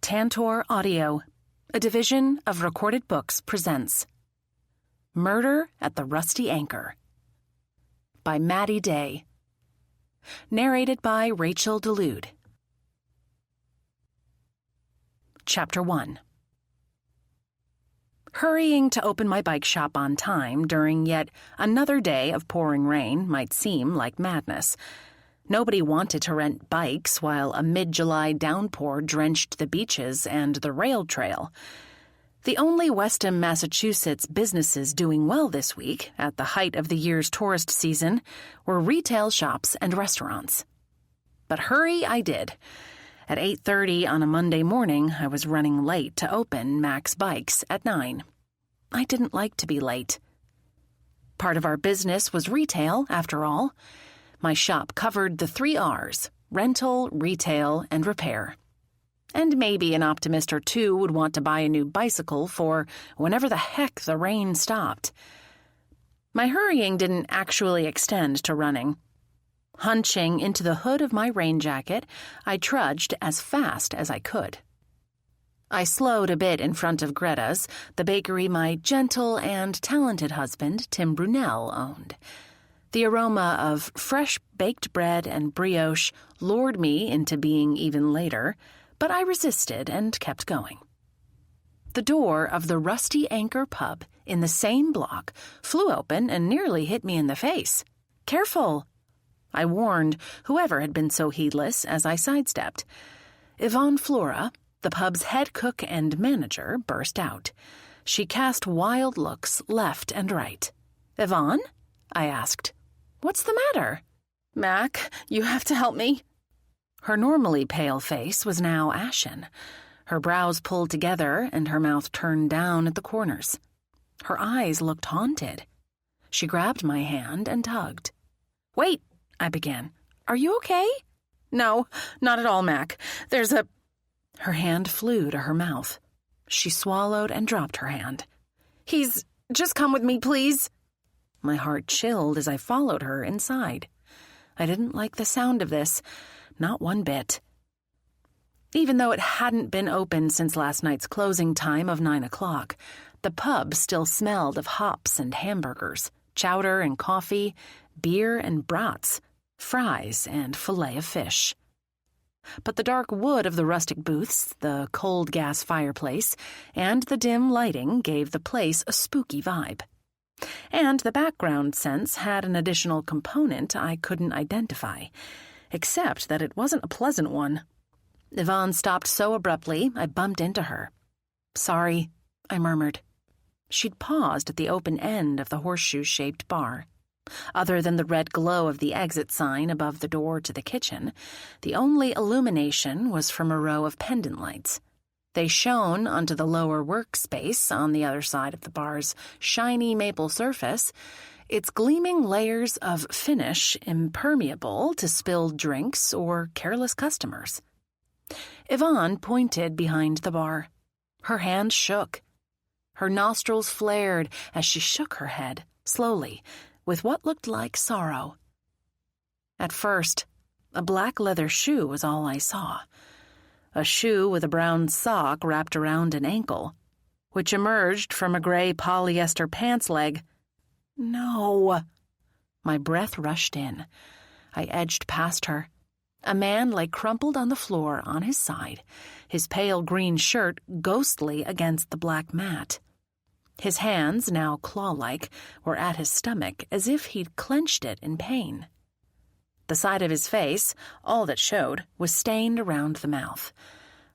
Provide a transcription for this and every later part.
Tantor Audio, a division of Recorded Books, presents Murder at the Rusty Anchor by Maddie Day. Narrated by Rachel Delude. Chapter 1. Hurrying to open my bike shop on time during yet another day of pouring rain might seem like madness. Nobody wanted to rent bikes while a mid-July downpour drenched the beaches and the rail trail. The only Westham, Massachusetts businesses doing well this week, at the height of the year's tourist season, were retail shops and restaurants. But hurry I did. At 8:30 on a Monday morning, I was running late to open Mac's Bikes at 9. I didn't like to be late. Part of our business was retail, after all. My shop covered the 3 R's: rental, retail, and repair. And maybe an optimist or two would want to buy a new bicycle for whenever the heck the rain stopped. My hurrying didn't actually extend to running. Hunching into the hood of my rain jacket, I trudged as fast as I could. I slowed a bit in front of Greta's, the bakery my gentle and talented husband, Tim Brunel, owned. The aroma of fresh baked bread and brioche lured me into being even later, but I resisted and kept going. The door of the Rusty Anchor pub in the same block flew open and nearly hit me in the face. "Careful!" I warned whoever had been so heedless as I sidestepped. Yvonne Flora, the pub's head cook and manager, burst out. She cast wild looks left and right. "Yvonne?" I asked. "What's the matter?" "Mac, you have to help me." Her normally pale face was now ashen. Her brows pulled together and her mouth turned down at the corners. Her eyes looked haunted. She grabbed my hand and tugged. "Wait," I began. "Are you okay?" "No, not at all, Mac. There's a—" Her hand flew to her mouth. She swallowed and dropped her hand. "Just come with me, please." My heart chilled as I followed her inside. I didn't like the sound of this, not one bit. Even though it hadn't been open since last night's closing time of 9 o'clock, the pub still smelled of hops and hamburgers, chowder and coffee, beer and brats, fries and fillet of fish. But the dark wood of the rustic booths, the cold gas fireplace, and the dim lighting gave the place a spooky vibe. And the background sense had an additional component I couldn't identify, except that it wasn't a pleasant one. Yvonne stopped so abruptly, I bumped into her. "Sorry," I murmured. She'd paused at the open end of the horseshoe-shaped bar. Other than the red glow of the exit sign above the door to the kitchen, the only illumination was from a row of pendant lights. They shone onto the lower workspace on the other side of the bar's shiny maple surface, its gleaming layers of finish impermeable to spilled drinks or careless customers. Yvonne pointed behind the bar. Her hand shook. Her nostrils flared as she shook her head, slowly, with what looked like sorrow. At first, a black leather shoe was all I saw. A shoe with a brown sock wrapped around an ankle, which emerged from a gray polyester pants leg. No! My breath rushed in. I edged past her. A man lay crumpled on the floor on his side, his pale green shirt ghostly against the black mat. His hands, now claw-like, were at his stomach as if he'd clenched it in pain. The side of his face, all that showed, was stained around the mouth.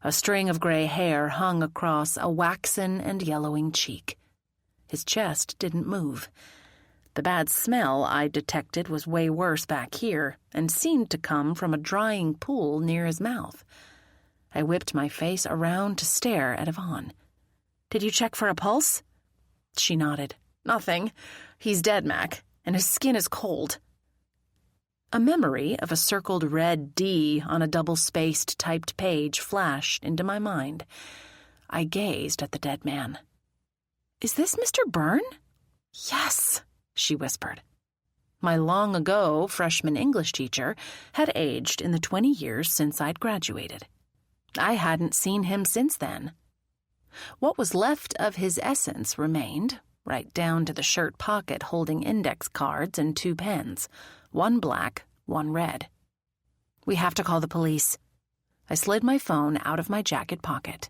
A string of gray hair hung across a waxen and yellowing cheek. His chest didn't move. The bad smell I detected was way worse back here and seemed to come from a drying pool near his mouth. I whipped my face around to stare at Yvonne. "Did you check for a pulse?" She nodded. "Nothing. He's dead, Mac, and his skin is cold." A memory of a circled red D on a double-spaced typed page flashed into my mind. I gazed at the dead man. "Is this Mr. Byrne?" "Yes," she whispered. My long-ago freshman English teacher had aged in the 20 years since I'd graduated. I hadn't seen him since then. What was left of his essence remained, right down to the shirt pocket holding index cards and 2 pens, one black, one red. We have to call the police. I slid my phone out of my jacket pocket.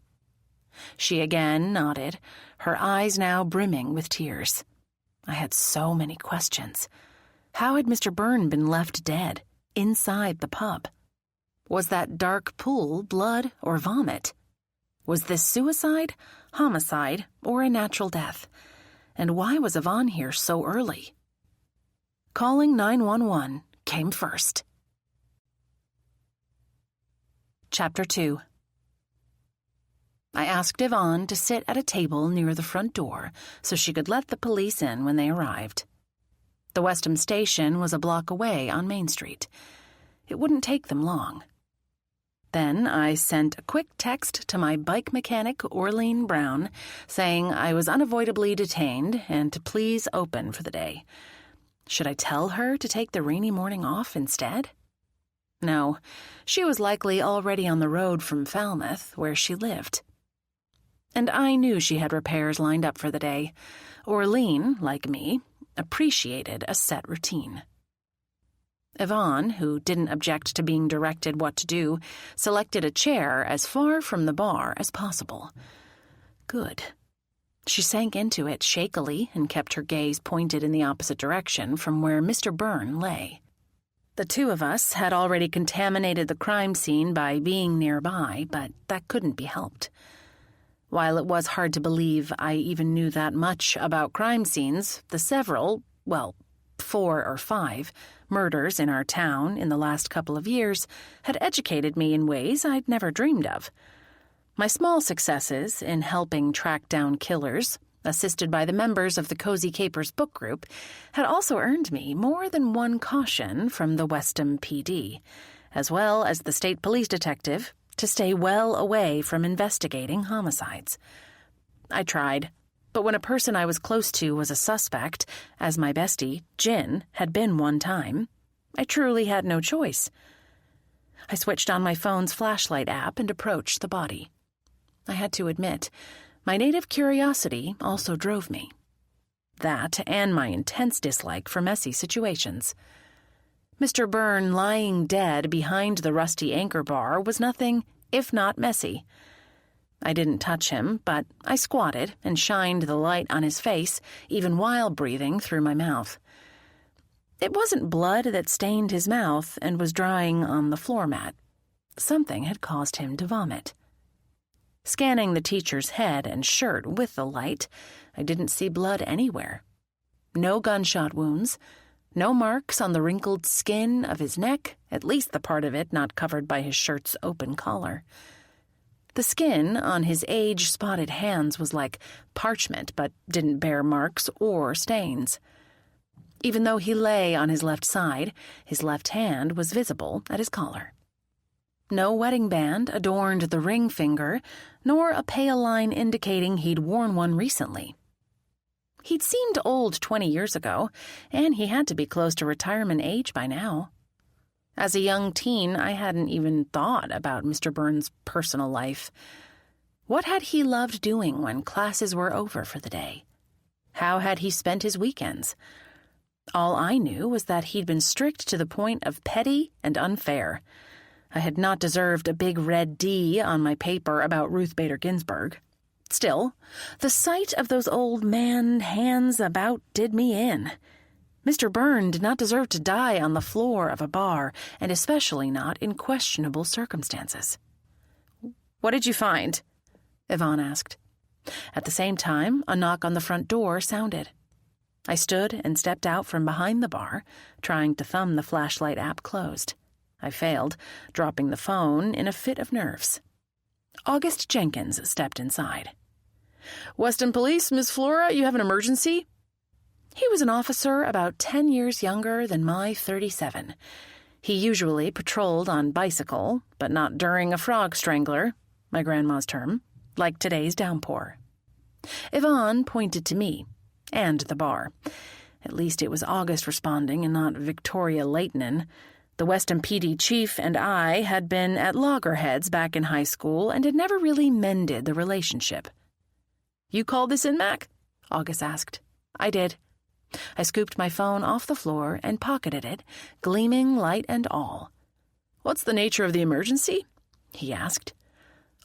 She again nodded, her eyes now brimming with tears. I had so many questions. How had Mr. Byrne been left dead, inside the pub? Was that dark pool blood or vomit? Was this suicide, homicide, or a natural death? And why was Yvonne here so early? Calling 911 came first. Chapter 2. I asked Yvonne to sit at a table near the front door so she could let the police in when they arrived. The Westham station was a block away on Main Street. It wouldn't take them long. Then I sent a quick text to my bike mechanic, Orlean Brown, saying I was unavoidably detained and to please open for the day. Should I tell her to take the rainy morning off instead? No, she was likely already on the road from Falmouth, where she lived. And I knew she had repairs lined up for the day. Orlean, like me, appreciated a set routine. Yvonne, who didn't object to being directed what to do, selected a chair as far from the bar as possible. Good. She sank into it shakily and kept her gaze pointed in the opposite direction from where Mr. Byrne lay. The two of us had already contaminated the crime scene by being nearby, but that couldn't be helped. While it was hard to believe I even knew that much about crime scenes, the several, 4 or 5, murders in our town in the last couple of years had educated me in ways I'd never dreamed of. My small successes in helping track down killers, assisted by the members of the Cozy Capers book group, had also earned me more than one caution from the Westham PD, as well as the state police detective, to stay well away from investigating homicides. I tried, but when a person I was close to was a suspect, as my bestie, Jin, had been one time, I truly had no choice. I switched on my phone's flashlight app and approached the body. I had to admit, my native curiosity also drove me. That and my intense dislike for messy situations. Mr. Byrne lying dead behind the rusty anchor bar was nothing if not messy. I didn't touch him, but I squatted and shined the light on his face, even while breathing through my mouth. It wasn't blood that stained his mouth and was drying on the floor mat. Something had caused him to vomit. Scanning the teacher's head and shirt with the light, I didn't see blood anywhere. No gunshot wounds, no marks on the wrinkled skin of his neck, at least the part of it not covered by his shirt's open collar. The skin on his age-spotted hands was like parchment, but didn't bear marks or stains. Even though he lay on his left side, his left hand was visible at his collar. No wedding band adorned the ring finger, nor a pale line indicating he'd worn one recently. He'd seemed old 20 years ago, and he had to be close to retirement age by now. As a young teen, I hadn't even thought about Mr. Byrne's personal life. What had he loved doing when classes were over for the day? How had he spent his weekends? All I knew was that he'd been strict to the point of petty and unfair. I had not deserved a big red D on my paper about Ruth Bader Ginsburg. Still, the sight of those old man hands about did me in. Mr. Byrne did not deserve to die on the floor of a bar, and especially not in questionable circumstances. "What did you find?" Yvonne asked. At the same time, a knock on the front door sounded. I stood and stepped out from behind the bar, trying to thumb the flashlight app closed. I failed, dropping the phone in a fit of nerves. August Jenkins stepped inside. "Weston Police, Miss Flora, you have an emergency?" He was an officer about 10 years younger than my 37. He usually patrolled on bicycle, but not during a frog strangler, my grandma's term, like today's downpour. Yvonne pointed to me, and the bar. At least it was August responding and not Victoria Leightonen. The Weston PD chief and I had been at loggerheads back in high school and had never really mended the relationship. "You called this in, Mac?" August asked. I did. I scooped my phone off the floor and pocketed it, gleaming light and all. "What's the nature of the emergency?" he asked.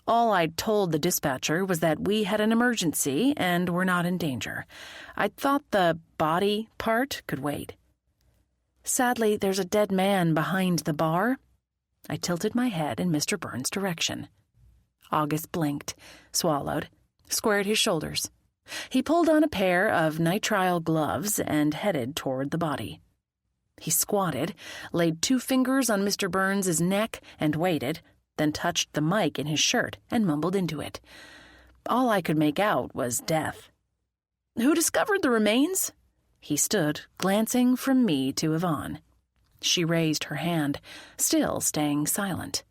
All I'd told the dispatcher was that we had an emergency and were not in danger. I'd thought the body part could wait. "Sadly, there's a dead man behind the bar." I tilted my head in Mr. Burns' direction. August blinked, swallowed, squared his shoulders. He pulled on a pair of nitrile gloves and headed toward the body. He squatted, laid 2 fingers on Mr. Burns' neck and waited, then touched the mic in his shirt and mumbled into it. All I could make out was death. "Who discovered the remains?" He stood, glancing from me to Yvonne. She raised her hand, still staying silent.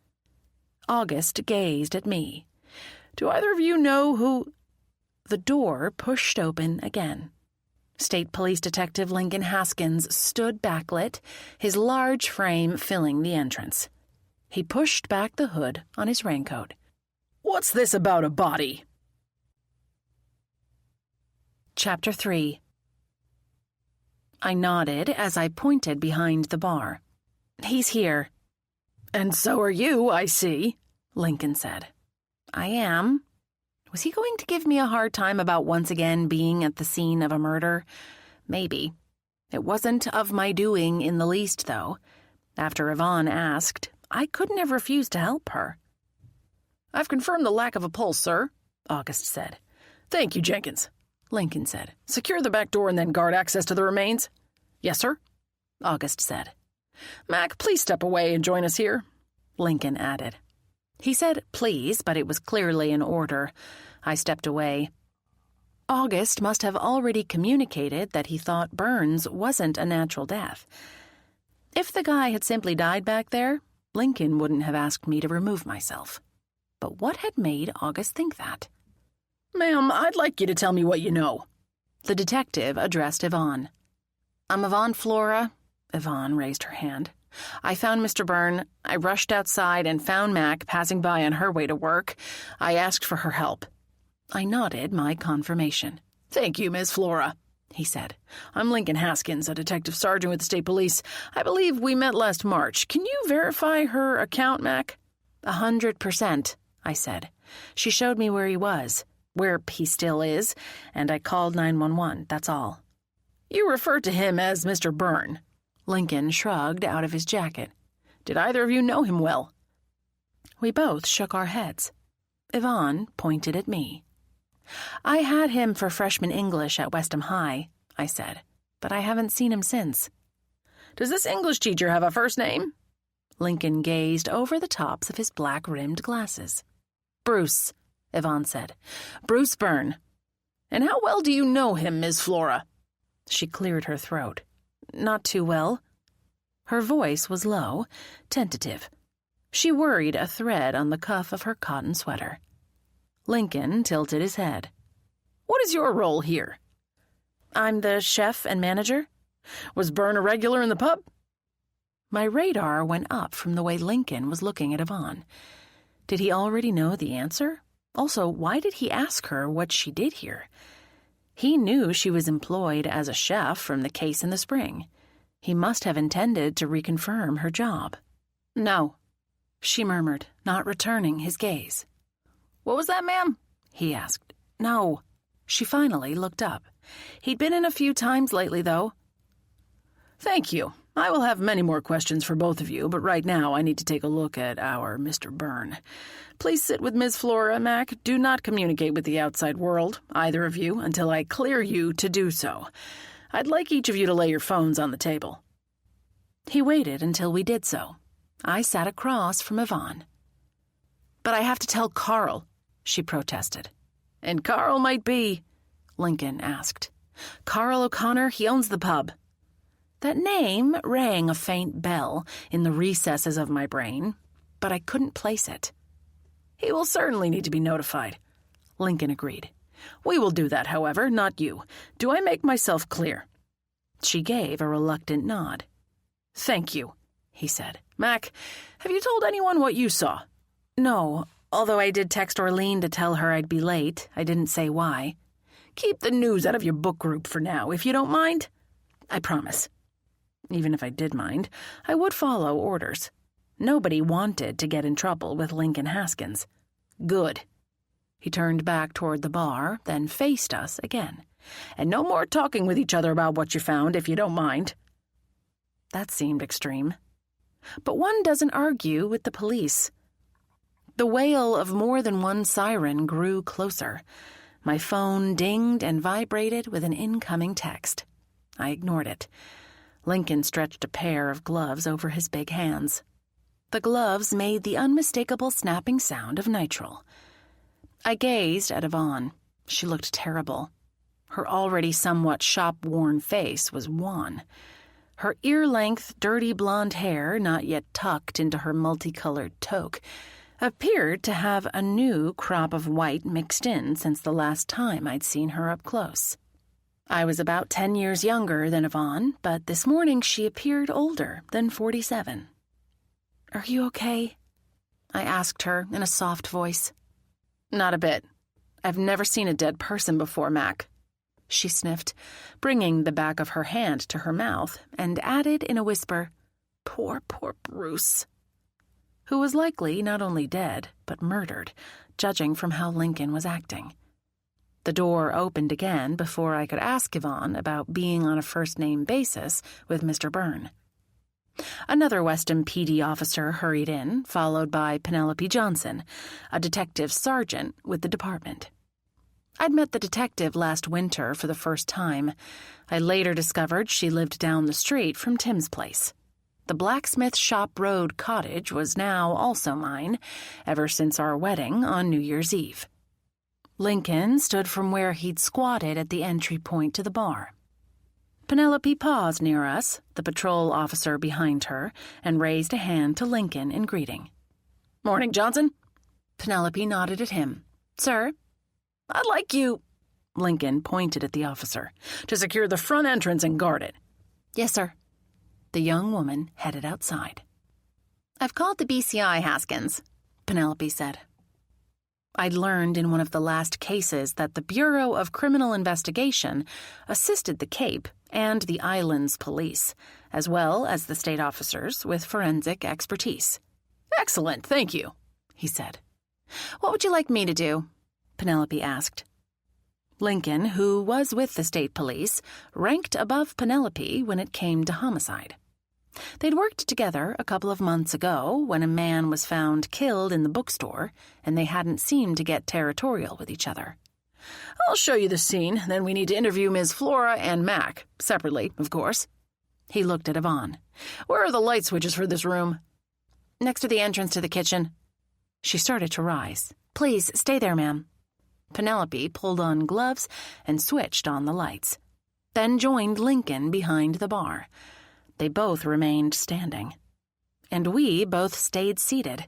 August gazed at me. "Do either of you know who—" The door pushed open again. State Police Detective Lincoln Haskins stood backlit, his large frame filling the entrance. He pushed back the hood on his raincoat. "What's this about a body?" Chapter 3. I nodded as I pointed behind the bar. "He's here." "And so are you, I see," Lincoln said. "I am." Was he going to give me a hard time about once again being at the scene of a murder? Maybe. It wasn't of my doing in the least, though. After Yvonne asked, I couldn't have refused to help her. "I've confirmed the lack of a pulse, sir," August said. "Thank you, Jenkins," Lincoln said. "Secure the back door and then guard access to the remains." "Yes, sir," August said. "Mac, please step away and join us here," Lincoln added. He said please, but it was clearly an order. I stepped away. August must have already communicated that he thought Burns wasn't a natural death. If the guy had simply died back there, Lincoln wouldn't have asked me to remove myself. But what had made August think that? "Ma'am, I'd like you to tell me what you know." The detective addressed Yvonne. "I'm Yvonne Flora." Yvonne raised her hand. "I found Mr. Byrne. I rushed outside and found Mac passing by on her way to work. I asked for her help." I nodded my confirmation. "Thank you, Miss Flora," he said. "I'm Lincoln Haskins, a detective sergeant with the state police. I believe we met last March. Can you verify her account, Mac?" 100%, I said. She showed me where he was, where he still is, and I called 911, that's all. "You refer to him as Mr. Byrne." Lincoln shrugged out of his jacket. "Did either of you know him well?" We both shook our heads. Yvonne pointed at me. "I had him for freshman English at Weston High," I said, "but I haven't seen him since." "Does this English teacher have a first name?" Lincoln gazed over the tops of his black-rimmed glasses. "Bruce," Yvonne said. "Bruce Byrne." "And how well do you know him, Miss Flora?" She cleared her throat. "Not too well." Her voice was low, tentative. She worried a thread on the cuff of her cotton sweater. Lincoln tilted his head. "What is your role here?" "I'm the chef and manager." "Was Byrne a regular in the pub?" My radar went up from the way Lincoln was looking at Yvonne. Did he already know the answer? Also, why did he ask her what she did here? He knew she was employed as a chef from the case in the spring. He must have intended to reconfirm her job. "No," she murmured, not returning his gaze. "What was that, ma'am?" he asked. "No." She finally looked up. "He'd been in a few times lately, though." "Thank you. I will have many more questions for both of you, but right now I need to take a look at our Mr. Byrne. Please sit with Ms. Flora, Mac. Do not communicate with the outside world, either of you, until I clear you to do so. I'd like each of you to lay your phones on the table." He waited until we did so. I sat across from Yvonne. "But I have to tell Carl," she protested. "And Carl might be?" Lincoln asked. "Carl O'Connor, he owns the pub." That name rang a faint bell in the recesses of my brain, but I couldn't place it. "He will certainly need to be notified," Lincoln agreed. "We will do that, however, not you. Do I make myself clear?" She gave a reluctant nod. "Thank you," he said. "Mac, have you told anyone what you saw?" "No, although I did text Orlean to tell her I'd be late. I didn't say why." "Keep the news out of your book group for now, if you don't mind." "I promise." Even if I did mind, I would follow orders. Nobody wanted to get in trouble with Lincoln Haskins. "Good." He turned back toward the bar, then faced us again. "And no more talking with each other about what you found, if you don't mind." That seemed extreme. But one doesn't argue with the police. The wail of more than one siren grew closer. My phone dinged and vibrated with an incoming text. I ignored it. Lincoln stretched a pair of gloves over his big hands. The gloves made the unmistakable snapping sound of nitrile. I gazed at Yvonne. She looked terrible. Her already somewhat shop-worn face was wan. Her ear-length, dirty blonde hair, not yet tucked into her multicolored toque, appeared to have a new crop of white mixed in since the last time I'd seen her up close. I was about 10 years younger than Yvonne, but this morning she appeared older than 47. "Are you okay?" I asked her in a soft voice. "Not a bit. I've never seen a dead person before, Mac." She sniffed, bringing the back of her hand to her mouth, and added in a whisper, "Poor Bruce," who was likely not only dead, but murdered, judging from how Lincoln was acting. The door opened again before I could ask Yvonne about being on a first-name basis with Mr. Byrne. Another Weston PD officer hurried in, followed by Penelope Johnson, a detective sergeant with the department. I'd met the detective last winter for the first time. I later discovered she lived down the street from Tim's place. The Blacksmith Shop Road cottage was now also mine, ever since our wedding on New Year's Eve. Lincoln stood from where he'd squatted at the entry point to the bar. Penelope paused near us, the patrol officer behind her, and raised a hand to Lincoln in greeting. "Morning, Johnson." Penelope nodded at him. "Sir?" "I'd like you," Lincoln pointed at the officer, "to secure the front entrance and guard it." "Yes, sir." The young woman headed outside. "I've called the BCI, Haskins," Penelope said. I'd learned in one of the last cases that the Bureau of Criminal Investigation assisted the Cape and the Islands Police, as well as the state officers with forensic expertise. "Excellent, thank you," he said. "What would you like me to do?" Penelope asked. Lincoln, who was with the state police, ranked above Penelope when it came to homicide. They'd worked together a couple of months ago when a man was found killed in the bookstore, and they hadn't seemed to get territorial with each other. "I'll show you the scene, then we need to interview Ms. Flora and Mac, separately, of course." He looked at Yvonne. "Where are the light switches for this room?" "Next to the entrance to the kitchen." She started to rise. "Please, stay there, ma'am." Penelope pulled on gloves and switched on the lights, then joined Lincoln behind the bar. They both remained standing. And we both stayed seated.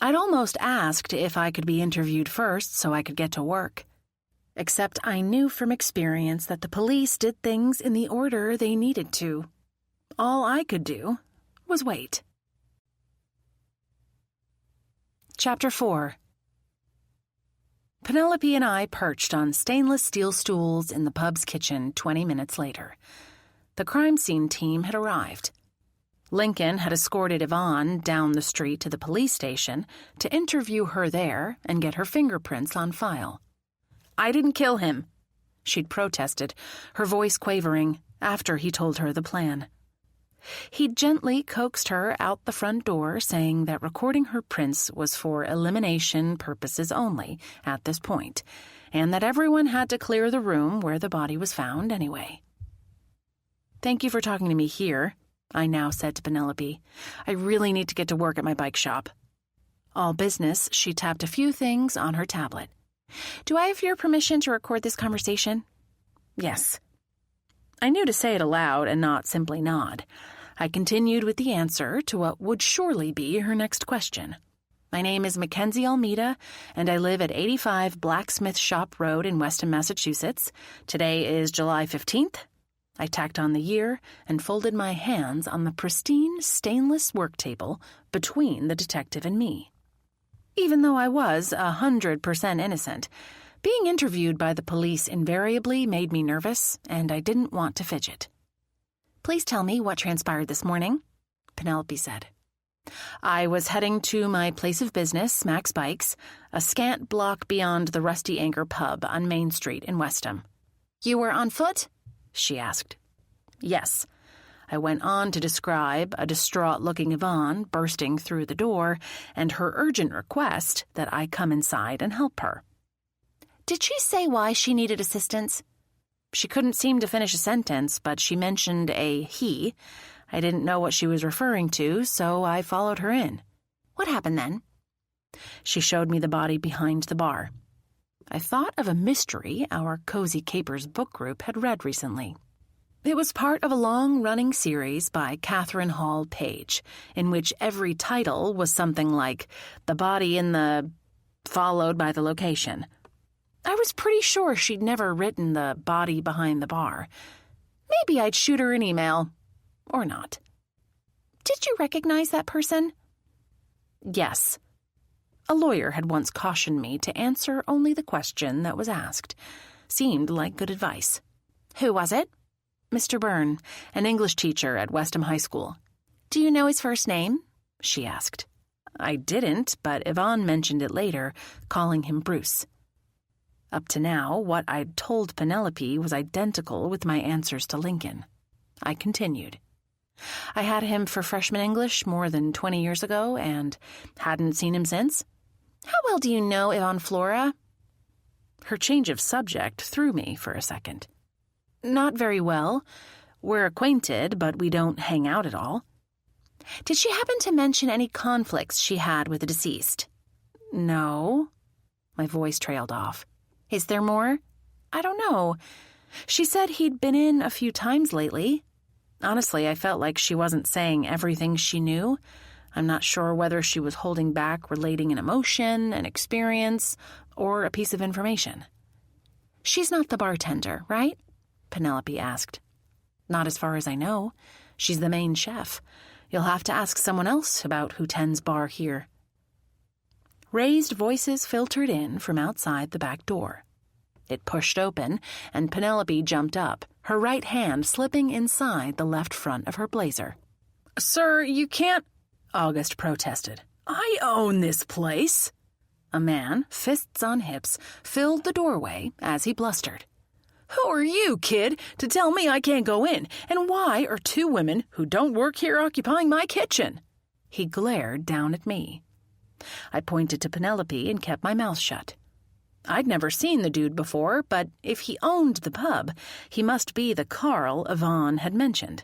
I'd almost asked if I could be interviewed first so I could get to work. Except I knew from experience that the police did things in the order they needed to. All I could do was wait. Chapter 4. Penelope and I perched on stainless steel stools in the pub's kitchen 20 minutes later. The crime scene team had arrived. Lincoln had escorted Yvonne down the street to the police station to interview her there and get her fingerprints on file. "I didn't kill him," she'd protested, her voice quavering, after he told her the plan. He'd gently coaxed her out the front door, saying that recording her prints was for elimination purposes only at this point, and that everyone had to clear the room where the body was found anyway. "Thank you for talking to me here," I now said to Penelope. "I really need to get to work at my bike shop." All business, she tapped a few things on her tablet. "Do I have your permission to record this conversation?" "Yes." I knew to say it aloud and not simply nod. I continued with the answer to what would surely be her next question. "My name is Mackenzie Almeida, and I live at 85 Blacksmith Shop Road in Weston, Massachusetts. Today is July 15th. I tacked on the year and folded my hands on the pristine stainless work table between the detective and me. Even though I was 100% innocent, being interviewed by the police invariably made me nervous, and I didn't want to fidget. "Please tell me what transpired this morning," Penelope said. "I was heading to my place of business, Max Bikes, a scant block beyond the Rusty Anchor pub on Main Street in Westham." "You were on foot?" she asked. "Yes." I went on to describe a distraught-looking Yvonne bursting through the door and her urgent request that I come inside and help her. "Did she say why she needed assistance?" "She couldn't seem to finish a sentence, but she mentioned a he. I didn't know what she was referring to, so I followed her in." "What happened then?" She showed me the body behind the bar. I thought of a mystery our Cozy Capers book group had read recently. It was part of a long-running series by Catherine Hall Page, in which every title was something like "The Body in the..." followed by the location. I was pretty sure she'd never written "The Body Behind the Bar." Maybe I'd shoot her an email. Or not. "Did you recognize that person?" "Yes." A lawyer had once cautioned me to answer only the question that was asked. Seemed like good advice. "Who was it?" "Mr. Byrne, an English teacher at Westham High School." "Do you know his first name?" she asked. I didn't, but Yvonne mentioned it later, calling him Bruce. Up to now, what I'd told Penelope was identical with my answers to Lincoln. I continued. "I had him for freshman English more than 20 years ago and hadn't seen him since." "How well do you know Yvonne Flora?" Her change of subject threw me for a second. "Not very well. We're acquainted, but we don't hang out at all." "Did she happen to mention any conflicts she had with the deceased?" "No." My voice trailed off. "Is there more?" "I don't know. She said he'd been in a few times lately." Honestly, I felt like she wasn't saying everything she knew. I'm not sure whether she was holding back relating an emotion, an experience, or a piece of information. "She's not the bartender, right?" Penelope asked. "Not as far as I know. She's the main chef. You'll have to ask someone else about who tends bar here." Raised voices filtered in from outside the back door. It pushed open, and Penelope jumped up, her right hand slipping inside the left front of her blazer. "Sir, you can't," August protested. "I own this place." A man, fists on hips, filled the doorway as he blustered. "Who are you, kid, to tell me I can't go in? And why are two women who don't work here occupying my kitchen?" He glared down at me. I pointed to Penelope and kept my mouth shut. I'd never seen the dude before, but if he owned the pub, he must be the Carl Yvonne had mentioned.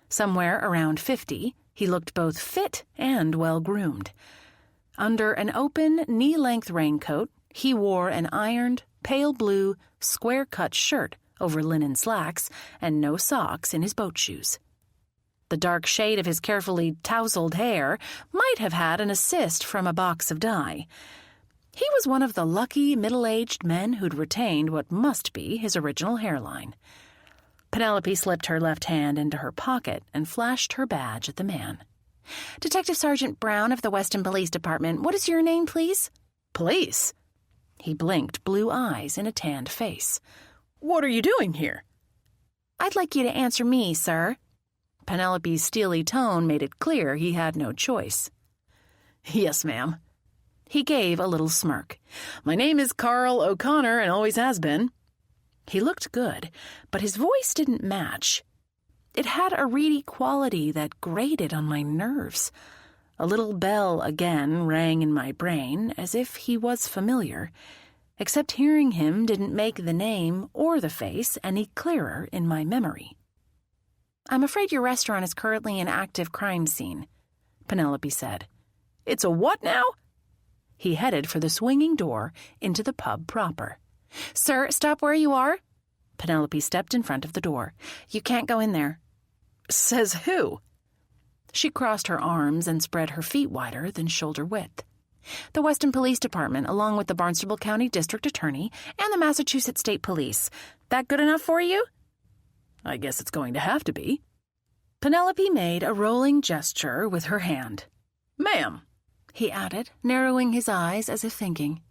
Somewhere around 50, he looked both fit and well-groomed. Under an open, knee-length raincoat, he wore an ironed, pale blue, square-cut shirt over linen slacks and no socks in his boat shoes. The dark shade of his carefully tousled hair might have had an assist from a box of dye. He was one of the lucky middle-aged men who'd retained what must be his original hairline. Penelope slipped her left hand into her pocket and flashed her badge at the man. "Detective Sergeant Brown of the Weston Police Department. What is your name, please?" "Police?" He blinked blue eyes in a tanned face. "What are you doing here?" "I'd like you to answer me, sir." Penelope's steely tone made it clear he had no choice. "Yes, ma'am." He gave a little smirk. "My name is Carl O'Connor and always has been." He looked good, but his voice didn't match. It had a reedy quality that grated on my nerves. A little bell again rang in my brain, as if he was familiar, except hearing him didn't make the name or the face any clearer in my memory. "I'm afraid your restaurant is currently an active crime scene," Penelope said. "It's a what now?" He headed for the swinging door into the pub proper. "Sir, stop where you are." Penelope stepped in front of the door. "You can't go in there." "Says who?" She crossed her arms and spread her feet wider than shoulder width. "The Weston Police Department, along with the Barnstable County District Attorney and the Massachusetts State Police. That good enough for you?" I guess it's going to have to be. Penelope made a rolling gesture with her hand. Ma'am, he added, narrowing his eyes as if thinking.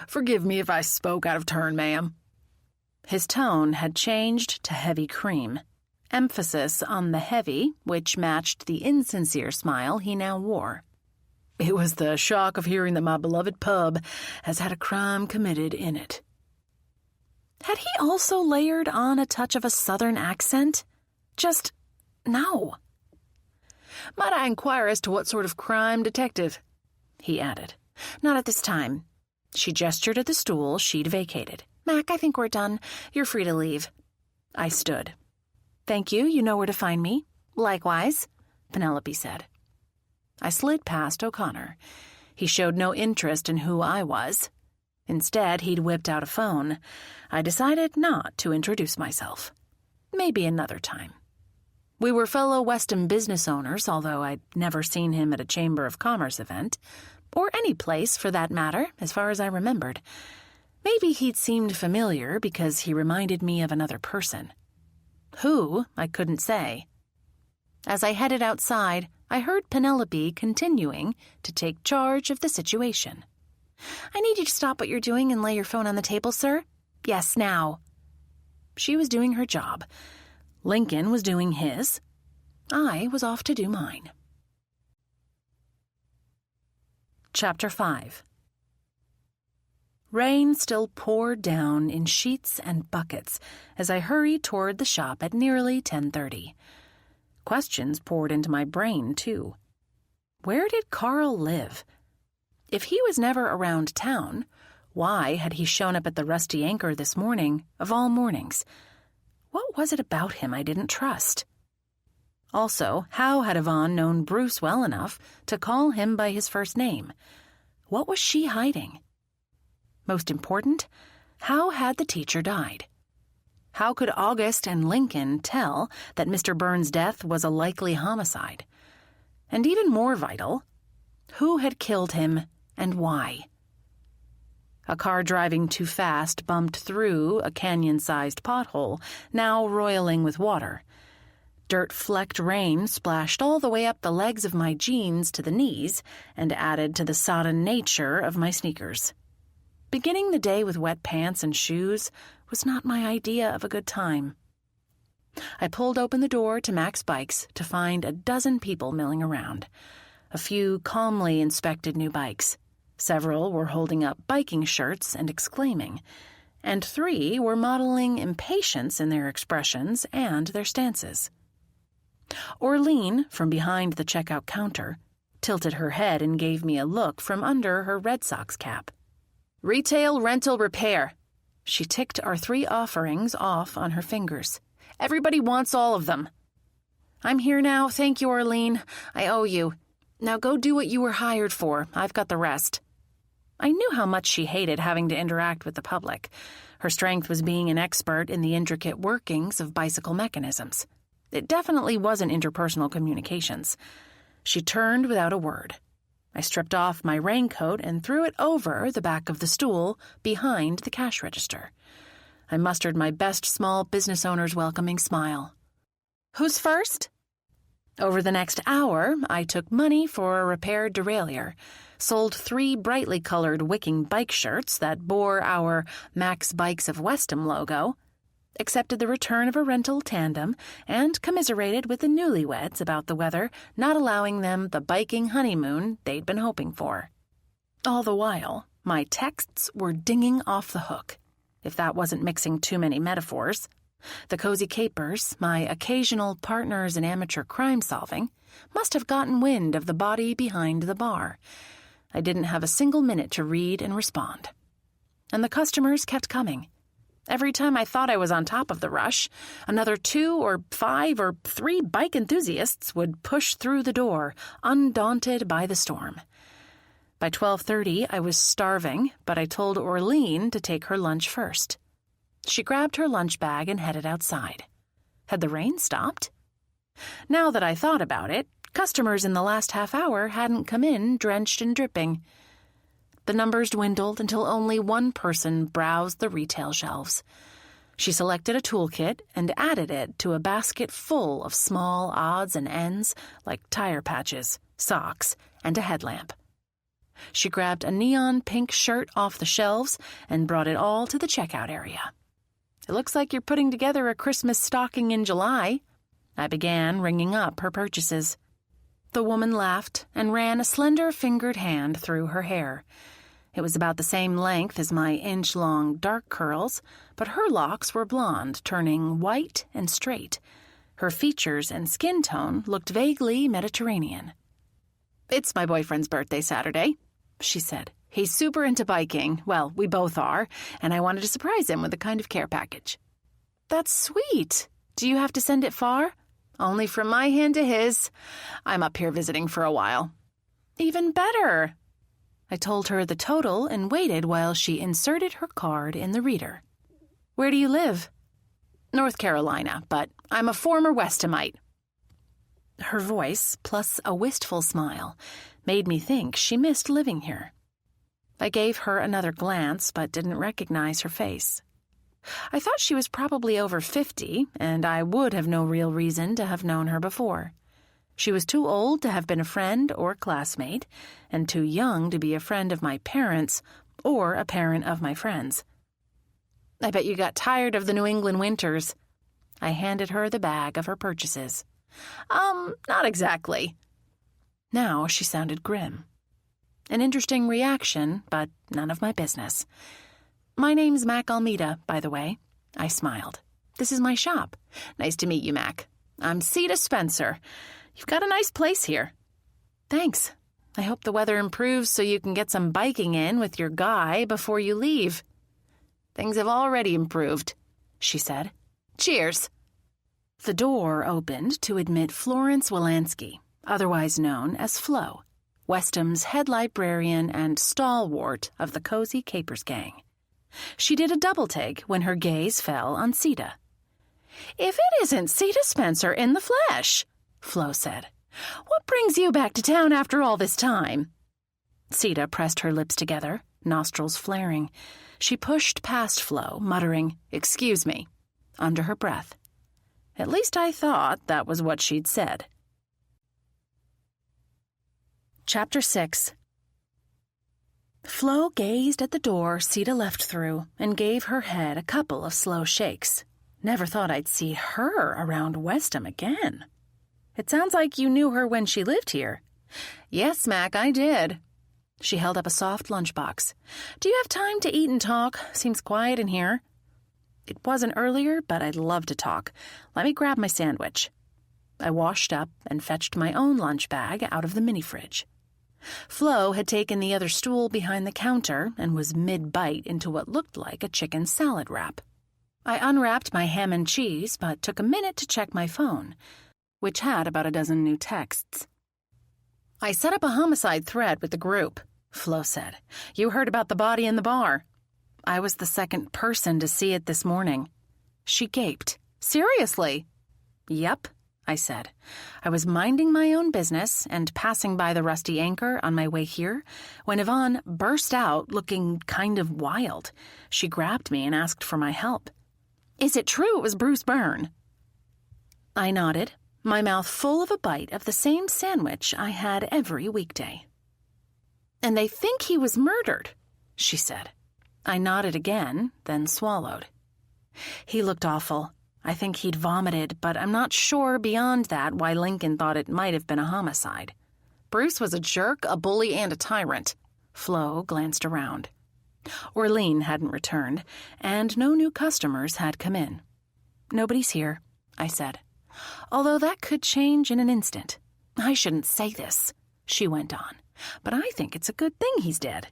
Forgive me if I spoke out of turn, ma'am. His tone had changed to heavy cream, emphasis on the heavy, which matched the insincere smile he now wore. It was the shock of hearing that my beloved pub has had a crime committed in it. Had he also layered on a touch of a southern accent? No. Might I inquire as to what sort of crime, detective? He added. Not at this time. She gestured at the stool she'd vacated. Mac, I think we're done. You're free to leave. I stood. Thank you. You know where to find me. Likewise, Penelope said. I slid past O'Connor. He showed no interest in who I was. Instead, he'd whipped out a phone. I decided not to introduce myself. Maybe another time. We were fellow Weston business owners, although I'd never seen him at a Chamber of Commerce event, or any place for that matter, as far as I remembered. Maybe he'd seemed familiar because he reminded me of another person. Who, I couldn't say. As I headed outside, I heard Penelope continuing to take charge of the situation. I need you to stop what you're doing and lay your phone on the table, sir. Yes, now. She was doing her job. Lincoln was doing his. I was off to do mine. Chapter 5. Rain still poured down in sheets and buckets as I hurried toward the shop at nearly 10:30. Questions poured into my brain, too. Where did Carl live? If he was never around town, why had he shown up at the Rusty Anchor this morning, of all mornings? What was it about him I didn't trust? Also, how had Yvonne known Bruce well enough to call him by his first name? What was she hiding? Most important, how had the teacher died? How could August and Lincoln tell that Mr. Burns' death was a likely homicide? And even more vital, who had killed him and why? A car driving too fast bumped through a canyon-sized pothole, now roiling with water. Dirt-flecked rain splashed all the way up the legs of my jeans to the knees and added to the sodden nature of my sneakers. Beginning the day with wet pants and shoes was not my idea of a good time. I pulled open the door to Mac's Bikes to find a dozen people milling around. A few calmly inspected new bikes. Several were holding up biking shirts and exclaiming, and 3 were modeling impatience in their expressions and their stances. Orlean, from behind the checkout counter, tilted her head and gave me a look from under her Red Sox cap. Retail, rental, repair. She ticked our 3 offerings off on her fingers. Everybody wants all of them. I'm here now, thank you, Orlean. I owe you. Now go do what you were hired for. I've got the rest. I knew how much she hated having to interact with the public. Her strength was being an expert in the intricate workings of bicycle mechanisms. It definitely wasn't interpersonal communications. She turned without a word. I stripped off my raincoat and threw it over the back of the stool behind the cash register. I mustered my best small business owner's welcoming smile. Who's first? Over the next hour, I took money for a repaired derailleur, sold 3 brightly colored wicking bike shirts that bore our Mac's Bikes of Westham logo, accepted the return of a rental tandem, and commiserated with the newlyweds about the weather not allowing them the biking honeymoon they'd been hoping for. All the while, my texts were dinging off the hook, if that wasn't mixing too many metaphors. The cozy capers, my occasional partners in amateur crime-solving, must have gotten wind of the body behind the bar. I didn't have a single minute to read and respond. And the customers kept coming. Every time I thought I was on top of the rush, another 2 or 5 or 3 bike enthusiasts would push through the door, undaunted by the storm. By 12:30, I was starving, but I told Orlean to take her lunch first. She grabbed her lunch bag and headed outside. Had the rain stopped? Now that I thought about it, customers in the last half hour hadn't come in drenched and dripping. The numbers dwindled until only one person browsed the retail shelves. She selected a toolkit and added it to a basket full of small odds and ends like tire patches, socks, and a headlamp. She grabbed a neon pink shirt off the shelves and brought it all to the checkout area. "It looks like you're putting together a Christmas stocking in July." I began ringing up her purchases. The woman laughed and ran a slender-fingered hand through her hair. It was about the same length as my inch-long dark curls, but her locks were blonde, turning white and straight. Her features and skin tone looked vaguely Mediterranean. "It's my boyfriend's birthday Saturday," she said. "He's super into biking. Well, we both are, and I wanted to surprise him with a kind of care package." "That's sweet. Do you have to send it far?" "Only from my hand to his. I'm up here visiting for a while." "Even better." I told her the total and waited while she inserted her card in the reader. "Where do you live?" "North Carolina, but I'm a former Westamite." Her voice, plus a wistful smile, made me think she missed living here. I gave her another glance, but didn't recognize her face. I thought she was probably over 50, and I would have no real reason to have known her before. She was too old to have been a friend or classmate, and too young to be a friend of my parents or a parent of my friends. "I bet you got tired of the New England winters." I handed her the bag of her purchases. Not exactly." Now she sounded grim. An interesting reaction, but none of my business. "My name's Mac Almeida, by the way." I smiled. "This is my shop. Nice to meet you, Mac. I'm Ceta Spencer. You've got a nice place here." "Thanks. I hope the weather improves so you can get some biking in with your guy before you leave." "Things have already improved," she said. "Cheers." The door opened to admit Florence Wilansky, otherwise known as Flo, Westam's head librarian and stalwart of the Cozy Capers gang. She did a double-take when her gaze fell on Ceta. "If it isn't Ceta Spencer in the flesh," Flo said. "What brings you back to town after all this time?" Ceta pressed her lips together, nostrils flaring. She pushed past Flo, muttering, "Excuse me," under her breath. At least I thought that was what she'd said. Chapter 6. Flo gazed at the door Ceta left through and gave her head a couple of slow shakes. Never thought I'd see her around Westam again. "It sounds like you knew her when she lived here." "Yes, Mac, I did." She held up a soft lunchbox. "Do you have time to eat and talk? Seems quiet in here." "It wasn't earlier, but I'd love to talk. Let me grab my sandwich." I washed up and fetched my own lunch bag out of the mini-fridge. Flo had taken the other stool behind the counter and was mid-bite into what looked like a chicken salad wrap. I unwrapped my ham and cheese, but took a minute to check my phone, which had about a dozen new texts. "I set up a homicide thread with the group," Flo said. "You heard about the body in the bar." "I was the second person to see it this morning." She gaped. "Seriously?" "Yep," I said. I was minding my own business and passing by the Rusty Anchor on my way here when Yvonne burst out looking kind of wild. She grabbed me and asked for my help. "Is it true it was Bruce Byrne?" I nodded, my mouth full of a bite of the same sandwich I had every weekday. "And they think he was murdered," she said. I nodded again, then swallowed. "He looked awful. I think he'd vomited, but I'm not sure beyond that why Lincoln thought it might have been a homicide. Bruce was a jerk, a bully, and a tyrant." Flo glanced around. Orlean hadn't returned, and no new customers had come in. "Nobody's here," I said. "Although that could change in an instant. I shouldn't say this," she went on, "but I think it's a good thing he's dead.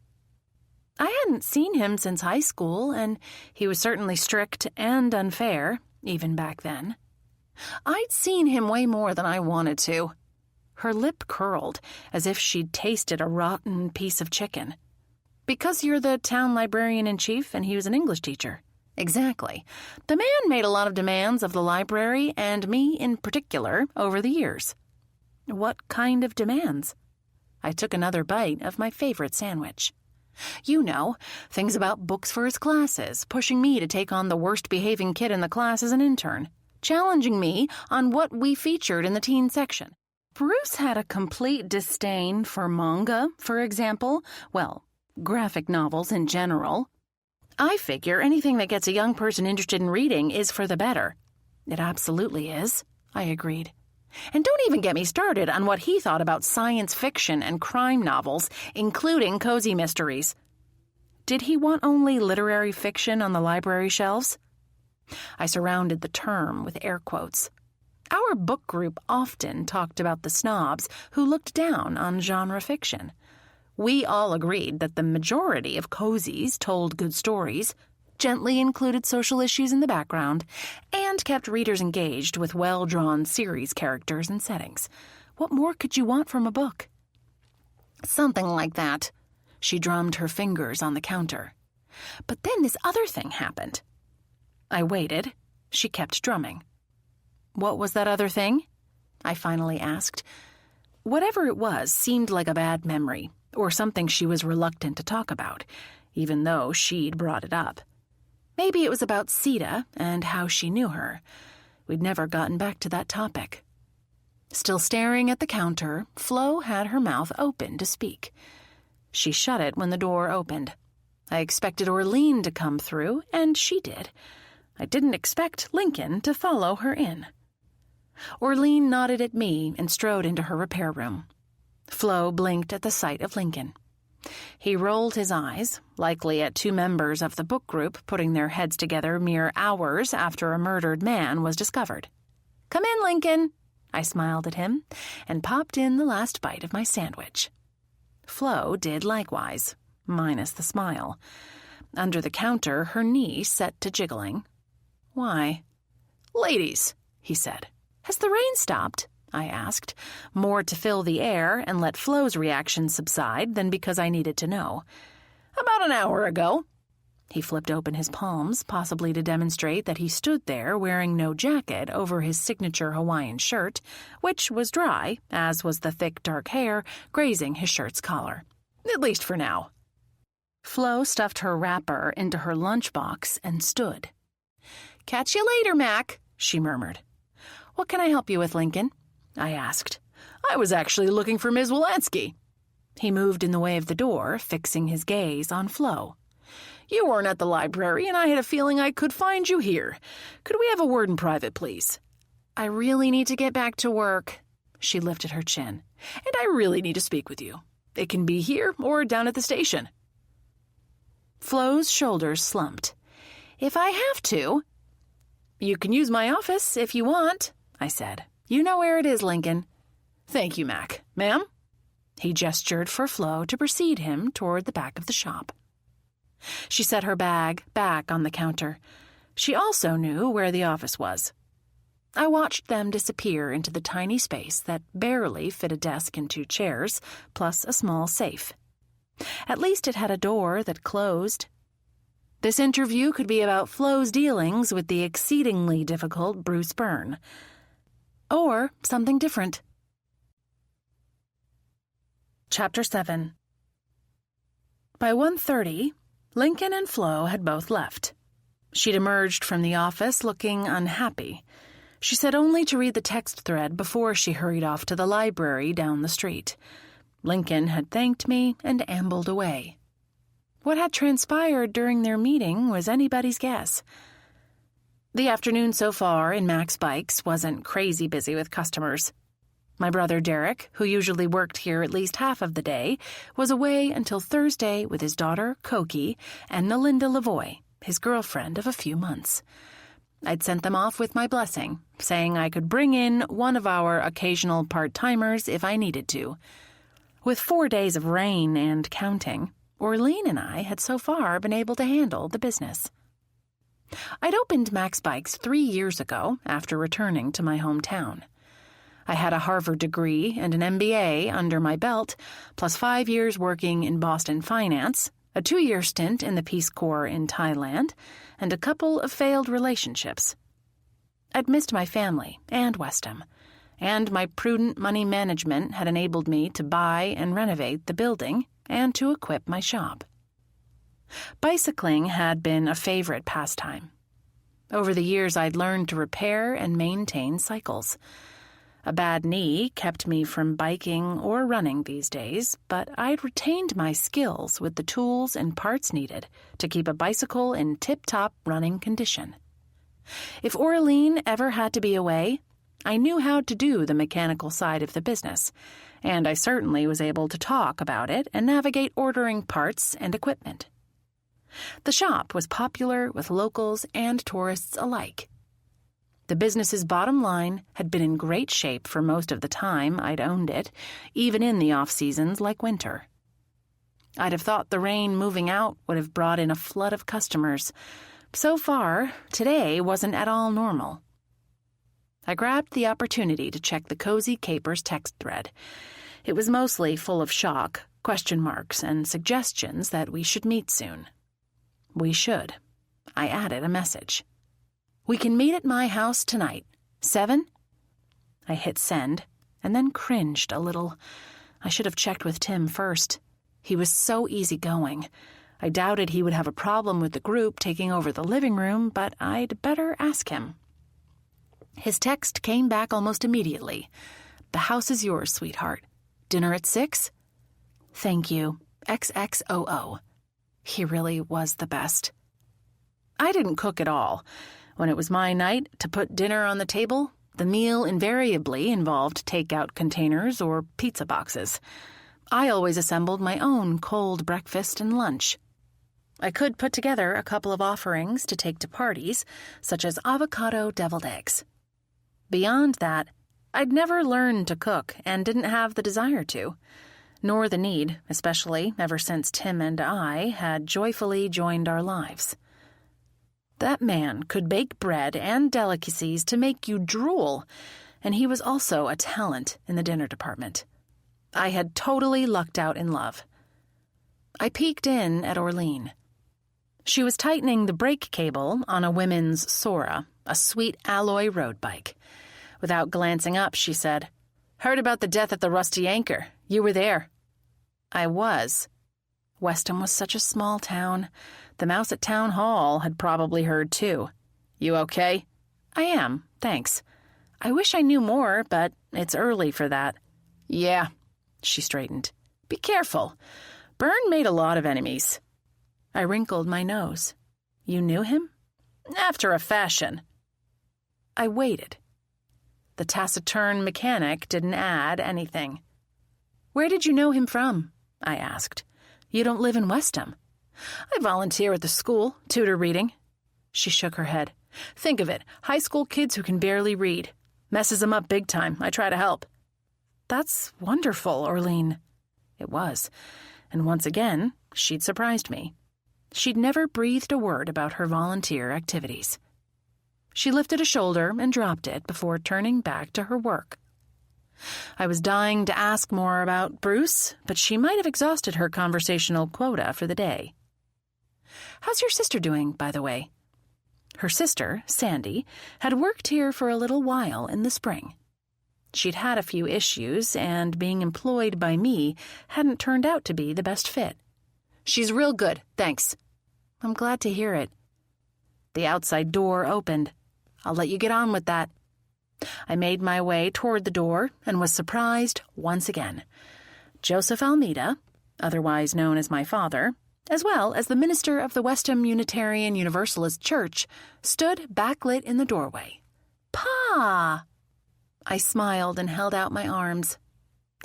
I hadn't seen him since high school, and he was certainly strict and unfair, even back then. I'd seen him way more than I wanted to." Her lip curled, as if she'd tasted a rotten piece of chicken. "Because you're the town librarian-in-chief and he was an English teacher." "Exactly. The man made a lot of demands of the library, and me in particular, over the years." "What kind of demands?" I took another bite of my favorite sandwich. You know, things about books for his classes, pushing me to take on the worst-behaving kid in the class as an intern, challenging me on what we featured in the teen section. Bruce had a complete disdain for manga, for example. Well, graphic novels in general. I figure anything that gets a young person interested in reading is for the better. It absolutely is, I agreed. And don't even get me started on what he thought about science fiction and crime novels, including cozy mysteries. Did he want only literary fiction on the library shelves? I surrounded the term with air quotes. Our book group often talked about the snobs who looked down on genre fiction. We all agreed that the majority of cozies told good stories, gently included social issues in the background, and kept readers engaged with well-drawn series characters and settings. What more could you want from a book? Something like that. She drummed her fingers on the counter. But then this other thing happened. I waited. She kept drumming. What was that other thing? I finally asked. Whatever it was seemed like a bad memory, or something she was reluctant to talk about, even though she'd brought it up. Maybe it was about Sita and how she knew her. We'd never gotten back to that topic. Still staring at the counter, Flo had her mouth open to speak. She shut it when the door opened. I expected Orlean to come through, and she did. I didn't expect Lincoln to follow her in. Orlean nodded at me and strode into her repair room. Flo blinked at the sight of Lincoln. He rolled his eyes, likely at two members of the book group putting their heads together mere hours after a murdered man was discovered. "Come in, Lincoln," I smiled at him and popped in the last bite of my sandwich. Flo did likewise, minus the smile. Under the counter, her knee set to jiggling. "Why?" "Ladies," he said. "Has the rain stopped?" I asked, more to fill the air and let Flo's reaction subside than because I needed to know. "About an hour ago." He flipped open his palms, possibly to demonstrate that he stood there wearing no jacket over his signature Hawaiian shirt, which was dry, as was the thick dark hair grazing his shirt's collar. "At least for now." Flo stuffed her wrapper into her lunchbox and stood. "Catch you later, Mac," she murmured. "What can I help you with, Lincoln?" I asked. "I was actually looking for Ms. Wolanski." He moved in the way of the door, fixing his gaze on Flo. "You weren't at the library, and I had a feeling I could find you here. Could we have a word in private, please?" "I really need to get back to work." She lifted her chin. "And I really need to speak with you. It can be here or down at the station." Flo's shoulders slumped. "If I have to—" "You can use my office if you want," I said. "You know where it is, Lincoln." "Thank you, Mac. Ma'am?" He gestured for Flo to precede him toward the back of the shop. She set her bag back on the counter. She also knew where the office was. I watched them disappear into the tiny space that barely fit a desk and two chairs, plus a small safe. At least it had a door that closed. This interview could be about Flo's dealings with the exceedingly difficult Bruce Byrne. Or something different. Chapter 7. By 1:30, Lincoln and Flo had both left. She'd emerged from the office looking unhappy. She said only to read the text thread before she hurried off to the library down the street. Lincoln had thanked me and ambled away. What had transpired during their meeting was anybody's guess. The afternoon so far in Mac's Bikes wasn't crazy busy with customers. My brother Derek, who usually worked here at least half of the day, was away until Thursday with his daughter, Koki, and Nalinda Lavoie, his girlfriend of a few months. I'd sent them off with my blessing, saying I could bring in one of our occasional part-timers if I needed to. With 4 days of rain and counting, Orlean and I had so far been able to handle the business. I'd opened Mac's Bikes 3 years ago after returning to my hometown. I had a Harvard degree and an MBA under my belt, plus 5 years working in Boston finance, a 2-year stint in the Peace Corps in Thailand, and a couple of failed relationships. I'd missed my family and Westham, and my prudent money management had enabled me to buy and renovate the building and to equip my shop. Bicycling had been a favorite pastime. Over the years, I'd learned to repair and maintain cycles. A bad knee kept me from biking or running these days, but I'd retained my skills with the tools and parts needed to keep a bicycle in tip-top running condition. If Orlean ever had to be away, I knew how to do the mechanical side of the business, and I certainly was able to talk about it and navigate ordering parts and equipment. The shop was popular with locals and tourists alike. The business's bottom line had been in great shape for most of the time I'd owned it, even in the off-seasons like winter. I'd have thought the rain moving out would have brought in a flood of customers. So far, today wasn't at all normal. I grabbed the opportunity to check the Cozy Capers text thread. It was mostly full of shock, question marks, and suggestions that we should meet soon. We should. I added a message. We can meet at my house tonight. 7? I hit send, and then cringed a little. I should have checked with Tim first. He was so easygoing. I doubted he would have a problem with the group taking over the living room, but I'd better ask him. His text came back almost immediately. The house is yours, sweetheart. Dinner at 6? Thank you. XXOO. He really was the best. I didn't cook at all. When it was my night to put dinner on the table, the meal invariably involved takeout containers or pizza boxes. I always assembled my own cold breakfast and lunch. I could put together a couple of offerings to take to parties, such as avocado deviled eggs. Beyond that, I'd never learned to cook and didn't have the desire to, nor the need, especially ever since Tim and I had joyfully joined our lives. That man could bake bread and delicacies to make you drool, and he was also a talent in the dinner department. I had totally lucked out in love. I peeked in at Orlean. She was tightening the brake cable on a women's Sora, a sweet alloy road bike. Without glancing up, she said, "Heard about the death at the Rusty Anchor. You were there." I was. Westham was such a small town. The mouse at town hall had probably heard too. "You okay?" "I am, thanks. I wish I knew more, but it's early for that." "Yeah," she straightened. "Be careful. Byrne made a lot of enemies." I wrinkled my nose. "You knew him?" "After a fashion." I waited. The taciturn mechanic didn't add anything. "Where did you know him from?" I asked. "You don't live in Westham." "I volunteer at the school, tutor reading." She shook her head. "Think of it, high school kids who can barely read. Messes them up big time. I try to help." "That's wonderful, Orlean." It was, and once again, she'd surprised me. She'd never breathed a word about her volunteer activities. She lifted a shoulder and dropped it before turning back to her work. I was dying to ask more about Bruce, but she might have exhausted her conversational quota for the day. "How's your sister doing, by the way?" Her sister, Sandy, had worked here for a little while in the spring. She'd had a few issues, and being employed by me hadn't turned out to be the best fit. "She's real good, thanks." "I'm glad to hear it." The outside door opened. "I'll let you get on with that." I made my way toward the door and was surprised once again. Joseph Almeida, otherwise known as my father, as well as the minister of the Westham Unitarian Universalist Church, stood backlit in the doorway. "Pa!" I smiled and held out my arms.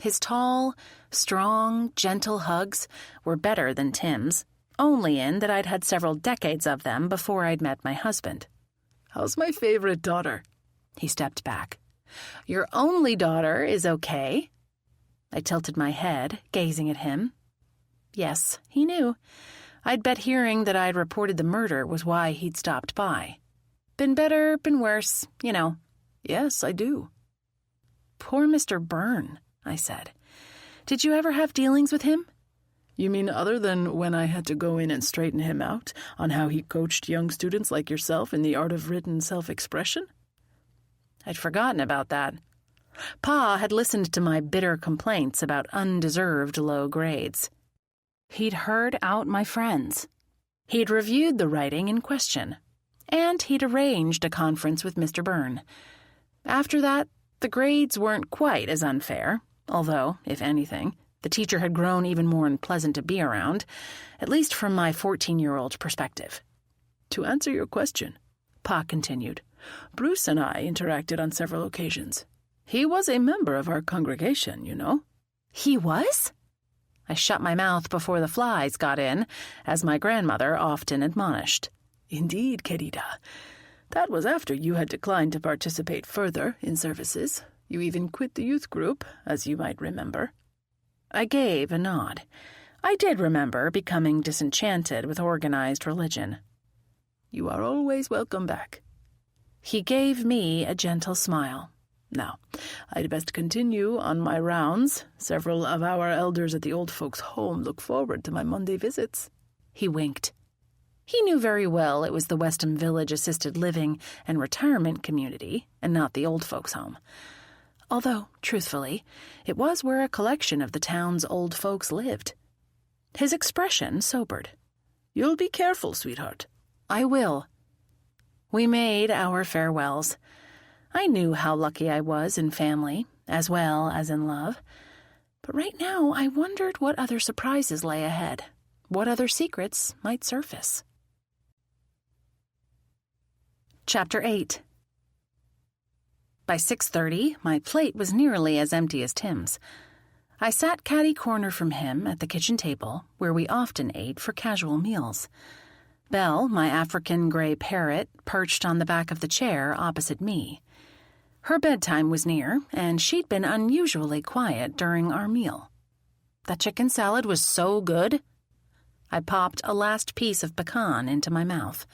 His tall, strong, gentle hugs were better than Tim's, only in that I'd had several decades of them before I'd met my husband. "How's my favorite daughter?" He stepped back. "Your only daughter is okay." I tilted my head, gazing at him. Yes, he knew. I'd bet hearing that I'd reported the murder was why he'd stopped by. "Been better, been worse, you know." "Yes, I do." "Poor Mr. Byrne," I said. "Did you ever have dealings with him?" "You mean other than when I had to go in and straighten him out on how he coached young students like yourself in the art of written self-expression?" I'd forgotten about that. Pa had listened to my bitter complaints about undeserved low grades. He'd heard out my friends. He'd reviewed the writing in question, and he'd arranged a conference with Mr. Byrne. After that, the grades weren't quite as unfair, although, if anything, the teacher had grown even more unpleasant to be around, at least from my 14-year-old perspective. To answer your question, Pa continued, Bruce and I interacted on several occasions. He was a member of our congregation, you know. He was? I shut my mouth before the flies got in, as my grandmother often admonished. Indeed, querida. That was after you had declined to participate further in services. You even quit the youth group, as you might remember. I gave a nod. I did remember becoming disenchanted with organized religion. You are always welcome back. He gave me a gentle smile. Now, I'd best continue on my rounds. Several of our elders at the old folks' home look forward to my Monday visits. He winked. He knew very well it was the Westham Village Assisted Living and Retirement Community, and not the old folks' home. Although, truthfully, it was where a collection of the town's old folks lived. His expression sobered. You'll be careful, sweetheart. I will. We made our farewells. I knew how lucky I was in family, as well as in love. But right now, I wondered what other surprises lay ahead, what other secrets might surface. Chapter 8. By 6:30, my plate was nearly as empty as Tim's. I sat catty-corner from him at the kitchen table, where we often ate for casual meals. Belle, my African gray parrot, perched on the back of the chair opposite me. Her bedtime was near, and she'd been unusually quiet during our meal. That chicken salad was so good. I popped a last piece of pecan into my mouth.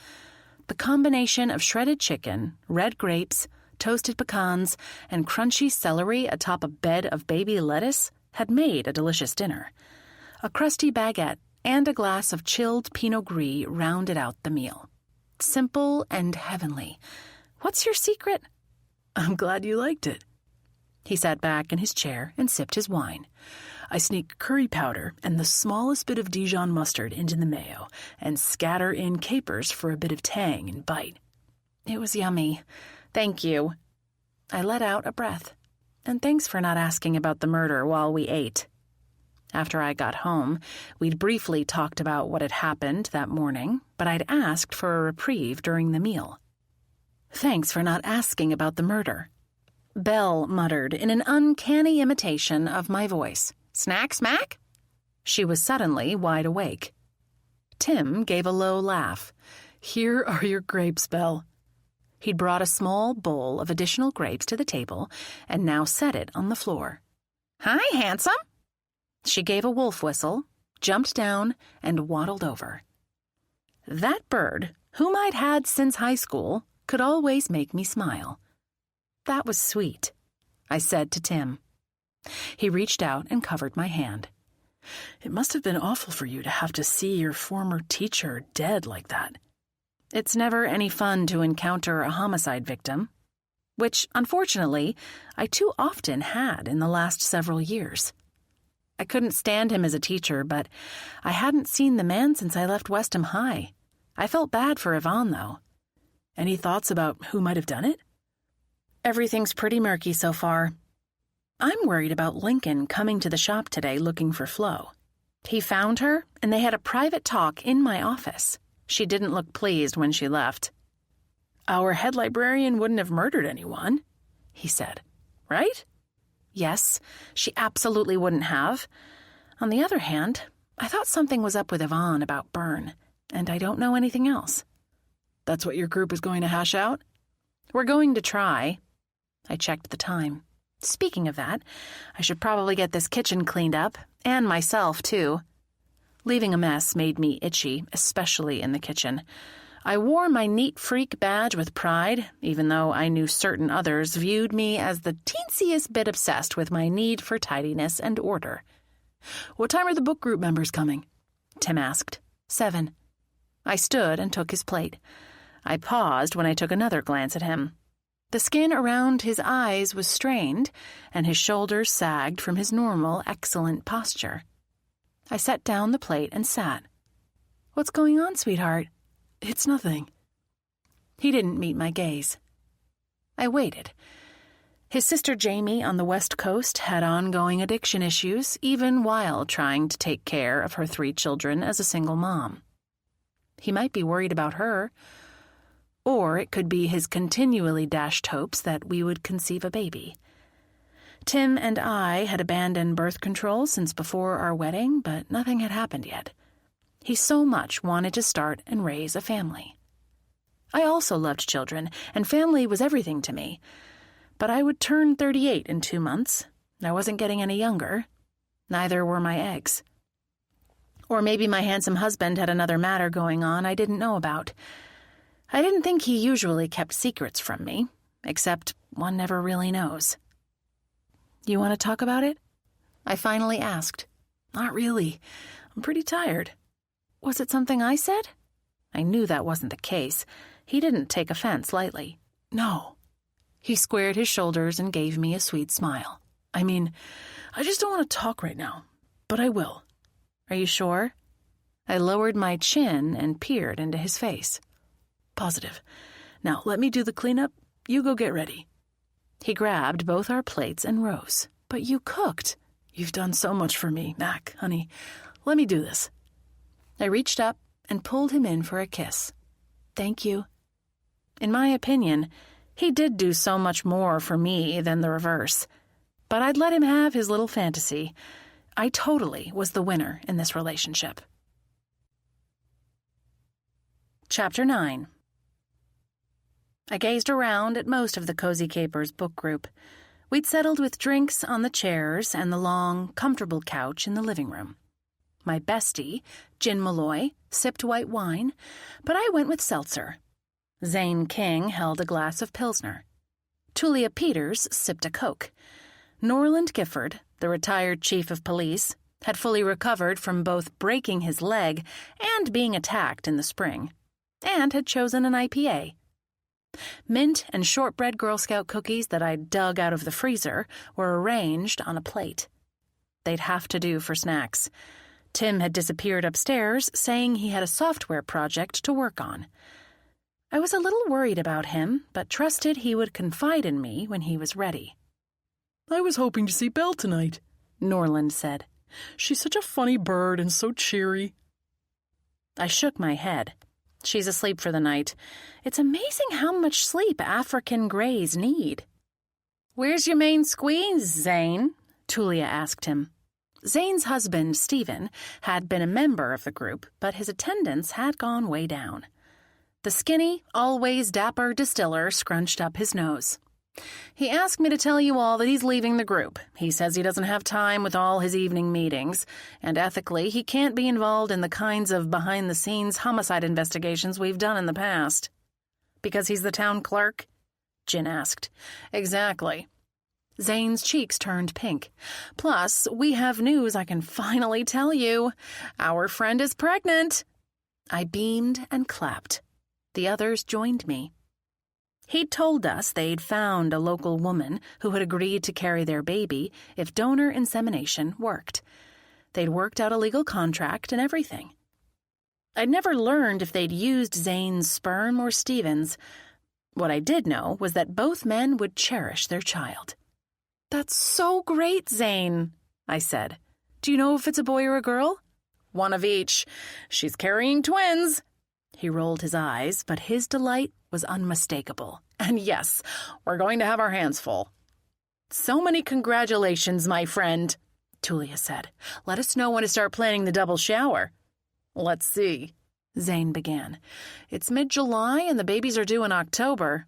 The combination of shredded chicken, red grapes, toasted pecans, and crunchy celery atop a bed of baby lettuce had made a delicious dinner. A crusty baguette and a glass of chilled Pinot Gris rounded out the meal. Simple and heavenly. What's your secret? I'm glad you liked it. He sat back in his chair and sipped his wine. I sneak curry powder and the smallest bit of Dijon mustard into the mayo and scatter in capers for a bit of tang and bite. It was yummy. Thank you. I let out a breath. And thanks for not asking about the murder while we ate. After I got home, we'd briefly talked about what had happened that morning, but I'd asked for a reprieve during the meal. Thanks for not asking about the murder. Belle muttered in an uncanny imitation of my voice. Snack smack? She was suddenly wide awake. Tim gave a low laugh. Here are your grapes, Belle. He'd brought a small bowl of additional grapes to the table and now set it on the floor. Hi, handsome. She gave a wolf whistle, jumped down, and waddled over. That bird, whom I'd had since high school, could always make me smile. That was sweet, I said to Tim. He reached out and covered my hand. It must have been awful for you to have to see your former teacher dead like that. It's never any fun to encounter a homicide victim, which, unfortunately, I too often had in the last several years. I couldn't stand him as a teacher, but I hadn't seen the man since I left Westham High. I felt bad for Yvonne, though. Any thoughts about who might have done it? Everything's pretty murky so far. I'm worried about Lincoln coming to the shop today looking for Flo. He found her, and they had a private talk in my office. She didn't look pleased when she left. Our head librarian wouldn't have murdered anyone, he said. Right? Yes, she absolutely wouldn't have. On the other hand, I thought something was up with Yvonne about Byrne, and I don't know anything else. That's what your group is going to hash out? We're going to try. I checked the time. Speaking of that, I should probably get this kitchen cleaned up, and myself, too. Leaving a mess made me itchy, especially in the kitchen. I wore my neat freak badge with pride, even though I knew certain others viewed me as the teensiest bit obsessed with my need for tidiness and order. What time are the book group members coming? Tim asked. 7. I stood and took his plate. I paused when I took another glance at him. The skin around his eyes was strained, and his shoulders sagged from his normal, excellent posture. I set down the plate and sat. What's going on, sweetheart? It's nothing. He didn't meet my gaze. I waited. His sister Jamie on the West Coast had ongoing addiction issues, even while trying to take care of her 3 children as a single mom. He might be worried about her, or it could be his continually dashed hopes that we would conceive a baby. Tim and I had abandoned birth control since before our wedding, but nothing had happened yet. He so much wanted to start and raise a family. I also loved children, and family was everything to me. But I would turn 38 in 2 months. I wasn't getting any younger. Neither were my eggs. Or maybe my handsome husband had another matter going on I didn't know about. I didn't think he usually kept secrets from me, except one never really knows. You want to talk about it? I finally asked. Not really. I'm pretty tired. Was it something I said? I knew that wasn't the case. He didn't take offense lightly. No. He squared his shoulders and gave me a sweet smile. I mean, I just don't want to talk right now, but I will. Are you sure? I lowered my chin and peered into his face. Positive. Now, let me do the cleanup. You go get ready. He grabbed both our plates and rose. But you cooked. You've done so much for me, Mac, honey. Let me do this. I reached up and pulled him in for a kiss. Thank you. In my opinion, he did do so much more for me than the reverse. But I'd let him have his little fantasy. I totally was the winner in this relationship. Chapter 9. I gazed around at most of the Cozy Capers book group. We'd settled with drinks on the chairs and the long, comfortable couch in the living room. My bestie, Gin Malloy, sipped white wine, but I went with seltzer. Zane King held a glass of Pilsner. Tulia Peters sipped a Coke. Norland Gifford, the retired chief of police, had fully recovered from both breaking his leg and being attacked in the spring, and had chosen an IPA. Mint and shortbread Girl Scout cookies that I'd dug out of the freezer were arranged on a plate. They'd have to do for snacks. Tim had disappeared upstairs, saying he had a software project to work on. I was a little worried about him, but trusted he would confide in me when he was ready. I was hoping to see Belle tonight, Norland said. She's such a funny bird and so cheery. I shook my head. She's asleep for the night. It's amazing how much sleep African greys need. Where's your main squeeze, Zane? Tulia asked him. Zane's husband, Stephen, had been a member of the group, but his attendance had gone way down. The skinny, always dapper distiller scrunched up his nose. He asked me to tell you all that he's leaving the group. He says he doesn't have time with all his evening meetings, and ethically he can't be involved in the kinds of behind-the-scenes homicide investigations we've done in the past. Because he's the town clerk? Jin asked. Exactly. Zane's cheeks turned pink. Plus, we have news I can finally tell you. Our friend is pregnant. I beamed and clapped. The others joined me. He'd told us they'd found a local woman who had agreed to carry their baby if donor insemination worked. They'd worked out a legal contract and everything. I'd never learned if they'd used Zane's sperm or Stephen's. What I did know was that both men would cherish their child. That's so great, Zane, I said. Do you know if it's a boy or a girl? One of each. She's carrying twins. He rolled his eyes, but his delight was unmistakable. And yes, we're going to have our hands full. So many congratulations, my friend, Tulia said. Let us know when to start planning the double shower. Let's see, Zane began. It's mid-July and the babies are due in October.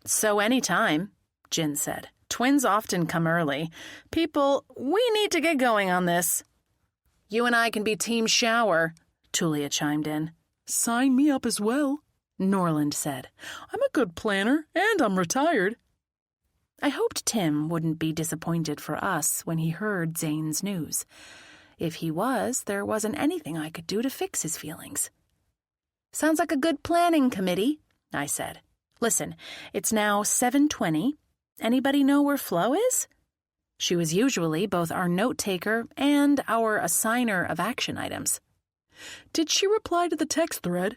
So any time, Jin said. Twins often come early. People, we need to get going on this. You and I can be team shower, Tulia chimed in. Sign me up as well, Norland said. I'm a good planner, and I'm retired. I hoped Tim wouldn't be disappointed for us when he heard Zane's news. If he was, there wasn't anything I could do to fix his feelings. Sounds like a good planning committee, I said. Listen, it's now 7:20. Anybody know where Flo is? She was usually both our note-taker and our assigner of action items. Did she reply to the text thread?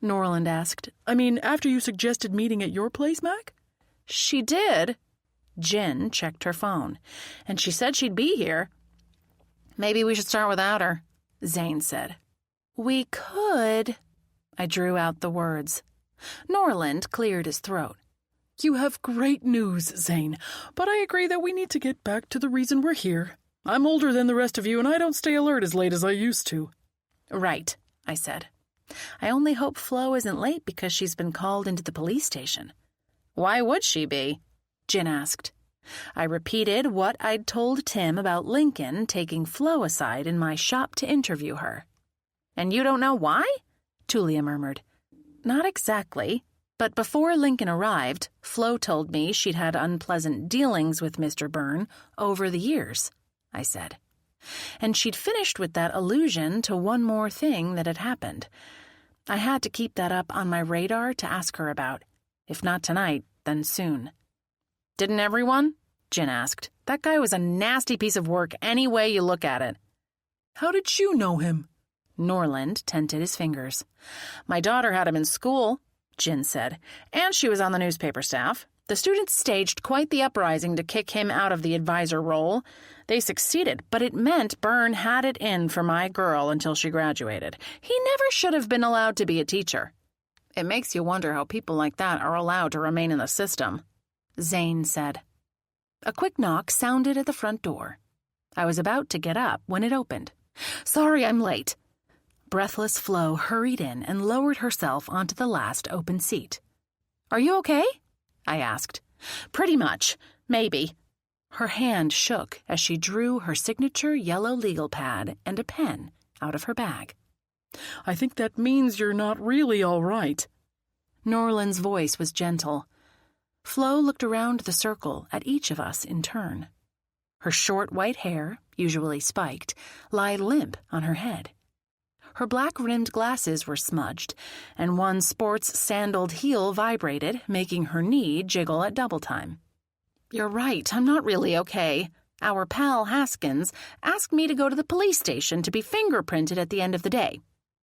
Norland asked. I mean, after you suggested meeting at your place, Mac? She did. Jen checked her phone, and she said she'd be here. Maybe we should start without her, Zane said. We could. I drew out the words. Norland cleared his throat. You have great news, Zane, but I agree that we need to get back to the reason we're here. I'm older than the rest of you, and I don't stay alert as late as I used to. Right, I said. I only hope Flo isn't late because she's been called into the police station. Why would she be? Jen asked. I repeated what I'd told Tim about Lincoln taking Flo aside in my shop to interview her. And you don't know why? Tulia murmured. Not exactly. But before Lincoln arrived, Flo told me she'd had unpleasant dealings with Mr. Byrne over the years, I said. And she'd finished with that allusion to one more thing that had happened. I had to keep that up on my radar to ask her about. If not tonight, then soon. Didn't everyone? Jen asked. That guy was a nasty piece of work any way you look at it. How did you know him? Norland tented his fingers. My daughter had him in school, Jen said, and she was on the newspaper staff. The students staged quite the uprising to kick him out of the advisor role. They succeeded, but it meant Byrne had it in for my girl until she graduated. He never should have been allowed to be a teacher. It makes you wonder how people like that are allowed to remain in the system, Zane said. A quick knock sounded at the front door. I was about to get up when it opened. Sorry I'm late. Breathless Flo hurried in and lowered herself onto the last open seat. Are you okay? I asked. Pretty much. Maybe. Her hand shook as she drew her signature yellow legal pad and a pen out of her bag. I think that means you're not really all right. Norland's voice was gentle. Flo looked around the circle at each of us in turn. Her short white hair, usually spiked, lay limp on her head. Her black-rimmed glasses were smudged, and one sports sandaled heel vibrated, making her knee jiggle at double time. You're right, I'm not really okay. Our pal Haskins asked me to go to the police station to be fingerprinted at the end of the day.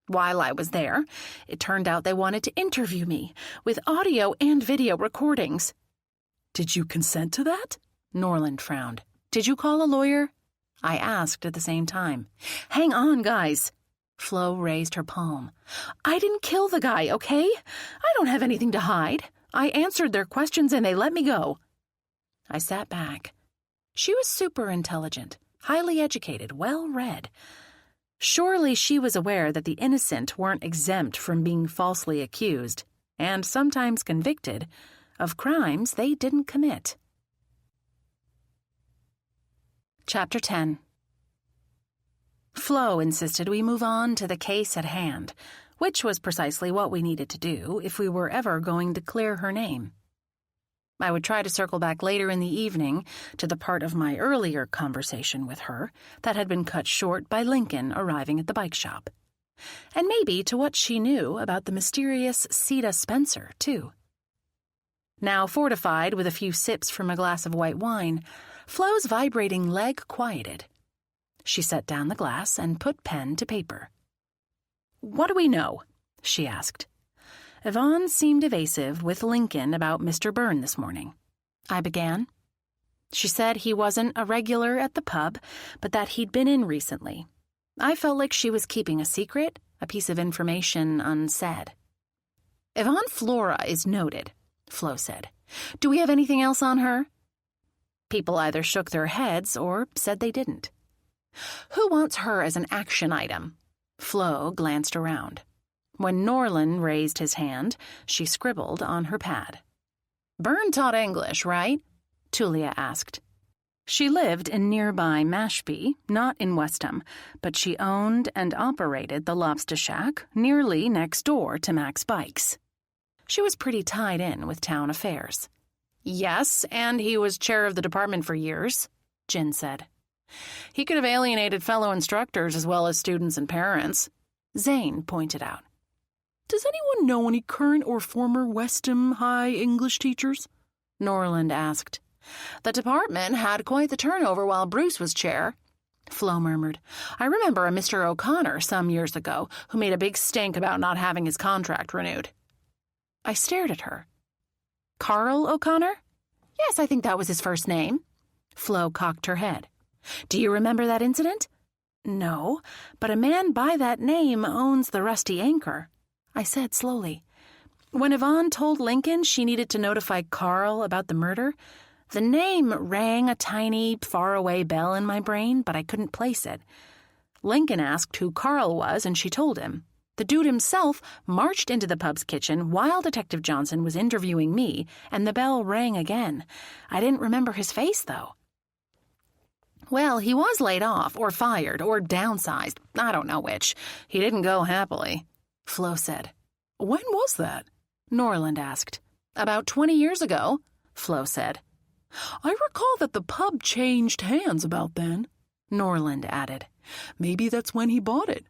While I was there, it turned out they wanted to interview me, with audio and video recordings. Did you consent to that? Norland frowned. Did you call a lawyer? I asked at the same time. Hang on, guys. Flo raised her palm. I didn't kill the guy, okay? I don't have anything to hide. I answered their questions and they let me go. I sat back. She was super intelligent, highly educated, well-read. Surely she was aware that the innocent weren't exempt from being falsely accused, and sometimes convicted, of crimes they didn't commit. Chapter 10. Flo insisted we move on to the case at hand, which was precisely what we needed to do if we were ever going to clear her name. I would try to circle back later in the evening to the part of my earlier conversation with her that had been cut short by Lincoln arriving at the bike shop. And maybe to what she knew about the mysterious Sita Spencer, too. Now fortified with a few sips from a glass of white wine, Flo's vibrating leg quieted. She set down the glass and put pen to paper. What do we know? She asked. Yvonne seemed evasive with Lincoln about Mr. Byrne this morning. I began. She said he wasn't a regular at the pub, but that he'd been in recently. I felt like she was keeping a secret, a piece of information unsaid. Yvonne Flora is noted, Flo said. Do we have anything else on her? People either shook their heads or said they didn't. Who wants her as an action item? Flo glanced around. When Norland raised his hand, she scribbled on her pad. Byrne taught English, right? Tulia asked. She lived in nearby Mashpee, not in Westham, but she owned and operated the Lobster Shack nearly next door to Mac's Bikes. She was pretty tied in with town affairs. Yes, and he was chair of the department for years, Jen said. He could have alienated fellow instructors as well as students and parents, Zane pointed out. Does anyone know any current or former Westham High English teachers? Norland asked. The department had quite the turnover while Bruce was chair. Flo murmured. I remember a Mr. O'Connor some years ago who made a big stink about not having his contract renewed. I stared at her. Carl O'Connor? Yes, I think that was his first name. Flo cocked her head. Do you remember that incident? No, but a man by that name owns the Rusty Anchor, I said slowly. When Yvonne told Lincoln she needed to notify Carl about the murder, the name rang a tiny, faraway bell in my brain, but I couldn't place it. Lincoln asked who Carl was, and she told him. The dude himself marched into the pub's kitchen while Detective Johnson was interviewing me, and the bell rang again. I didn't remember his face, though. Well, he was laid off, or fired, or downsized. I don't know which. He didn't go happily, Flo said. When was that? Norland asked. About 20 years ago, Flo said. I recall that the pub changed hands about then, Norland added. Maybe that's when he bought it.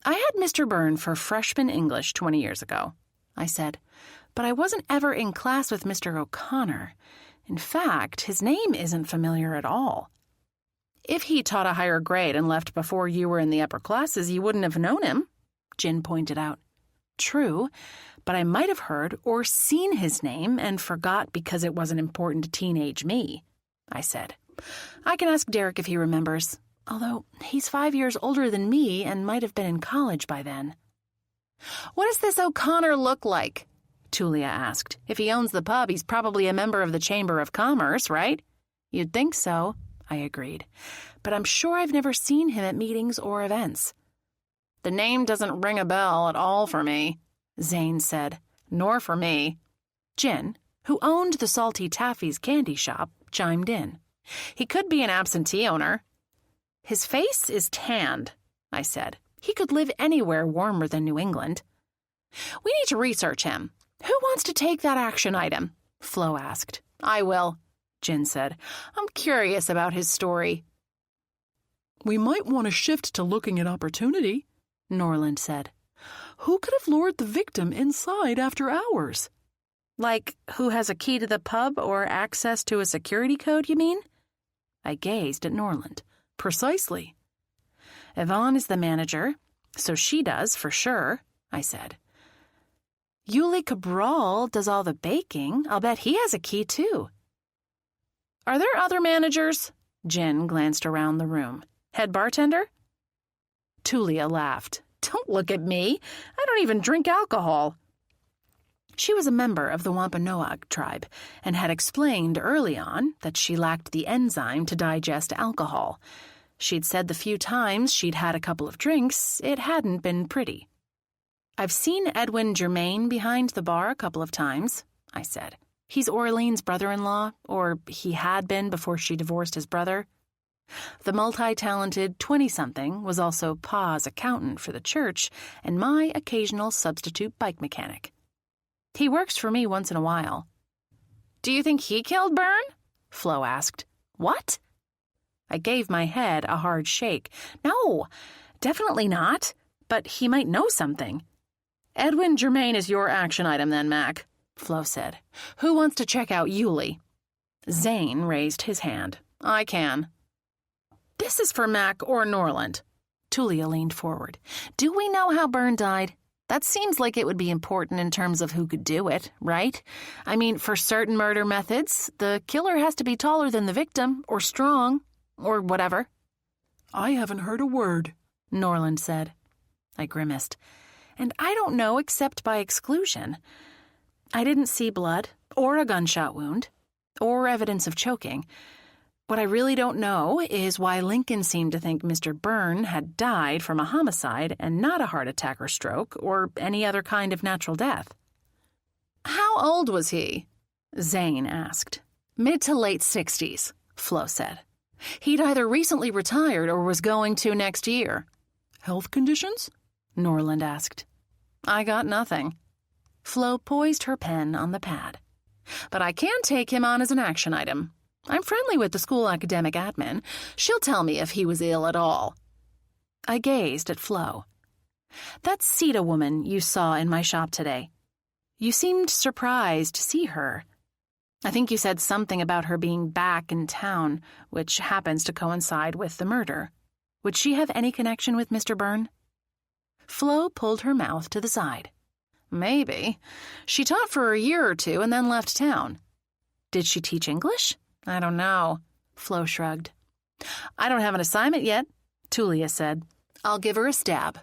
I had Mr. Byrne for freshman English 20 years ago, I said, but I wasn't ever in class with Mr. O'Connor. In fact, his name isn't familiar at all. If he taught a higher grade and left before you were in the upper classes, you wouldn't have known him, Jin pointed out. True, but I might have heard or seen his name and forgot because it wasn't important to teenage me, I said. I can ask Derek if he remembers, although he's 5 years older than me and might have been in college by then. What does this O'Connor look like? Tulia asked. If he owns the pub, he's probably a member of the Chamber of Commerce, right? You'd think so, I agreed, but I'm sure I've never seen him at meetings or events. The name doesn't ring a bell at all for me, Zane said, nor for me. Jin, who owned the Salty Taffy's candy shop, chimed in. He could be an absentee owner. His face is tanned, I said. He could live anywhere warmer than New England. We need to research him. Who wants to take that action item? Flo asked. I will, Jin said. I'm curious about his story. We might want to shift to looking at opportunity, Norland said. Who could have lured the victim inside after hours? Like, who has a key to the pub or access to a security code, you mean? I gazed at Norland. Precisely. Yvonne is the manager, so she does, for sure, I said. Yuli Cabral does all the baking. I'll bet he has a key, too. Are there other managers? Jin glanced around the room. Head bartender? Tulia laughed. Don't look at me. I don't even drink alcohol. She was a member of the Wampanoag tribe and had explained early on that she lacked the enzyme to digest alcohol. She'd said the few times she'd had a couple of drinks, it hadn't been pretty. I've seen Edwin Germain behind the bar a couple of times, I said. He's Orlean's brother-in-law, or he had been before she divorced his brother. The multi-talented 20-something was also Pa's accountant for the church and my occasional substitute bike mechanic. He works for me once in a while. Do you think he killed Byrne? Flo asked. What? I gave my head a hard shake. No, definitely not, but he might know something. Edwin Germain is your action item then, Mac, Flo said. Who wants to check out Yuli? Zane raised his hand. I can. This is for Mac or Norland. Tulia leaned forward. Do we know how Byrne died? That seems like it would be important in terms of who could do it, right? I mean, for certain murder methods, the killer has to be taller than the victim, or strong, or whatever. I haven't heard a word, Norland said. I grimaced. And I don't know except by exclusion. I didn't see blood, or a gunshot wound, or evidence of choking. What I really don't know is why Lincoln seemed to think Mr. Byrne had died from a homicide and not a heart attack or stroke or any other kind of natural death. How old was he? Zane asked. Mid to late 60s, Flo said. He'd either recently retired or was going to next year. Health conditions? Norland asked. I got nothing. Flo poised her pen on the pad. But I can take him on as an action item. I'm friendly with the school academic admin. She'll tell me if he was ill at all. I gazed at Flo. That Sita woman you saw in my shop today. You seemed surprised to see her. I think you said something about her being back in town, which happens to coincide with the murder. Would she have any connection with Mr. Byrne? Flo pulled her mouth to the side. Maybe. She taught for a year or two and then left town. Did she teach English? I don't know. Flo shrugged. I don't have an assignment yet, Tulia said. I'll give her a stab.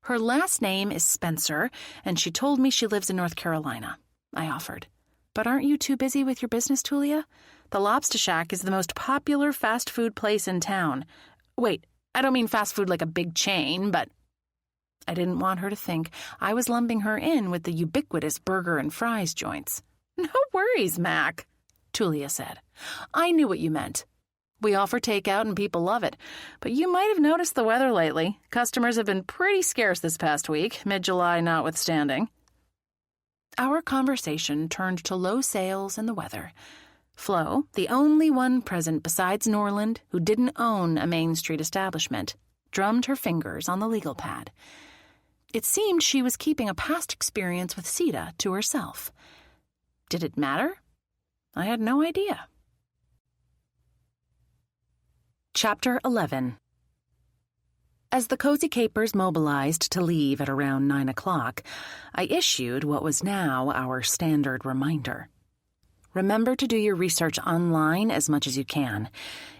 Her last name is Spencer, and she told me she lives in North Carolina. I offered. But aren't you too busy with your business, Tulia? The Lobster Shack is the most popular fast food place in town. Wait, I don't mean fast food like a big chain, but... I didn't want her to think I was lumping her in with the ubiquitous burger and fries joints. No worries, Mac, Tulia said. I knew what you meant. We offer takeout and people love it, but you might have noticed the weather lately. Customers have been pretty scarce this past week, mid-July notwithstanding. Our conversation turned to low sales and the weather. Flo, the only one present besides Norland who didn't own a Main Street establishment, drummed her fingers on the legal pad. It seemed she was keeping a past experience with Sita to herself. Did it matter? I had no idea. Chapter 11. As the Cozy Capers mobilized to leave at around 9 o'clock, I issued what was now our standard reminder. Remember to do your research online as much as you can.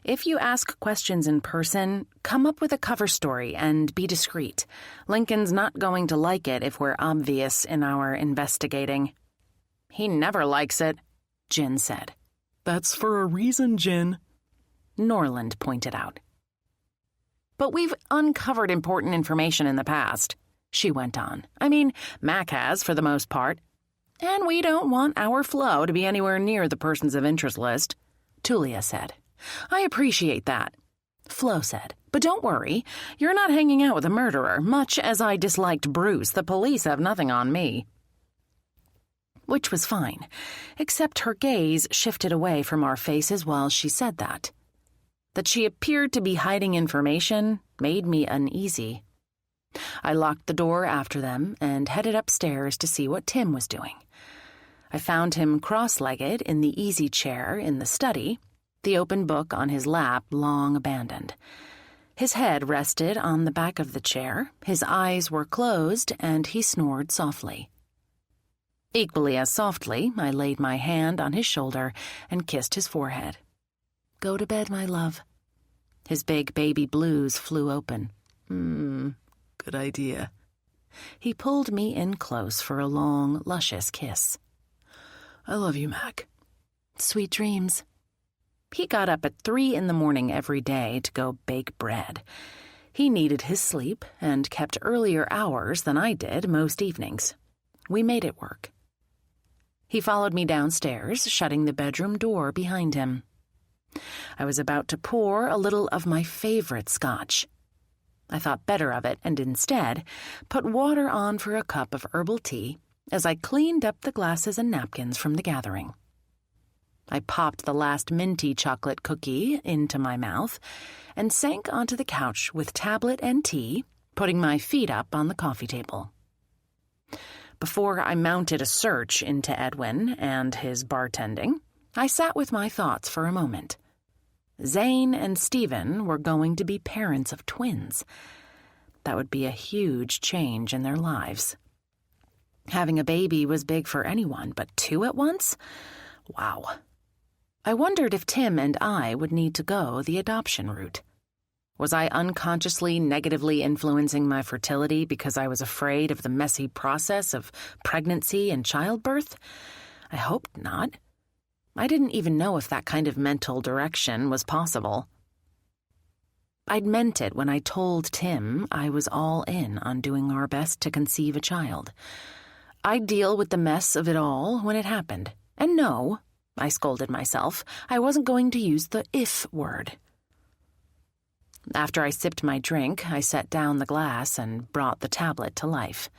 If you ask questions in person, come up with a cover story and be discreet. Lincoln's not going to like it if we're obvious in our investigating. He never likes it, Jin said. That's for a reason, Jin, Norland pointed out. But we've uncovered important information in the past, she went on. I mean, Mac has, for the most part. And we don't want our Flo to be anywhere near the persons of interest list, Tulia said. I appreciate that, Flo said. But don't worry, you're not hanging out with a murderer. Much as I disliked Bruce, the police have nothing on me. Which was fine, except her gaze shifted away from our faces while she said that. That she appeared to be hiding information made me uneasy. I locked the door after them and headed upstairs to see what Tim was doing. I found him cross-legged in the easy chair in the study, the open book on his lap long abandoned. His head rested on the back of the chair, his eyes were closed, and he snored softly. Equally as softly, I laid my hand on his shoulder and kissed his forehead. Go to bed, my love. His big baby blues flew open. Good idea. He pulled me in close for a long, luscious kiss. I love you, Mac. Sweet dreams. He got up at 3 a.m. every day to go bake bread. He needed his sleep and kept earlier hours than I did most evenings. We made it work. He followed me downstairs, shutting the bedroom door behind him. I was about to pour a little of my favorite scotch. I thought better of it and instead put water on for a cup of herbal tea as I cleaned up the glasses and napkins from the gathering. I popped the last minty chocolate cookie into my mouth and sank onto the couch with tablet and tea, putting my feet up on the coffee table. Before I mounted a search into Edwin and his bartending, I sat with my thoughts for a moment. Zane and Stephen were going to be parents of twins. That would be a huge change in their lives. Having a baby was big for anyone, but 2 at once? Wow. I wondered if Tim and I would need to go the adoption route. Was I unconsciously negatively influencing my fertility because I was afraid of the messy process of pregnancy and childbirth? I hoped not. I didn't even know if that kind of mental direction was possible. I'd meant it when I told Tim I was all in on doing our best to conceive a child. I'd deal with the mess of it all when it happened. And no, I scolded myself, I wasn't going to use the if word. After I sipped my drink, I set down the glass and brought the tablet to life.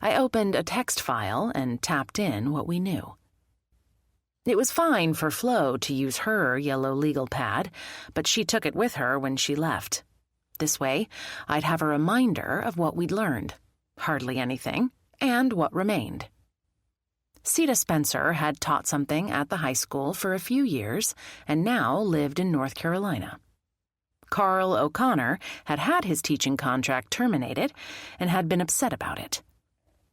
I opened a text file and tapped in what we knew. It was fine for Flo to use her yellow legal pad, but she took it with her when she left. This way, I'd have a reminder of what we'd learned, hardly anything, and what remained. Sita Spencer had taught something at the high school for a few years and now lived in North Carolina. Carl O'Connor had had his teaching contract terminated and had been upset about it.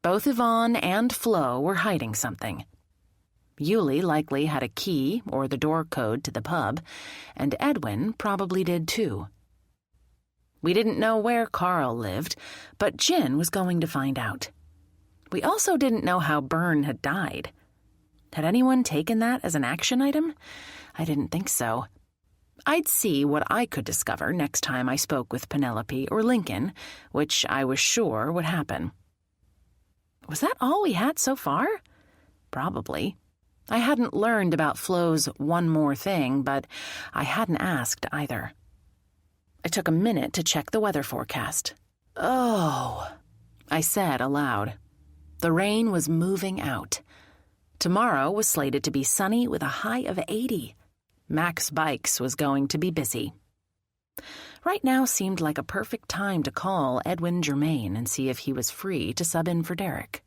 Both Yvonne and Flo were hiding something. Yuli likely had a key or the door code to the pub, and Edwin probably did too. We didn't know where Carl lived, but Jin was going to find out. We also didn't know how Byrne had died. Had anyone taken that as an action item? I didn't think so. I'd see what I could discover next time I spoke with Penelope or Lincoln, which I was sure would happen. Was that all we had so far? Probably. I hadn't learned about Flo's one more thing, but I hadn't asked either. I took a minute to check the weather forecast. Oh, I said aloud. The rain was moving out. Tomorrow was slated to be sunny with a high of 80. Max Bikes was going to be busy. Right now seemed like a perfect time to call Edwin Germain and see if he was free to sub in for Derek.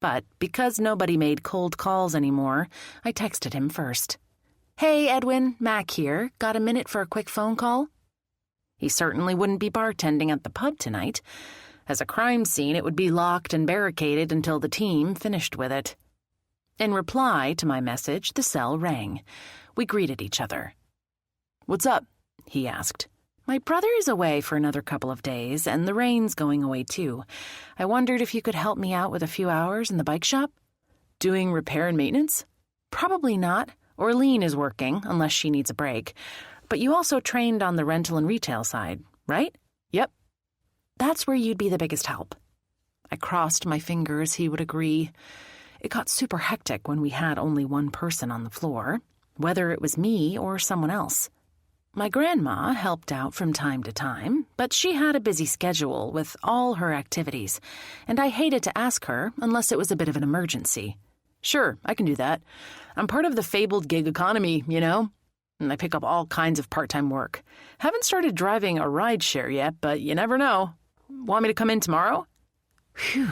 But because nobody made cold calls anymore, I texted him first. "Hey, Edwin, Mac here. Got a minute for a quick phone call?" He certainly wouldn't be bartending at the pub tonight. As a crime scene, it would be locked and barricaded until the team finished with it. In reply to my message, the cell rang. We greeted each other. "What's up?" he asked. "My brother is away for another couple of days, and the rain's going away too. I wondered if you could help me out with a few hours in the bike shop?" "Doing repair and maintenance?" "Probably not. Orlean is working, unless she needs a break. But you also trained on the rental and retail side, right?" "Yep." "That's where you'd be the biggest help." I crossed my fingers he would agree. It got super hectic when we had only one person on the floor, whether it was me or someone else. My grandma helped out from time to time, but she had a busy schedule with all her activities, and I hated to ask her unless it was a bit of an emergency. "Sure, I can do that. I'm part of the fabled gig economy, you know, and I pick up all kinds of part-time work. Haven't started driving a rideshare yet, but you never know. Want me to come in tomorrow?" Phew.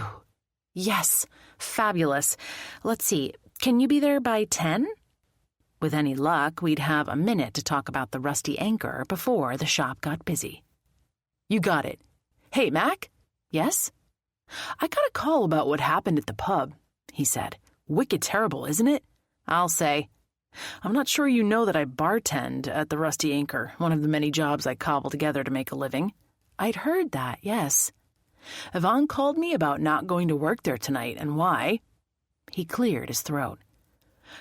Yes, fabulous. Let's see, can you be there by 10? With any luck, we'd have a minute to talk about the rusty anchor before the shop got busy. "You got it. Hey, Mac?" "Yes?" "I got a call about what happened at the pub," he said. "Wicked terrible, isn't it?" "I'll say. I'm not sure you know that I bartend at the Rusty Anchor, one of the many jobs I cobble together to make a living." "I'd heard that, yes." "Yvonne called me about not going to work there tonight and why." He cleared his throat.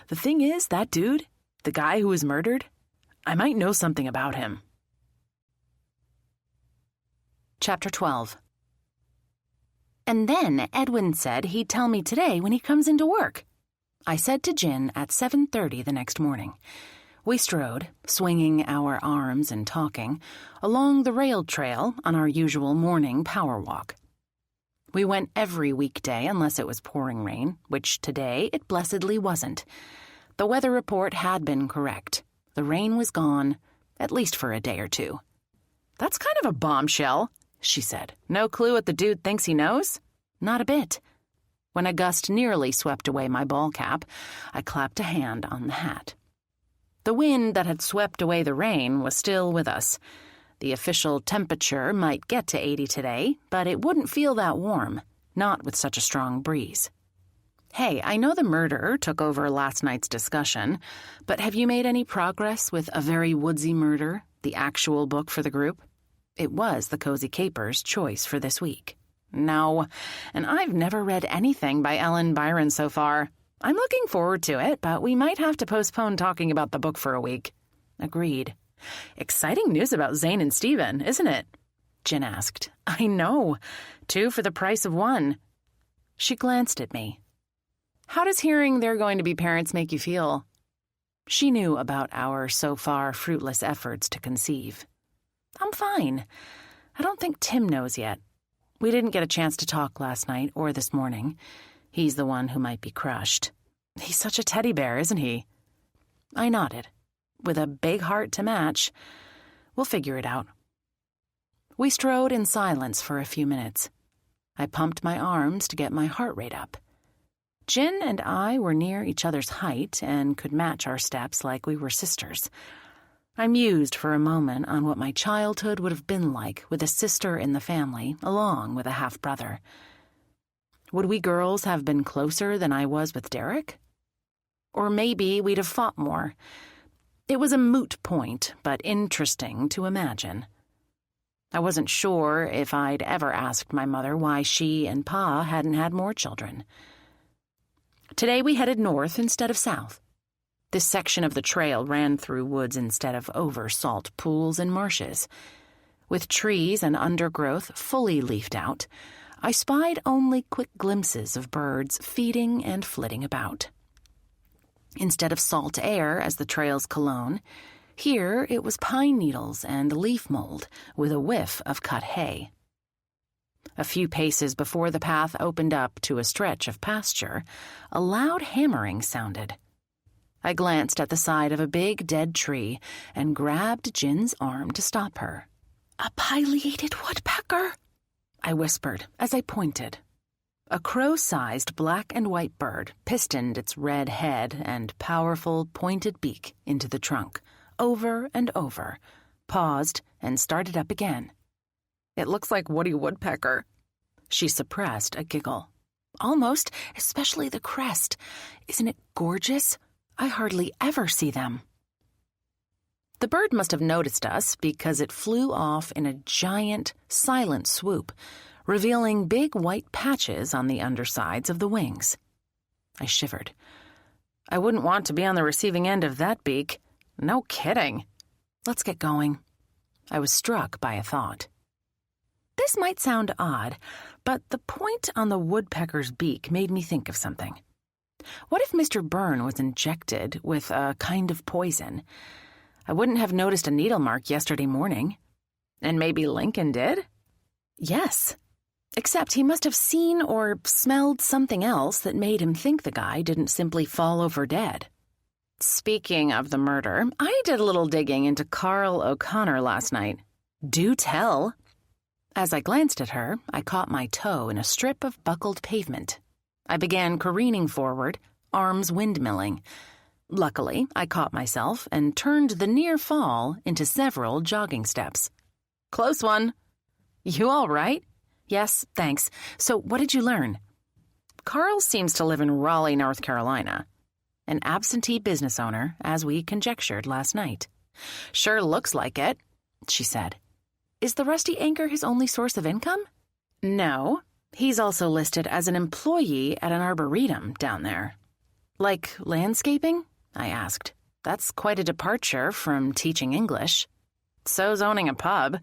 "The thing is, that dude, the guy who was murdered, I might know something about him." Chapter 12. "And then Edwin said he'd tell me today when he comes into work," I said to Jin at 7:30 the next morning. We strode, swinging our arms and talking, along the rail trail on our usual morning power walk. We went every weekday unless it was pouring rain, which today it blessedly wasn't. The weather report had been correct. The rain was gone, at least for a day or two. "That's kind of a bombshell," she said. "No clue what the dude thinks he knows?" "Not a bit." When a gust nearly swept away my ball cap, I clapped a hand on the hat. The wind that had swept away the rain was still with us. The official temperature might get to 80 today, but it wouldn't feel that warm, not with such a strong breeze. "Hey, I know the murderer took over last night's discussion, but have you made any progress with A Very Woodsy Murder, the actual book for the group?" It was the Cozy Caper's choice for this week. "No, and I've never read anything by Ellen Byron so far. I'm looking forward to it, but we might have to postpone talking about the book for a week." Agreed. "Exciting news about Zane and Steven, isn't it?" Jin asked. "I know. 2 for the price of 1. She glanced at me. "How does hearing they're going to be parents make you feel?" She knew about our so far fruitless efforts to conceive. "I'm fine. I don't think Tim knows yet. We didn't get a chance to talk last night or this morning. He's the one who might be crushed. He's such a teddy bear, isn't he?" I nodded. With a big heart to match. We'll figure it out. We strode in silence for a few minutes. I pumped my arms to get my heart rate up. Jin and I were near each other's height and could match our steps like we were sisters. I mused for a moment on what my childhood would have been like with a sister in the family, along with a half-brother. Would we girls have been closer than I was with Derek? Or maybe we'd have fought more. It was a moot point, but interesting to imagine. I wasn't sure if I'd ever asked my mother why she and Pa hadn't had more children. Today we headed north instead of south. This section of the trail ran through woods instead of over salt pools and marshes. With trees and undergrowth fully leafed out, I spied only quick glimpses of birds feeding and flitting about. Instead of salt air as the trail's cologne, here it was pine needles and leaf mold with a whiff of cut hay. A few paces before the path opened up to a stretch of pasture, a loud hammering sounded. I glanced at the side of a big dead tree and grabbed Jin's arm to stop her. "A pileated woodpecker," I whispered as I pointed. A crow-sized black and white bird pistoned its red head and powerful pointed beak into the trunk, over and over, paused, and started up again. "It looks like Woody Woodpecker." She suppressed a giggle. "Almost, especially the crest. Isn't it gorgeous? I hardly ever see them." The bird must have noticed us because it flew off in a giant, silent swoop, revealing big white patches on the undersides of the wings. I shivered. I wouldn't want to be on the receiving end of that beak. No kidding. Let's get going. I was struck by a thought. This might sound odd, but the point on the woodpecker's beak made me think of something. What if Mr. Byrne was injected with a kind of poison? I wouldn't have noticed a needle mark yesterday morning. And maybe Lincoln did? Yes. Except he must have seen or smelled something else that made him think the guy didn't simply fall over dead. Speaking of the murder, I did a little digging into Carl O'Connor last night. Do tell. As I glanced at her, I caught my toe in a strip of buckled pavement. I began careening forward, arms windmilling. Luckily, I caught myself and turned the near fall into several jogging steps. Close one. You all right? Yes, thanks. So what did you learn? Carl seems to live in Raleigh, North Carolina. An absentee business owner, as we conjectured last night. Sure looks like it, she said. Is the rusty anchor his only source of income? No. He's also listed as an employee at an arboretum down there. Like landscaping? I asked. That's quite a departure from teaching English. So's owning a pub.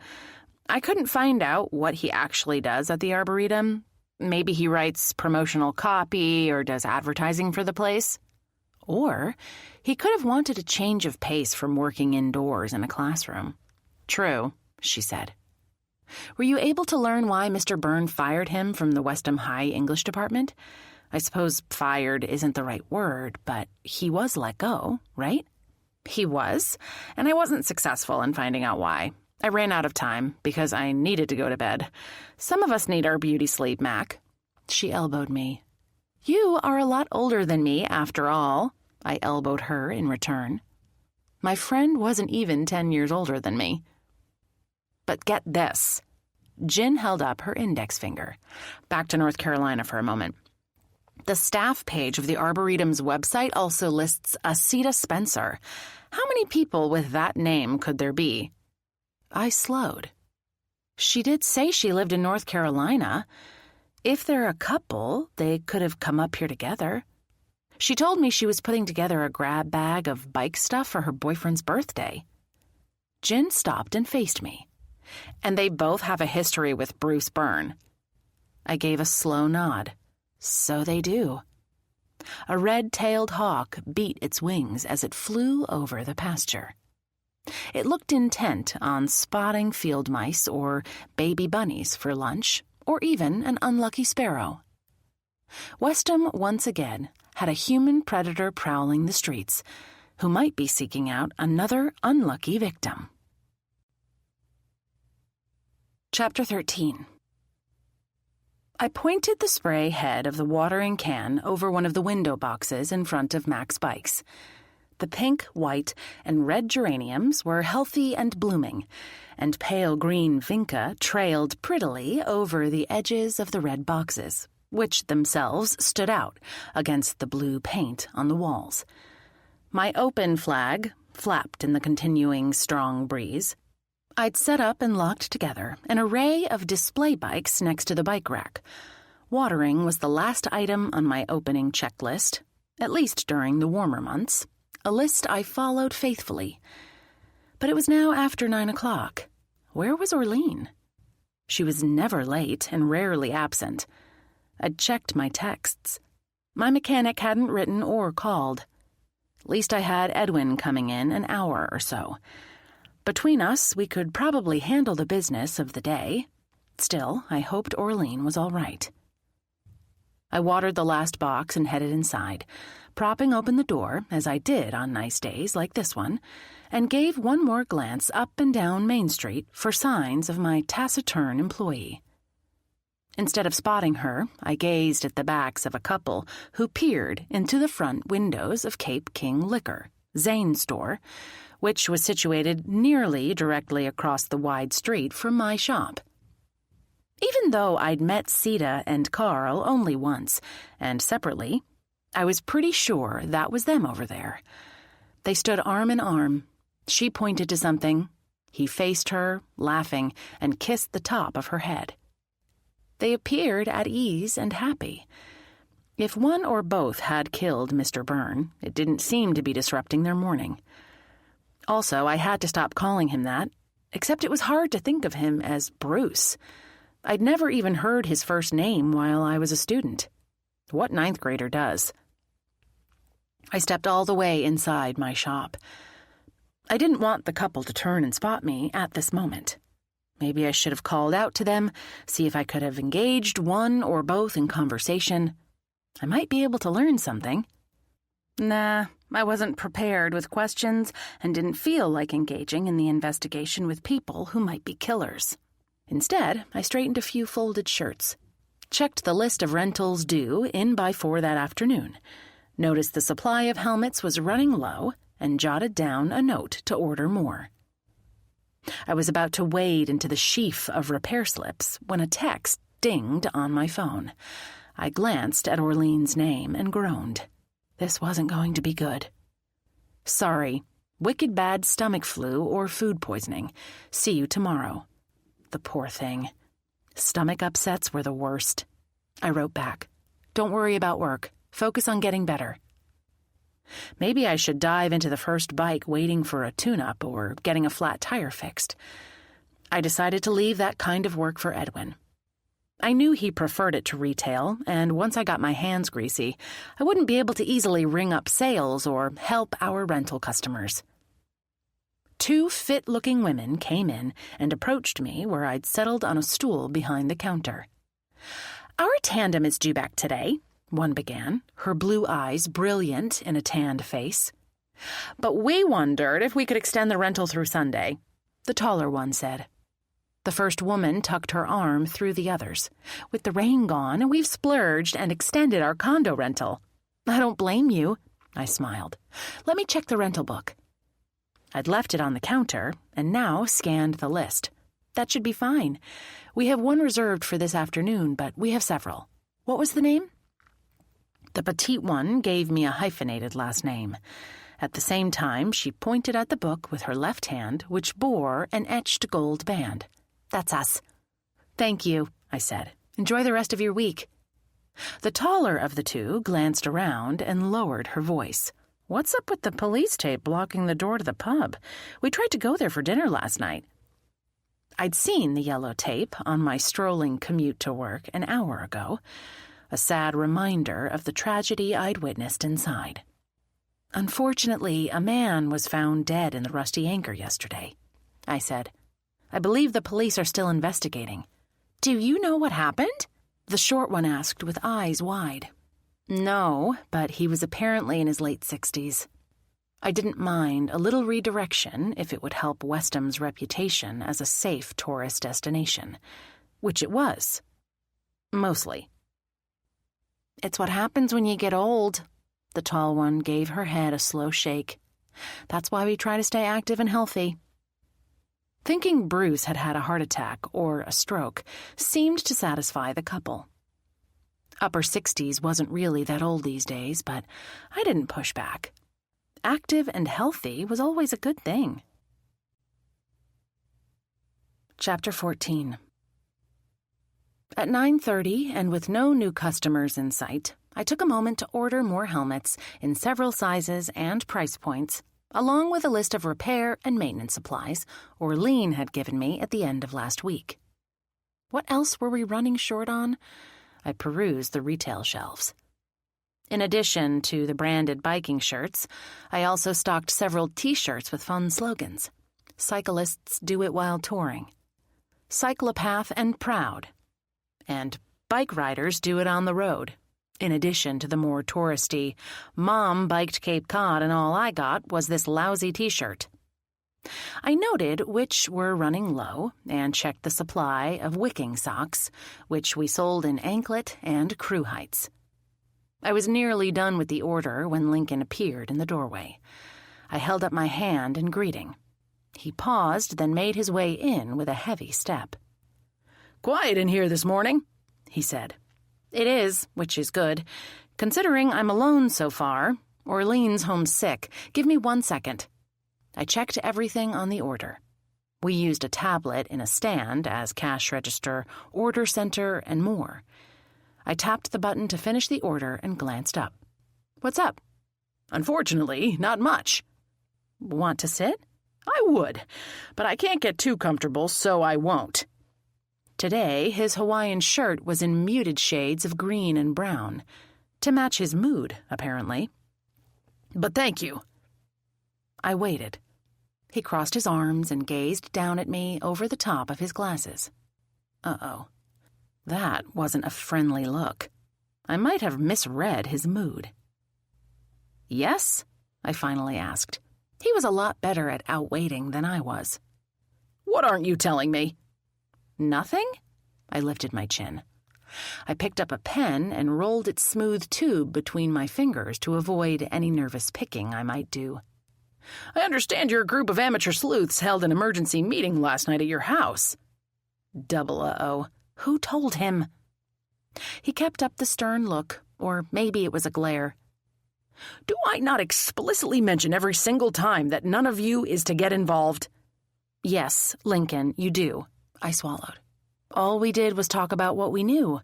I couldn't find out what he actually does at the Arboretum. Maybe he writes promotional copy or does advertising for the place. Or he could have wanted a change of pace from working indoors in a classroom. True, she said. Were you able to learn why Mr. Byrne fired him from the Westham High English department? I suppose fired isn't the right word, but he was let go, right? He was, and I wasn't successful in finding out why. I ran out of time because I needed to go to bed. Some of us need our beauty sleep, Mac. She elbowed me. You are a lot older than me, after all. I elbowed her in return. My friend wasn't even 10 years older than me. But get this. Jin held up her index finger. Back to North Carolina for a moment. The staff page of the Arboretum's website also lists Asita Spencer. How many people with that name could there be? I slowed. She did say she lived in North Carolina. If they're a couple, they could have come up here together. She told me she was putting together a grab bag of bike stuff for her boyfriend's birthday. Jin stopped and faced me. And they both have a history with Bruce Byrne. I gave a slow nod. So they do. A red-tailed hawk beat its wings as it flew over the pasture. It looked intent on spotting field mice or baby bunnies for lunch, or even an unlucky sparrow. Westham once again had a human predator prowling the streets, who might be seeking out another unlucky victim. Chapter 13. I pointed the spray head of the watering can over one of the window boxes in front of Mac's bikes. The pink, white, and red geraniums were healthy and blooming, and pale green vinca trailed prettily over the edges of the red boxes, which themselves stood out against the blue paint on the walls. My open flag flapped in the continuing strong breeze. I'd set up and locked together an array of display bikes next to the bike rack. Watering was the last item on my opening checklist, at least during the warmer months, a list I followed faithfully. But it was now after 9 o'clock. Where was Orlean? She was never late and rarely absent. I'd checked my texts. My mechanic hadn't written or called. At least I had Edwin coming in an hour or so. Between us, we could probably handle the business of the day. Still, I hoped Orlean was all right. I watered the last box and headed inside, propping open the door, as I did on nice days like this one, and gave one more glance up and down Main Street for signs of my taciturn employee. Instead of spotting her, I gazed at the backs of a couple who peered into the front windows of Cape King Liquor, Zane's store, which was situated nearly directly across the wide street from my shop. Even though I'd met Sita and Carl only once, and separately, I was pretty sure that was them over there. They stood arm in arm. She pointed to something. He faced her, laughing, and kissed the top of her head. They appeared at ease and happy. If one or both had killed Mr. Byrne, it didn't seem to be disrupting their morning. Also, I had to stop calling him that, except it was hard to think of him as Bruce. I'd never even heard his first name while I was a student. What ninth grader does? I stepped all the way inside my shop. I didn't want the couple to turn and spot me at this moment. Maybe I should have called out to them, see if I could have engaged one or both in conversation. I might be able to learn something. Nah, I wasn't prepared with questions and didn't feel like engaging in the investigation with people who might be killers. Instead, I straightened a few folded shirts, checked the list of rentals due in by 4 that afternoon, noticed the supply of helmets was running low, and jotted down a note to order more. I was about to wade into the sheaf of repair slips when a text dinged on my phone. I glanced at Orlean's name and groaned. This wasn't going to be good. Sorry. Wicked bad stomach flu or food poisoning. See you tomorrow. The poor thing. Stomach upsets were the worst. I wrote back. Don't worry about work. Focus on getting better. Maybe I should dive into the first bike waiting for a tune-up or getting a flat tire fixed. I decided to leave that kind of work for Edwin. I knew he preferred it to retail, and once I got my hands greasy, I wouldn't be able to easily ring up sales or help our rental customers. 2 fit-looking women came in and approached me where I'd settled on a stool behind the counter. Our tandem is due back today, one began, her blue eyes brilliant in a tanned face. But we wondered if we could extend the rental through Sunday, the taller one said. The first woman tucked her arm through the others. With the rain gone, we've splurged and extended our condo rental. I don't blame you, I smiled. Let me check the rental book. I'd left it on the counter and now scanned the list. That should be fine. We have one reserved for this afternoon, but we have several. What was the name? The petite one gave me a hyphenated last name. At the same time, she pointed at the book with her left hand, which bore an etched gold band. That's us. Thank you, I said. Enjoy the rest of your week. The taller of the two glanced around and lowered her voice. What's up with the police tape blocking the door to the pub? We tried to go there for dinner last night. I'd seen the yellow tape on my strolling commute to work an hour ago, a sad reminder of the tragedy I'd witnessed inside. Unfortunately, a man was found dead in the Rusty Anchor yesterday, I said. I believe the police are still investigating. Do you know what happened? The short one asked with eyes wide. No, but he was apparently in his late 60s. I didn't mind a little redirection if it would help Westham's reputation as a safe tourist destination, which it was. Mostly. It's what happens when you get old. The tall one gave her head a slow shake. That's why we try to stay active and healthy. Thinking Bruce had had a heart attack or a stroke seemed to satisfy the couple. Upper 60s wasn't really that old these days, but I didn't push back. Active and healthy was always a good thing. Chapter 14. At 9:30, and with no new customers in sight, I took a moment to order more helmets in several sizes and price points, along with a list of repair and maintenance supplies Orlean had given me at the end of last week. What else were we running short on? I perused the retail shelves. In addition to the branded biking shirts, I also stocked several T-shirts with fun slogans. Cyclists do it while touring. Cyclopath and proud. And bike riders do it on the road. In addition to the more touristy, Mom biked Cape Cod and all I got was this lousy T-shirt. I noted which were running low and checked the supply of wicking socks, which we sold in anklet and crew heights. I was nearly done with the order when Lincoln appeared in the doorway. I held up my hand in greeting. He paused, then made his way in with a heavy step. "Quiet in here this morning," he said. "It is, which is good. Considering I'm alone so far, Orlean's home sick. Give me 1 second." I checked everything on the order. We used a tablet in a stand as cash register, order center, and more. I tapped the button to finish the order and glanced up. "What's up?" "Unfortunately, not much." "Want to sit?" "I would, but I can't get too comfortable, so I won't." Today, his Hawaiian shirt was in muted shades of green and brown, to match his mood, apparently. "But thank you." I waited. He crossed his arms and gazed down at me over the top of his glasses. Uh-oh. That wasn't a friendly look. I might have misread his mood. "Yes?" I finally asked. He was a lot better at outwaiting than I was. "What aren't you telling me?" "Nothing?" I lifted my chin. I picked up a pen and rolled its smooth tube between my fingers to avoid any nervous picking I might do. "I understand your group of amateur sleuths held an emergency meeting last night at your house." Double uh-oh. Who told him? He kept up the stern look, or maybe it was a glare. "Do I not explicitly mention every single time that none of you is to get involved?" "Yes, Lincoln, you do." I swallowed. "All we did was talk about what we knew.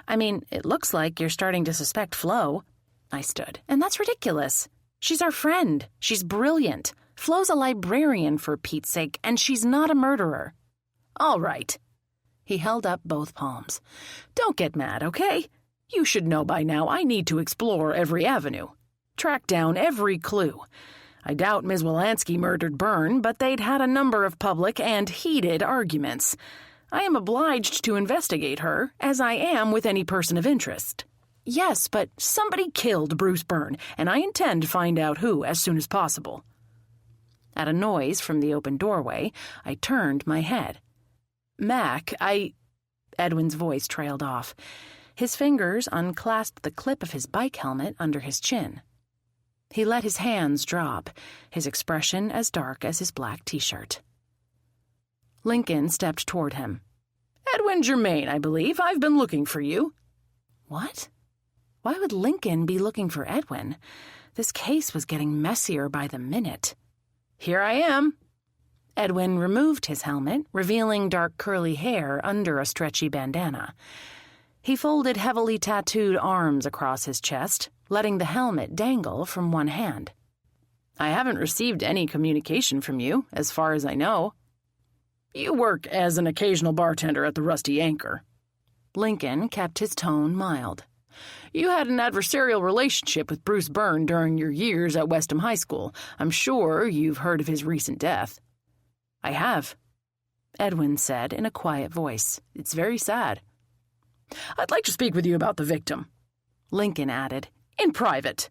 I mean, it looks like you're starting to suspect Flo." I stood. "And that's ridiculous. She's our friend. She's brilliant. Flo's a librarian, for Pete's sake, and she's not a murderer." "All right." He held up both palms. "Don't get mad, okay? You should know by now I need to explore every avenue. Track down every clue. I doubt Ms. Wilansky murdered Byrne, but they'd had a number of public and heated arguments. I am obliged to investigate her, as I am with any person of interest." "Yes, but somebody killed Bruce Byrne, and I intend to find out who as soon as possible." At a noise from the open doorway, I turned my head. "Mac, Edwin's voice trailed off. His fingers unclasped the clip of his bike helmet under his chin. He let his hands drop, his expression as dark as his black T-shirt. Lincoln stepped toward him. "Edwin Germain, I believe. I've been looking for you." "What? Why would Lincoln be looking for Edwin? This case was getting messier by the minute." "Here I am." Edwin removed his helmet, revealing dark curly hair under a stretchy bandana. He folded heavily tattooed arms across his chest, letting the helmet dangle from one hand. "I haven't received any communication from you, as far as I know." "You work as an occasional bartender at the Rusty Anchor." Lincoln kept his tone mild. "You had an adversarial relationship with Bruce Byrne during your years at Westham High School. I'm sure you've heard of his recent death." "I have," Edwin said in a quiet voice. "It's very sad." "I'd like to speak with you about the victim," Lincoln added. "In private."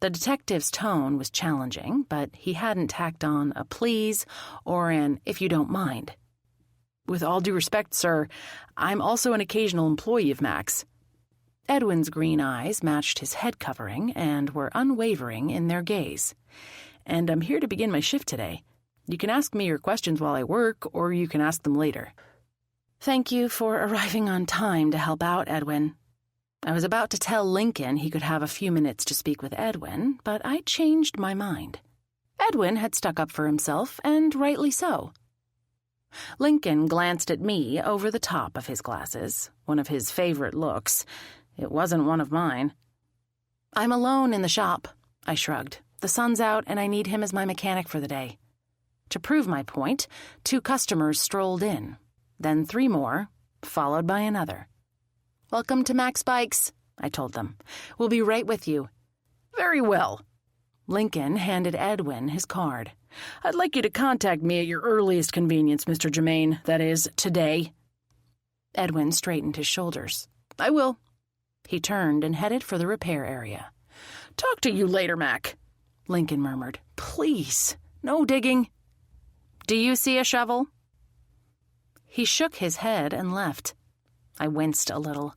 The detective's tone was challenging, but he hadn't tacked on a please or an if you don't mind. With all due respect, sir, I'm also an occasional employee of Max. Edwin's green eyes matched his head covering and were unwavering in their gaze. And I'm here to begin my shift today. You can ask me your questions while I work, or you can ask them later. Thank you for arriving on time to help out, Edwin. I was about to tell Lincoln he could have a few minutes to speak with Edwin, but I changed my mind. Edwin had stuck up for himself, and rightly so. Lincoln glanced at me over the top of his glasses, one of his favorite looks. It wasn't one of mine. I'm alone in the shop, I shrugged. The sun's out, and I need him as my mechanic for the day. To prove my point, 2 customers strolled in, then 3 more, followed by another. Welcome to Max Bikes, I told them. We'll be right with you. Very well. Lincoln handed Edwin his card. I'd like you to contact me at your earliest convenience, Mr. Germain, that is, today. Edwin straightened his shoulders. I will. He turned and headed for the repair area. Talk to you later, Mac, Lincoln murmured. Please, no digging. Do you see a shovel? He shook his head and left. I winced a little.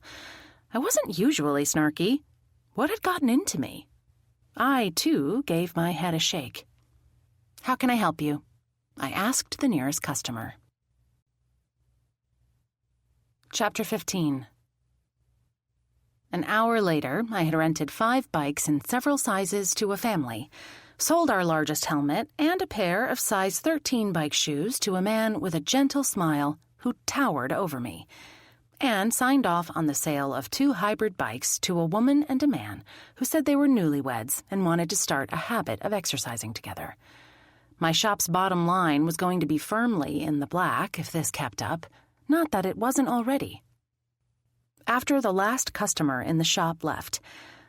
I wasn't usually snarky. What had gotten into me? I, too, gave my head a shake. How can I help you? I asked the nearest customer. Chapter 15. An hour later, I had rented 5 bikes in several sizes to a family, sold our largest helmet and a pair of size 13 bike shoes to a man with a gentle smile who towered over me, and signed off on the sale of 2 hybrid bikes to a woman and a man who said they were newlyweds and wanted to start a habit of exercising together. My shop's bottom line was going to be firmly in the black if this kept up, not that it wasn't already. After the last customer in the shop left,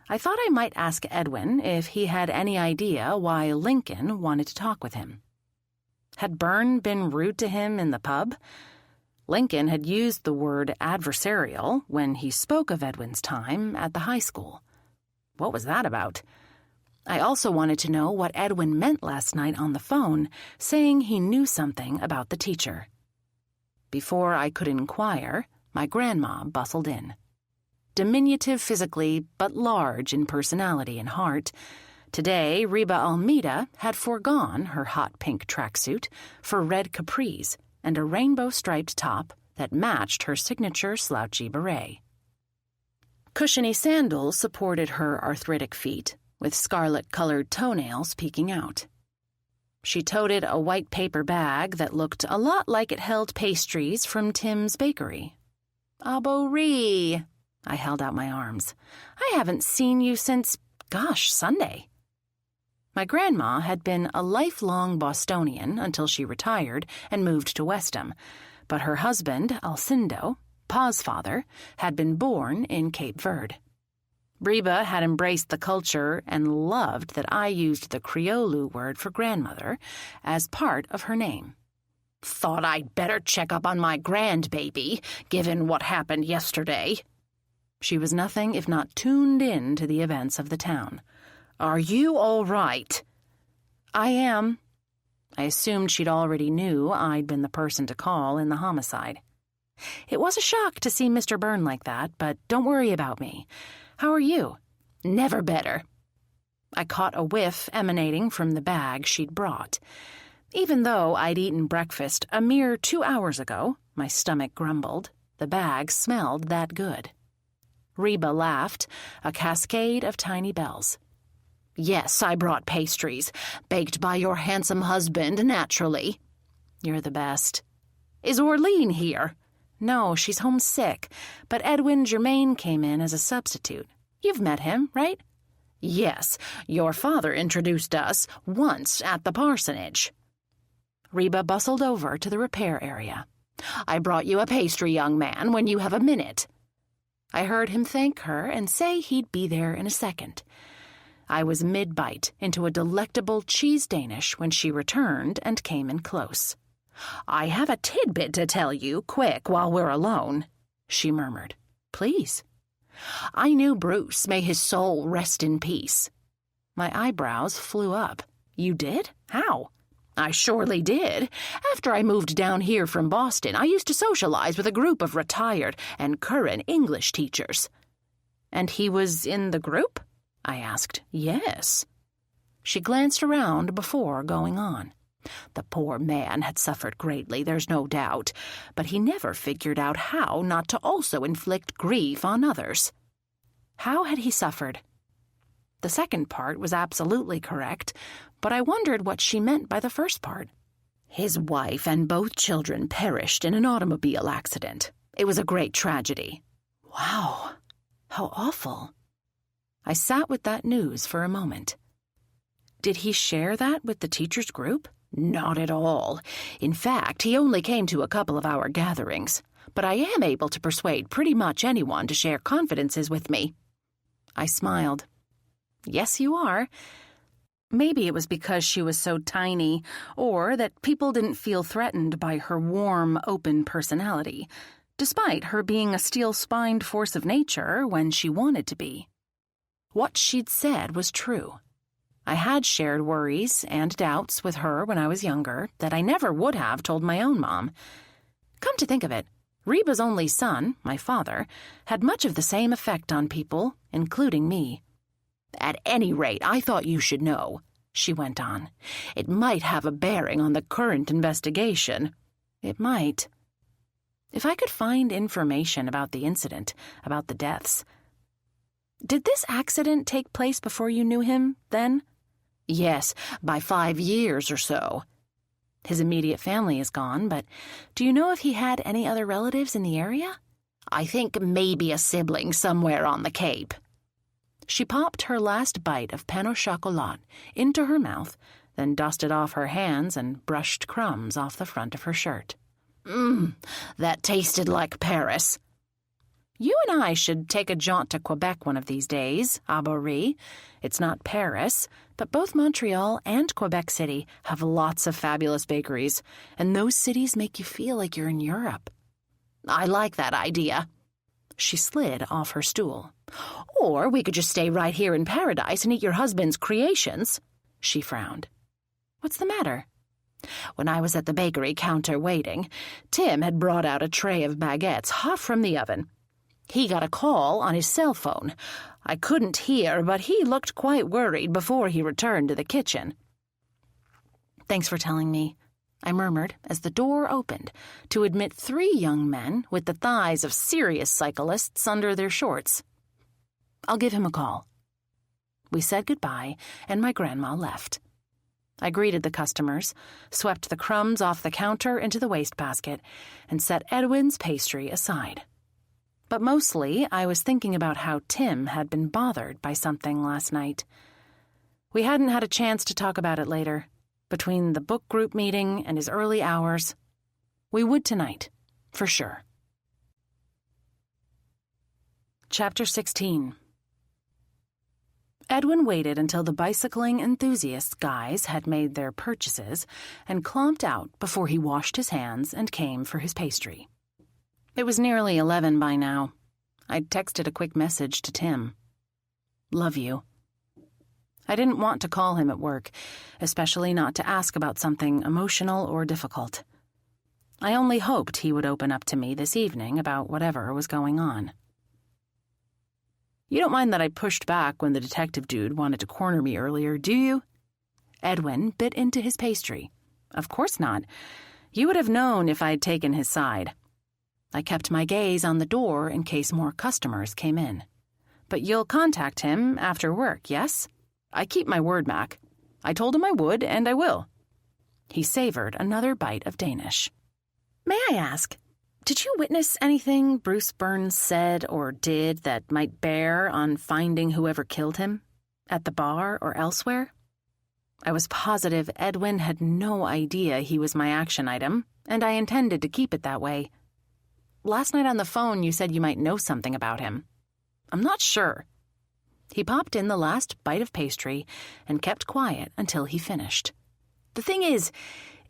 I thought I might ask Edwin if he had any idea why Lincoln wanted to talk with him. Had Byrne been rude to him in the pub? Lincoln had used the word adversarial when he spoke of Edwin's time at the high school. What was that about? I also wanted to know what Edwin meant last night on the phone, saying he knew something about the teacher. Before I could inquire, my grandma bustled in. Diminutive physically, but large in personality and heart, today Reba Almeida had foregone her hot pink tracksuit for red capris and a rainbow-striped top that matched her signature slouchy beret. Cushiony sandals supported her arthritic feet, with scarlet-colored toenails peeking out. She toted a white paper bag that looked a lot like it held pastries from Tim's bakery. Abo-ree, I held out my arms. I haven't seen you since, Sunday. My grandma had been a lifelong Bostonian until she retired and moved to Westham, but her husband, Alcindo, Pa's father, had been born in Cape Verde. Reba had embraced the culture and loved that I used the Criollo word for grandmother as part of her name. Thought I'd better check up on my grandbaby, given what happened yesterday. She was nothing if not tuned in to the events of the town. Are you all right? I am. I assumed she'd already knew I'd been the person to call in the homicide. It was a shock to see Mr. Byrne like that, but don't worry about me. How are you? Never better. I caught a whiff emanating from the bag she'd brought. Even though I'd eaten breakfast a mere 2 hours ago, my stomach grumbled. The bag smelled that good. Reba laughed, a cascade of tiny bells. Yes, I brought pastries, baked by your handsome husband, naturally. You're the best. Is Orlean here? No, she's homesick, but Edwin Germain came in as a substitute. You've met him, right? Yes, your father introduced us once at the parsonage. Reba bustled over to the repair area. I brought you a pastry, young man, when you have a minute. I heard him thank her and say he'd be there in a second. I was mid-bite into a delectable cheese Danish when she returned and came in close. I have a tidbit to tell you, quick, while we're alone, she murmured. Please. I knew Bruce, may his soul rest in peace. My eyebrows flew up. You did? How? I surely did. After I moved down here from Boston, I used to socialize with a group of retired and current English teachers. And he was in the group? I asked. Yes. She glanced around before going on. The poor man had suffered greatly, there's no doubt, but he never figured out how not to also inflict grief on others. How had he suffered? The second part was absolutely correct, but I wondered what she meant by the first part. His wife and both children perished in an automobile accident. It was a great tragedy. Wow, how awful. I sat with that news for a moment. Did he share that with the teachers' group? Not at all. In fact, he only came to a couple of our gatherings, but I am able to persuade pretty much anyone to share confidences with me. I smiled. Yes, you are. Maybe it was because she was so tiny, or that people didn't feel threatened by her warm, open personality, despite her being a steel-spined force of nature when she wanted to be. What she'd said was true. I had shared worries and doubts with her when I was younger that I never would have told my own mom. Come to think of it, Reba's only son, my father, had much of the same effect on people, including me. At any rate, I thought you should know, she went on. It might have a bearing on the current investigation. It might. If I could find information about the incident, about the deaths. Did this accident take place before you knew him, then? Yes, by 5 years or so. His immediate family is gone, but do you know if he had any other relatives in the area? I think maybe a sibling somewhere on the Cape. She popped her last bite of pain au chocolat into her mouth, then dusted off her hands and brushed crumbs off the front of her shirt. That tasted like Paris. You and I should take a jaunt to Quebec one of these days, Aborie. It's not Paris, but both Montreal and Quebec City have lots of fabulous bakeries, and those cities make you feel like you're in Europe. I like that idea. She slid off her stool. Or we could just stay right here in paradise and eat your husband's creations. She frowned. What's the matter? When I was at the bakery counter waiting, Tim had brought out a tray of baguettes hot from the oven. He got a call on his cell phone. I couldn't hear, but he looked quite worried before he returned to the kitchen. Thanks for telling me, I murmured as the door opened to admit 3 young men with the thighs of serious cyclists under their shorts. I'll give him a call. We said goodbye, and my grandma left. I greeted the customers, swept the crumbs off the counter into the wastebasket, and set Edwin's pastry aside. But mostly, I was thinking about how Tim had been bothered by something last night. We hadn't had a chance to talk about it later, between the book group meeting and his early hours. We would tonight, for sure. Chapter 16. Edwin waited until the bicycling enthusiast guys had made their purchases and clomped out before he washed his hands and came for his pastry. It was nearly 11 by now. I'd texted a quick message to Tim. Love you. I didn't want to call him at work, especially not to ask about something emotional or difficult. I only hoped he would open up to me this evening about whatever was going on. You don't mind that I pushed back when the detective dude wanted to corner me earlier, do you? Edwin bit into his pastry. Of course not. You would have known if I'd taken his side. I kept my gaze on the door in case more customers came in. But you'll contact him after work, yes? I keep my word, Mac. I told him I would, and I will. He savored another bite of Danish. May I ask, did you witness anything Bruce Burns said or did that might bear on finding whoever killed him? At the bar or elsewhere? I was positive Edwin had no idea he was my action item, and I intended to keep it that way. Last night on the phone you said you might know something about him. I'm not sure. He popped in the last bite of pastry and kept quiet until he finished. The thing is,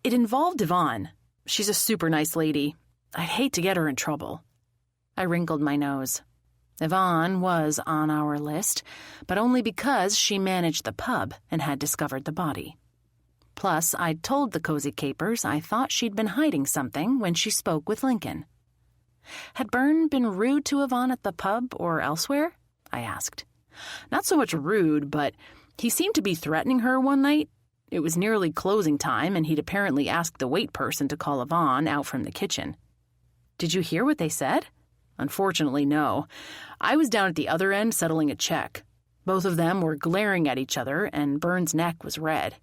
it involved Yvonne. She's a super nice lady. I'd hate to get her in trouble. I wrinkled my nose. Yvonne was on our list, but only because she managed the pub and had discovered the body. Plus, I'd told the Cozy Capers I thought she'd been hiding something when she spoke with Lincoln. Had Byrne been rude to Yvonne at the pub or elsewhere? I asked. Not so much rude, but he seemed to be threatening her one night. It was nearly closing time, and he'd apparently asked the wait person to call Yvonne out from the kitchen. Did you hear what they said? Unfortunately, no. I was down at the other end settling a check. Both of them were glaring at each other, and Byrne's neck was red.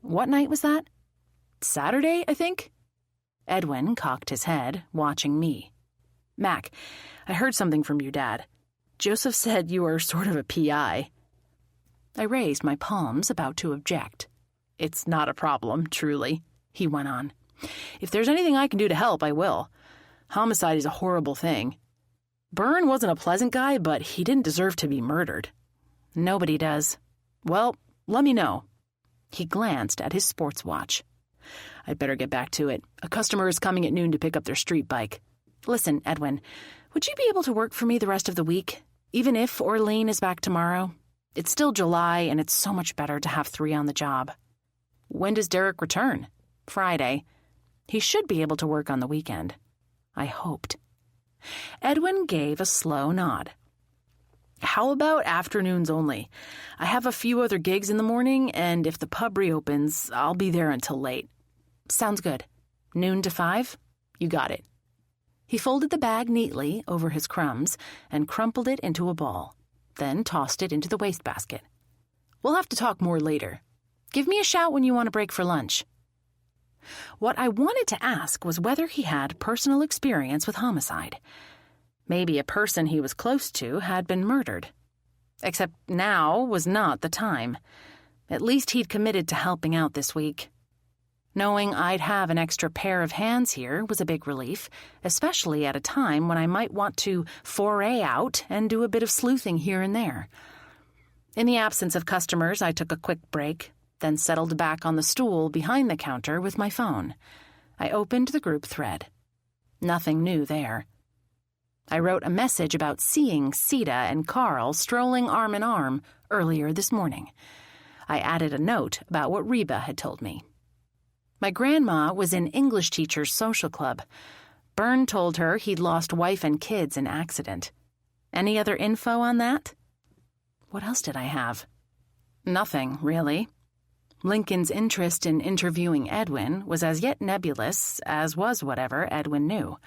What night was that? Saturday, I think? Edwin cocked his head, watching me. Mac, I heard something from your dad. Joseph said you are sort of a PI. I raised my palms, about to object. It's not a problem, truly, he went on. If there's anything I can do to help, I will. Homicide is a horrible thing. Byrne wasn't a pleasant guy, but he didn't deserve to be murdered. Nobody does. Well, let me know. He glanced at his sports watch. I'd better get back to it. A customer is coming at noon to pick up their street bike. Listen, Edwin, would you be able to work for me the rest of the week, even if Orlean is back tomorrow? It's still July, and it's so much better to have 3 on the job. When does Derek return? Friday. He should be able to work on the weekend. I hoped. Edwin gave a slow nod. How about afternoons only? I have a few other gigs in the morning, and if the pub reopens, I'll be there until late. Sounds good. Noon to 5? You got it. He folded the bag neatly over his crumbs and crumpled it into a ball, then tossed it into the wastebasket. We'll have to talk more later. Give me a shout when you want a break for lunch. What I wanted to ask was whether he had personal experience with homicide. Maybe a person he was close to had been murdered. Except now was not the time. At least he'd committed to helping out this week. Knowing I'd have an extra pair of hands here was a big relief, especially at a time when I might want to foray out and do a bit of sleuthing here and there. In the absence of customers, I took a quick break, then settled back on the stool behind the counter with my phone. I opened the group thread. Nothing new there. I wrote a message about seeing Sita and Carl strolling arm in arm earlier this morning. I added a note about what Reba had told me. My grandma was in English teachers' social club. Byrne told her he'd lost wife and kids in accident. Any other info on that? What else did I have? Nothing, really. Lincoln's interest in interviewing Edwin was as yet nebulous as was whatever Edwin knew.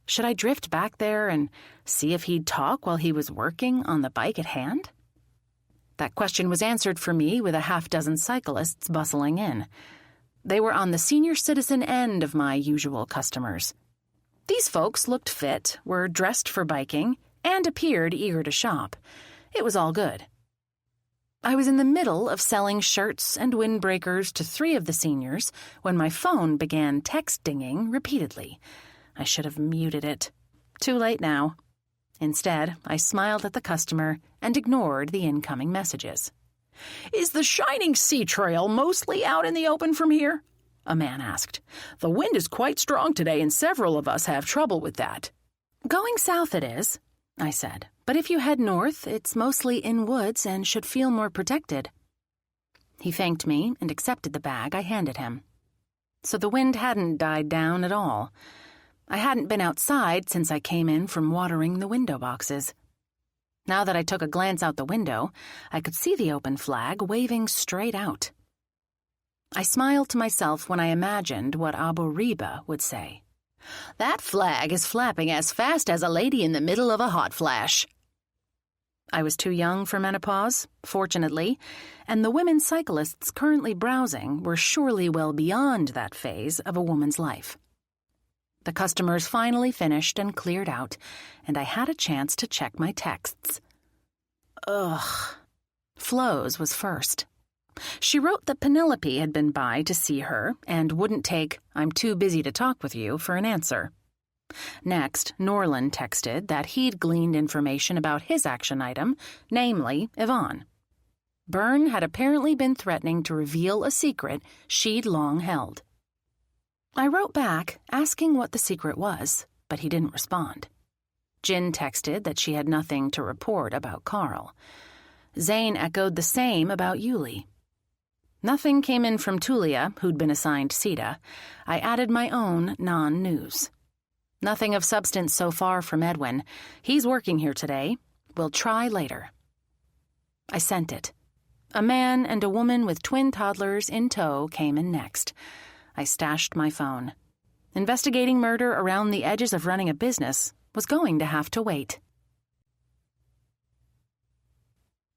Should I drift back there and see if he'd talk while he was working on the bike at hand? That question was answered for me with a half-dozen cyclists bustling in. They were on the senior citizen end of my usual customers. These folks looked fit, were dressed for biking, and appeared eager to shop. It was all good. I was in the middle of selling shirts and windbreakers to 3 of the seniors when my phone began text-dinging repeatedly. I should have muted it. Too late now. Instead, I smiled at the customer and ignored the incoming messages. Is the Shining Sea Trail mostly out in the open from here? A man asked. The wind is quite strong today, and several of us have trouble with that. Going south it is, I said. But if you head north, it's mostly in woods and should feel more protected. He thanked me and accepted the bag I handed him. So the wind hadn't died down at all. I hadn't been outside since I came in from watering the window boxes. Now that I took a glance out the window, I could see the open flag waving straight out. I smiled to myself when I imagined what Abu Reba would say. That flag is flapping as fast as a lady in the middle of a hot flash. I was too young for menopause, fortunately, and the women cyclists currently browsing were surely well beyond that phase of a woman's life. The customers finally finished and cleared out, and I had a chance to check my texts. Ugh. Flo's was first. She wrote that Penelope had been by to see her and wouldn't take "I'm too busy to talk with you" for an answer. Next, Norland texted that he'd gleaned information about his action item, namely Yvonne. Byrne had apparently been threatening to reveal a secret she'd long held. I wrote back asking what the secret was, but he didn't respond. Jin texted that she had nothing to report about Carl. Zane echoed the same about Yuli. Nothing came in from Tulia, who'd been assigned Sita. I added my own non-news. Nothing of substance so far from Edwin. He's working here today. We'll try later. I sent it. A man and a woman with twin toddlers in tow came in next. I stashed my phone. Investigating murder around the edges of running a business was going to have to wait.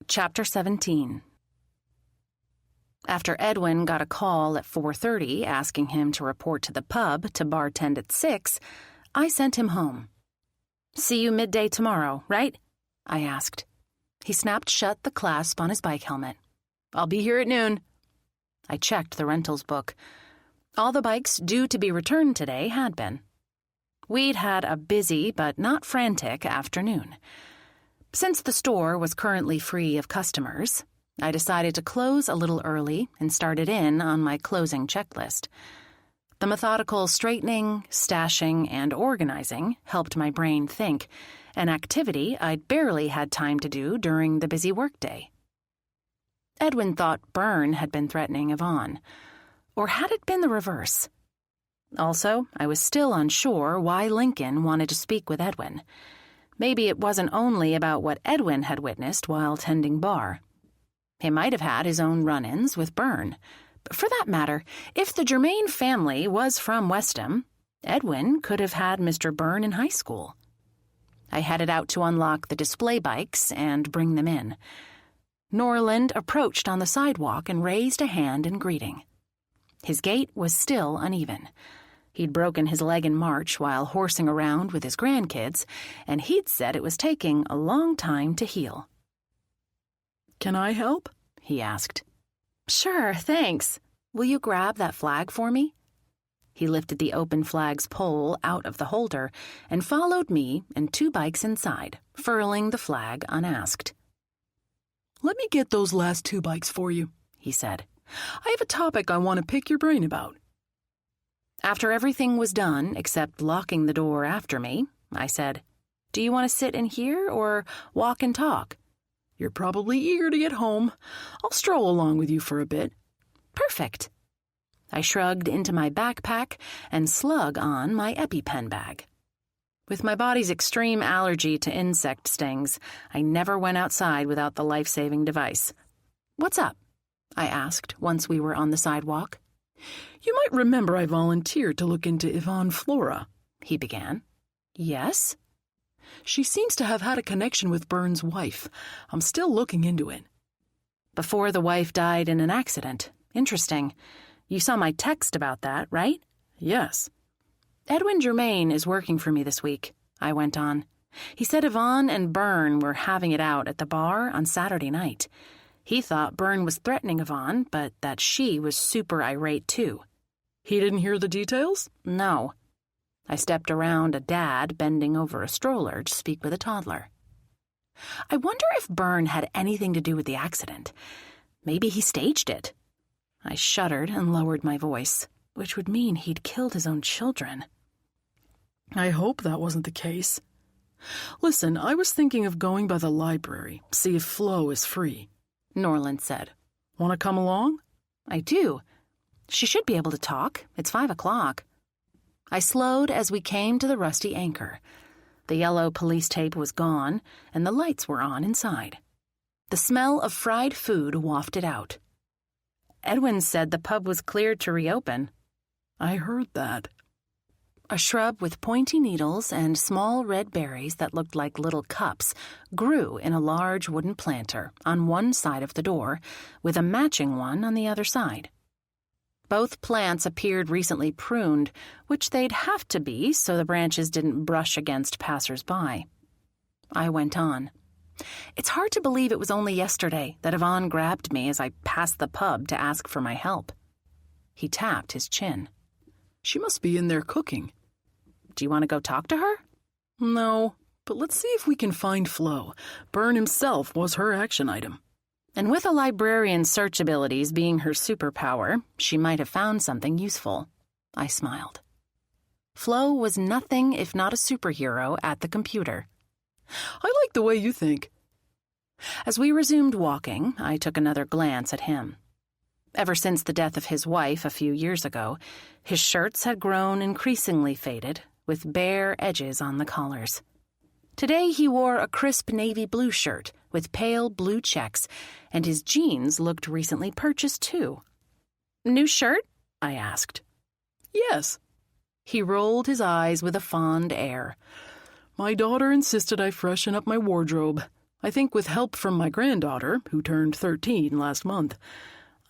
Chapter 17. After Edwin got a call at 4:30 asking him to report to the pub to bartend at 6, I sent him home. "See you midday tomorrow, right?" I asked. He snapped shut the clasp on his bike helmet. "I'll be here at noon." I checked the rentals book. All the bikes due to be returned today had been. We'd had a busy but not frantic afternoon. Since the store was currently free of customers, I decided to close a little early and started in on my closing checklist. The methodical straightening, stashing, and organizing helped my brain think, an activity I'd barely had time to do during the busy workday. Edwin thought Byrne had been threatening Yvonne. Or had it been the reverse? Also, I was still unsure why Lincoln wanted to speak with Edwin. Maybe it wasn't only about what Edwin had witnessed while tending bar. He might have had his own run-ins with Byrne. For that matter, if the Germain family was from Westham, Edwin could have had Mr. Byrne in high school. I headed out to unlock the display bikes and bring them in. Norland approached on the sidewalk and raised a hand in greeting. His gait was still uneven. He'd broken his leg in March while horsing around with his grandkids, and he'd said it was taking a long time to heal. "Can I help?" he asked. "Sure, thanks. Will you grab that flag for me?" He lifted the open flag's pole out of the holder and followed me and 2 bikes inside, furling the flag unasked. "Let me get those last 2 bikes for you," he said. "I have a topic I want to pick your brain about." After everything was done except locking the door after me, I said, "Do you want to sit in here or walk and talk?" "You're probably eager to get home. I'll stroll along with you for a bit." "Perfect." I shrugged into my backpack and slug on my EpiPen bag. With my body's extreme allergy to insect stings, I never went outside without the life-saving device. "What's up?" I asked once we were on the sidewalk. "You might remember I volunteered to look into Yvonne Flora," he began. "Yes?" "She seems to have had a connection with Byrne's wife. I'm still looking into it." "Before the wife died in an accident. Interesting. You saw my text about that, right?" "Yes." "Edwin Germain is working for me this week," I went on. "He said Yvonne and Byrne were having it out at the bar on Saturday night. He thought Byrne was threatening Yvonne, but that she was super irate too." "He didn't hear the details?" "No." I stepped around a dad bending over a stroller to speak with a toddler. "I wonder if Byrne had anything to do with the accident. Maybe he staged it." I shuddered and lowered my voice, which would mean he'd killed his own children. "I hope that wasn't the case. Listen, I was thinking of going by the library, see if Flo is free," Norland said. "Want to come along?" "I do. She should be able to talk. It's 5 o'clock. I slowed as we came to the rusty anchor. The yellow police tape was gone, and the lights were on inside. The smell of fried food wafted out. Edwin said the pub was cleared to reopen. "I heard that." A shrub with pointy needles and small red berries that looked like little cups grew in a large wooden planter on one side of the door, with a matching one on the other side. Both plants appeared recently pruned, which they'd have to be so the branches didn't brush against passers-by. I went on. It's hard to believe it was only yesterday that Yvonne grabbed me as I passed the pub to ask for my help. He tapped his chin. "She must be in there cooking." "Do you want to go talk to her?" "No, but let's see if we can find Flo. Byrne himself was her action item." And with a librarian's search abilities being her superpower, she might have found something useful. I smiled. Flo was nothing if not a superhero at the computer. "I like the way you think." As we resumed walking, I took another glance at him. Ever since the death of his wife a few years ago, his shirts had grown increasingly faded, with bare edges on the collars. Today he wore a crisp navy blue shirt with pale blue checks, and his jeans looked recently purchased too. "New shirt?" I asked. "Yes." He rolled his eyes with a fond air. "My daughter insisted I freshen up my wardrobe. I think with help from my granddaughter, who turned 13 last month.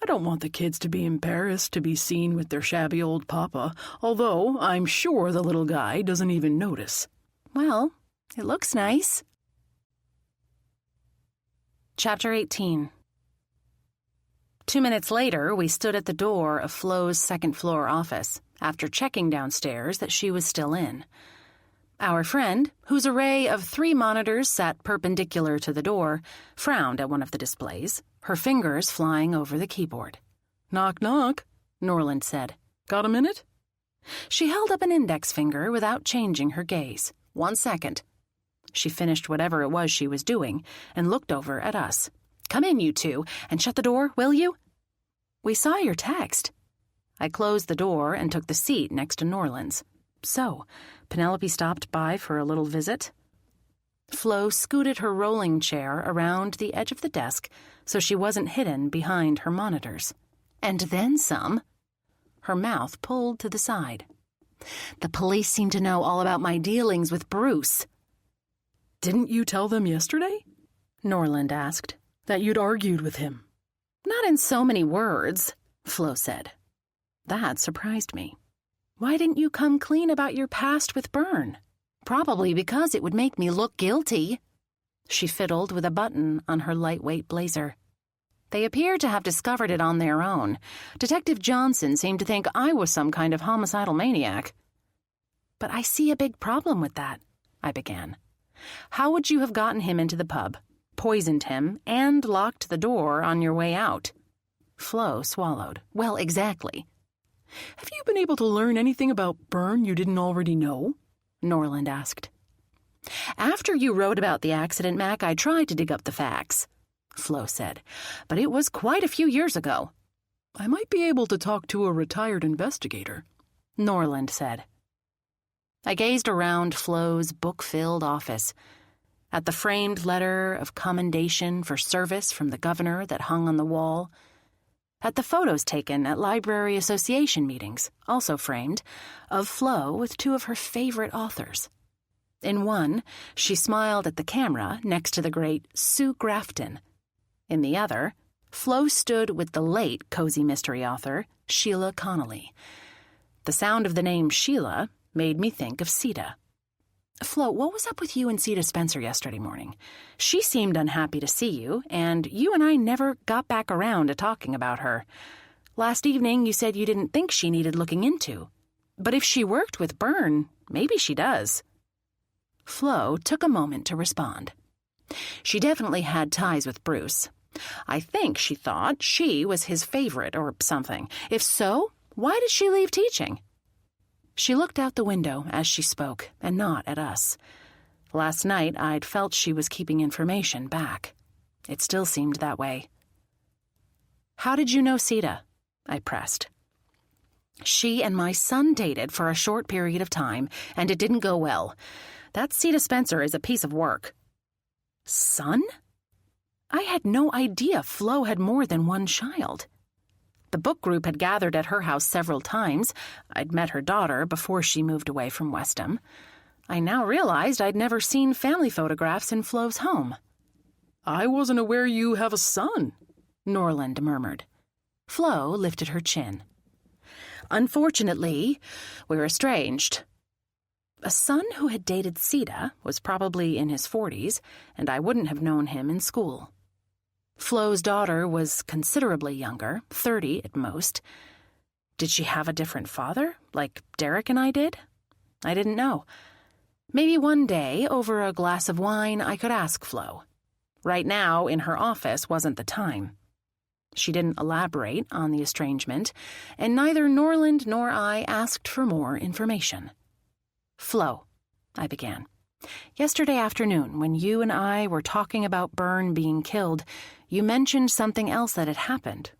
I don't want the kids to be embarrassed to be seen with their shabby old papa, although I'm sure the little guy doesn't even notice." "Well, it looks nice." Chapter 18. 2 minutes later, we stood at the door of Flo's second-floor office, after checking downstairs that she was still in. Our friend, whose array of 3 monitors sat perpendicular to the door, frowned at one of the displays, her fingers flying over the keyboard. "Knock, knock," Norland said. "Got a minute?" She held up an index finger without changing her gaze. 1 second. She finished whatever it was she was doing and looked over at us. "Come in, you two, and shut the door, will you?" "We saw your text." I closed the door and took the seat next to Norland's. "So, Penelope stopped by for a little visit?" Flo scooted her rolling chair around the edge of the desk so she wasn't hidden behind her monitors. "And then some." Her mouth pulled to the side. "The police seem to know all about my dealings with Bruce." "Didn't you tell them yesterday?" Norland asked. "That you'd argued with him?" "Not in so many words," Flo said. That surprised me. "Why didn't you come clean about your past with Byrne?" "Probably because it would make me look guilty." She fiddled with a button on her lightweight blazer. "They appear to have discovered it on their own. Detective Johnson seemed to think I was some kind of homicidal maniac." "But I see a big problem with that," I began. "How would you have gotten him into the pub, poisoned him, and locked the door on your way out?" Flo swallowed. "Well, exactly." "Have you been able to learn anything about Byrne you didn't already know?" Norland asked. "After you wrote about the accident, Mac, I tried to dig up the facts," Flo said. "But it was quite a few years ago." "I might be able to talk to a retired investigator," Norland said. I gazed around Flo's book-filled office, at the framed letter of commendation for service from the governor that hung on the wall, at the photos taken at library association meetings, also framed, of Flo with 2 of her favorite authors. In one, she smiled at the camera next to the great Sue Grafton. In the other, Flo stood with the late cozy mystery author, Sheila Connolly. The sound of the name Sheila made me think of Sita. "Flo, what was up with you and Sita Spencer yesterday morning? She seemed unhappy to see you, and you and I never got back around to talking about her. Last evening you said you didn't think she needed looking into. But if she worked with Byrne, maybe she does." Flo took a moment to respond. She definitely had ties with Bruce. I think she thought she was his favorite or something. If so, why did she leave teaching? She looked out the window as she spoke, and not at us. Last night, I'd felt she was keeping information back. It still seemed that way. "How did you know Sita?" I pressed. "She and my son dated for a short period of time, and it didn't go well. That Sita Spencer is a piece of work." "Son?" I had no idea Flo had more than one child. The book group had gathered at her house several times. I'd met her daughter before she moved away from Westham. I now realized I'd never seen family photographs in Flo's home. "I wasn't aware you have a son," Norland murmured. Flo lifted her chin. "Unfortunately, we're estranged." A son who had dated Sita was probably in his 40s, and I wouldn't have known him in school. Flo's daughter was considerably younger, 30 at most. Did she have a different father, like Derek and I did? I didn't know. Maybe one day, over a glass of wine, I could ask Flo. Right now, in her office, wasn't the time. She didn't elaborate on the estrangement, and neither Norland nor I asked for more information. "Flo," I began. "Yesterday afternoon, when you and I were talking about Byrne being killed, you mentioned something else that had happened.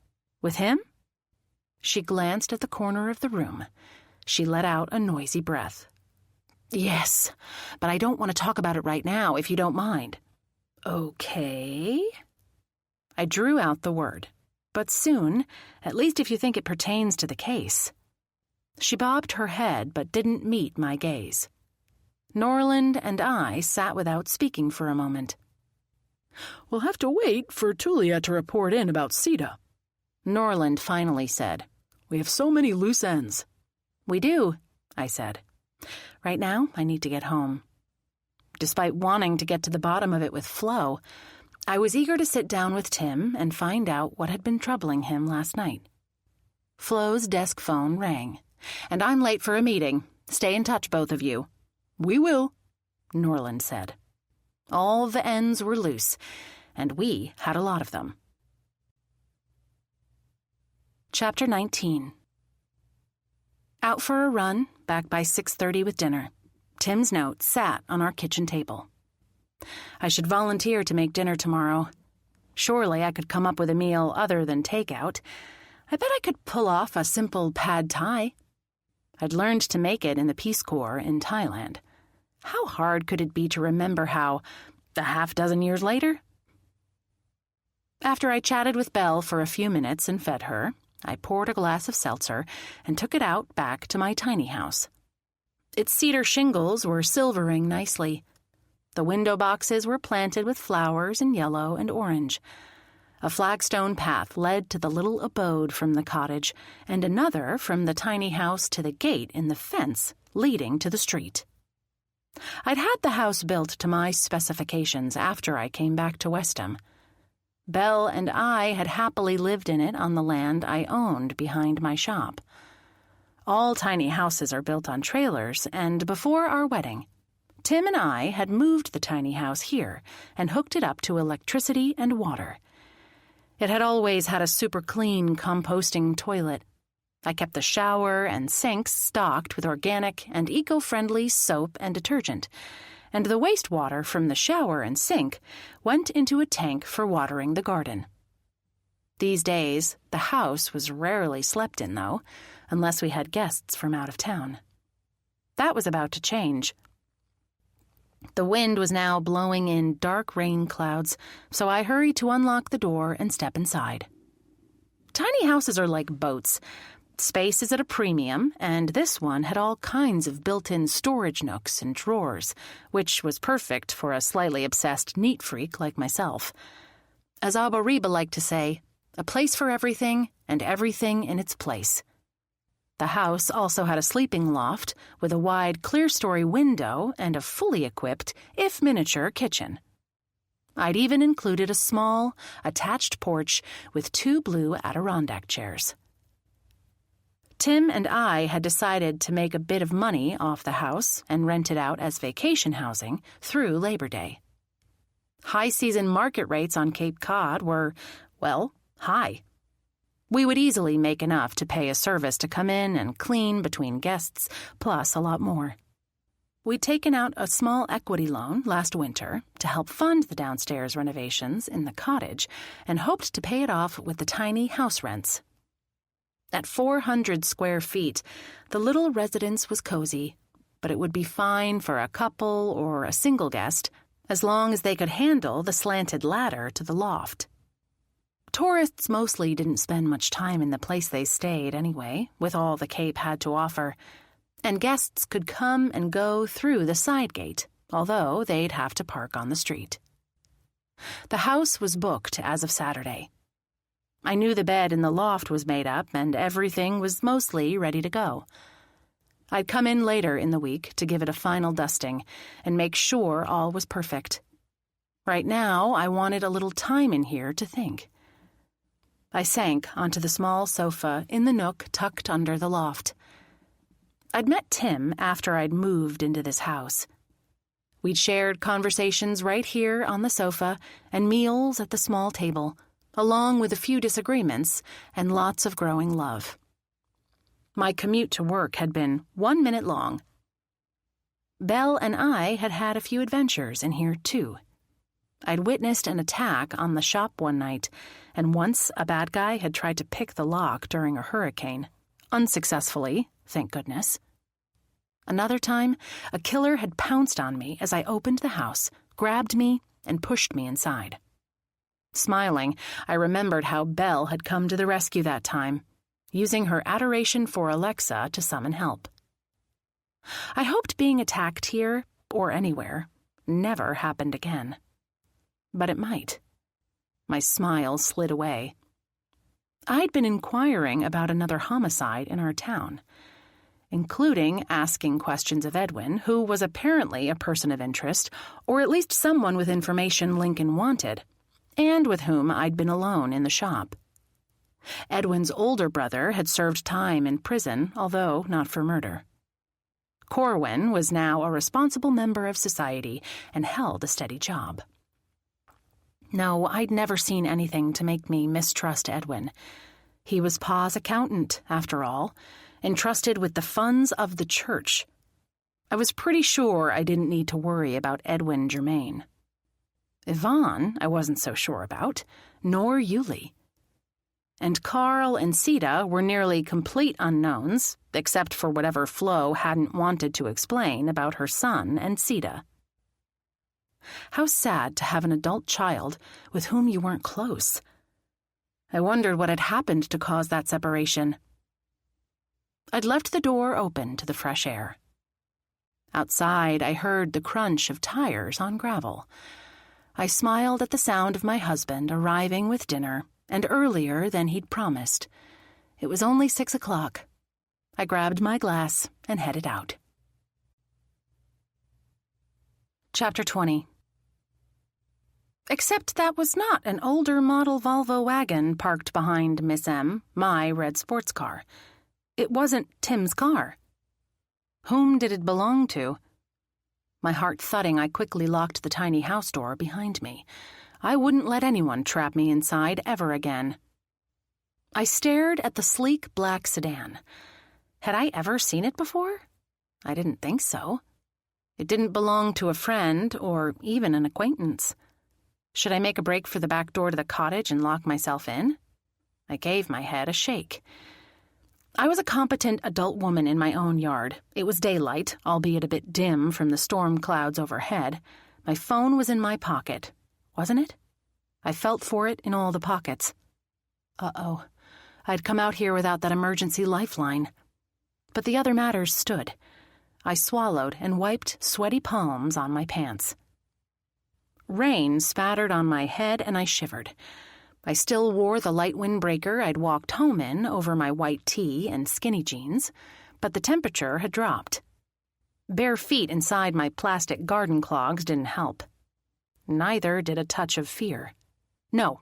With him She glanced at the corner of the room. She let out a noisy breath. "Yes, but I don't want to talk about it right now, if you don't mind." "Okay." I drew out the word. "But soon, at least if you think it pertains to the case." She bobbed her head but didn't meet my gaze. Norland and I sat without speaking for a moment. "We'll have to wait for Tulia to report in about Sita," Norland finally said. "We have so many loose ends." "We do," I said. "Right now, I need to get home." Despite wanting to get to the bottom of it with Flo, I was eager to sit down with Tim and find out what had been troubling him last night. Flo's desk phone rang. "And I'm late for a meeting. Stay in touch, both of you." "We will," Norland said. All the ends were loose, and we had a lot of them. Chapter 19. Out for a run, back by 6:30 with dinner. Tim's note sat on our kitchen table. I should volunteer to make dinner tomorrow. Surely I could come up with a meal other than takeout. I bet I could pull off a simple pad thai. I'd learned to make it in the Peace Corps in Thailand. How hard could it be to remember how, a half-dozen years later? After I chatted with Belle for a few minutes and fed her, I poured a glass of seltzer and took it out back to my tiny house. Its cedar shingles were silvering nicely. The window boxes were planted with flowers in yellow and orange. A flagstone path led to the little abode from the cottage, and another from the tiny house to the gate in the fence leading to the street. I'd had the house built to my specifications after I came back to Westham. Belle and I had happily lived in it on the land I owned behind my shop. All tiny houses are built on trailers, and before our wedding, Tim and I had moved the tiny house here and hooked it up to electricity and water. It had always had a super clean composting toilet. I kept the shower and sinks stocked with organic and eco-friendly soap and detergent, and the wastewater from the shower and sink went into a tank for watering the garden. These days, the house was rarely slept in, though, unless we had guests from out of town. That was about to change. The wind was now blowing in dark rain clouds, so I hurried to unlock the door and step inside. Tiny houses are like boats. Space is at a premium, and this one had all kinds of built-in storage nooks and drawers, which was perfect for a slightly obsessed neat freak like myself. As Abba Reba liked to say, a place for everything and everything in its place. The house also had a sleeping loft with a wide clear-story window and a fully equipped, if miniature, kitchen. I'd even included a small, attached porch with 2 blue Adirondack chairs. Tim and I had decided to make a bit of money off the house and rent it out as vacation housing through Labor Day. High-season market rates on Cape Cod were, well, high. We would easily make enough to pay a service to come in and clean between guests, plus a lot more. We'd taken out a small equity loan last winter to help fund the downstairs renovations in the cottage and hoped to pay it off with the tiny house rents. At 400 square feet, the little residence was cozy, but it would be fine for a couple or a single guest as long as they could handle the slanted ladder to the loft. Tourists mostly didn't spend much time in the place they stayed anyway, with all the Cape had to offer, and guests could come and go through the side gate, although they'd have to park on the street. The house was booked as of Saturday. I knew the bed in the loft was made up and everything was mostly ready to go. I'd come in later in the week to give it a final dusting and make sure all was perfect. Right now, I wanted a little time in here to think. I sank onto the small sofa in the nook tucked under the loft. I'd met Tim after I'd moved into this house. We'd shared conversations right here on the sofa and meals at the small table, along with a few disagreements and lots of growing love. My commute to work had been 1 minute long. Belle and I had had a few adventures in here, too. I'd witnessed an attack on the shop one night, and once a bad guy had tried to pick the lock during a hurricane. Unsuccessfully, thank goodness. Another time, a killer had pounced on me as I opened the house, grabbed me, and pushed me inside. Smiling, I remembered how Belle had come to the rescue that time, using her adoration for Alexa to summon help. I hoped being attacked here, or anywhere, never happened again. But it might. My smile slid away. I'd been inquiring about another homicide in our town, including asking questions of Edwin, who was apparently a person of interest, or at least someone with information Lincoln wanted, and with whom I'd been alone in the shop. Edwin's older brother had served time in prison, although not for murder. Corwin was now a responsible member of society and held a steady job. No, I'd never seen anything to make me mistrust Edwin. He was Pa's accountant, after all, entrusted with the funds of the church. I was pretty sure I didn't need to worry about Edwin Germain. Yvonne I wasn't so sure about, nor Yuli. And Carl and Sita were nearly complete unknowns, except for whatever Flo hadn't wanted to explain about her son and Sita. How sad to have an adult child with whom you weren't close. I wondered what had happened to cause that separation. I'd left the door open to the fresh air. Outside, I heard the crunch of tires on gravel. I smiled at the sound of my husband arriving with dinner, and earlier than he'd promised. It was only 6 o'clock. I grabbed my glass and headed out. Chapter 20. Except that was not an older model Volvo wagon parked behind Miss M, my red sports car. It wasn't Tim's car. Whom did it belong to? My heart thudding, I quickly locked the tiny house door behind me. I wouldn't let anyone trap me inside ever again. I stared at the sleek black sedan. Had I ever seen it before? I didn't think so. It didn't belong to a friend or even an acquaintance. Should I make a break for the back door to the cottage and lock myself in? I gave my head a shake. I was a competent adult woman in my own yard. It was daylight, albeit a bit dim from the storm clouds overhead. My phone was in my pocket, wasn't it? I felt for it in all the pockets. Uh-oh. I'd come out here without that emergency lifeline. But the other matters stood. I swallowed and wiped sweaty palms on my pants. Rain spattered on my head and I shivered. I still wore the light windbreaker I'd walked home in over my white tee and skinny jeans, but the temperature had dropped. Bare feet inside my plastic garden clogs didn't help. Neither did a touch of fear. No,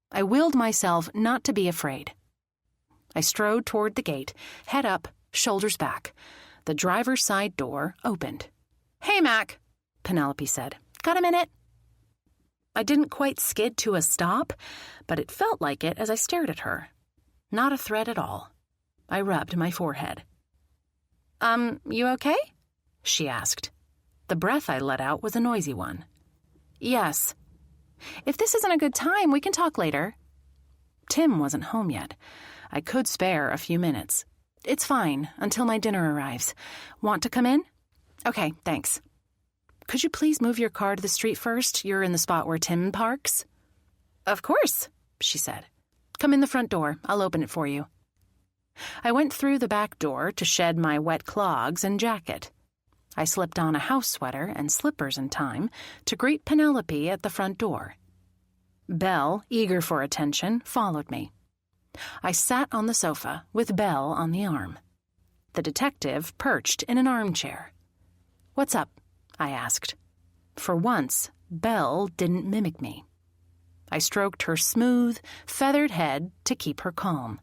I willed myself not to be afraid. I strode toward the gate, head up, shoulders back. The driver's side door opened. "Hey, Mac," Penelope said. "Got a minute?" I didn't quite skid to a stop, but it felt like it as I stared at her. Not a threat at all. I rubbed my forehead. You okay?" she asked. The breath I let out was a noisy one. "Yes. If this isn't a good time, we can talk later." Tim wasn't home yet. I could spare a few minutes. "It's fine, until my dinner arrives. Want to come in?" "Okay, thanks." "Could you please move your car to the street first? You're in the spot where Tim parks." "Of course," she said. "Come in the front door. I'll open it for you." I went through the back door to shed my wet clogs and jacket. I slipped on a house sweater and slippers in time to greet Penelope at the front door. Belle, eager for attention, followed me. I sat on the sofa with Belle on the arm. The detective perched in an armchair. "What's up?" I asked. For once, Belle didn't mimic me. I stroked her smooth, feathered head to keep her calm.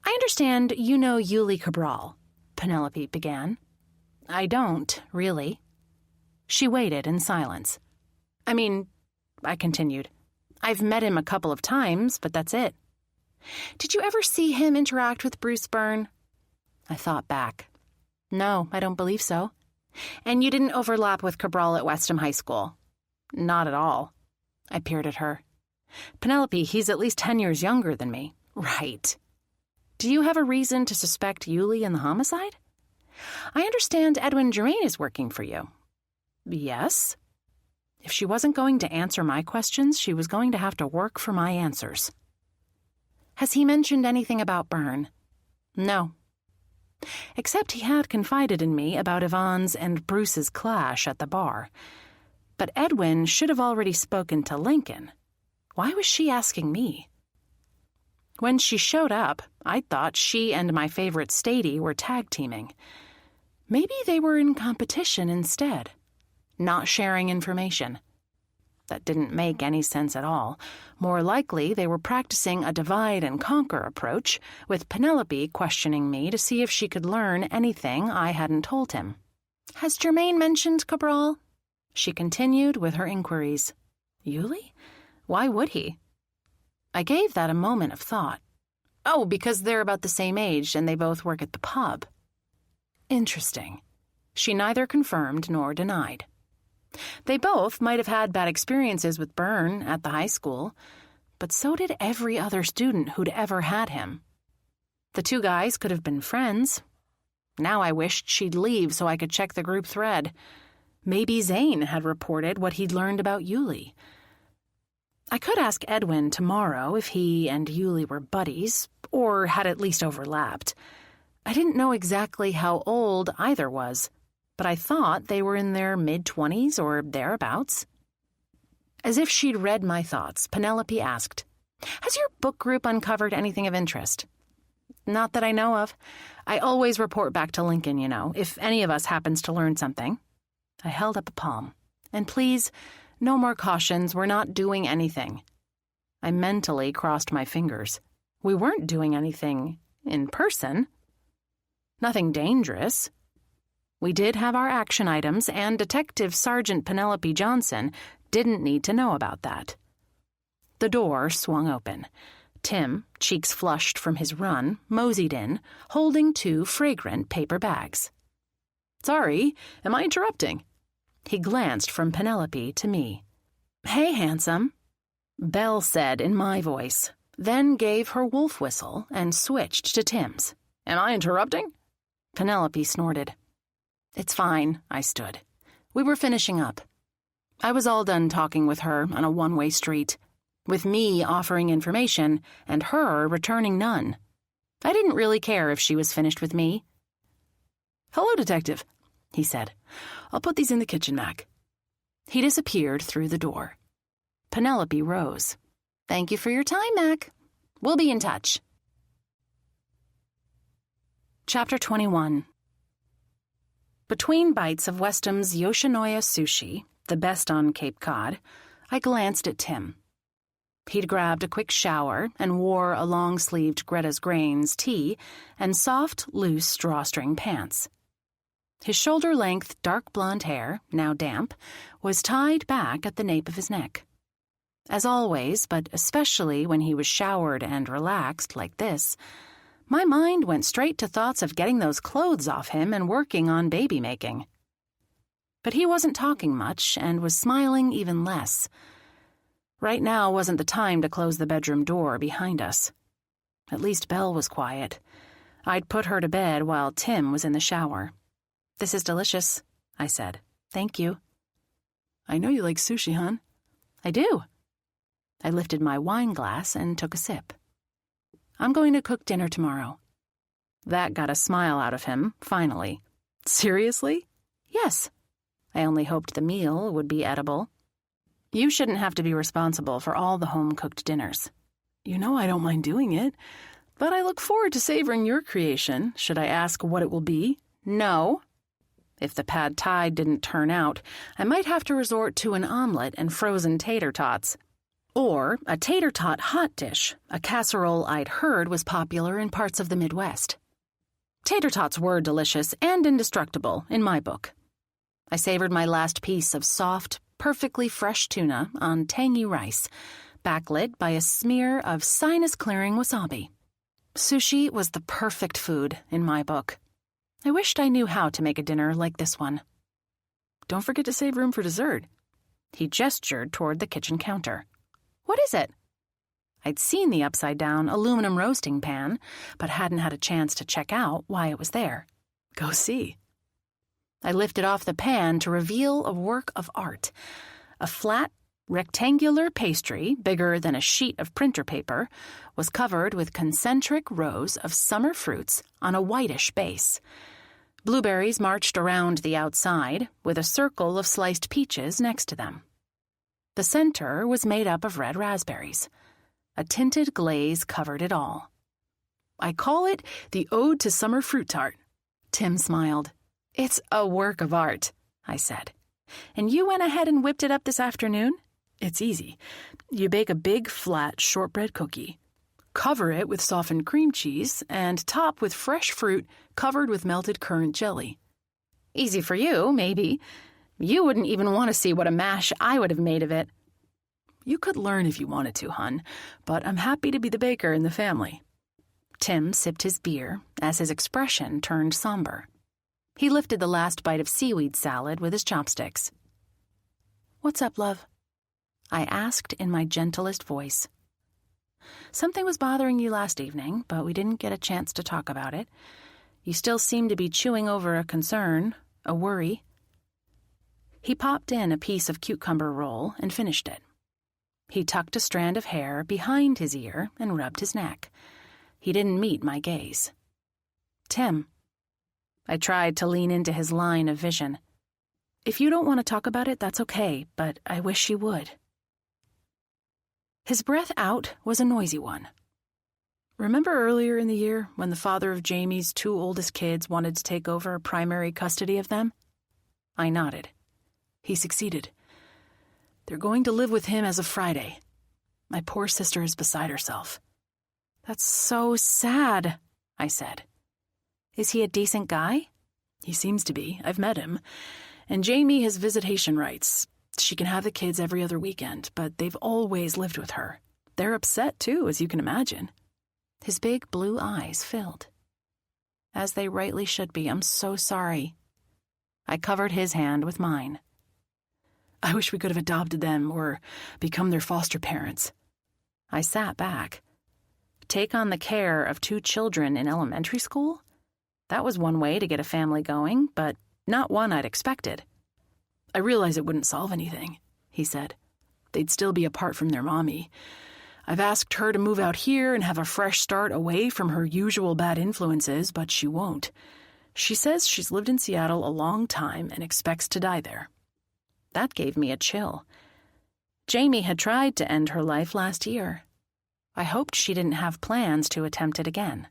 "I understand you know Yuli Cabral," Penelope began. "I don't, really." She waited in silence. I continued, "I've met him a couple of times, but that's it." "Did you ever see him interact with Bruce Byrne?" I thought back. "No, I don't believe so." "And you didn't overlap with Cabral at Westham High School?" Not at all. I peered at her. Penelope, he's at least 10 years younger than me. Right. Do you have a reason to suspect Yulie in the homicide? I understand Edwin Germain is working for you. Yes. If she wasn't going to answer my questions, she was going to have to work for my answers. Has he mentioned anything about Byrne? No. Except he had confided in me about Yvonne's and Bruce's clash at the bar. But Edwin should have already spoken to Lincoln. Why was she asking me? When she showed up, I thought she and my favorite Stady were tag-teaming. Maybe they were in competition instead, not sharing information. That didn't make any sense at all. More likely, they were practicing a divide-and-conquer approach, with Penelope questioning me to see if she could learn anything I hadn't told him. Has Germain mentioned Cabral? She continued with her inquiries. Yulie? Why would he? I gave that a moment of thought. Oh, because they're about the same age and they both work at the pub. Interesting. She neither confirmed nor denied. They both might have had bad experiences with Byrne at the high school, but so did every other student who'd ever had him. The two guys could have been friends. Now I wished she'd leave so I could check the group thread. Maybe Zane had reported what he'd learned about Yulie. I could ask Edwin tomorrow if he and Yulie were buddies, or had at least overlapped. I didn't know exactly how old either was, but I thought they were in their mid-20s or thereabouts. As if she'd read my thoughts, Penelope asked, Has your book group uncovered anything of interest? Not that I know of. I always report back to Lincoln, if any of us happens to learn something. I held up a palm. And please, no more cautions, we're not doing anything. I mentally crossed my fingers. We weren't doing anything in person. Nothing dangerous. We did have our action items, and Detective Sergeant Penelope Johnson didn't need to know about that. The door swung open. Tim, cheeks flushed from his run, moseyed in, holding 2 fragrant paper bags. Sorry, am I interrupting? He glanced from Penelope to me. Hey, handsome, Belle said in my voice, then gave her wolf whistle and switched to Tim's. Am I interrupting? Penelope snorted. It's fine, I stood. We were finishing up. I was all done talking with her on a one-way street, with me offering information and her returning none. I didn't really care if she was finished with me. Hello, Detective, he said. I'll put these in the kitchen, Mac. He disappeared through the door. Penelope rose. Thank you for your time, Mac. We'll be in touch. Chapter 21. Between bites of Westum's Yoshinoya sushi, the best on Cape Cod, I glanced at Tim. He'd grabbed a quick shower and wore a long-sleeved Greta's Grains tee and soft, loose drawstring pants. His shoulder-length, dark blonde hair, now damp, was tied back at the nape of his neck. As always, but especially when he was showered and relaxed like this, my mind went straight to thoughts of getting those clothes off him and working on baby-making. But he wasn't talking much and was smiling even less. Right now wasn't the time to close the bedroom door behind us. At least Belle was quiet. I'd put her to bed while Tim was in the shower. This is delicious, I said. Thank you. I know you like sushi, hon. I do. I lifted my wine glass and took a sip. I'm going to cook dinner tomorrow. That got a smile out of him, finally. Seriously? Yes. I only hoped the meal would be edible. You shouldn't have to be responsible for all the home-cooked dinners. You know I don't mind doing it, but I look forward to savoring your creation. Should I ask what it will be? No. If the pad thai didn't turn out, I might have to resort to an omelet and frozen tater tots. Or a tater tot hot dish, a casserole I'd heard was popular in parts of the Midwest. Tater tots were delicious and indestructible in my book. I savored my last piece of soft, perfectly fresh tuna on tangy rice, backlit by a smear of sinus-clearing wasabi. Sushi was the perfect food in my book. I wished I knew how to make a dinner like this one. Don't forget to save room for dessert. He gestured toward the kitchen counter. "What is it?" I'd seen the upside-down aluminum roasting pan, but hadn't had a chance to check out why it was there. Go see. I lifted off the pan to reveal a work of art. A flat, rectangular pastry, bigger than a sheet of printer paper, was covered with concentric rows of summer fruits on a whitish base. Blueberries marched around the outside, with a circle of sliced peaches next to them. The center was made up of red raspberries. A tinted glaze covered it all. "I call it the Ode to Summer Fruit Tart." Tim smiled. "It's a work of art," I said. "And you went ahead and whipped it up this afternoon?" It's easy. You bake a big, flat shortbread cookie. Cover it with softened cream cheese and top with fresh fruit covered with melted currant jelly. Easy for you, maybe. You wouldn't even want to see what a mash I would have made of it. You could learn if you wanted to, hon, but I'm happy to be the baker in the family." Tim sipped his beer as his expression turned somber. He lifted the last bite of seaweed salad with his chopsticks. "What's up, love?" I asked in my gentlest voice. "Something was bothering you last evening, but we didn't get a chance to talk about it. You still seem to be chewing over a concern, a worry." He popped in a piece of cucumber roll and finished it. He tucked a strand of hair behind his ear and rubbed his neck. He didn't meet my gaze. "Tim." I tried to lean into his line of vision. "If you don't want to talk about it, that's okay, but I wish you would." His breath out was a noisy one. "Remember earlier in the year when the father of Jamie's 2 oldest kids wanted to take over primary custody of them?" I nodded. "He succeeded. They're going to live with him as of Friday. My poor sister is beside herself." "That's so sad," I said. "Is he a decent guy?" "He seems to be. I've met him. And Jamie has visitation rights. She can have the kids every other weekend, but they've always lived with her. They're upset, too, as you can imagine." His big blue eyes filled. "As they rightly should be. I'm so sorry." I covered his hand with mine. "I wish we could have adopted them or become their foster parents." I sat back. Take on the care of 2 children in elementary school? That was one way to get a family going, but not one I'd expected. "I realize it wouldn't solve anything," he said. "They'd still be apart from their mommy. I've asked her to move out here and have a fresh start away from her usual bad influences, but she won't. She says she's lived in Seattle a long time and expects to die there." That gave me a chill. Jamie had tried to end her life last year. I hoped she didn't have plans to attempt it again.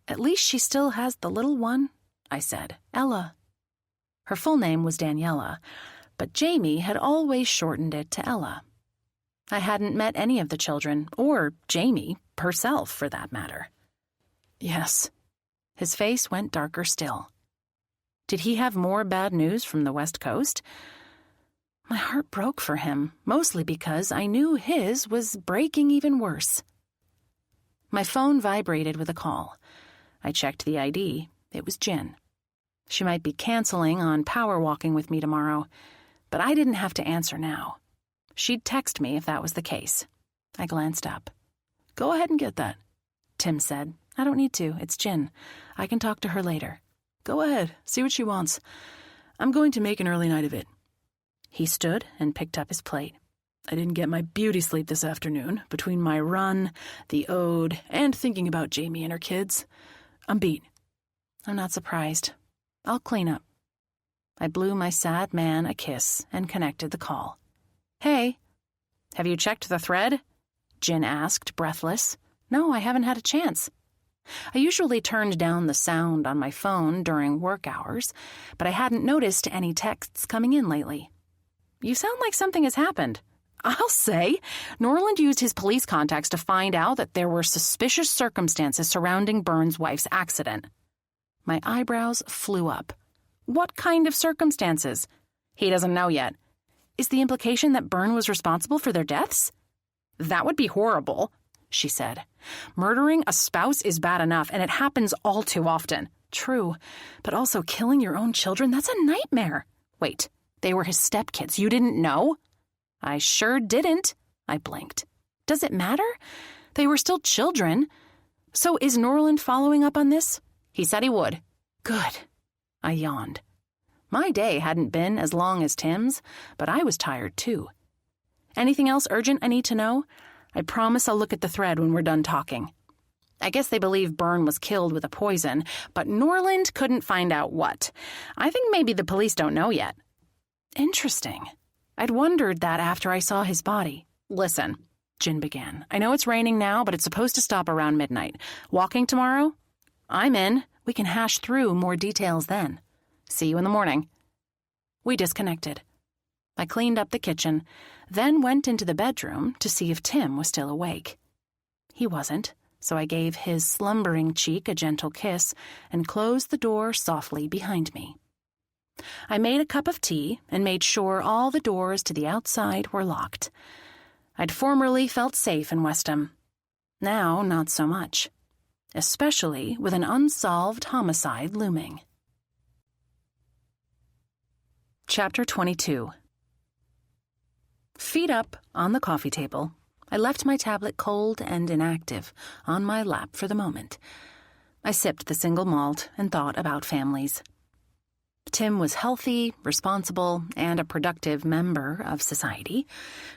"At least she still has the little one," I said, "Ella." Her full name was Daniela, but Jamie had always shortened it to Ella. I hadn't met any of the children, or Jamie herself, for that matter. "Yes." His face went darker still. Did he have more bad news from the West Coast? My heart broke for him, mostly because I knew his was breaking even worse. My phone vibrated with a call. I checked the ID. It was Jen. She might be canceling on power walking with me tomorrow, but I didn't have to answer now. She'd text me if that was the case. I glanced up. "Go ahead and get that," Tim said. "I don't need to. It's Jen. I can talk to her later." "Go ahead. See what she wants. I'm going to make an early night of it." He stood and picked up his plate. "I didn't get my beauty sleep this afternoon, between my run, the ode, and thinking about Jamie and her kids. I'm beat." "I'm not surprised. I'll clean up." I blew my sad man a kiss and connected the call. "Hey, have you checked the thread?" Jen asked, breathless. "No, I haven't had a chance." I usually turned down the sound on my phone during work hours, but I hadn't noticed any texts coming in lately. "You sound like something has happened." "I'll say. Norland used his police contacts to find out that there were suspicious circumstances surrounding Byrne's wife's accident." My eyebrows flew up. "What kind of circumstances?" "He doesn't know yet." "Is the implication that Byrne was responsible for their deaths?" "That would be horrible," she said. "Murdering a spouse is bad enough, and it happens all too often." "True, but also killing your own children, that's a nightmare." "Wait, They were his stepkids. You didn't know? I sure didn't, I blinked. Does it matter? They were still children. So is Norland following up on this? He said he would. Good. I yawned. My day hadn't been as long as Tim's, but I was tired too. Anything else urgent I need to know? I promise I'll look at the thread when we're done talking. I guess they believe Byrne was killed with a poison, but Norland couldn't find out what. I think maybe the police don't know yet. Interesting. I'd wondered that after I saw his body. Listen, Jin began. I know it's raining now, but it's supposed to stop around midnight. Walking tomorrow? I'm in. We can hash through more details then. See you in the morning. We disconnected. I cleaned up the kitchen, then went into the bedroom to see if Tim was still awake. He wasn't, so I gave his slumbering cheek a gentle kiss and closed the door softly behind me. I made a cup of tea and made sure all the doors to the outside were locked. I'd formerly felt safe in Westham. Now, not so much. Especially with an unsolved homicide looming. Chapter 22. Feet up on the coffee table, I left my tablet cold and inactive on my lap for the moment. I sipped the single malt and thought about families. Tim was healthy, responsible, and a productive member of society,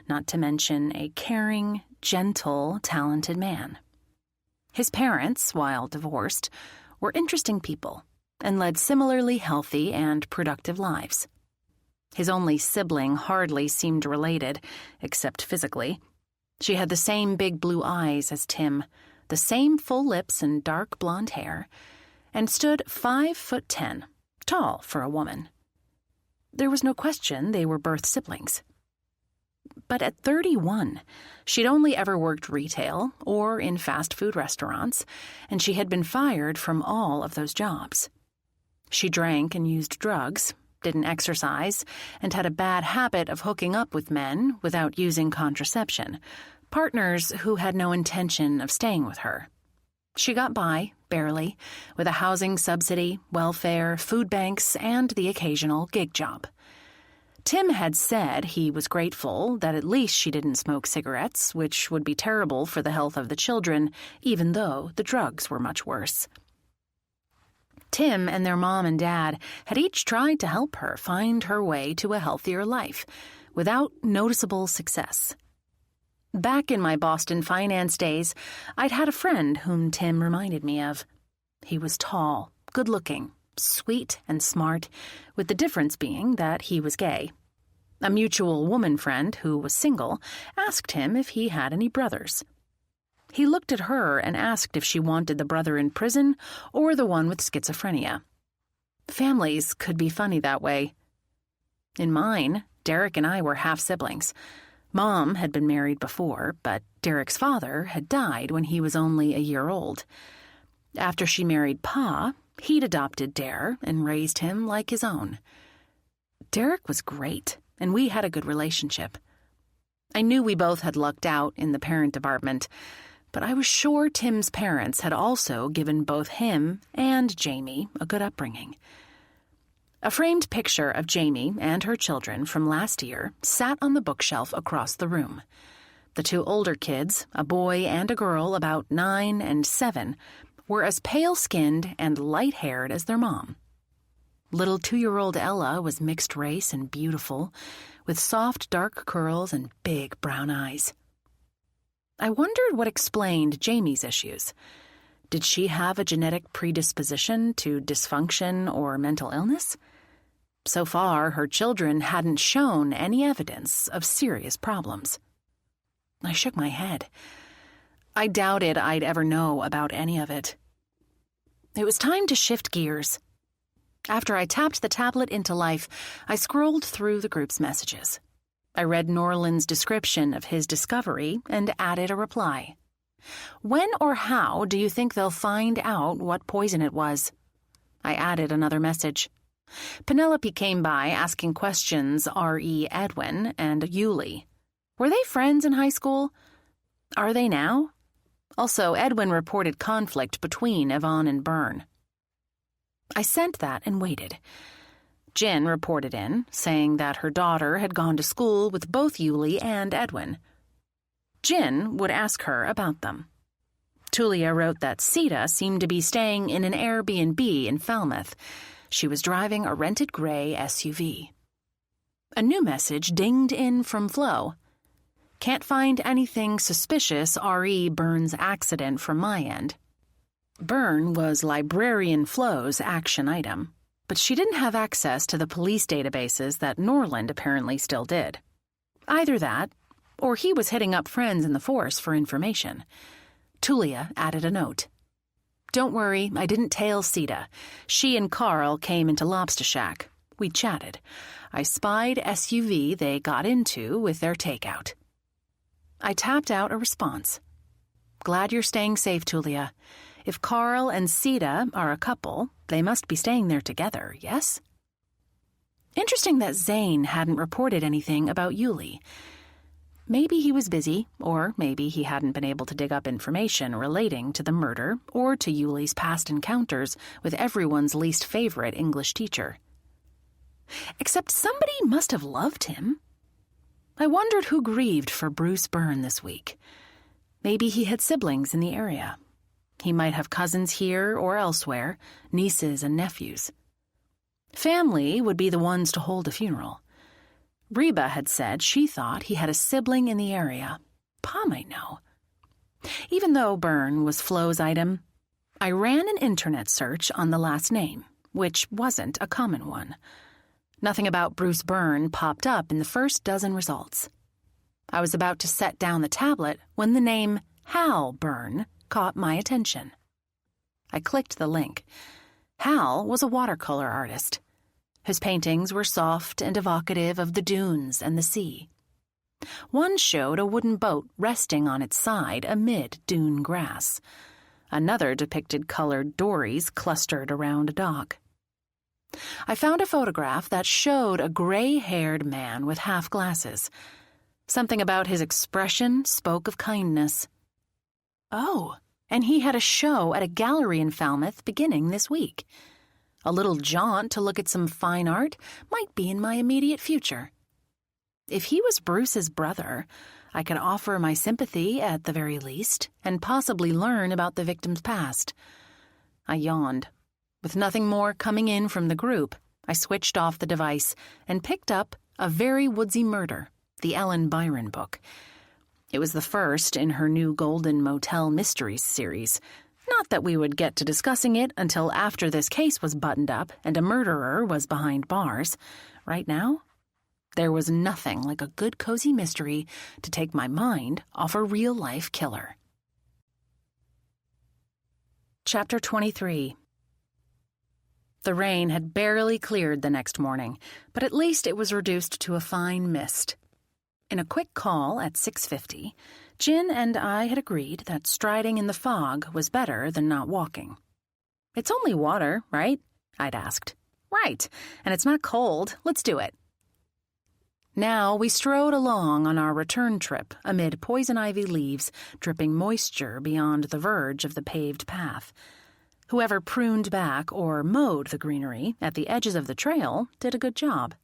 not to mention a caring, gentle, talented man. His parents, while divorced, were interesting people and led similarly healthy and productive lives. His only sibling hardly seemed related, except physically. She had the same big blue eyes as Tim, the same full lips and dark blonde hair, and stood 5'10", tall for a woman. There was no question they were birth siblings. But at 31, she'd only ever worked retail or in fast food restaurants, and she had been fired from all of those jobs. She drank and used drugs, didn't exercise, and had a bad habit of hooking up with men without using contraception, partners who had no intention of staying with her. She got by, barely, with a housing subsidy, welfare, food banks, and the occasional gig job. Tim had said he was grateful that at least she didn't smoke cigarettes, which would be terrible for the health of the children, even though the drugs were much worse. Tim and their mom and dad had each tried to help her find her way to a healthier life, without noticeable success. Back in my Boston finance days, I'd had a friend whom Tim reminded me of. He was tall, good-looking, sweet and smart, with the difference being that he was gay. A mutual woman friend who was single asked him if he had any brothers. He looked at her and asked if she wanted the brother in prison or the one with schizophrenia. Families could be funny that way. In mine, Derek and I were half-siblings. Mom had been married before, but Derek's father had died when he was only a year old. After she married Pa, he'd adopted Derek and raised him like his own. Derek was great, and we had a good relationship. I knew we both had lucked out in the parent department, but I was sure Tim's parents had also given both him and Jamie a good upbringing. A framed picture of Jamie and her children from last year sat on the bookshelf across the room. The two older kids, a boy and a girl about 9 and 7, were as pale-skinned and light-haired as their mom. Little 2-year-old Ella was mixed race and beautiful, with soft dark curls and big brown eyes. I wondered what explained Jamie's issues. Did she have a genetic predisposition to dysfunction or mental illness? So far, her children hadn't shown any evidence of serious problems. I shook my head. I doubted I'd ever know about any of it. It was time to shift gears. After I tapped the tablet into life, I scrolled through the group's messages. I read Norland's description of his discovery and added a reply. When or how do you think they'll find out what poison it was? I added another message. Penelope came by asking questions R.E. Edwin and Yuli. Were they friends in high school? Are they now? Also, Edwin reported conflict between Yvonne and Byrne. I sent that and waited. Jin reported in, saying that her daughter had gone to school with both Yuli and Edwin. Jin would ask her about them. Tulia wrote that Sita seemed to be staying in an Airbnb in Falmouth. She was driving a rented gray SUV. A new message dinged in from Flo. Can't find anything suspicious re Byrne's accident from my end. Byrne was Librarian Flo's action item, but she didn't have access to the police databases that Norland apparently still did. Either that, or he was hitting up friends in the force for information. Tulia added a note. Don't worry, I didn't tail Sita. She and Carl came into Lobster Shack. We chatted. I spied SUV they got into with their takeout. I tapped out a response. Glad you're staying safe, Tulia. If Carl and Sita are a couple, they must be staying there together, yes? Interesting that Zane hadn't reported anything about Yuli. Maybe he was busy, or maybe he hadn't been able to dig up information relating to the murder or to Yuli's past encounters with everyone's least favorite English teacher. Except somebody must have loved him. I wondered who grieved for Bruce Byrne this week. Maybe he had siblings in the area. He might have cousins here or elsewhere, nieces and nephews. Family would be the ones to hold a funeral. Reba had said she thought he had a sibling in the area. Pa might know. Even though Byrne was Flo's item, I ran an internet search on the last name, which wasn't a common one. Nothing about Bruce Byrne popped up in the first dozen results. I was about to set down the tablet when the name Hal Byrne caught my attention. I clicked the link. Hal was a watercolor artist. His paintings were soft and evocative of the dunes and the sea. One showed a wooden boat resting on its side amid dune grass. Another depicted colored dories clustered around a dock. I found a photograph that showed a gray-haired man with half glasses. Something about his expression spoke of kindness. Oh, and he had a show at a gallery in Falmouth beginning this week. A little jaunt to look at some fine art might be in my immediate future. If he was Bruce's brother, I could offer my sympathy at the very least and possibly learn about the victim's past. I yawned. With nothing more coming in from the group, I switched off the device and picked up A Very Woodsy Murder, the Ellen Byron book. It was the first in her new Golden Motel Mysteries series. Not that we would get to discussing it until after this case was buttoned up and a murderer was behind bars. Right now, there was nothing like a good cozy mystery to take my mind off a real-life killer. Chapter 23. The rain had barely cleared the next morning, but at least it was reduced to a fine mist. In a quick call at 6:50, Jin and I had agreed that striding in the fog was better than not walking. It's only water, right? I'd asked. Right, and it's not cold. Let's do it. Now we strode along on our return trip amid poison ivy leaves dripping moisture beyond the verge of the paved path. Whoever pruned back or mowed the greenery at the edges of the trail did a good job.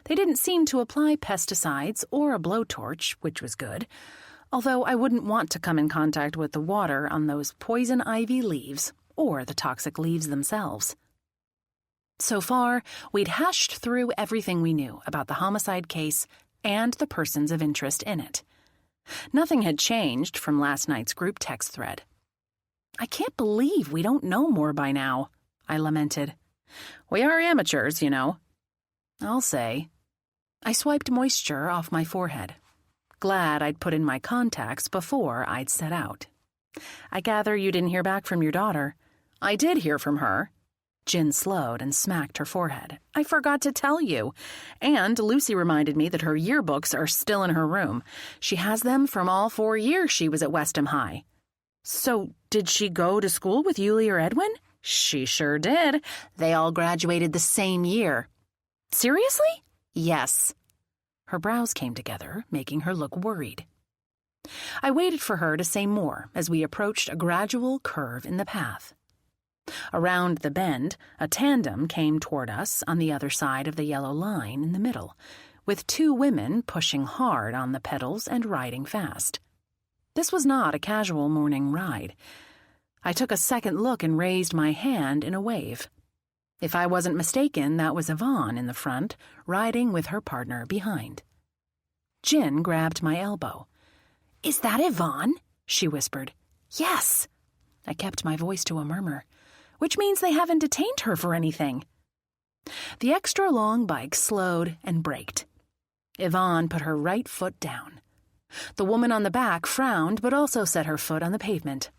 They didn't seem to apply pesticides or a blowtorch, which was good, although I wouldn't want to come in contact with the water on those poison ivy leaves or the toxic leaves themselves. So far, we'd hashed through everything we knew about the homicide case and the persons of interest in it. Nothing had changed from last night's group text thread. I can't believe we don't know more by now, I lamented. We are amateurs, you know. I'll say. I swiped moisture off my forehead. Glad I'd put in my contacts before I'd set out. I gather you didn't hear back from your daughter. I did hear from her. Jin slowed and smacked her forehead. I forgot to tell you. And Lucy reminded me that her yearbooks are still in her room. She has them from all 4 years she was at Westham High. So, did she go to school with Yuli or Edwin? She sure did. They all graduated the same year. Seriously? Yes. Her brows came together, making her look worried. I waited for her to say more as we approached a gradual curve in the path. Around the bend, a tandem came toward us on the other side of the yellow line in the middle, with two women pushing hard on the pedals and riding fast. This was not a casual morning ride. I took a second look and raised my hand in a wave. If I wasn't mistaken, that was Yvonne in the front, riding with her partner behind. Jin grabbed my elbow. "Is that Yvonne?" she whispered. "Yes." I kept my voice to a murmur. "Which means they haven't detained her for anything." The extra-long bike slowed and braked. Yvonne put her right foot down. The woman on the back frowned but also set her foot on the pavement.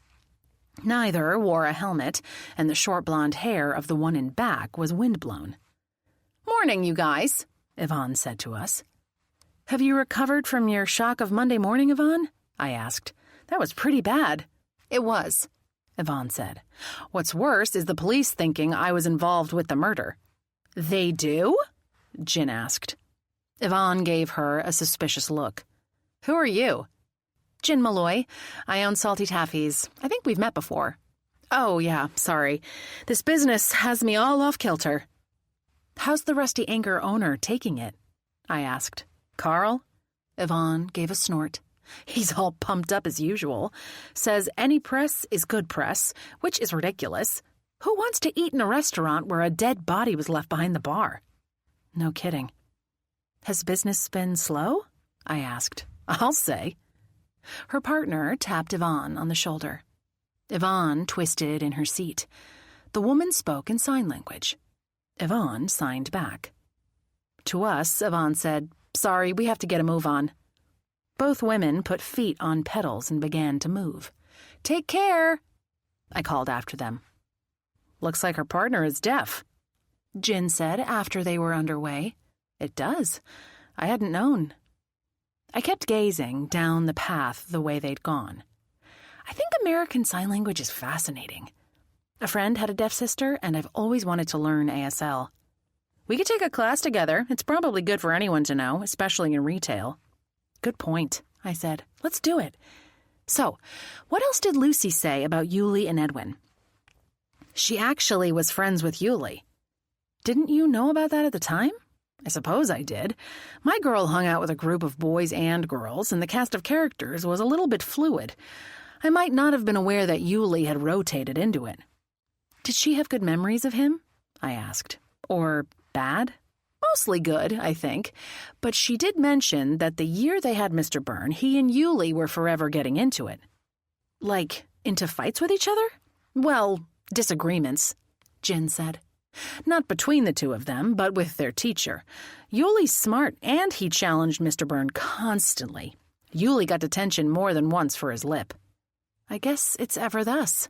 Neither wore a helmet, and the short blonde hair of the one in back was windblown. "Morning, you guys," Yvonne said to us. "Have you recovered from your shock of Monday morning, Yvonne?" I asked. "That was pretty bad." "It was," Yvonne said. "What's worse is the police thinking I was involved with the murder." "They do?" Jin asked. Yvonne gave her a suspicious look. "Who are you?" "Jin Malloy. I own Salty Taffies. I think we've met before." "Oh, yeah, sorry. This business has me all off kilter." "How's the Rusty Anchor owner taking it?" I asked. "Carl?" Yvonne gave a snort. "He's all pumped up as usual. Says any press is good press, which is ridiculous. Who wants to eat in a restaurant where a dead body was left behind the bar?" "No kidding." "Has business been slow?" I asked. "I'll say." Her partner tapped Yvonne on the shoulder. Yvonne twisted in her seat. The woman spoke in sign language. Yvonne signed back. To us, Yvonne said, "Sorry, we have to get a move on." Both women put feet on pedals and began to move. "Take care," I called after them. "Looks like her partner is deaf," Jin said after they were underway. "It does. I hadn't known." I kept gazing down the path the way they'd gone. I think American Sign Language is fascinating. A friend had a deaf sister, and I've always wanted to learn ASL. "We could take a class together. It's probably good for anyone to know, especially in retail." "Good point," I said. "Let's do it." "So, what else did Lucy say about Yuli and Edwin?" "She actually was friends with Yuli." "Didn't you know about that at the time?" "I suppose I did. My girl hung out with a group of boys and girls, and the cast of characters was a little bit fluid. I might not have been aware that Yuli had rotated into it." "Did she have good memories of him?" I asked. "Or bad?" "Mostly good, I think. But she did mention that the year they had Mr. Byrne, he and Yuli were forever getting into it." "Like, into fights with each other?" "Well, disagreements," Jin said. "Not between the two of them, but with their teacher. Yuli's smart, and he challenged Mr. Byrne constantly. Yuli got detention more than once for his lip." "I guess it's ever thus.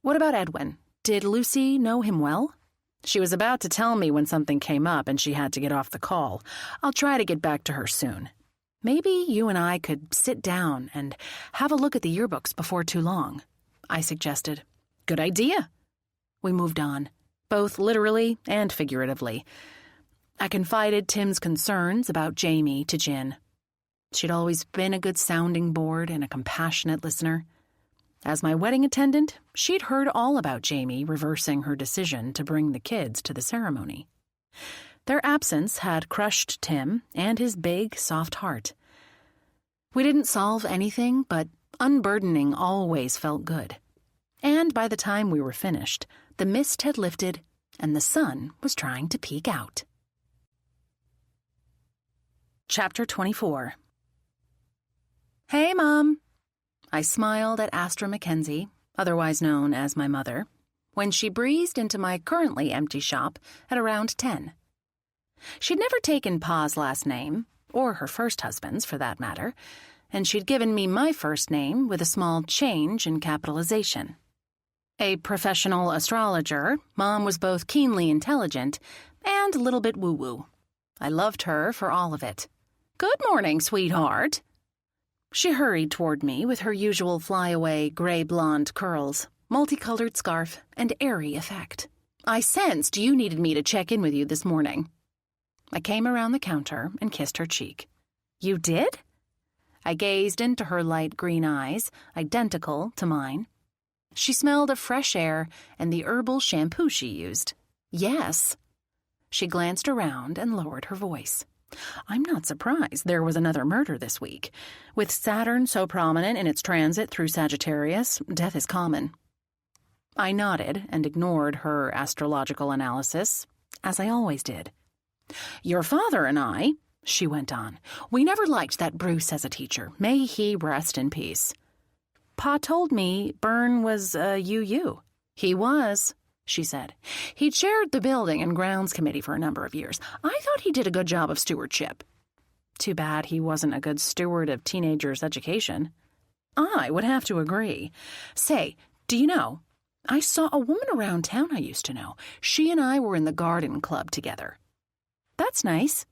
What about Edwin? Did Lucy know him well?" "She was about to tell me when something came up and she had to get off the call. I'll try to get back to her soon. Maybe you and I could sit down and have a look at the yearbooks before too long," I suggested. "Good idea." We moved on, both literally and figuratively. I confided Tim's concerns about Jamie to Jin. She'd always been a good sounding board and a compassionate listener. As my wedding attendant, she'd heard all about Jamie reversing her decision to bring the kids to the ceremony. Their absence had crushed Tim and his big, soft heart. We didn't solve anything, but unburdening always felt good. And by the time we were finished, the mist had lifted and the sun was trying to peek out. Chapter 24. "Hey, Mom." I smiled at Astra Mackenzie, otherwise known as my mother, when she breezed into my currently empty shop at around 10. She'd never taken Pa's last name, or her first husband's for that matter, and she'd given me my first name with a small change in capitalization. A professional astrologer, Mom was both keenly intelligent and a little bit woo-woo. I loved her for all of it. "Good morning, sweetheart." She hurried toward me with her usual flyaway gray-blonde curls, multicolored scarf, and airy effect. "I sensed you needed me to check in with you this morning." I came around the counter and kissed her cheek. "You did?" I gazed into her light green eyes, identical to mine. She smelled of fresh air and the herbal shampoo she used. Yes. She glanced around and lowered her voice. I'm not surprised there was another murder this week. With Saturn so prominent in its transit through Sagittarius, death is common. I nodded and ignored her astrological analysis, as I always did. Your father and I, she went on, we never liked that Bruce as a teacher. May he rest in peace. Pa told me Byrne was a UU. He was, she said. He'd chaired the building and grounds committee for a number of years. I thought he did a good job of stewardship. Too bad he wasn't a good steward of teenagers' education. I would have to agree. Say, do you know, I saw a woman around town I used to know. She and I were in the garden club together. That's nice.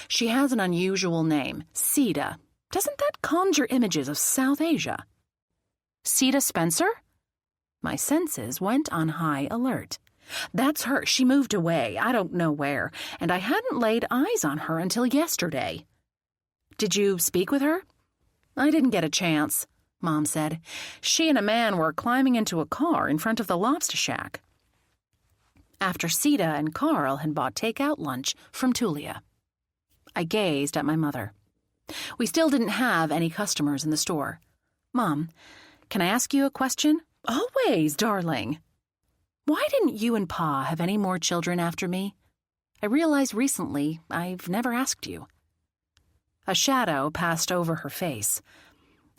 She has an unusual name, Sita. Doesn't that conjure images of South Asia? Sita Spencer? My senses went on high alert. That's her. She moved away, I don't know where, and I hadn't laid eyes on her until yesterday. Did you speak with her? I didn't get a chance, Mom said. She and a man were climbing into a car in front of the lobster shack. After Sita and Carl had bought takeout lunch from Tulia. I gazed at my mother. We still didn't have any customers in the store. Mom, can I ask you a question? Always, darling. Why didn't you and Pa have any more children after me? I realized recently I've never asked you. A shadow passed over her face.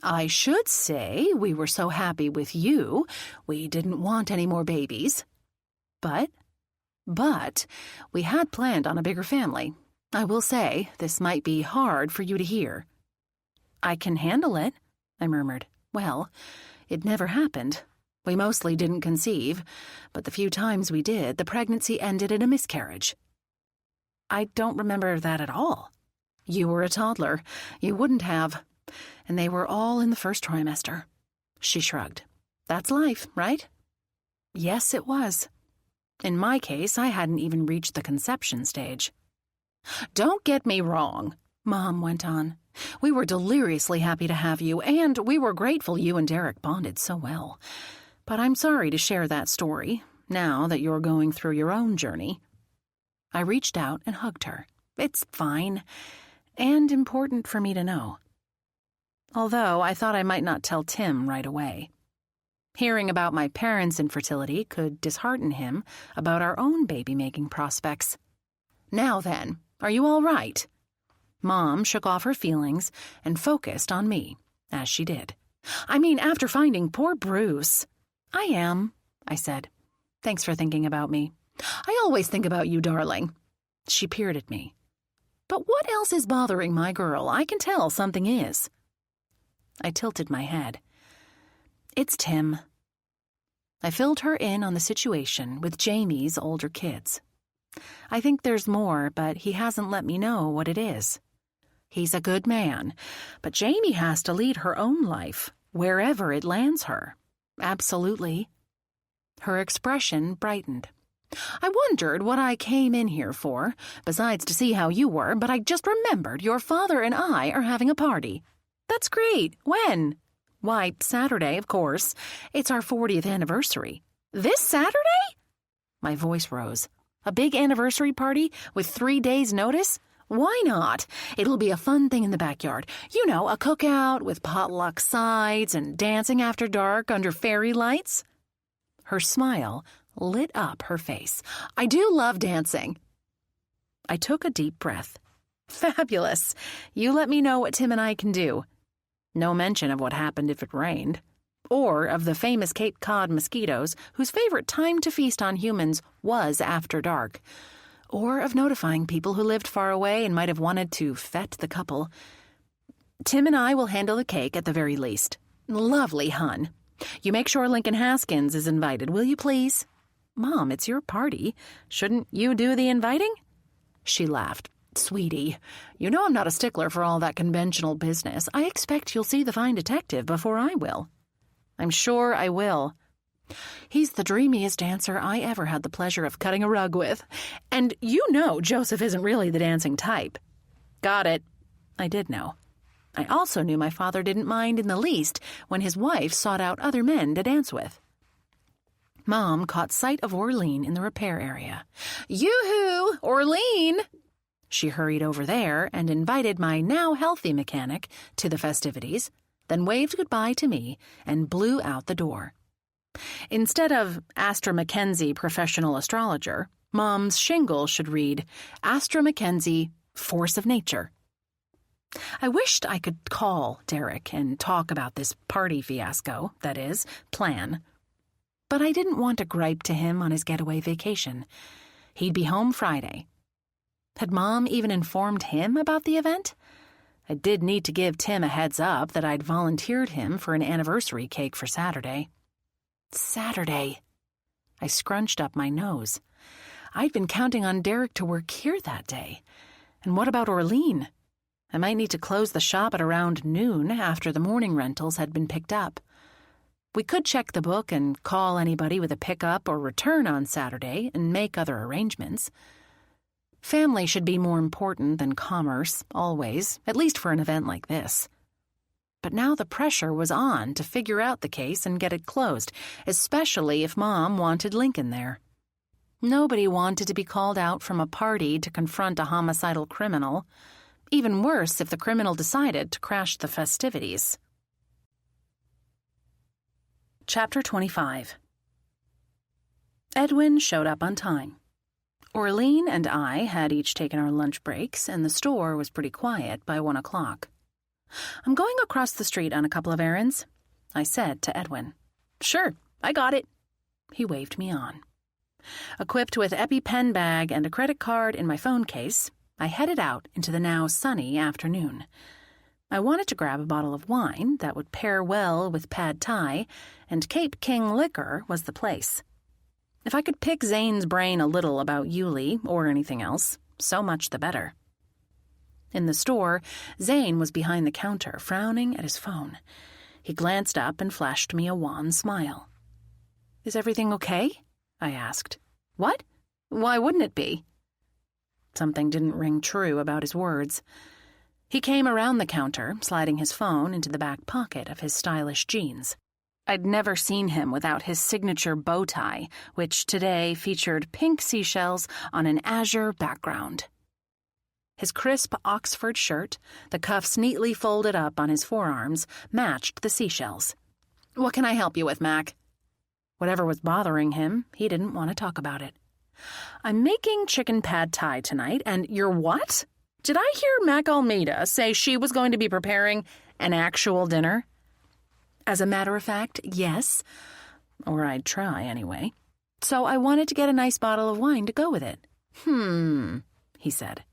I should say we were so happy with you, we didn't want any more babies. But we had planned on a bigger family. I will say, this might be hard for you to hear. I can handle it, I murmured. Well, it never happened. We mostly didn't conceive, but the few times we did, the pregnancy ended in a miscarriage. I don't remember that at all. You were a toddler. You wouldn't have. And they were all in the first trimester. She shrugged. That's life, right? Yes, it was. In my case, I hadn't even reached the conception stage. Don't get me wrong, Mom went on. We were deliriously happy to have you, and we were grateful you and Derek bonded so well. But I'm sorry to share that story, now that you're going through your own journey. I reached out and hugged her. It's fine, and important for me to know. Although I thought I might not tell Tim right away. Hearing about my parents' infertility could dishearten him about our own baby-making prospects. Now then, are you all right? Mom shook off her feelings and focused on me, as she did. I mean, after finding poor Bruce. I am, I said. Thanks for thinking about me. I always think about you, darling. She peered at me. But what else is bothering my girl? I can tell something is. I tilted my head. It's Tim. I filled her in on the situation with Jamie's older kids. I think there's more, but he hasn't let me know what it is. He's a good man, but Jamie has to lead her own life, wherever it lands her. Absolutely. Her expression brightened. I wondered what I came in here for, besides to see how you were, but I just remembered your father and I are having a party. That's great. When? Why, Saturday, of course. It's our 40th anniversary. This Saturday? My voice rose. A big anniversary party with 3 days' notice? Why not? It'll be a fun thing in the backyard. You know, a cookout with potluck sides and dancing after dark under fairy lights. Her smile lit up her face. I do love dancing. I took a deep breath. Fabulous. You let me know what Tim and I can do. No mention of what happened if it rained. Or of the famous Cape Cod mosquitoes whose favorite time to feast on humans was after dark. Or of notifying people who lived far away and might have wanted to fete the couple. Tim and I will handle the cake at the very least. Lovely, hun. You make sure Lincoln Haskins is invited, will you please? Mom, it's your party. Shouldn't you do the inviting? She laughed. Sweetie, you know I'm not a stickler for all that conventional business. I expect you'll see the fine detective before I will. I'm sure I will. He's the dreamiest dancer I ever had the pleasure of cutting a rug with. And you know Joseph isn't really the dancing type. Got it. I did know. I also knew my father didn't mind in the least when his wife sought out other men to dance with. Mom caught sight of Orlean in the repair area. "Yoo-hoo, Orlean!" She hurried over there and invited my now healthy mechanic to the festivities, then waved goodbye to me and blew out the door. Instead of Astra Mackenzie Professional Astrologer, Mom's shingle should read Astra Mackenzie Force of Nature. I wished I could call Derek and talk about this party fiasco, that is, plan. But I didn't want to gripe to him on his getaway vacation. He'd be home Friday. Had Mom even informed him about the event? I did need to give Tim a heads up that I'd volunteered him for an anniversary cake for Saturday. Saturday. I scrunched up my nose. I'd been counting on Derek to work here that day. And what about Orlean? I might need to close the shop at around noon after the morning rentals had been picked up. We could check the book and call anybody with a pickup or return on Saturday and make other arrangements. Family should be more important than commerce, always, at least for an event like this. But now the pressure was on to figure out the case and get it closed, especially if Mom wanted Lincoln there. Nobody wanted to be called out from a party to confront a homicidal criminal. Even worse if the criminal decided to crash the festivities. Chapter 25. Edwin showed up on time. Orlean and I had each taken our lunch breaks, and the store was pretty quiet by 1 o'clock. "I'm going across the street on a couple of errands," I said to Edwin. "Sure, I got it." He waved me on. Equipped with EpiPen bag and a credit card in my phone case, I headed out into the now sunny afternoon. I wanted to grab a bottle of wine that would pair well with pad thai, and Cape King liquor was the place. If I could pick Zane's brain a little about Yuli or anything else, so much the better. In the store, Zane was behind the counter, frowning at his phone. He glanced up and flashed me a wan smile. "Is everything okay?" I asked. "What? Why wouldn't it be?" Something didn't ring true about his words. He came around the counter, sliding his phone into the back pocket of his stylish jeans. I'd never seen him without his signature bow tie, which today featured pink seashells on an azure background. His crisp Oxford shirt, the cuffs neatly folded up on his forearms, matched the seashells. "What can I help you with, Mac?" Whatever was bothering him, he didn't want to talk about it. "I'm making chicken pad thai tonight, and you're what? Did I hear Mac Almeida say she was going to be preparing an actual dinner?" As a matter of fact, yes. Or I'd try, anyway. So I wanted to get a nice bottle of wine to go with it. He said.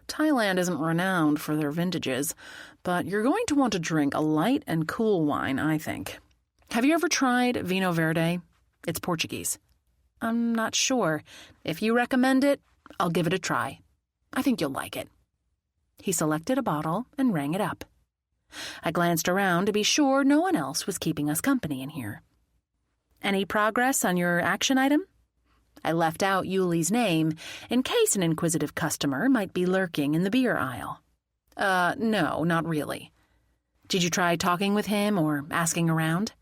"Thailand isn't renowned for their vintages, but you're going to want to drink a light and cool wine, I think. Have you ever tried Vinho Verde? It's Portuguese." "I'm not sure. If you recommend it, I'll give it a try. I think you'll like it." He selected a bottle and rang it up. I glanced around to be sure no one else was keeping us company in here. "Any progress on your action item?" I left out Yuli's name in case an inquisitive customer might be lurking in the beer aisle. No, not really." "Did you try talking with him or asking around?"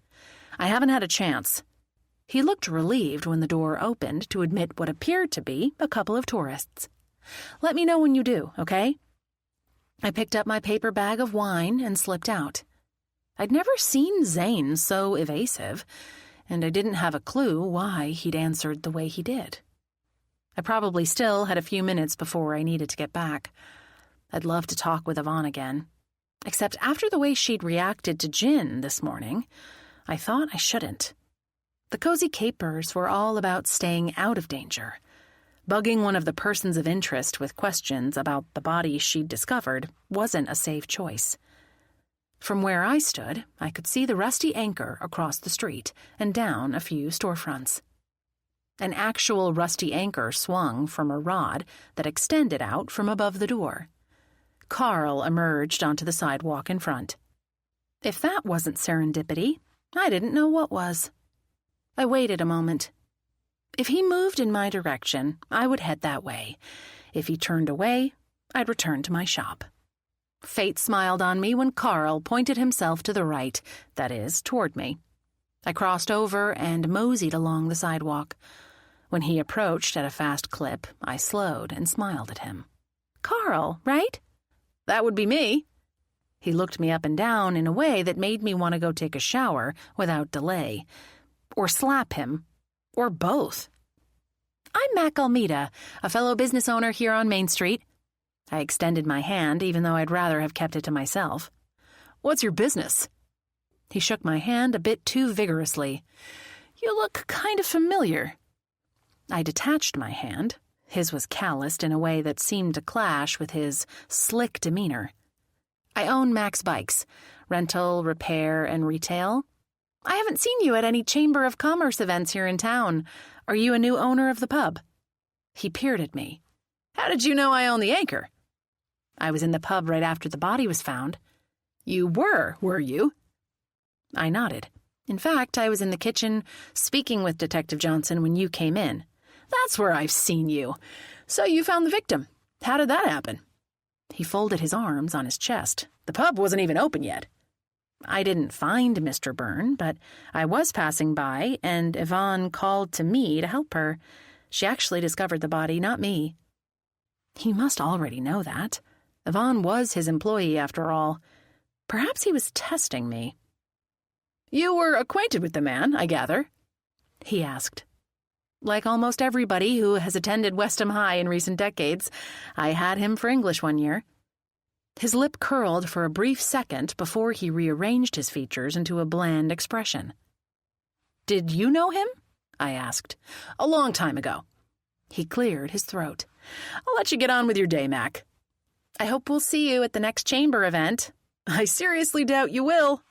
"I haven't had a chance." He looked relieved when the door opened to admit what appeared to be a couple of tourists. "Let me know when you do, okay?" I picked up my paper bag of wine and slipped out. I'd never seen Zane so evasive, and I didn't have a clue why he'd answered the way he did. I probably still had a few minutes before I needed to get back. I'd love to talk with Yvonne again. Except after the way she'd reacted to Jin this morning, I thought I shouldn't. The Cozy Capers were all about staying out of danger. Bugging one of the persons of interest with questions about the body she'd discovered wasn't a safe choice. From where I stood, I could see the rusty anchor across the street and down a few storefronts. An actual rusty anchor swung from a rod that extended out from above the door. Carl emerged onto the sidewalk in front. If that wasn't serendipity, I didn't know what was. I waited a moment. If he moved in my direction, I would head that way. If he turned away, I'd return to my shop. Fate smiled on me when Carl pointed himself to the right, that is, toward me. I crossed over and moseyed along the sidewalk. When he approached at a fast clip, I slowed and smiled at him. "Carl, right?" "That would be me." He looked me up and down in a way that made me want to go take a shower without delay. Or slap him. Or both. "I'm Mac Almeida, a fellow business owner here on Main Street." I extended my hand, even though I'd rather have kept it to myself. "What's your business?" He shook my hand a bit too vigorously. "You look kind of familiar." I detached my hand. His was calloused in a way that seemed to clash with his slick demeanor. "I own Mac's Bikes, rental, repair, and retail. I haven't seen you at any Chamber of Commerce events here in town. Are you a new owner of the pub?" He peered at me. "How did you know I own the Anchor?" "I was in the pub right after the body was found." "You were you?" I nodded. "In fact, I was in the kitchen speaking with Detective Johnson when you came in." "That's where I've seen you. So you found the victim. How did that happen?" He folded his arms on his chest. "The pub wasn't even open yet." "I didn't find Mr. Byrne, but I was passing by, and Yvonne called to me to help her. She actually discovered the body, not me." He must already know that. Yvonne was his employee, after all. Perhaps he was testing me. "You were acquainted with the man, I gather?" he asked. "Like almost everybody who has attended Westham High in recent decades, I had him for English one year." His lip curled for a brief second before he rearranged his features into a bland expression. "Did you know him?" I asked. "A long time ago." He cleared his throat. "I'll let you get on with your day, Mac." "I hope we'll see you at the next chamber event." "I seriously doubt you will."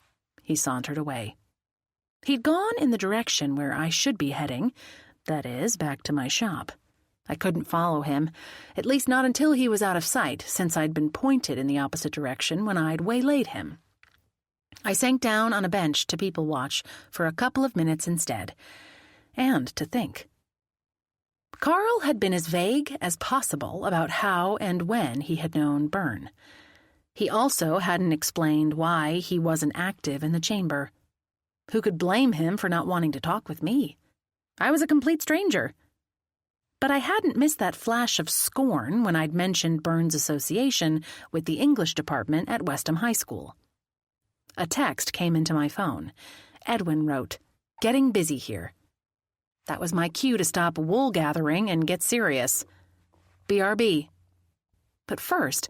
He sauntered away. He'd gone in the direction where I should be heading, that is, back to my shop. I couldn't follow him, at least not until he was out of sight, since I'd been pointed in the opposite direction when I'd waylaid him. I sank down on a bench to people watch for a couple of minutes instead, and to think. Carl had been as vague as possible about how and when he had known Byrne. He also hadn't explained why he wasn't active in the chamber. Who could blame him for not wanting to talk with me? I was a complete stranger. But I hadn't missed that flash of scorn when I'd mentioned Byrne's association with the English department at Westham High School. A text came into my phone. Edwin wrote, "Getting busy here." That was my cue to stop wool gathering and get serious. BRB. But first,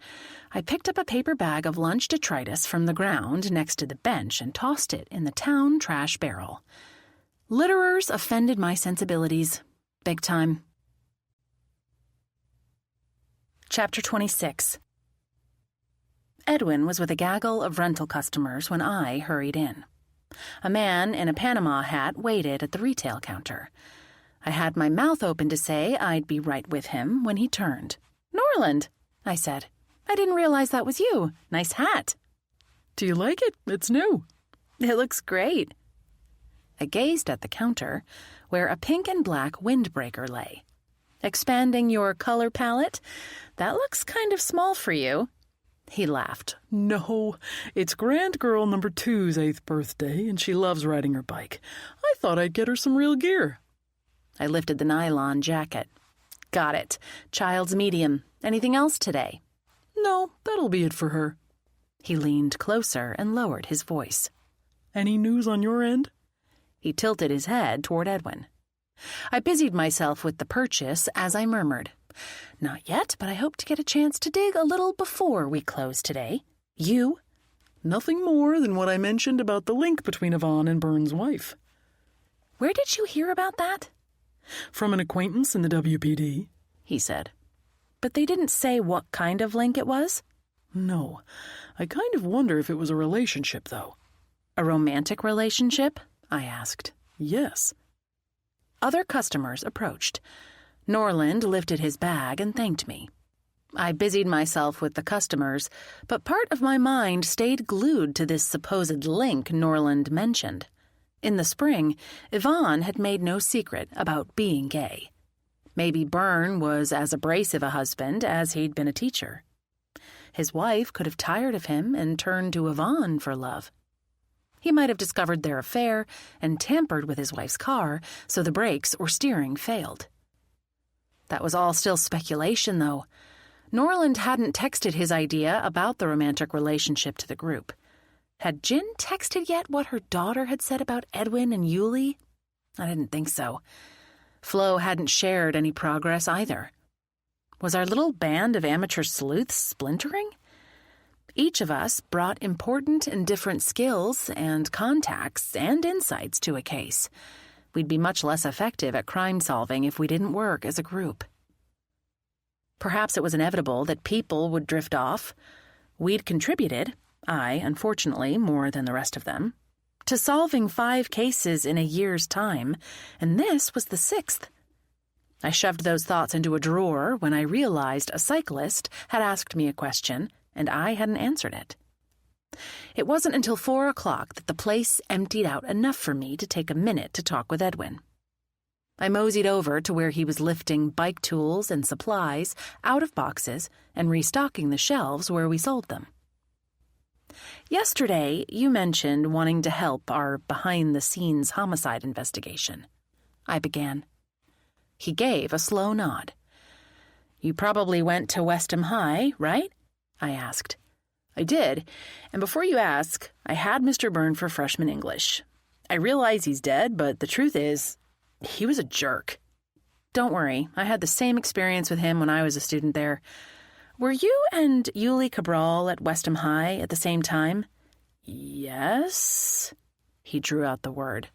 I picked up a paper bag of lunch detritus from the ground next to the bench and tossed it in the town trash barrel. Litterers offended my sensibilities. Big time. Chapter 26. Edwin was with a gaggle of rental customers when I hurried in. A man in a Panama hat waited at the retail counter. I had my mouth open to say I'd be right with him when he turned. "Norland," I said. "I didn't realize that was you. Nice hat." "Do you like it? It's new." "It looks great." I gazed at the counter, where a pink and black windbreaker lay. "Expanding your color palette? That looks kind of small for you." He laughed. "No, it's Grand Girl number 2's 8th birthday, and she loves riding her bike. I thought I'd get her some real gear." I lifted the nylon jacket. "Got it. Child's medium. Anything else today?" "No, that'll be it for her." He leaned closer and lowered his voice. "Any news on your end?" He tilted his head toward Edwin. I busied myself with the purchase as I murmured, "Not yet, but I hope to get a chance to dig a little before we close today. You?" "Nothing more than what I mentioned about the link between Yvonne and Byrne's wife." "Where did you hear about that?" "From an acquaintance in the WPD," he said. "But they didn't say what kind of link it was?" "No. I kind of wonder if it was a relationship, though." "A romantic relationship?" I asked. "Yes." Other customers approached. Norland lifted his bag and thanked me. I busied myself with the customers, but part of my mind stayed glued to this supposed link Norland mentioned. In the spring, Yvonne had made no secret about being gay. Maybe Byrne was as abrasive a husband as he'd been a teacher. His wife could have tired of him and turned to Yvonne for love. He might have discovered their affair and tampered with his wife's car so the brakes or steering failed. That was all still speculation, though. Norland hadn't texted his idea about the romantic relationship to the group. Had Jin texted yet what her daughter had said about Edwin and Yuli? I didn't think so. Flo hadn't shared any progress either. Was our little band of amateur sleuths splintering? Each of us brought important and different skills and contacts and insights to a case. We'd be much less effective at crime solving if we didn't work as a group. Perhaps it was inevitable that people would drift off. We'd contributed, I, unfortunately, more than the rest of them, to solving 5 cases in a year's time, and this was the 6th. I shoved those thoughts into a drawer when I realized a cyclist had asked me a question, and I hadn't answered it. It wasn't until 4 o'clock that the place emptied out enough for me to take a minute to talk with Edwin. I moseyed over to where he was lifting bike tools and supplies out of boxes and restocking the shelves where we sold them. Yesterday, you mentioned wanting to help our behind-the-scenes homicide investigation. I began. He gave a slow nod. You probably went to Westham High, right? I asked. I did, and before you ask, I had Mr. Byrne for freshman English. I realize he's dead, but the truth is, he was a jerk. Don't worry, I had the same experience with him when I was a student there. Were you and Yuli Cabral at Westham High at the same time? Yes. He drew out the word.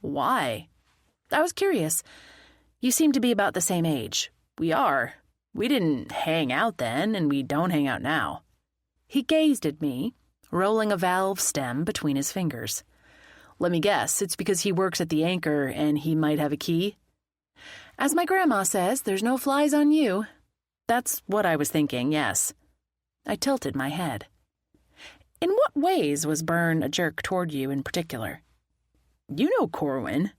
Why? I was curious. You seem to be about the same age. We are. We didn't hang out then, and we don't hang out now. He gazed at me, rolling a valve stem between his fingers. Let me guess, it's because he works at the Anchor and he might have a key? As my grandma says, there's no flies on you. That's what I was thinking, yes. I tilted my head. In what ways was Byrne a jerk toward you in particular? You know Corwin.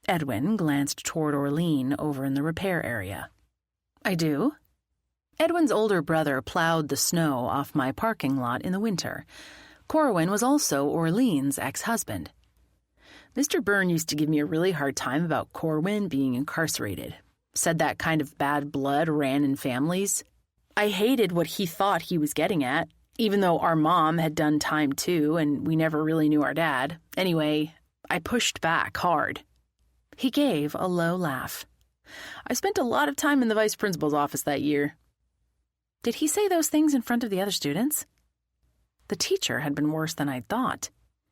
Edwin glanced toward Orlean over in the repair area. I do. Edwin's older brother plowed the snow off my parking lot in the winter. Corwin was also Orlean's ex-husband. Mr. Byrne used to give me a really hard time about Corwin being incarcerated. Said that kind of bad blood ran in families. I hated what he thought he was getting at, even though our mom had done time too, and we never really knew our dad. Anyway, I pushed back hard. He gave a low laugh. I spent a lot of time in the vice principal's office that year. Did he say those things in front of the other students? The teacher had been worse than I'd thought.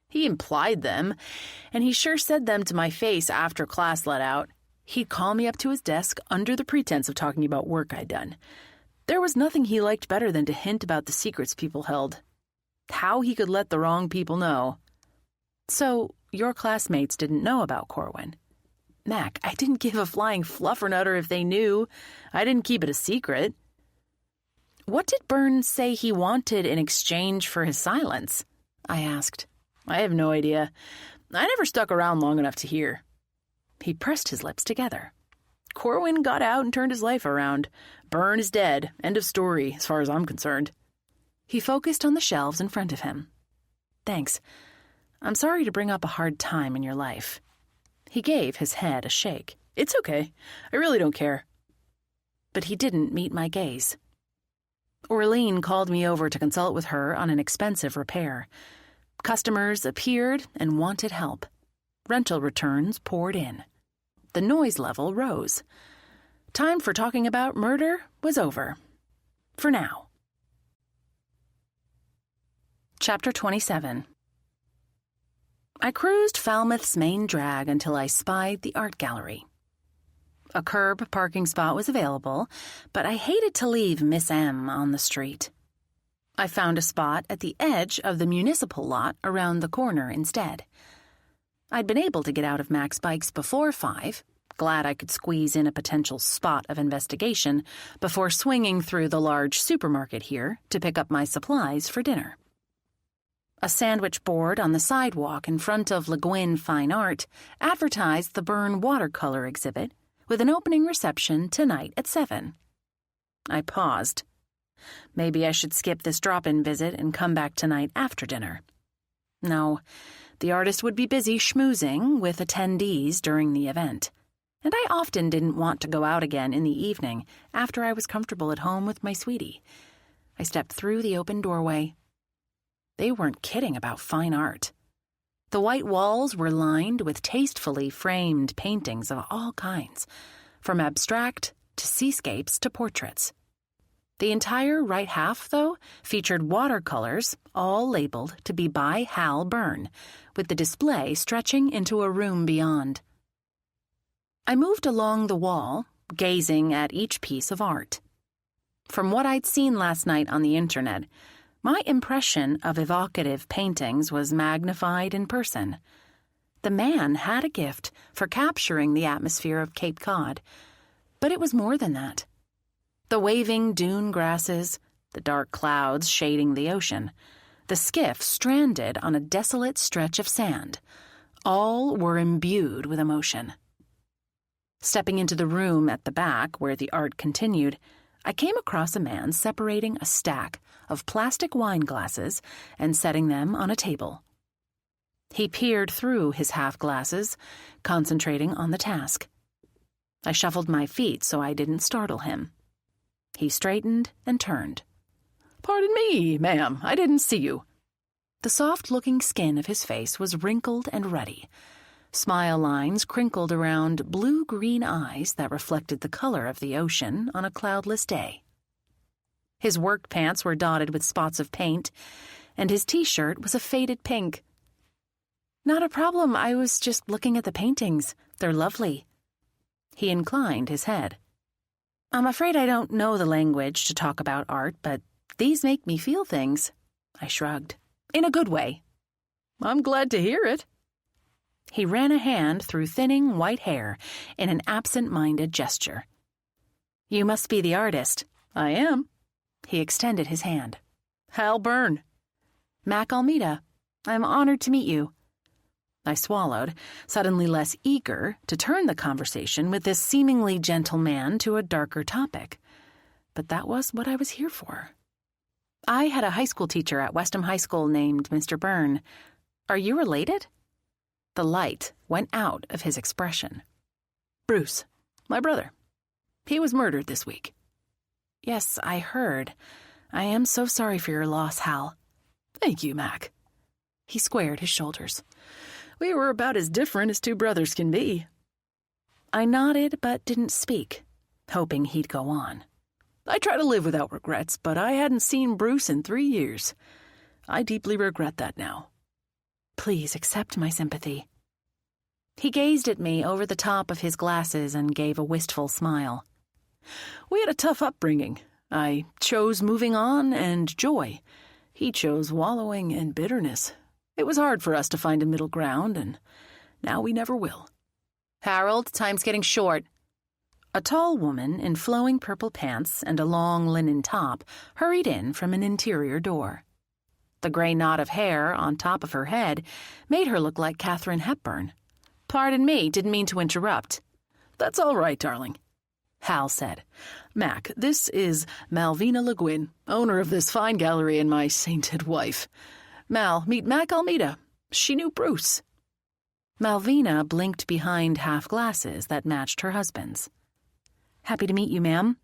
He implied them, and he sure said them to my face after class let out. He'd call me up to his desk under the pretense of talking about work I'd done. There was nothing he liked better than to hint about the secrets people held. How he could let the wrong people know. So, your classmates didn't know about Corwin. Mac, I didn't give a flying fluffernutter if they knew. I didn't keep it a secret. What did Byrne say he wanted in exchange for his silence? I asked. I have no idea. I never stuck around long enough to hear. He pressed his lips together. Corwin got out and turned his life around. Byrne is dead. End of story, as far as I'm concerned. He focused on the shelves in front of him. Thanks. I'm sorry to bring up a hard time in your life. He gave his head a shake. It's okay. I really don't care. But he didn't meet my gaze. Orlean called me over to consult with her on an expensive repair. Customers appeared and wanted help. Rental returns poured in. The noise level rose. Time for talking about murder was over. For now. Chapter 27. I cruised Falmouth's main drag until I spied the art gallery. A curb parking spot was available, but I hated to leave Miss M on the street. I found a spot at the edge of the municipal lot around the corner instead. I'd been able to get out of Mac's bikes before 5, glad I could squeeze in a potential spot of investigation before swinging through the large supermarket here to pick up my supplies for dinner. A sandwich board on the sidewalk in front of Le Guin Fine Art advertised the Byrne watercolor exhibit with an opening reception tonight at 7. I paused. Maybe I should skip this drop-in visit and come back tonight after dinner. No, The artist would be busy schmoozing with attendees during the event, and I often didn't want to go out again in the evening after I was comfortable at home with my sweetie. I stepped through the open doorway. They weren't kidding about fine art. The white walls were lined with tastefully framed paintings of all kinds, from abstract to seascapes to portraits. The entire right half, though, featured watercolors, all labeled to be by Hal Byrne, with the display stretching into a room beyond. I moved along the wall, gazing at each piece of art. From what I'd seen last night on the internet, my impression of evocative paintings was magnified in person. The man had a gift for capturing the atmosphere of Cape Cod, but it was more than that. The waving dune grasses, the dark clouds shading the ocean, the skiff stranded on a desolate stretch of sand, all were imbued with emotion. Stepping into the room at the back where the art continued, I came across a man separating a stack of plastic wine glasses and setting them on a table. He peered through his half glasses, concentrating on the task. I shuffled my feet so I didn't startle him. He straightened and turned. "Pardon me, ma'am, I didn't see you." The soft-looking skin of his face was wrinkled and ruddy. Smile lines crinkled around blue-green eyes that reflected the color of the ocean on a cloudless day. His work pants were dotted with spots of paint, and his T-shirt was a faded pink. "Not a problem, I was just looking at the paintings. They're lovely." He inclined his head. "I'm afraid I don't know the language to talk about art, but these make me feel things." I shrugged. "In a good way." "I'm glad to hear it." He ran a hand through thinning white hair in an absent-minded gesture. "You must be the artist." "I am." He extended his hand. "Hal Byrne." "Mac Almeida. I'm honored to meet you." I swallowed, suddenly less eager to turn the conversation with this seemingly gentle man to a darker topic. But that was what I was here for. "I had a high school teacher at Westham High School named Mr. Byrne. Are you related?" The light went out of his expression. "Bruce, my brother. He was murdered this week." "Yes, I heard. I am so sorry for your loss, Hal." "Thank you, Mac." He squared his shoulders. "We were about as different as two brothers can be." I nodded but didn't speak, hoping he'd go on. "I try to live without regrets, but I hadn't seen Bruce in 3 years. I deeply regret that now." "Please accept my sympathy." He gazed at me over the top of his glasses and gave a wistful smile. "We had a tough upbringing. I chose moving on and joy. He chose wallowing and bitterness. It was hard for us to find a middle ground, and now we never will." "Harold, time's getting short." A tall woman in flowing purple pants and a long linen top hurried in from an interior door. The gray knot of hair on top of her head made her look like Katharine Hepburn. "Pardon me, didn't mean to interrupt." "That's all right, darling," Hal said. "Mac, this is Malvina Le Guin, owner of this fine gallery and my sainted wife. Mal, meet Mac Almeida. She knew Bruce." Malvina blinked behind half glasses that matched her husband's. "Happy to meet you, ma'am,"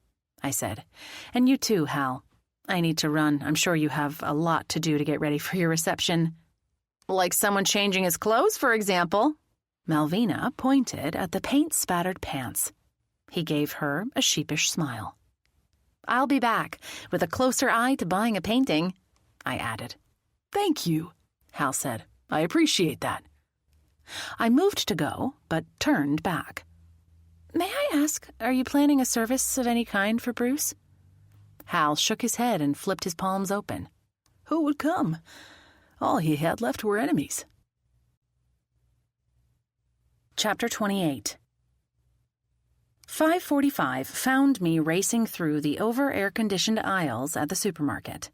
I said. "And you too, Hal. I need to run. I'm sure you have a lot to do to get ready for your reception." "Like someone changing his clothes, for example." Malvina pointed at the paint-spattered pants. He gave her a sheepish smile. "I'll be back, with a closer eye to buying a painting," I added. "Thank you," Hal said. "I appreciate that." I moved to go, but turned back. "May I ask, are you planning a service of any kind for Bruce?" Hal shook his head and flipped his palms open. "Who would come? All he had left were enemies." Chapter 28. 5:45 found me racing through the over-air-conditioned aisles at the supermarket.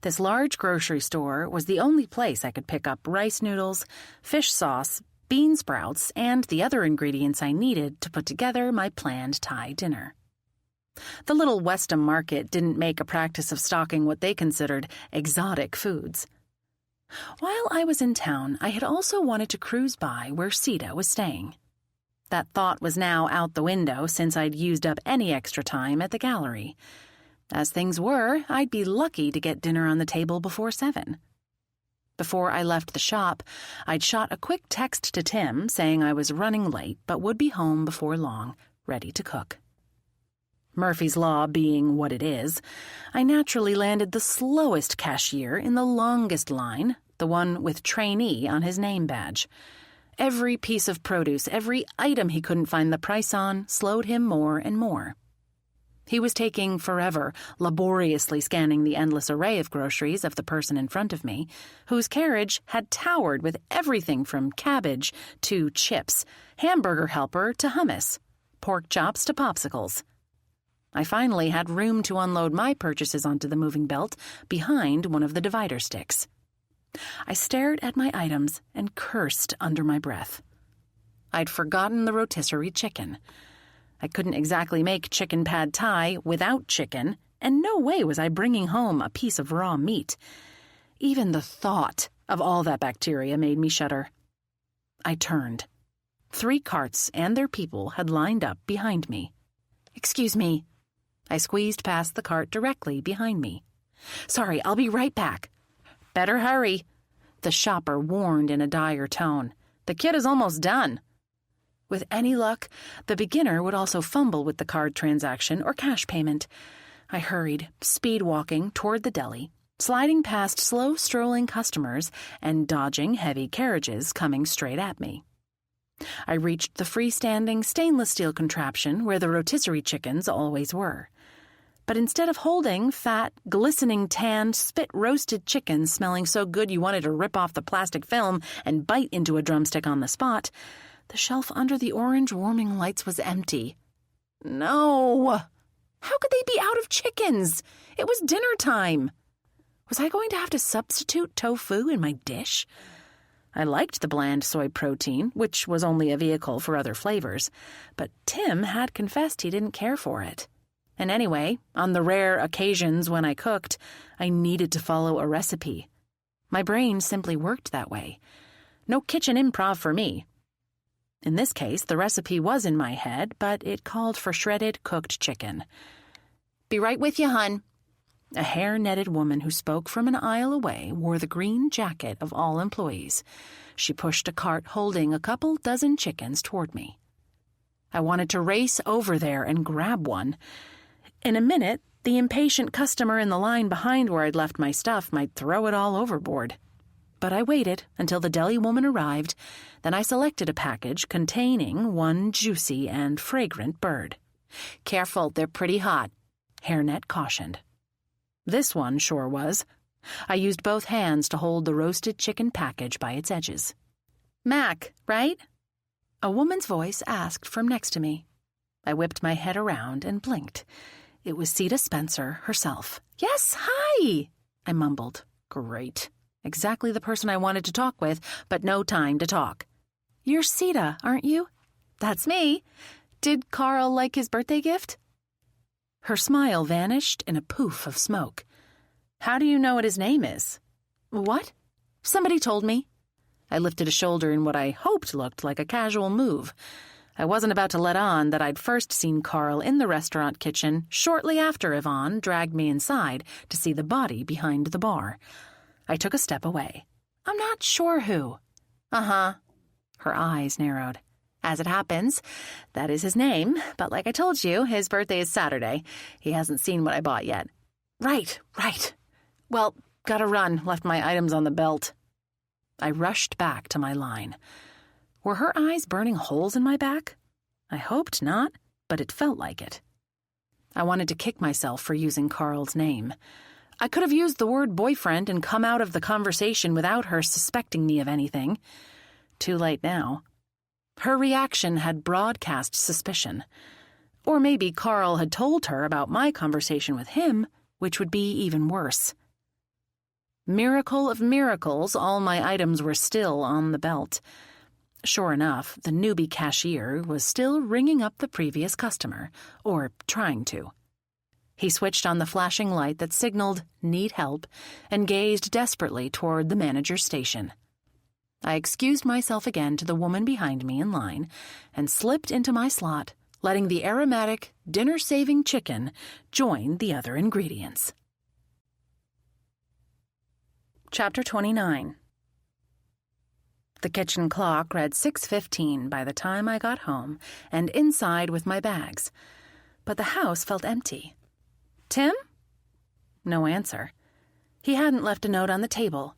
This large grocery store was the only place I could pick up rice noodles, fish sauce, bean sprouts, and the other ingredients I needed to put together my planned Thai dinner. The little Westham market didn't make a practice of stocking what they considered exotic foods. While I was in town, I had also wanted to cruise by where Sita was staying. That thought was now out the window since I'd used up any extra time at the gallery. As things were, I'd be lucky to get dinner on the table before 7. Before I left the shop, I'd shot a quick text to Tim saying I was running late but would be home before long, ready to cook. Murphy's Law being what it is, I naturally landed the slowest cashier in the longest line, the one with trainee on his name badge. Every piece of produce, every item he couldn't find the price on, slowed him more and more. He was taking forever, laboriously scanning the endless array of groceries of the person in front of me, whose carriage had towered with everything from cabbage to chips, hamburger helper to hummus, pork chops to popsicles. I finally had room to unload my purchases onto the moving belt behind one of the divider sticks. I stared at my items and cursed under my breath. I'd forgotten the rotisserie chicken. I couldn't exactly make chicken pad thai without chicken, and no way was I bringing home a piece of raw meat. Even the thought of all that bacteria made me shudder. I turned. 3 carts and their people had lined up behind me. "Excuse me." I squeezed past the cart directly behind me. "Sorry, I'll be right back." "Better hurry," the shopper warned in a dire tone. "The kid is almost done." With any luck, the beginner would also fumble with the card transaction or cash payment. I hurried, speed-walking toward the deli, sliding past slow-strolling customers and dodging heavy carriages coming straight at me. I reached the freestanding stainless steel contraption where the rotisserie chickens always were. But instead of holding fat, glistening tan, spit-roasted chickens smelling so good you wanted to rip off the plastic film and bite into a drumstick on the spot, the shelf under the orange warming lights was empty. No! How could they be out of chickens? It was dinner time. Was I going to have to substitute tofu in my dish? I liked the bland soy protein, which was only a vehicle for other flavors, but Tim had confessed he didn't care for it. And anyway, on the rare occasions when I cooked, I needed to follow a recipe. My brain simply worked that way. No kitchen improv for me. In this case, the recipe was in my head, but it called for shredded cooked chicken. "Be right with you, hun." A hair-netted woman who spoke from an aisle away wore the green jacket of all employees. She pushed a cart holding a couple dozen chickens toward me. I wanted to race over there and grab one. In a minute, the impatient customer in the line behind where I'd left my stuff might throw it all overboard. But I waited until the deli woman arrived, then I selected a package containing one juicy and fragrant bird. "Careful, they're pretty hot," Hairnet cautioned. This one sure was. I used both hands to hold the roasted chicken package by its edges. "Mac, right?" A woman's voice asked from next to me. I whipped my head around and blinked. It was Sita Spencer herself. "Yes, hi," I mumbled. Great. Exactly the person I wanted to talk with, but no time to talk. "You're Sita, aren't you?" "That's me. Did Carl like his birthday gift?" Her smile vanished in a poof of smoke. "How do you know what his name is?" "What?" "Somebody told me." I lifted a shoulder in what I hoped looked like a casual move. I wasn't about to let on that I'd first seen Carl in the restaurant kitchen shortly after Yvonne dragged me inside to see the body behind the bar. I took a step away. "I'm not sure who." "Uh-huh." Her eyes narrowed. "As it happens, that is his name, but like I told you, his birthday is Saturday. He hasn't seen what I bought yet." Right. Well, gotta run, left my items on the belt." I rushed back to my line. Were her eyes burning holes in my back? I hoped not, but it felt like it. I wanted to kick myself for using Carl's name. I could have used the word boyfriend and come out of the conversation without her suspecting me of anything. Too late now. Her reaction had broadcast suspicion. Or maybe Carl had told her about my conversation with him, which would be even worse. Miracle of miracles, all my items were still on the belt. Sure enough, the newbie cashier was still ringing up the previous customer, or trying to. He switched on the flashing light that signaled "Need help" and gazed desperately toward the manager's station. I excused myself again to the woman behind me in line and slipped into my slot, letting the aromatic, dinner-saving chicken join the other ingredients. Chapter 29. The kitchen clock read 6:15 by the time I got home and inside with my bags, but the house felt empty. Tim? No answer. He hadn't left a note on the table.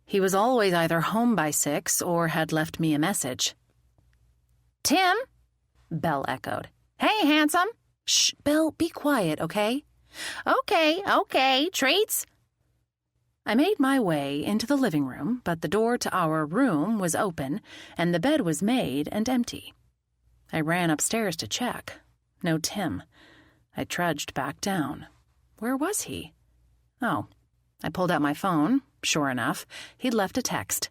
He was always either home by 6 or had left me a message. Tim? Belle echoed. Hey, handsome. Shh, Belle, be quiet, okay? Okay, treats. I made my way into the living room, but the door to our room was open and the bed was made and empty. I ran upstairs to check. No Tim. I trudged back down. Where was he? Oh, I pulled out my phone. Sure enough, he'd left a text.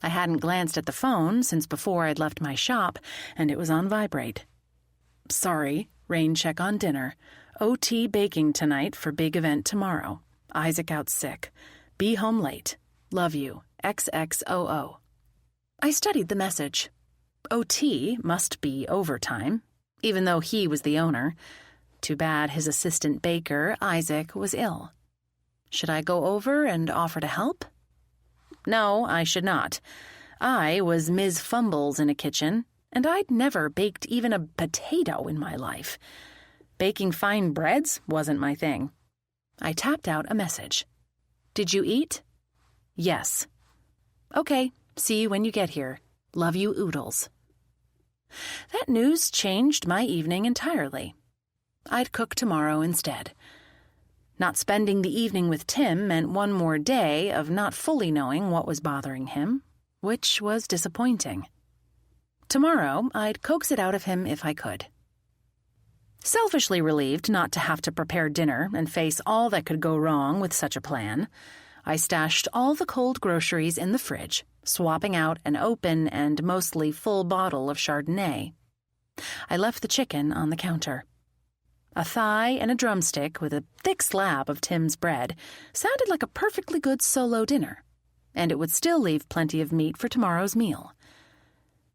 I hadn't glanced at the phone since before I'd left my shop, and it was on vibrate. Sorry, rain check on dinner. OT baking tonight for big event tomorrow. Isaac out sick. Be home late. Love you. XXOO. I studied the message. OT must be overtime, even though he was the owner. Too bad his assistant baker, Isaac, was ill. Should I go over and offer to help? No, I should not. I was Ms. Fumbles in a kitchen, and I'd never baked even a potato in my life. Baking fine breads wasn't my thing. I tapped out a message. Did you eat? Yes. Okay, see you when you get here. Love you, Oodles. That news changed my evening entirely. I'd cook tomorrow instead. Not spending the evening with Tim meant one more day of not fully knowing what was bothering him, which was disappointing. Tomorrow, I'd coax it out of him if I could. Selfishly relieved not to have to prepare dinner and face all that could go wrong with such a plan, I stashed all the cold groceries in the fridge, swapping out an open and mostly full bottle of Chardonnay. I left the chicken on the counter. A thigh and a drumstick with a thick slab of Tim's bread sounded like a perfectly good solo dinner, and it would still leave plenty of meat for tomorrow's meal.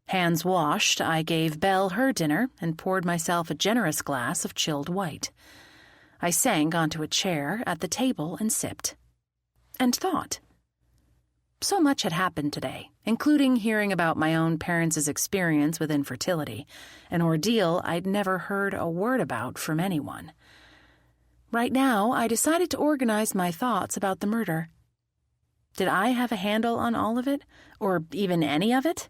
Hands washed, I gave Belle her dinner and poured myself a generous glass of chilled white. I sank onto a chair at the table and sipped. And thought. So much had happened today, including hearing about my own parents' experience with infertility, an ordeal I'd never heard a word about from anyone. Right now, I decided to organize my thoughts about the murder. Did I have a handle on all of it, or even any of it?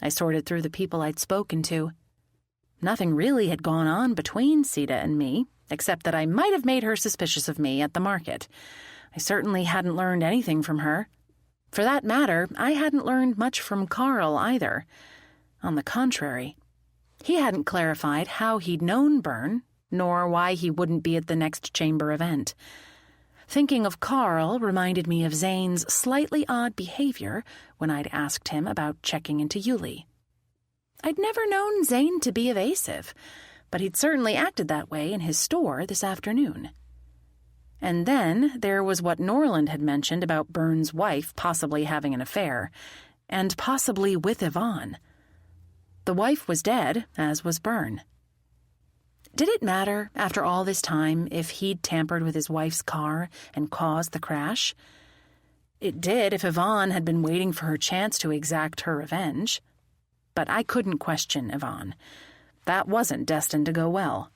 I sorted through the people I'd spoken to. Nothing really had gone on between Sita and me, except that I might have made her suspicious of me at the market. I certainly hadn't learned anything from her. For that matter, I hadn't learned much from Carl either. On the contrary, he hadn't clarified how he'd known Byrne, nor why he wouldn't be at the next chamber event. Thinking of Carl reminded me of Zane's slightly odd behavior when I'd asked him about checking into Yuli. I'd never known Zane to be evasive, but he'd certainly acted that way in his store this afternoon. And then there was what Norland had mentioned about Byrne's wife possibly having an affair, and possibly with Yvonne. The wife was dead, as was Byrne. Did it matter, after all this time, if he'd tampered with his wife's car and caused the crash? It did if Yvonne had been waiting for her chance to exact her revenge. But I couldn't question Yvonne. That wasn't destined to go well.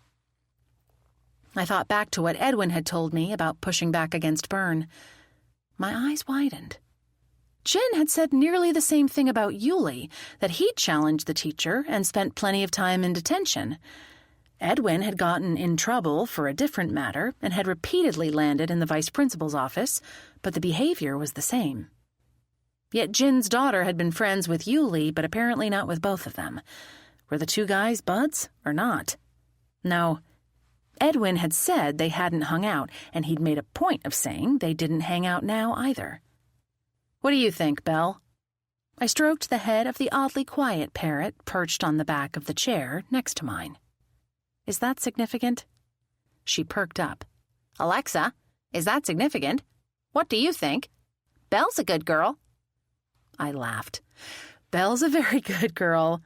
I thought back to what Edwin had told me about pushing back against Byrne. My eyes widened. Jin had said nearly the same thing about Yuli, that he'd challenged the teacher and spent plenty of time in detention. Edwin had gotten in trouble for a different matter and had repeatedly landed in the vice principal's office, but the behavior was the same. Yet Jin's daughter had been friends with Yuli, but apparently not with both of them. Were the two guys buds or not? No. Edwin had said they hadn't hung out, and he'd made a point of saying they didn't hang out now either. What do you think, Belle? I stroked the head of the oddly quiet parrot perched on the back of the chair next to mine. Is that significant? She perked up. Alexa, is that significant? What do you think? Belle's a good girl. I laughed. Belle's a very good girl.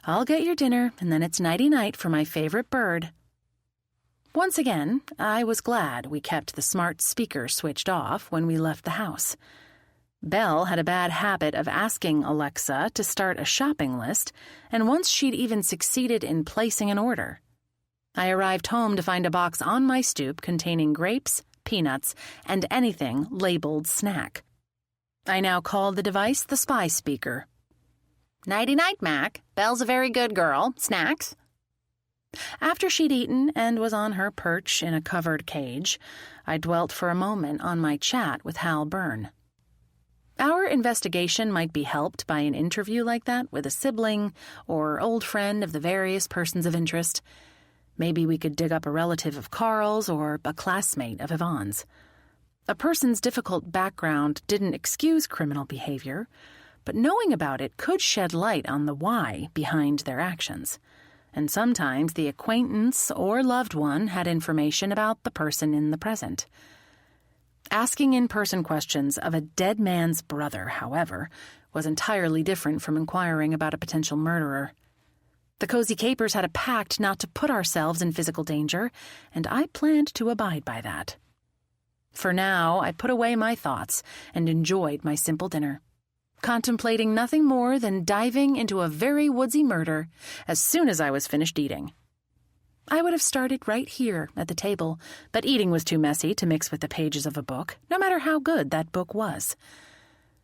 I'll get your dinner, and then it's nighty-night for my favorite bird. Once again, I was glad we kept the smart speaker switched off when we left the house. Belle had a bad habit of asking Alexa to start a shopping list, and once she'd even succeeded in placing an order. I arrived home to find a box on my stoop containing grapes, peanuts, and anything labeled snack. I now called the device the spy speaker. Nighty-night, Mac. Belle's a very good girl. Snacks? After she'd eaten and was on her perch in a covered cage, I dwelt for a moment on my chat with Hal Byrne. Our investigation might be helped by an interview like that with a sibling or old friend of the various persons of interest. Maybe we could dig up a relative of Carl's or a classmate of Yvonne's. A person's difficult background didn't excuse criminal behavior, but knowing about it could shed light on the why behind their actions. And sometimes the acquaintance or loved one had information about the person in the present. Asking in-person questions of a dead man's brother, however, was entirely different from inquiring about a potential murderer. The Cozy Capers had a pact not to put ourselves in physical danger, and I planned to abide by that. For now, I put away my thoughts and enjoyed my simple dinner, contemplating nothing more than diving into a very woodsy murder as soon as I was finished eating. I would have started right here at the table, but eating was too messy to mix with the pages of a book, no matter how good that book was.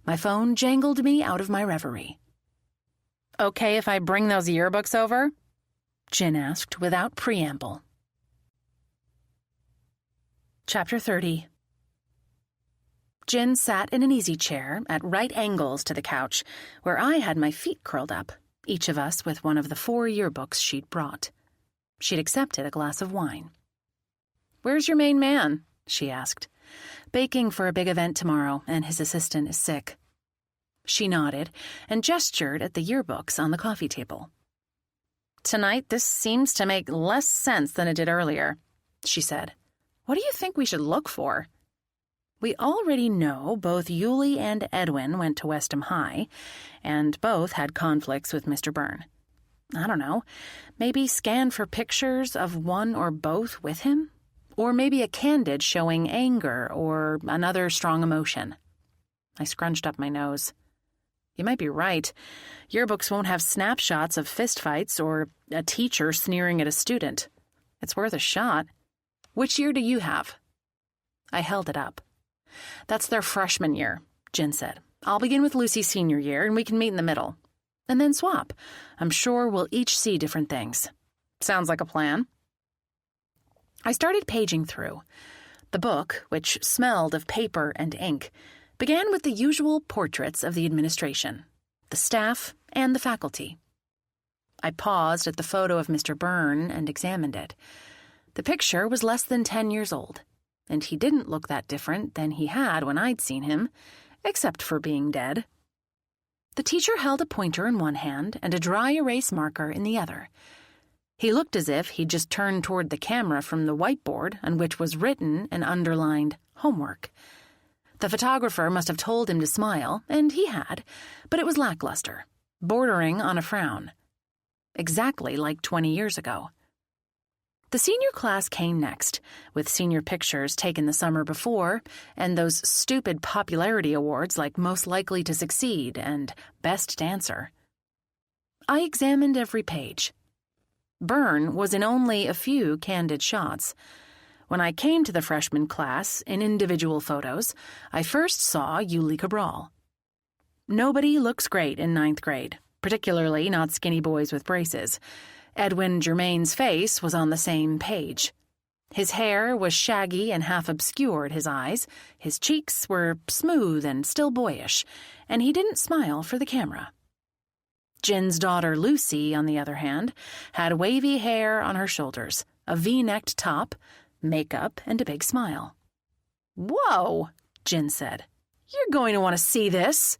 My phone jangled me out of my reverie. Okay if I bring those yearbooks over? Jin asked without preamble. Chapter 30. Jin sat in an easy chair at right angles to the couch, where I had my feet curled up, each of us with one of the 4 yearbooks she'd brought. She'd accepted a glass of wine. "Where's your main man?" she asked. "Baking for a big event tomorrow, and his assistant is sick." She nodded and gestured at the yearbooks on the coffee table. "Tonight, this seems to make less sense than it did earlier," she said. "What do you think we should look for?" We already know both Yulie and Edwin went to Westham High, and both had conflicts with Mr. Byrne. I don't know, maybe scan for pictures of one or both with him? Or maybe a candid showing anger or another strong emotion. I scrunched up my nose. You might be right. Yearbooks won't have snapshots of fistfights or a teacher sneering at a student. It's worth a shot. Which year do you have? I held it up. That's their freshman year, Jin said. I'll begin with Lucy's senior year, and we can meet in the middle. And then swap. I'm sure we'll each see different things. Sounds like a plan. I started paging through. The book, which smelled of paper and ink, began with the usual portraits of the administration, the staff, and the faculty. I paused at the photo of Mr. Byrne and examined it. The picture was less than 10 years old, and he didn't look that different than he had when I'd seen him, except for being dead. The teacher held a pointer in one hand and a dry erase marker in the other. He looked as if he'd just turned toward the camera from the whiteboard on which was written and underlined homework. The photographer must have told him to smile, and he had, but it was lackluster, bordering on a frown. Exactly like 20 years ago. The senior class came next, with senior pictures taken the summer before, and those stupid popularity awards like Most Likely to Succeed and Best Dancer. I examined every page. Byrne was in only a few candid shots. When I came to the freshman class in individual photos, I first saw Yulie Cabral. Nobody looks great in 9th grade, particularly not skinny boys with braces. Edwin Germain's face was on the same page. His hair was shaggy and half obscured his eyes, his cheeks were smooth and still boyish, and he didn't smile for the camera. Jin's daughter Lucy, on the other hand, had wavy hair on her shoulders, a V-necked top, makeup, and a big smile. "Whoa," Jin said. "You're going to want to see this."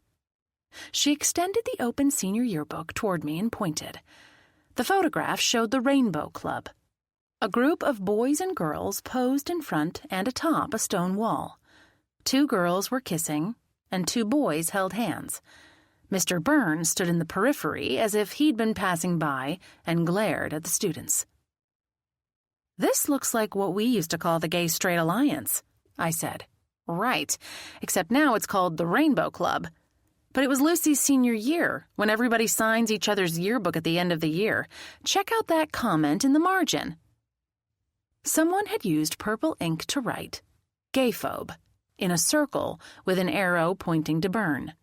She extended the open senior yearbook toward me and pointed. The photograph showed the Rainbow Club. A group of boys and girls posed in front and atop a stone wall. 2 girls were kissing, and 2 boys held hands. Mr. Byrne stood in the periphery as if he'd been passing by and glared at the students. "This looks like what we used to call the Gay Straight Alliance," I said. "Right, except now it's called the Rainbow Club. But it was Lucy's senior year, when everybody signs each other's yearbook at the end of the year. Check out that comment in the margin." Someone had used purple ink to write, "Gayphobe," in a circle with an arrow pointing to Byrne.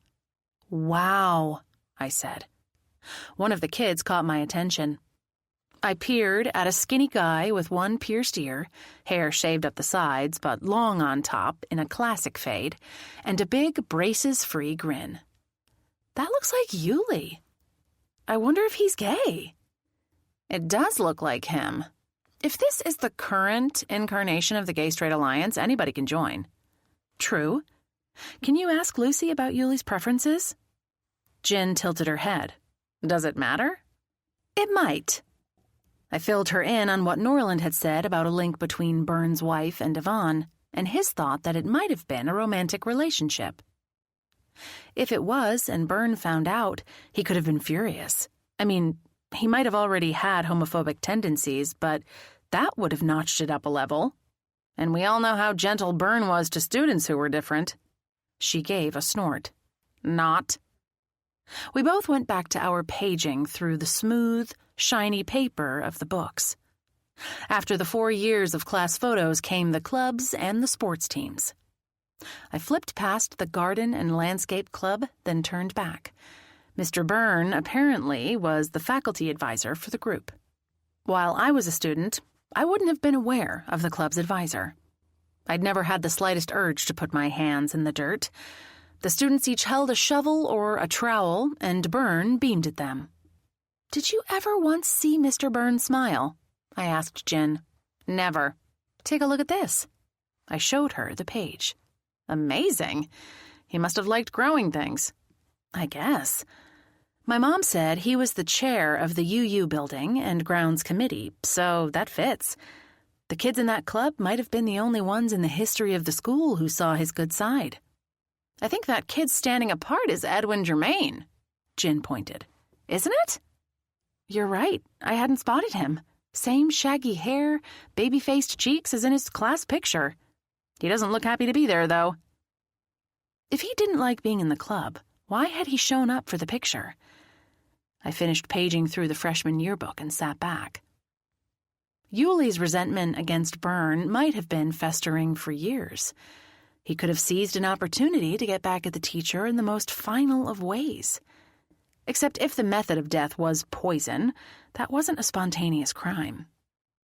"Wow," I said. One of the kids caught my attention. I peered at a skinny guy with one pierced ear, hair shaved up the sides but long on top in a classic fade, and a big braces-free grin. "That looks like Yuli. I wonder if he's gay." "It does look like him. If this is the current incarnation of the Gay Straight Alliance, anybody can join." "True. Can you ask Lucy about Yuli's preferences?" Jin tilted her head. "Does it matter?" "It might." I filled her in on what Norland had said about a link between Byrne's wife and Yvonne, and his thought that it might have been a romantic relationship. If it was, and Byrne found out, he could have been furious. I mean, he might have already had homophobic tendencies, but that would have notched it up a level. And we all know how gentle Byrne was to students who were different. She gave a snort. "Not." We both went back to our paging through the smooth, shiny paper of the books. After the 4 years of class photos came the clubs and the sports teams. I flipped past the garden and landscape club, then turned back. Mr. Byrne, apparently, was the faculty advisor for the group. While I was a student, I wouldn't have been aware of the club's advisor. I'd never had the slightest urge to put my hands in the dirt. The students each held a shovel or a trowel, and Byrne beamed at them. "Did you ever once see Mr. Byrne smile?" I asked Jen. "Never." "Take a look at this." I showed her the page. "Amazing. He must have liked growing things." "I guess. My mom said he was the chair of the UU building and grounds committee, so that fits. The kids in that club might have been the only ones in the history of the school who saw his good side." "I think that kid standing apart is Edwin Germain," Jin pointed. "Isn't it?" "You're right. I hadn't spotted him. Same shaggy hair, baby-faced cheeks as in his class picture. He doesn't look happy to be there, though." If he didn't like being in the club, why had he shown up for the picture? I finished paging through the freshman yearbook and sat back. Yuli's resentment against Byrne might have been festering for years. He could have seized an opportunity to get back at the teacher in the most final of ways. Except if the method of death was poison, that wasn't a spontaneous crime.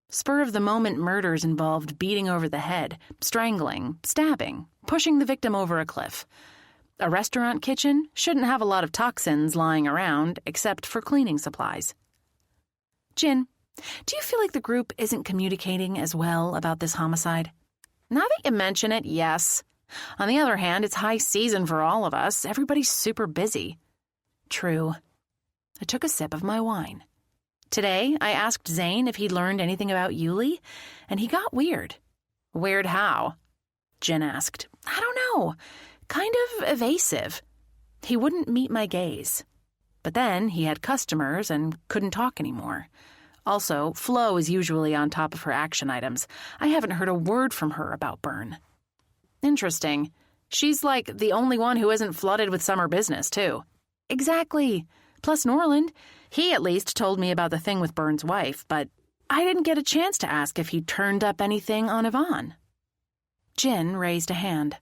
Spur-of-the-moment murders involved beating over the head, strangling, stabbing, pushing the victim over a cliff. A restaurant kitchen shouldn't have a lot of toxins lying around except for cleaning supplies. Jin, do you feel like the group isn't communicating as well about this homicide? Now that you mention it, yes. On the other hand, it's high season for all of us. Everybody's super busy. True. I took a sip of my wine. Today, I asked Zane if he'd learned anything about Yuli, and he got weird. Weird how? Jen asked. I don't know. Kind of evasive. He wouldn't meet my gaze. But then he had customers and couldn't talk anymore. Also, Flo is usually on top of her action items. I haven't heard a word from her about Byrne. Interesting. She's like the only one who isn't flooded with summer business, too. Exactly. Plus Norland. He at least told me about the thing with Byrne's wife, but I didn't get a chance to ask if he'd turned up anything on Yvonne. Jin raised a hand.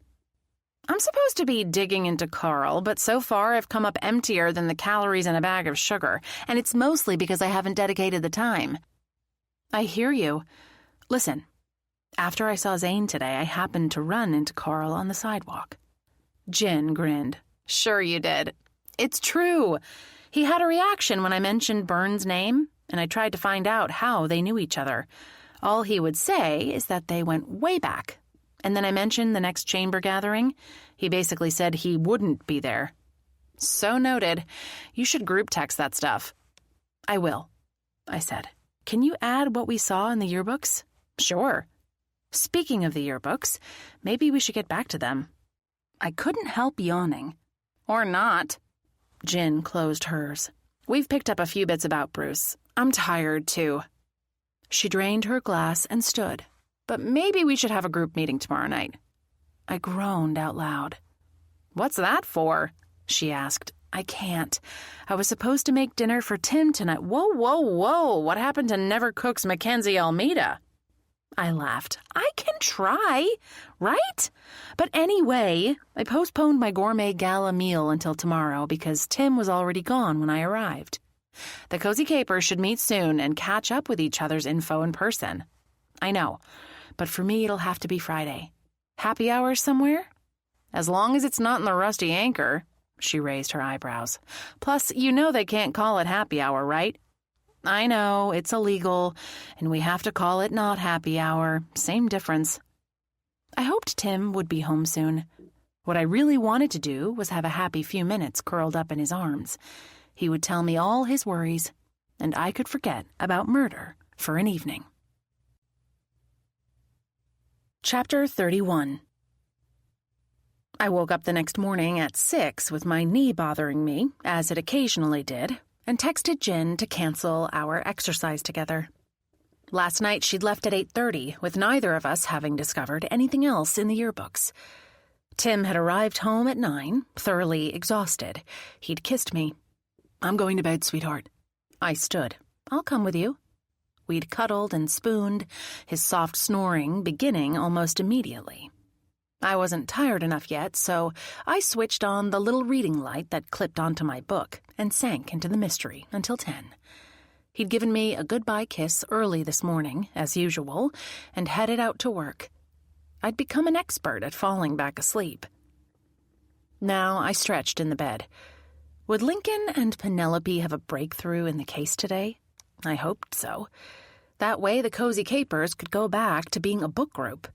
I'm supposed to be digging into Carl, but so far I've come up emptier than the calories in a bag of sugar, and it's mostly because I haven't dedicated the time. I hear you. Listen, after I saw Zane today, I happened to run into Carl on the sidewalk. Jin grinned. Sure you did. It's true. He had a reaction when I mentioned Byrne's name, and I tried to find out how they knew each other. All he would say is that they went way back. And then I mentioned the next chamber gathering. He basically said he wouldn't be there. So noted. You should group text that stuff. I will, I said. Can you add what we saw in the yearbooks? Sure. Speaking of the yearbooks, maybe we should get back to them. I couldn't help yawning. Or not. Jin closed hers. We've picked up a few bits about Bruce. I'm tired, too. She drained her glass and stood. But maybe we should have a group meeting tomorrow night. I groaned out loud. What's that for? She asked. I can't. I was supposed to make dinner for Tim tonight. Whoa. What happened to Never Cook's Mackenzie Almeida? I laughed. I can try, right? But anyway, I postponed my gourmet gala meal until tomorrow because Tim was already gone when I arrived. The Cozy Capers should meet soon and catch up with each other's info in person. I know, but for me it'll have to be Friday. Happy hours somewhere? As long as it's not in the Rusty Anchor. She raised her eyebrows. Plus, you know they can't call it happy hour, right? I know, it's illegal, and we have to call it not happy hour. Same difference. I hoped Tim would be home soon. What I really wanted to do was have a happy few minutes curled up in his arms. He would tell me all his worries, and I could forget about murder for an evening. Chapter 31. I woke up the next morning at 6 with my knee bothering me, as it occasionally did, and texted Jin to cancel our exercise together. Last night she'd left at 8:30, with neither of us having discovered anything else in the yearbooks. Tim had arrived home at 9, thoroughly exhausted. He'd kissed me. I'm going to bed, sweetheart. I stood. I'll come with you. We'd cuddled and spooned, his soft snoring beginning almost immediately. I wasn't tired enough yet, so I switched on the little reading light that clipped onto my book and sank into the mystery until 10. He'd given me a goodbye kiss early this morning, as usual, and headed out to work. I'd become an expert at falling back asleep. Now I stretched in the bed. Would Lincoln and Penelope have a breakthrough in the case today? I hoped so. That way the Cozy Capers could go back to being a book group.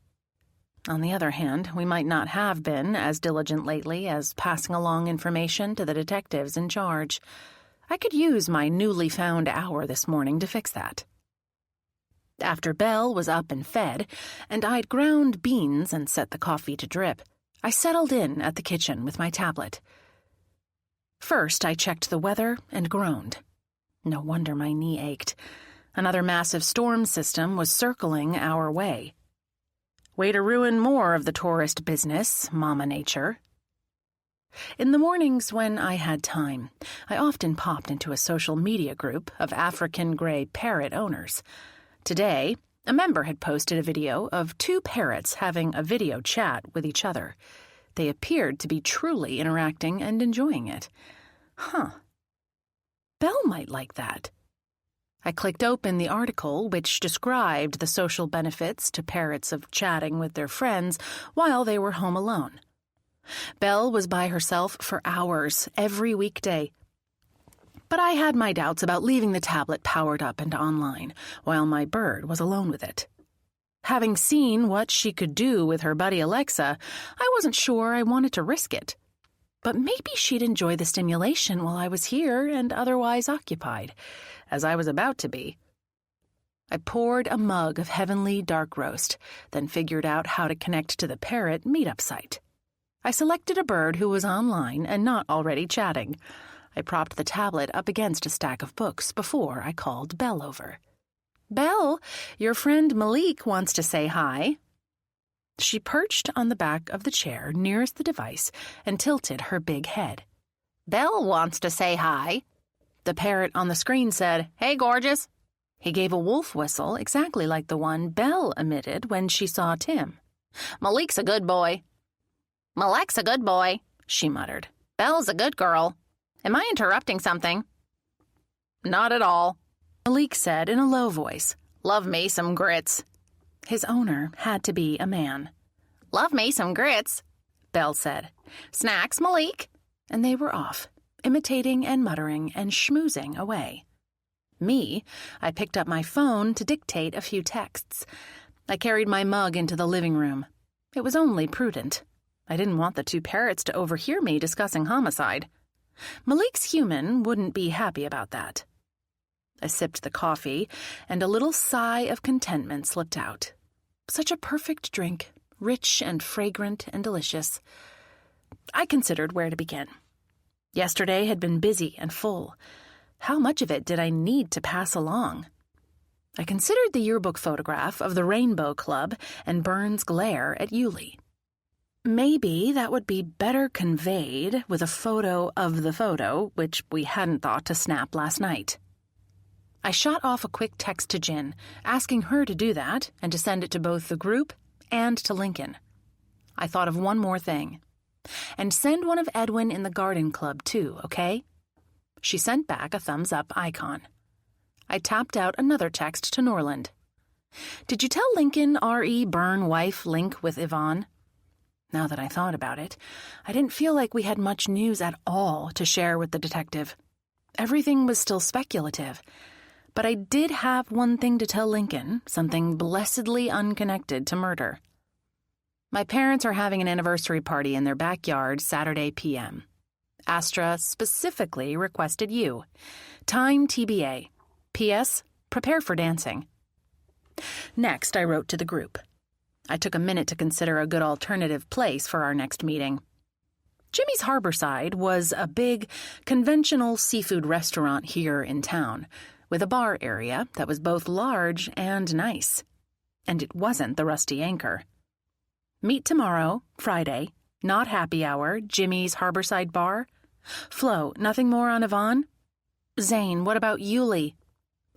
On the other hand, we might not have been as diligent lately as passing along information to the detectives in charge. I could use my newly found hour this morning to fix that. After Belle was up and fed, and I'd ground beans and set the coffee to drip, I settled in at the kitchen with my tablet. First, I checked the weather and groaned. No wonder my knee ached. Another massive storm system was circling our way. Way to ruin more of the tourist business, Mama Nature. In the mornings when I had time, I often popped into a social media group of African gray parrot owners. Today, a member had posted a video of 2 parrots having a video chat with each other. They appeared to be truly interacting and enjoying it. Belle might like that. I clicked open the article, which described the social benefits to parrots of chatting with their friends while they were home alone. Belle was by herself for hours every weekday. But I had my doubts about leaving the tablet powered up and online while my bird was alone with it. Having seen what she could do with her buddy Alexa, I wasn't sure I wanted to risk it. But maybe she'd enjoy the stimulation while I was here and otherwise occupied, as I was about to be. I poured a mug of heavenly dark roast, then figured out how to connect to the parrot meetup site. I selected a bird who was online and not already chatting. I propped the tablet up against a stack of books before I called Belle over. "Belle, your friend Malik wants to say hi." She perched on the back of the chair nearest the device and tilted her big head. "Belle wants to say hi." The parrot on the screen said, "Hey, gorgeous." He gave a wolf whistle exactly like the one Belle emitted when she saw Tim. "Malik's a good boy." "Malik's a good boy," she muttered. "Belle's a good girl. Am I interrupting something?" "Not at all," Malik said in a low voice. "Love me some grits." His owner had to be a man. "Love me some grits," Belle said. "Snacks, Malik." And they were off, imitating and muttering and schmoozing away. Me, I picked up my phone to dictate a few texts. I carried my mug into the living room. It was only prudent. I didn't want the 2 parrots to overhear me discussing homicide. Malik's human wouldn't be happy about that. I sipped the coffee, and a little sigh of contentment slipped out. Such a perfect drink, rich and fragrant and delicious. I considered where to begin. Yesterday had been busy and full. How much of it did I need to pass along? I considered the yearbook photograph of the Rainbow Club and Burns' glare at Yulie. Maybe that would be better conveyed with a photo of the photo, which we hadn't thought to snap last night. I shot off a quick text to Jin, asking her to do that and to send it to both the group and to Lincoln. I thought of one more thing. And send one of Edwin in the garden club, too, okay? She sent back a thumbs-up icon. I tapped out another text to Norland. Did you tell Lincoln R.E. Byrne wife link with Yvonne? Now that I thought about it, I didn't feel like we had much news at all to share with the detective. Everything was still speculative. But I did have one thing to tell Lincoln, something blessedly unconnected to murder. My parents are having an anniversary party in their backyard Saturday p.m. Astra specifically requested you. Time TBA. P.S. Prepare for dancing. Next, I wrote to the group. I took a minute to consider a good alternative place for our next meeting. Jimmy's Harborside was a big, conventional seafood restaurant here in town, with a bar area that was both large and nice. And it wasn't the Rusty Anchor. Meet tomorrow, Friday, not happy hour, Jimmy's Harborside Bar. Flo, nothing more on Yvonne? Zane, what about Yulie?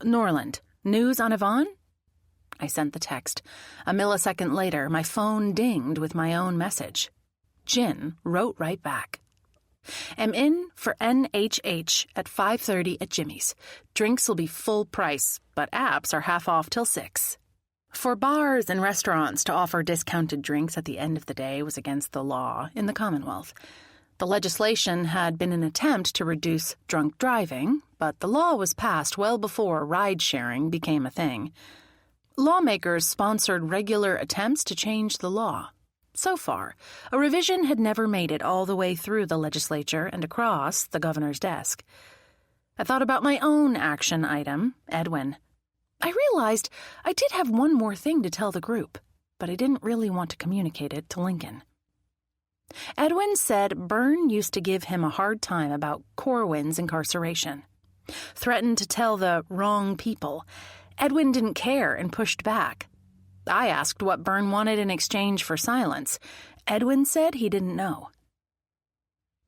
Norland, news on Yvonne? I sent the text. A millisecond later, my phone dinged with my own message. Jin wrote right back. Am in for NHH at 5:30 at Jimmy's. Drinks will be full price, but apps are half off till 6. For bars and restaurants to offer discounted drinks at the end of the day was against the law in the Commonwealth. The legislation had been an attempt to reduce drunk driving, but the law was passed well before ride-sharing became a thing. Lawmakers sponsored regular attempts to change the law. So far, a revision had never made it all the way through the legislature and across the governor's desk. I thought about my own action item, Edwin. I realized I did have one more thing to tell the group, but I didn't really want to communicate it to Lincoln. Edwin said Byrne used to give him a hard time about Corwin's incarceration. Threatened to tell the wrong people. Edwin didn't care and pushed back. I asked what Byrne wanted in exchange for silence. Edwin said he didn't know.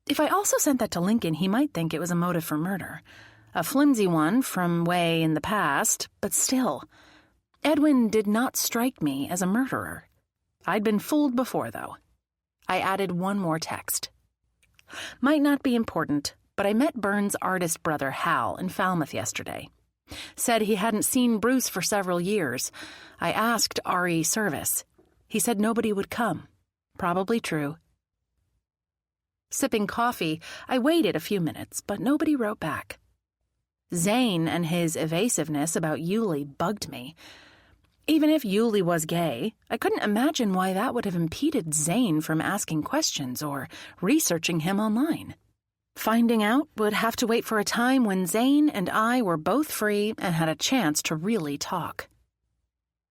If I also sent that to Lincoln, he might think it was a motive for murder. A flimsy one from way in the past, but still. Edwin did not strike me as a murderer. I'd been fooled before, though. I added one more text. Might not be important, but I met Byrne's artist brother Hal in Falmouth yesterday. Said he hadn't seen Bruce for several years. I asked R.E. Service. He said nobody would come. Probably true. Sipping coffee, I waited a few minutes, but nobody wrote back. Zane and his evasiveness about Yulie bugged me. Even if Yulie was gay, I couldn't imagine why that would have impeded Zane from asking questions or researching him online. Finding out would have to wait for a time when Zane and I were both free and had a chance to really talk.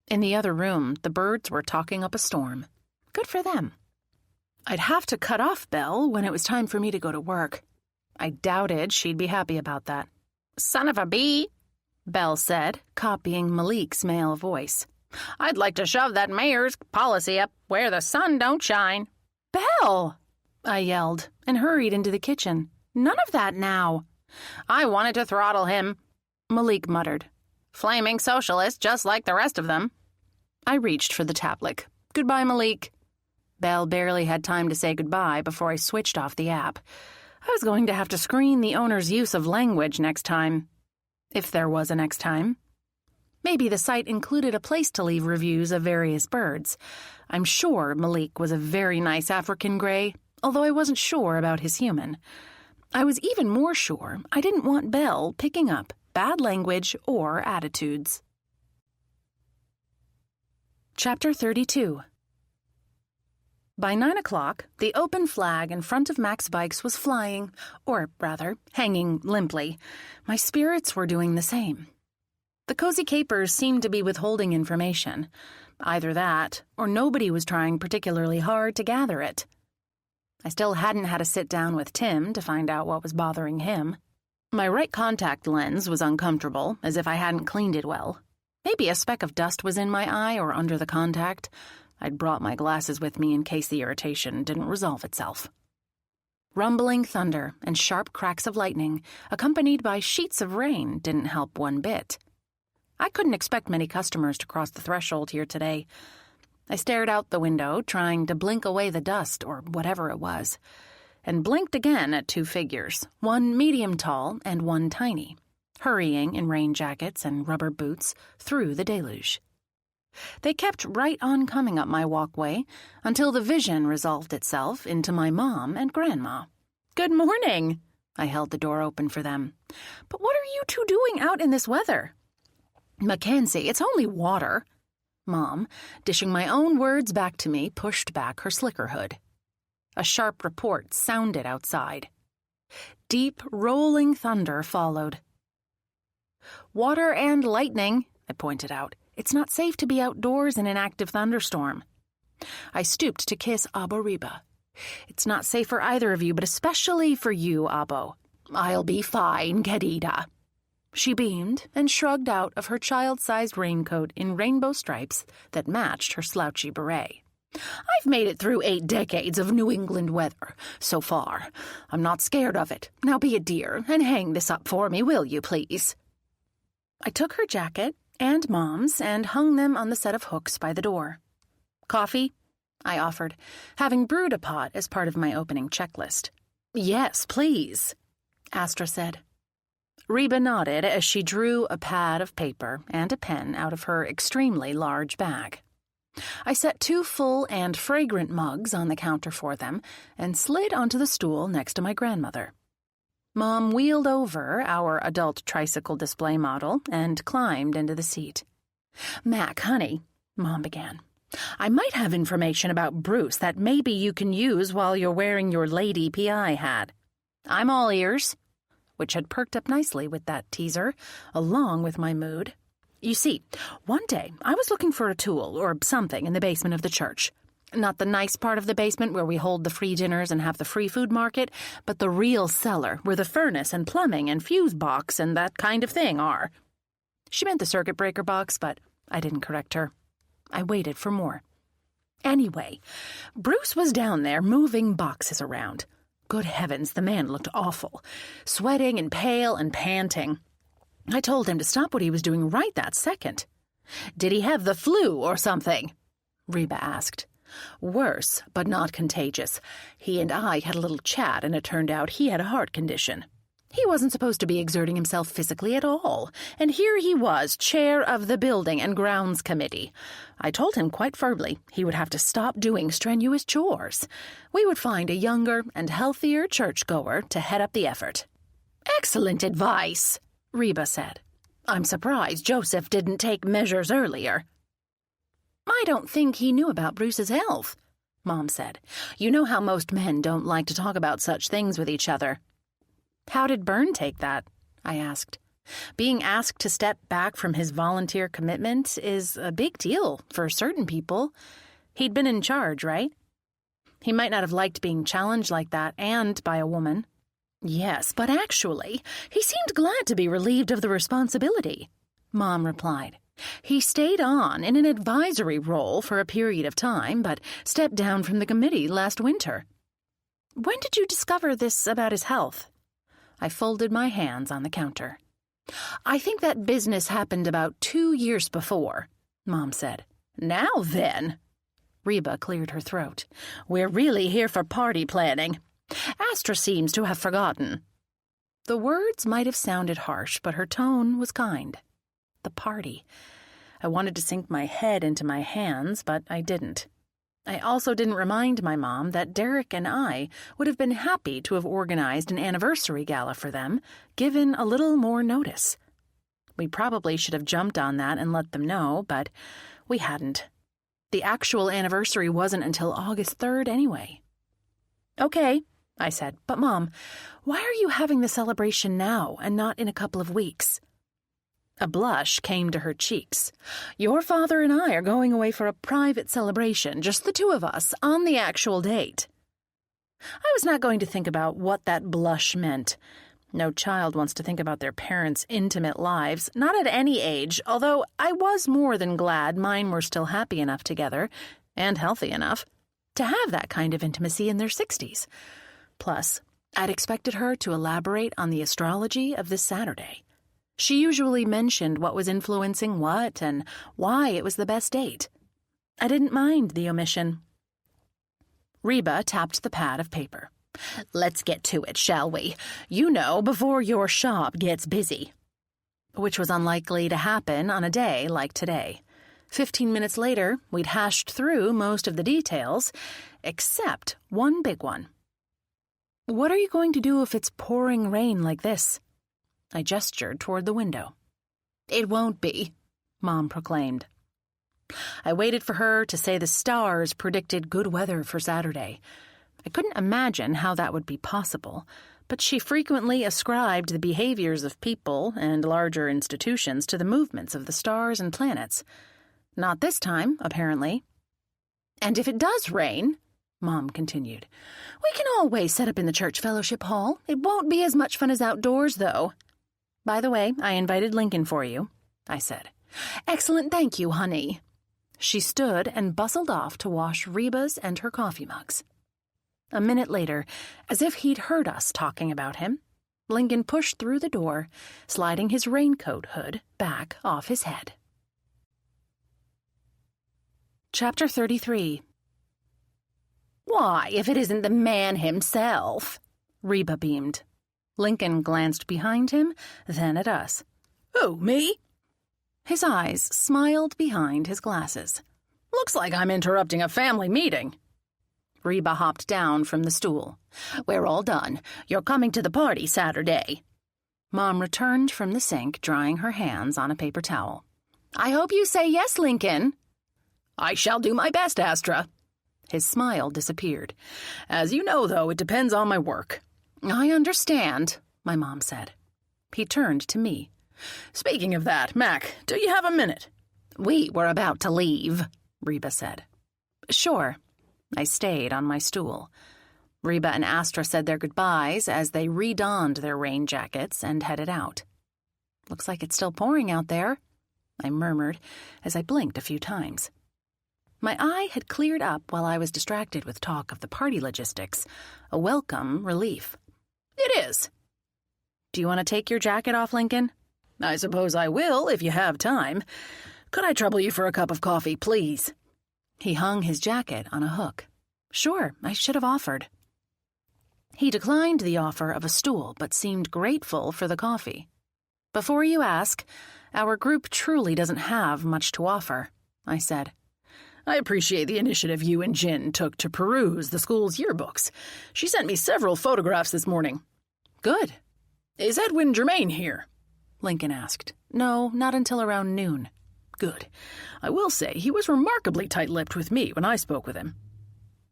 In the other room, the birds were talking up a storm. Good for them. I'd have to cut off Belle when it was time for me to go to work. I doubted she'd be happy about that. "Son of a bee," Belle said, copying Malik's male voice. "I'd like to shove that mayor's policy up where the sun don't shine." "Belle!" I yelled and hurried into the kitchen. "None of that now." "I wanted to throttle him," Malik muttered. "Flaming socialist just like the rest of them." I reached for the tablet. "Goodbye, Malik." Belle barely had time to say goodbye before I switched off the app. I was going to have to screen the owner's use of language next time. If there was a next time. Maybe the site included a place to leave reviews of various birds. I'm sure Malik was a very nice African gray, although I wasn't sure about his human. I was even more sure I didn't want Belle picking up bad language or attitudes. Chapter 32. By 9 o'clock, the open flag in front of Mac's Bikes was flying, or rather, hanging limply. My spirits were doing the same. The cozy capers seemed to be withholding information. Either that, or nobody was trying particularly hard to gather it. I still hadn't had a sit-down with Tim to find out what was bothering him. My right contact lens was uncomfortable, as if I hadn't cleaned it well. Maybe a speck of dust was in my eye or under the contact. I'd brought my glasses with me in case the irritation didn't resolve itself. Rumbling thunder and sharp cracks of lightning, accompanied by sheets of rain, didn't help one bit. I couldn't expect many customers to cross the threshold here today. I stared out the window, trying to blink away the dust or whatever it was, and blinked again at two figures, one medium tall and one tiny, hurrying in rain jackets and rubber boots through the deluge. They kept right on coming up my walkway until the vision resolved itself into my mom and grandma. "Good morning!" I held the door open for them. "But what are you two doing out in this weather?" "Mackenzie, it's only water." Mom, dishing my own words back to me, pushed back her slicker hood. A sharp report sounded outside. Deep, rolling thunder followed. "Water and lightning," I pointed out. "It's not safe to be outdoors in an active thunderstorm." I stooped to kiss Abo Reba. "It's not safe for either of you, but especially for you, Abo." "I'll be fine, querida." She beamed and shrugged out of her child-sized raincoat in rainbow stripes that matched her slouchy beret. "I've made it through 8 decades of New England weather so far. I'm not scared of it. Now be a dear and hang this up for me, will you, please?" I took her jacket and Mom's and hung them on the set of hooks by the door. "Coffee?" I offered, having brewed a pot as part of my opening checklist. "Yes, please," Astra said. Reba nodded as she drew a pad of paper and a pen out of her extremely large bag. I set 2 full and fragrant mugs on the counter for them and slid onto the stool next to my grandmother. Mom wheeled over our adult tricycle display model and climbed into the seat. "Mac, honey," Mom began, "I might have information about Bruce that maybe you can use while you're wearing your lady PI hat." "I'm all ears," which had perked up nicely with that teaser, along with my mood. "You see, one day I was looking for a tool or something in the basement of the church. Not the nice part of the basement where we hold the free dinners and have the free food market, but the real cellar where the furnace and plumbing and fuse box and that kind of thing are." She meant the circuit breaker box, but I didn't correct her. I waited for more. "Anyway, Bruce was down there moving boxes around. Good heavens, the man looked awful, sweating and pale and panting. I told him to stop what he was doing right that second." "Did he have the flu or something?" Reba asked. "Worse, but not contagious. He and I had a little chat, and it turned out he had a heart condition. He wasn't supposed to be exerting himself physically at all, and here he was, chair of the Building and Grounds Committee. I told him quite firmly he would have to stop doing strenuous chores. We would find a younger and healthier churchgoer to head up the effort." "Excellent advice," Reba said. "I'm surprised Joseph didn't take measures earlier." "I don't think he knew about Bruce's health," Mom said. "You know how most men don't like to talk about such things with each other." "How did Byrne take that?" I asked. Being asked to step back from his volunteer commitment is a big deal for certain people. He'd been in charge, right? He might not have liked being challenged like that, and by a woman. "Yes, but actually, he seemed glad to be relieved of the responsibility," Mom replied. "He stayed on in an advisory role for a period of time, but stepped down from the committee last winter." "When did you discover this about his health?" I folded my hands on the counter. "I think that business happened about 2 years before," Mom said. "Now then," Reba cleared her throat, "we're really here for party planning. Astra seems to have forgotten." The words might have sounded harsh, but her tone was kind. The party. I wanted to sink my head into my hands, but I didn't. I also didn't remind my mom that Derek and I would have been happy to have organized an anniversary gala for them, given a little more notice. We probably should have jumped on that and let them know, but we hadn't. The actual anniversary wasn't until August 3rd anyway. "Okay," I said, "but Mom, why are you having the celebration now and not in a couple of weeks?" A blush came to her cheeks. "Your father and I are going away for a private celebration, just the two of us, on the actual date." I was not going to think about what that blush meant. No child wants to think about their parents' intimate lives, not at any age, although I was more than glad mine were still happy enough together, and healthy enough, to have that kind of intimacy in their 60s. Plus, I'd expected her to elaborate on the astrology of this Saturday. She usually mentioned what was influencing what and why it was the best date. I didn't mind the omission. Reba tapped the pad of paper. "Let's get to it, shall we? You know, before your shop gets busy." Which was unlikely to happen on a day like today. 15 minutes later, we'd hashed through most of the details, except one big one. "What are you going to do if it's pouring rain like this?" I gestured toward the window. "It won't be," Mom proclaimed. I waited for her to say the stars predicted good weather for Saturday. I couldn't imagine how that would be possible, but she frequently ascribed the behaviors of people and larger institutions to the movements of the stars and planets. Not this time, apparently. "And if it does rain," Mom continued, "we can always set up in the church fellowship hall. It won't be as much fun as outdoors, though. By the way, I invited Lincoln for you," I said. "Excellent, thank you, honey." She stood and bustled off to wash Reba's and her coffee mugs. A minute later, as if he'd heard us talking about him, Lincoln pushed through the door, sliding his raincoat hood back off his head. Chapter 33. "Why, if it isn't the man himself," Reba beamed. Lincoln glanced behind him, then at us. "Who, me?" His eyes smiled behind his glasses. "Looks like I'm interrupting a family meeting." Reba hopped down from the stool. "We're all done. You're coming to the party Saturday." Mom returned from the sink, drying her hands on a paper towel. "I hope you say yes, Lincoln." "I shall do my best, Astra." His smile disappeared. "As you know, though, it depends on my work." "I understand," my mom said. He turned to me. "Speaking of that, Mac, do you have a minute?" "We were about to leave," Reba said. "Sure." I stayed on my stool. Reba and Astra said their goodbyes as they redonned their rain jackets and headed out. "Looks like it's still pouring out there," I murmured as I blinked a few times. My eye had cleared up while I was distracted with talk of the party logistics, a welcome relief. "It is." "Do you want to take your jacket off, Lincoln?" "I suppose I will, if you have time. Could I trouble you for a cup of coffee, please?" He hung his jacket on a hook. "Sure, I should have offered." He declined the offer of a stool, but seemed grateful for the coffee. "Before you ask, our group truly doesn't have much to offer," I said. "I appreciate the initiative you and Jin took to peruse the school's yearbooks. She sent me several photographs this morning." "Good." "Is Edwin Germain here?" Lincoln asked. "No, not until around noon." "Good. I will say he was remarkably tight-lipped with me when I spoke with him."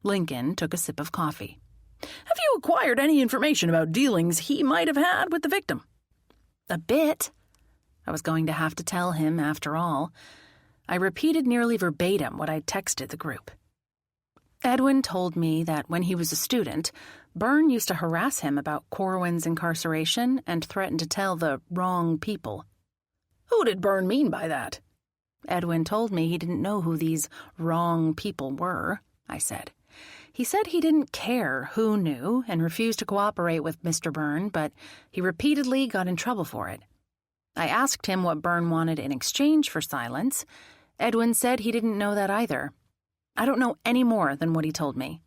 Lincoln took a sip of coffee. "Have you acquired any information about dealings he might have had with the victim?" "A bit." I was going to have to tell him, after all. I repeated nearly verbatim what I'd texted the group. Edwin told me that when he was a student, Byrne used to harass him about Corwin's incarceration and threatened to tell the wrong people. "Who did Byrne mean by that?" Edwin told me he didn't know who these wrong people were, I said. He said he didn't care who knew and refused to cooperate with Mr. Byrne, but he repeatedly got in trouble for it. I asked him what Byrne wanted in exchange for silence. Edwin said he didn't know that either. I don't know any more than what he told me.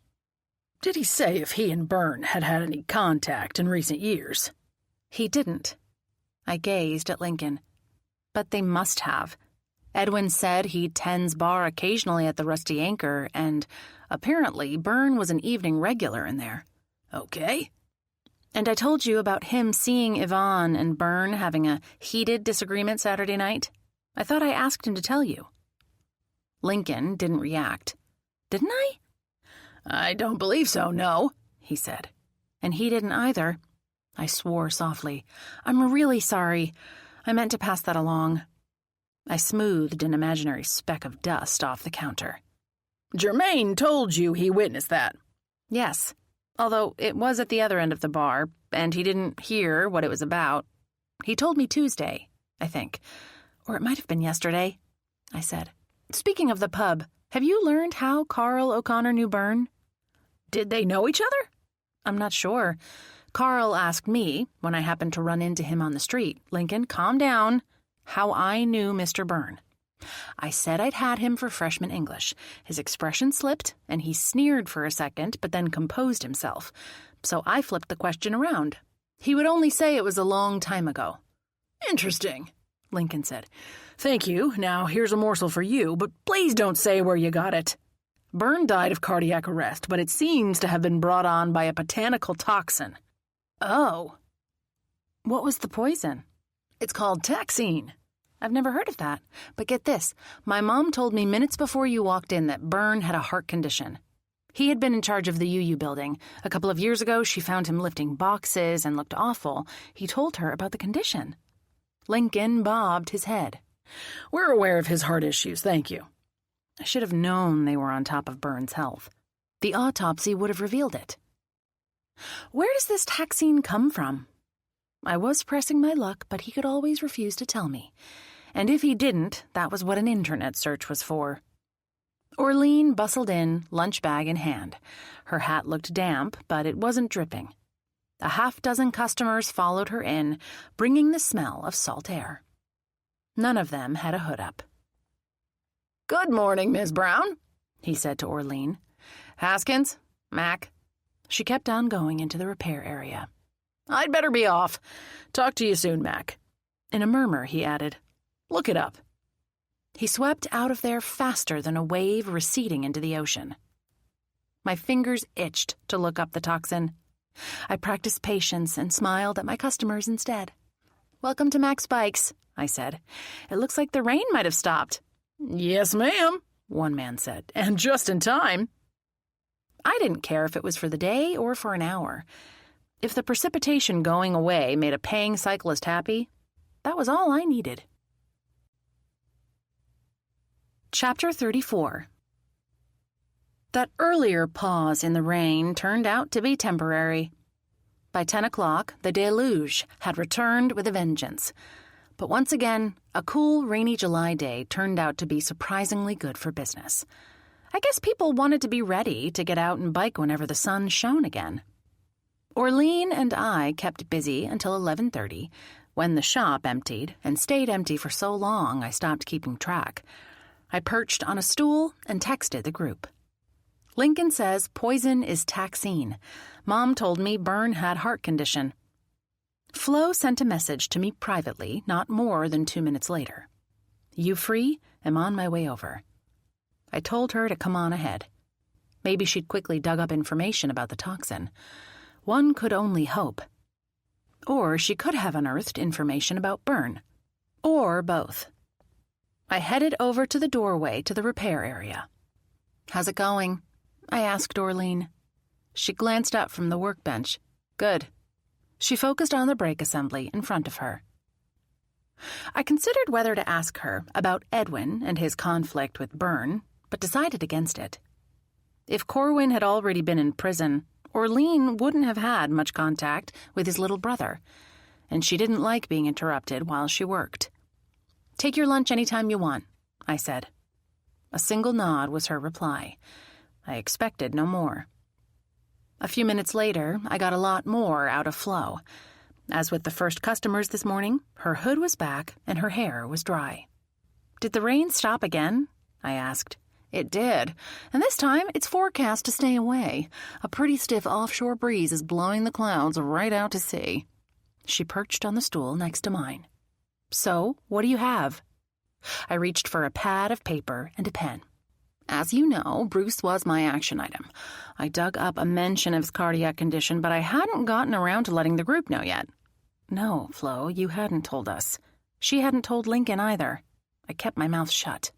"Did he say if he and Byrne had had any contact in recent years?" He didn't. I gazed at Lincoln. But they must have. Edwin said he tends bar occasionally at the Rusty Anchor, and apparently Byrne was an evening regular in there. "Okay." "And I told you about him seeing Yvonne and Byrne having a heated disagreement Saturday night. I thought I asked him to tell you." Lincoln didn't react. "Didn't I?" "I don't believe so, no," he said. And he didn't either. I swore softly. "I'm really sorry. I meant to pass that along. I smoothed an imaginary speck of dust off the counter. Germain told you he witnessed that. Yes, although it was at the other end of the bar, and he didn't hear what it was about. He told me Tuesday, I think. Or it might have been yesterday, I said. Speaking of the pub, have you learned how Carl O'Connor knew Byrne? Did they know each other? I'm not sure. Carl asked me, when I happened to run into him on the street, Lincoln, calm down, how I knew Mr. Byrne. I said I'd had him for freshman English. His expression slipped, and he sneered for a second, but then composed himself. So I flipped the question around. He would only say it was a long time ago. Interesting, Lincoln said. Thank you. Now here's a morsel for you, but please don't say where you got it. Byrne died of cardiac arrest, but it seems to have been brought on by a botanical toxin. Oh. What was the poison? It's called taxine. I've never heard of that. But get this, my mom told me minutes before you walked in that Byrne had a heart condition. He had been in charge of the UU building. A couple of years ago, she found him lifting boxes and looked awful. He told her about the condition. Lincoln bobbed his head. We're aware of his heart issues, thank you. I should have known they were on top of Byrne's health. The autopsy would have revealed it. Where does this taxine come from? I was pressing my luck, but he could always refuse to tell me. And if he didn't, that was what an internet search was for. Orlean bustled in, lunch bag in hand. Her hat looked damp, but it wasn't dripping. A half-dozen customers followed her in, bringing the smell of salt air. None of them had a hood up. Good morning, Miss Brown, he said to Orlean. Haskins? Mac? She kept on going into the repair area. I'd better be off. Talk to you soon, Mac. In a murmur, he added, Look it up. He swept out of there faster than a wave receding into the ocean. My fingers itched to look up the toxin. I practiced patience and smiled at my customers instead. Welcome to Mac's Bikes, I said. It looks like the rain might have stopped. Yes, ma'am, one man said, and just in time. I didn't care if it was for the day or for an hour. If the precipitation going away made a paying cyclist happy, that was all I needed. Chapter 34. That earlier pause in the rain turned out to be temporary. By 10 o'clock, the deluge had returned with a vengeance. But once again, a cool, rainy July day turned out to be surprisingly good for business. I guess people wanted to be ready to get out and bike whenever the sun shone again. Orlean and I kept busy until 11:30, when the shop emptied and stayed empty for so long I stopped keeping track. I perched on a stool and texted the group. Lincoln says poison is taxine. Mom told me Byrne had heart condition. Flo sent a message to me privately not more than 2 minutes later. You free? Am on my way over. I told her to come on ahead. Maybe she'd quickly dug up information about the toxin. One could only hope. Or she could have unearthed information about Byrne. Or both. I headed over to the doorway to the repair area. How's it going? I asked Orlean. She glanced up from the workbench. Good. She focused on the brake assembly in front of her. I considered whether to ask her about Edwin and his conflict with Byrne, but decided against it. If Corwin had already been in prison, Orlean wouldn't have had much contact with his little brother, and she didn't like being interrupted while she worked. Take your lunch any time you want, I said. A single nod was her reply. I expected no more. A few minutes later, I got a lot more out of Flo. As with the first customers this morning, her hood was back and her hair was dry. Did the rain stop again? I asked. It did, and this time it's forecast to stay away. A pretty stiff offshore breeze is blowing the clouds right out to sea. She perched on the stool next to mine. So, what do you have? I reached for a pad of paper and a pen. As you know, Bruce was my action item. I dug up a mention of his cardiac condition, but I hadn't gotten around to letting the group know yet. No, Flo, you hadn't told us. She hadn't told Lincoln either. I kept my mouth shut.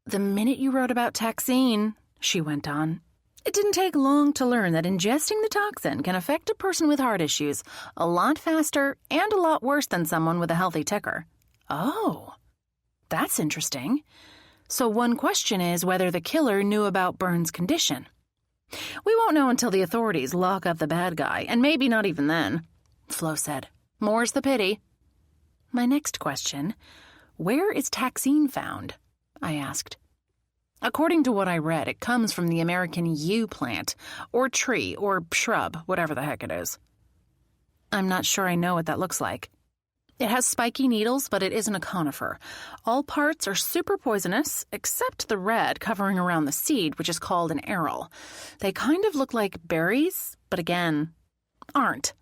The minute you wrote about taxine, she went on, It didn't take long to learn that ingesting the toxin can affect a person with heart issues a lot faster and a lot worse than someone with a healthy ticker. Oh, that's interesting. So one question is whether the killer knew about Byrne's condition. We won't know until the authorities lock up the bad guy, and maybe not even then, Flo said. More's the pity. My next question, where is taxine found? I asked. According to what I read, it comes from the American yew plant, or tree, or shrub, whatever the heck it is. I'm not sure I know what that looks like. It has spiky needles, but it isn't a conifer. All parts are super poisonous, except the red covering around the seed, which is called an aril. They kind of look like berries, but again, aren't.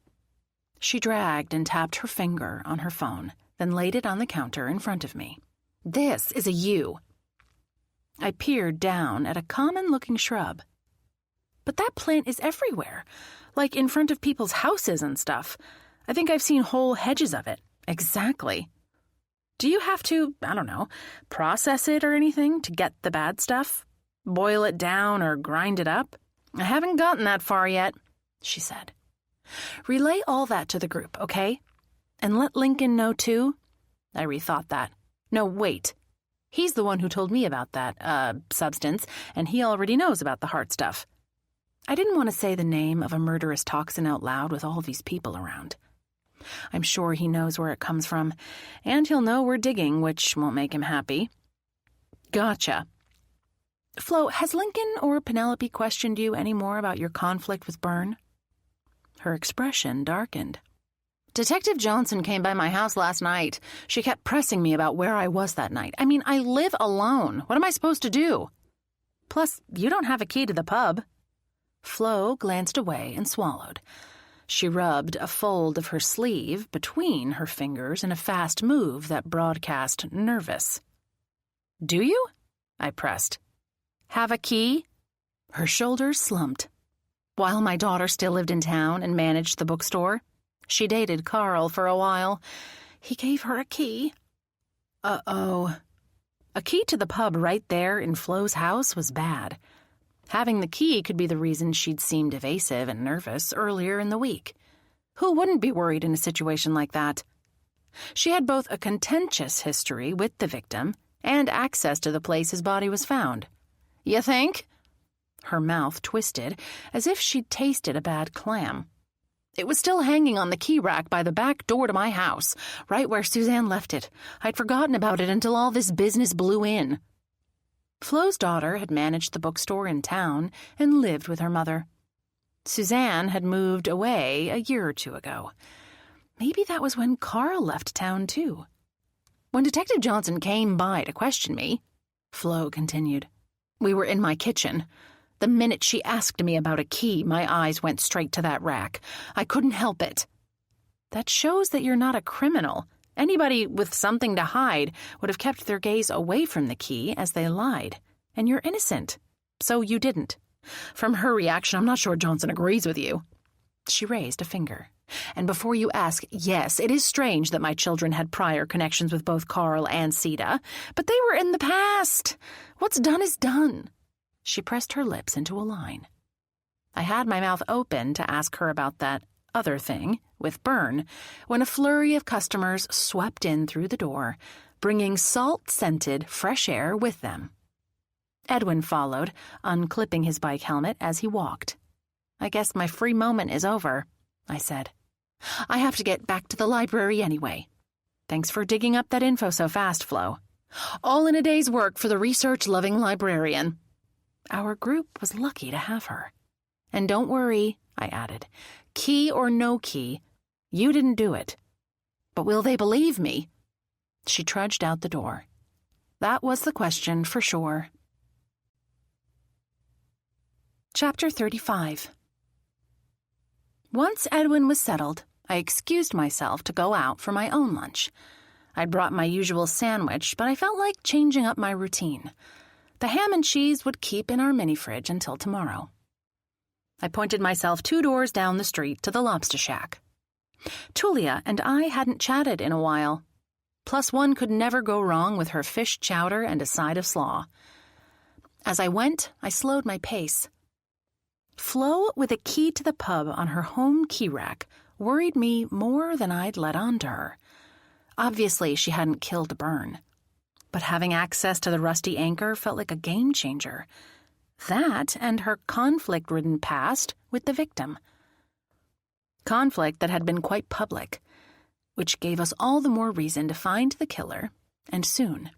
She dragged and tapped her finger on her phone, then laid it on the counter in front of me. This is a yew. I peered down at a common-looking shrub. But that plant is everywhere, like in front of people's houses and stuff. I think I've seen whole hedges of it. Exactly. Do you have to, I don't know, process it or anything to get the bad stuff? Boil it down or grind it up? I haven't gotten that far yet, she said. Relay all that to the group, okay? And let Lincoln know, too. I rethought that. No, wait. He's the one who told me about that, substance, and he already knows about the heart stuff. I didn't want to say the name of a murderous toxin out loud with all these people around. I'm sure he knows where it comes from, and he'll know we're digging, which won't make him happy. Gotcha. Flo, has Lincoln or Penelope questioned you any more about your conflict with Byrne? Her expression darkened. Detective Johnson came by my house last night. She kept pressing me about where I was that night. I mean, I live alone. What am I supposed to do? Plus, you don't have a key to the pub. Flo glanced away and swallowed. She rubbed a fold of her sleeve between her fingers in a fast move that broadcast nervous. Do you? I pressed. Have a key? Her shoulders slumped. While my daughter still lived in town and managed the bookstore, she dated Carl for a while. He gave her a key. Uh-oh. A key to the pub right there in Flo's house was bad. Having the key could be the reason she'd seemed evasive and nervous earlier in the week. Who wouldn't be worried in a situation like that? She had both a contentious history with the victim and access to the place his body was found. You think? Her mouth twisted, as if she'd tasted a bad clam. It was still hanging on the key rack by the back door to my house, right where Suzanne left it. I'd forgotten about it until all this business blew in. Flo's daughter had managed the bookstore in town and lived with her mother. Suzanne had moved away a year or two ago. Maybe that was when Carl left town, too. When Detective Johnson came by to question me, Flo continued, we were in my kitchen. The minute she asked me about a key, my eyes went straight to that rack. I couldn't help it. That shows that you're not a criminal. Anybody with something to hide would have kept their gaze away from the key as they lied. And you're innocent. So you didn't. From her reaction, I'm not sure Johnson agrees with you. She raised a finger. And before you ask, yes, it is strange that my children had prior connections with both Carl and Sita, but they were in the past. What's done is done. She pressed her lips into a line. I had my mouth open to ask her about that other thing with Byrne when a flurry of customers swept in through the door, bringing salt-scented fresh air with them. Edwin followed, unclipping his bike helmet as he walked. I guess my free moment is over, I said. I have to get back to the library anyway. Thanks for digging up that info so fast, Flo. All in a day's work for the research-loving librarian. Our group was lucky to have her. And don't worry, I added. Key or no key, you didn't do it. But will they believe me? She trudged out the door. That was the question for sure. Chapter 35. Once Edwin was settled, I excused myself to go out for my own lunch. I'd brought my usual sandwich, but I felt like changing up my routine. The ham and cheese would keep in our mini-fridge until tomorrow. I pointed myself 2 doors down the street to the lobster shack. Tulia and I hadn't chatted in a while. Plus one could never go wrong with her fish chowder and a side of slaw. As I went, I slowed my pace. Flo with a key to the pub on her home key rack worried me more than I'd let on to her. Obviously, she hadn't killed Byrne. But having access to the rusty anchor felt like a game changer. That and her conflict-ridden past with the victim. Conflict that had been quite public, which gave us all the more reason to find the killer, and soon.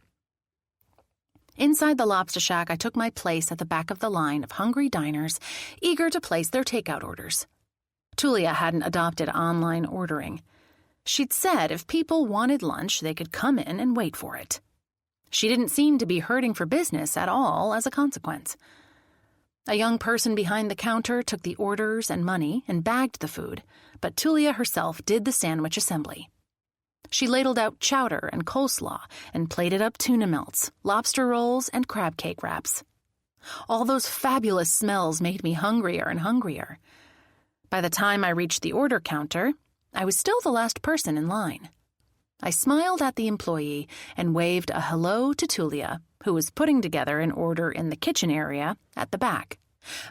Inside the lobster shack, I took my place at the back of the line of hungry diners eager to place their takeout orders. Tulia hadn't adopted online ordering. She'd said if people wanted lunch, they could come in and wait for it. She didn't seem to be hurting for business at all as a consequence. A young person behind the counter took the orders and money and bagged the food, but Tulia herself did the sandwich assembly. She ladled out chowder and coleslaw and plated up tuna melts, lobster rolls, and crab cake wraps. All those fabulous smells made me hungrier and hungrier. By the time I reached the order counter, I was still the last person in line. I smiled at the employee and waved a hello to Tulia, who was putting together an order in the kitchen area at the back.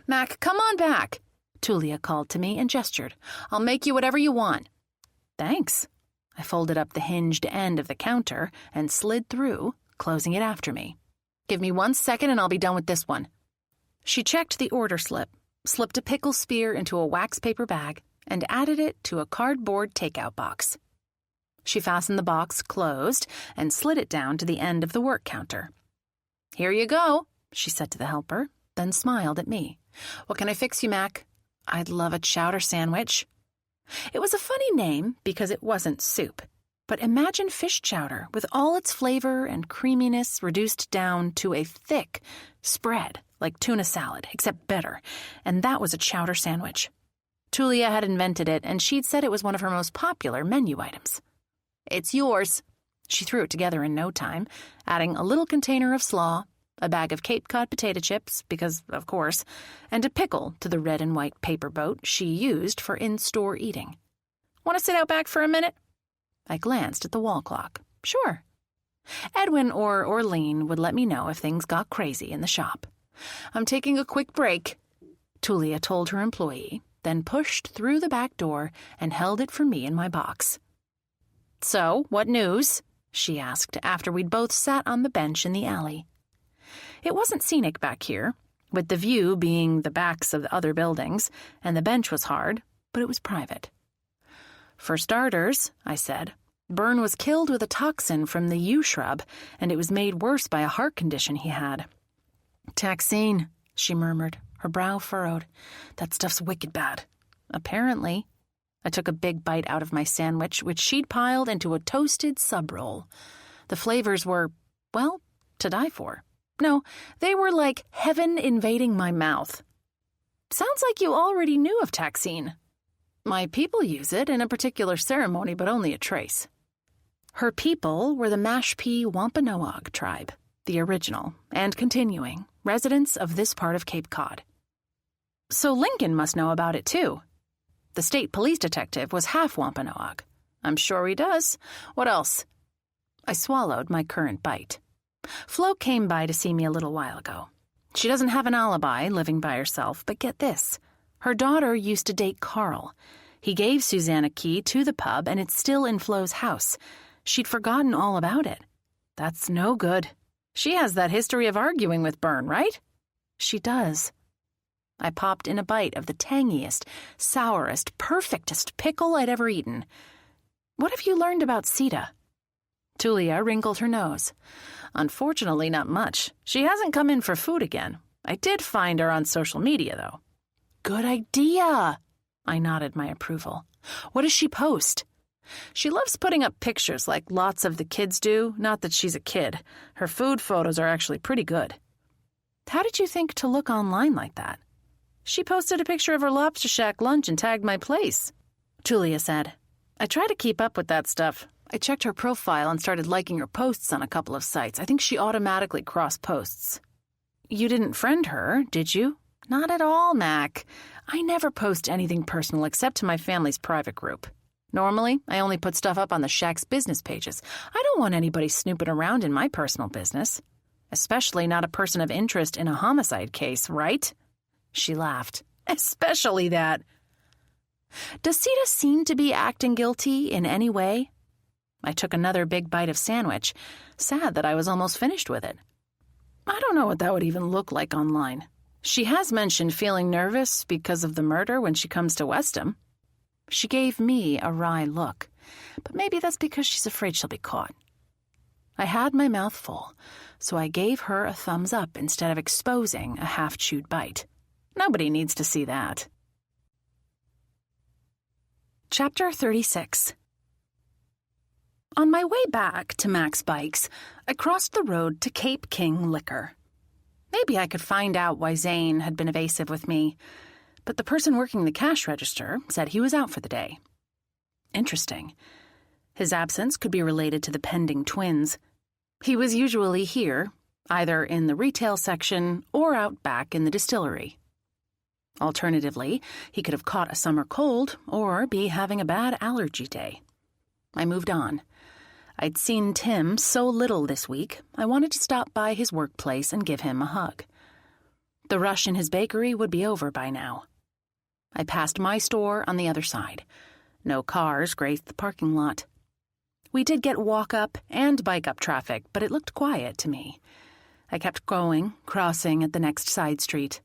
"Mac, come on back," Tulia called to me and gestured. "I'll make you whatever you want." "Thanks." I folded up the hinged end of the counter and slid through, closing it after me. "Give me 1 second and I'll be done with this one." She checked the order slip, slipped a pickle spear into a wax paper bag, and added it to a cardboard takeout box. She fastened the box closed and slid it down to the end of the work counter. "Here you go," she said to the helper, then smiled at me. "What can I fix you, Mac?" "I'd love a chowder sandwich." It was a funny name because it wasn't soup, but imagine fish chowder with all its flavor and creaminess reduced down to a thick spread like tuna salad, except better, and that was a chowder sandwich. Tulia had invented it, and she'd said it was one of her most popular menu items. "It's yours." She threw it together in no time, adding a little container of slaw, a bag of Cape Cod potato chips, because, of course, and a pickle to the red and white paper boat she used for in-store eating. "Want to sit out back for a minute?" I glanced at the wall clock. "Sure." Edwin or Orlean would let me know if things got crazy in the shop. "I'm taking a quick break," Tulia told her employee, then pushed through the back door and held it for me in my box. "So, what news?" she asked after we'd both sat on the bench in the alley. It wasn't scenic back here, with the view being the backs of the other buildings, and the bench was hard, but it was private. "For starters," I said, "Byrne was killed with a toxin from the yew shrub, and it was made worse by a heart condition he had." "Taxine," she murmured, her brow furrowed. "That stuff's wicked bad." "Apparently." I took a big bite out of my sandwich, which she'd piled into a toasted sub-roll. The flavors were, well, to die for. No, they were like heaven invading my mouth. "Sounds like you already knew of taxine." "My people use it in a particular ceremony, but only a trace." Her people were the Mashpee Wampanoag tribe, the original, and continuing, residents of this part of Cape Cod. "So Lincoln must know about it, too." The state police detective was half Wampanoag. "I'm sure he does. What else?" I swallowed my current bite. Flo came by to see me a little while ago. She doesn't have an alibi, living by herself, but get this. Her daughter used to date Carl. He gave Suzanne a key to the pub, and it's still in Flo's house. She'd forgotten all about it. That's no good. She has that history of arguing with Byrne, right? She does. I popped in a bite of the tangiest, sourest, perfectest pickle I'd ever eaten. "What have you learned about Sita?" Tulia wrinkled her nose. "Unfortunately, not much. She hasn't come in for food again. I did find her on social media, though." "Good idea." I nodded my approval. "What does she post?" "She loves putting up pictures like lots of the kids do, not that she's a kid. Her food photos are actually pretty good." "How did you think to look online like that?" "She posted a picture of her lobster shack lunch and tagged my place," Tulia said. "I try to keep up with that stuff. I checked her profile and started liking her posts on a couple of sites. I think she automatically cross-posts." "You didn't friend her, did you?" "Not at all, Mac. I never post anything personal except to my family's private group. Normally, I only put stuff up on the shack's business pages. I don't want anybody snooping around in my personal business. Especially not a person of interest in a homicide case, right?" She laughed. Especially that. Does Sita seem to be acting guilty in any way? I took another big bite of sandwich, sad that I was almost finished with it. I don't know what that would even look like online. She has mentioned feeling nervous because of the murder when she comes to Westham. She gave me a wry look, but maybe that's because she's afraid she'll be caught. I had my mouth full, so I gave her a thumbs up instead of exposing a half-chewed bite. Nobody needs to see that. Chapter 36. On my way back to Mac's Bikes, I crossed the road to Cape King Liquor. Maybe I could find out why Zane had been evasive with me, but the person working the cash register said he was out for the day. Interesting. His absence could be related to the pending twins. He was usually here, either in the retail section or out back in the distillery. Alternatively, he could have caught a summer cold or be having a bad allergy day. I moved on. I'd seen Tim so little this week, I wanted to stop by his workplace and give him a hug. The rush in his bakery would be over by now. I passed my store on the other side. No cars graced the parking lot. We did get walk-up and bike-up traffic, but it looked quiet to me. I kept going, crossing at the next side street.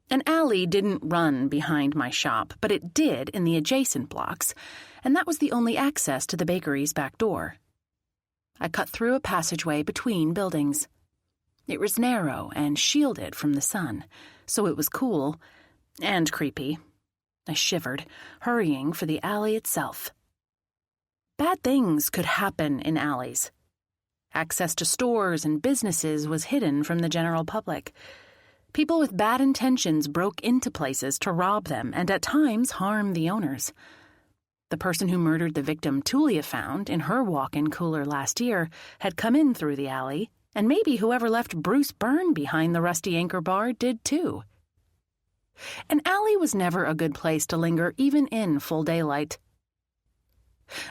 An alley didn't run behind my shop, but it did in the adjacent blocks, and that was the only access to the bakery's back door. I cut through a passageway between buildings. It was narrow and shielded from the sun, so it was cool and creepy. I shivered, hurrying for the alley itself. Bad things could happen in alleys. Access to stores and businesses was hidden from the general public. People with bad intentions broke into places to rob them and at times harm the owners. The person who murdered the victim Tulia found in her walk-in cooler last year had come in through the alley, and maybe whoever left Bruce Byrne behind the rusty Anchor bar did too. An alley was never a good place to linger even in full daylight.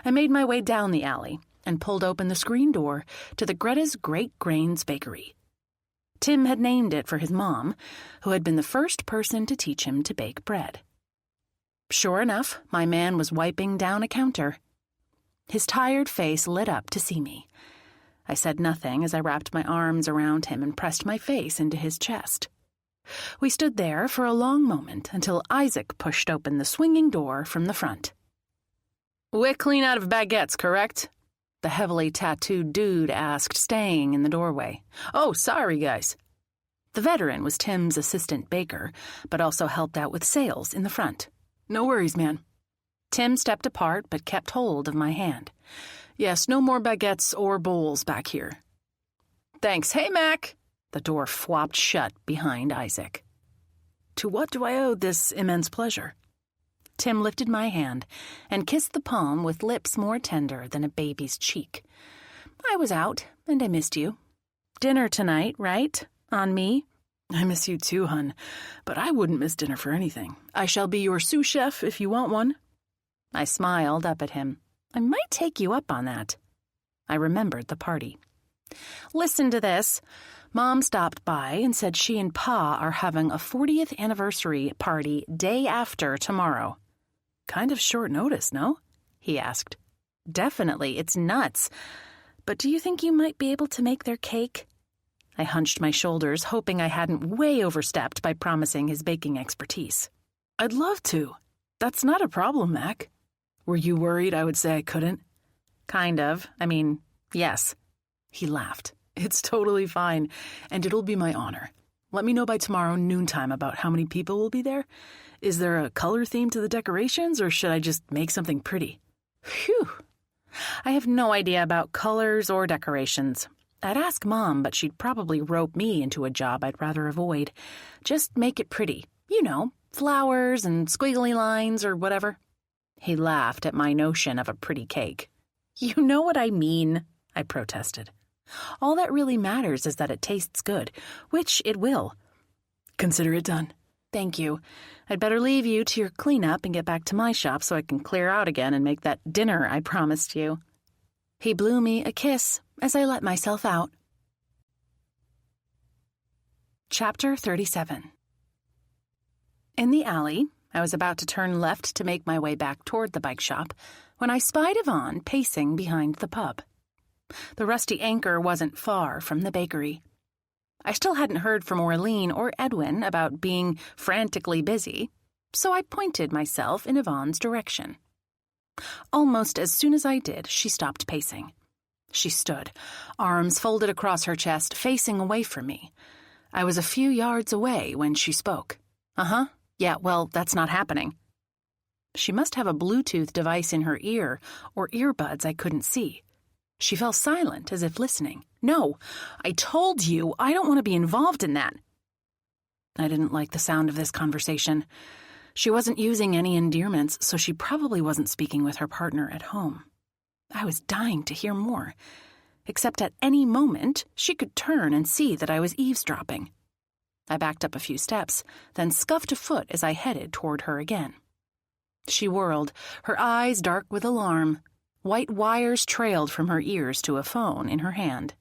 I made my way down the alley and pulled open the screen door to the Greta's Great Grains Bakery. Tim had named it for his mom, who had been the first person to teach him to bake bread. Sure enough, my man was wiping down a counter. His tired face lit up to see me. I said nothing as I wrapped my arms around him and pressed my face into his chest. We stood there for a long moment until Isaac pushed open the swinging door from the front. "We're clean out of baguettes, correct?" the heavily tattooed dude asked, staying in the doorway. "Oh, sorry, guys." The veteran was Tim's assistant baker, but also helped out with sales in the front. "No worries, man." Tim stepped apart but kept hold of my hand. "Yes, no more baguettes or bowls back here." "Thanks. Hey, Mac." The door flopped shut behind Isaac. "To what do I owe this immense pleasure?" Tim lifted my hand and kissed the palm with lips more tender than a baby's cheek. "I was out, and I missed you. Dinner tonight, right? On me?" "I miss you too, hun, but I wouldn't miss dinner for anything. I shall be your sous chef if you want one." I smiled up at him. I might take you up on that. I remembered the party. "Listen to this. Mom stopped by and said she and Pa are having a 40th anniversary party day after tomorrow." "Kind of short notice, no?" he asked. "Definitely, it's nuts. But do you think you might be able to make their cake?" I hunched my shoulders, hoping I hadn't way overstepped by promising his baking expertise. "I'd love to. That's not a problem, Mac. Were you worried I would say I couldn't?" "Kind of. I mean, yes." He laughed. "It's totally fine, and it'll be my honor. Let me know by tomorrow noontime about how many people will be there. Is there a color theme to the decorations, or should I just make something pretty?" "Phew. I have no idea about colors or decorations. I'd ask Mom, but she'd probably rope me into a job I'd rather avoid. Just make it pretty. You know, flowers and squiggly lines or whatever." He laughed at my notion of a pretty cake. "You know what I mean," I protested. "All that really matters is that it tastes good, which it will." "Consider it done." "Thank you. I'd better leave you to your cleanup and get back to my shop so I can clear out again and make that dinner I promised you." He blew me a kiss as I let myself out. Chapter 37. In the alley, I was about to turn left to make my way back toward the bike shop when I spied Yvonne pacing behind the pub. The Rusty Anchor wasn't far from the bakery. I still hadn't heard from Orlean or Edwin about being frantically busy, so I pointed myself in Yvonne's direction. Almost as soon as I did, she stopped pacing. She stood, arms folded across her chest, facing away from me. I was a few yards away when she spoke. Uh-huh. Yeah, well, that's not happening. She must have a Bluetooth device in her ear, or earbuds I couldn't see. She fell silent, as if listening. No, I told you I don't want to be involved in that. I didn't like the sound of this conversation. She wasn't using any endearments, so she probably wasn't speaking with her partner at home. I was dying to hear more, except at any moment she could turn and see that I was eavesdropping. I backed up a few steps, then scuffed a foot as I headed toward her again. She whirled, her eyes dark with alarm. White wires trailed from her ears to a phone in her hand.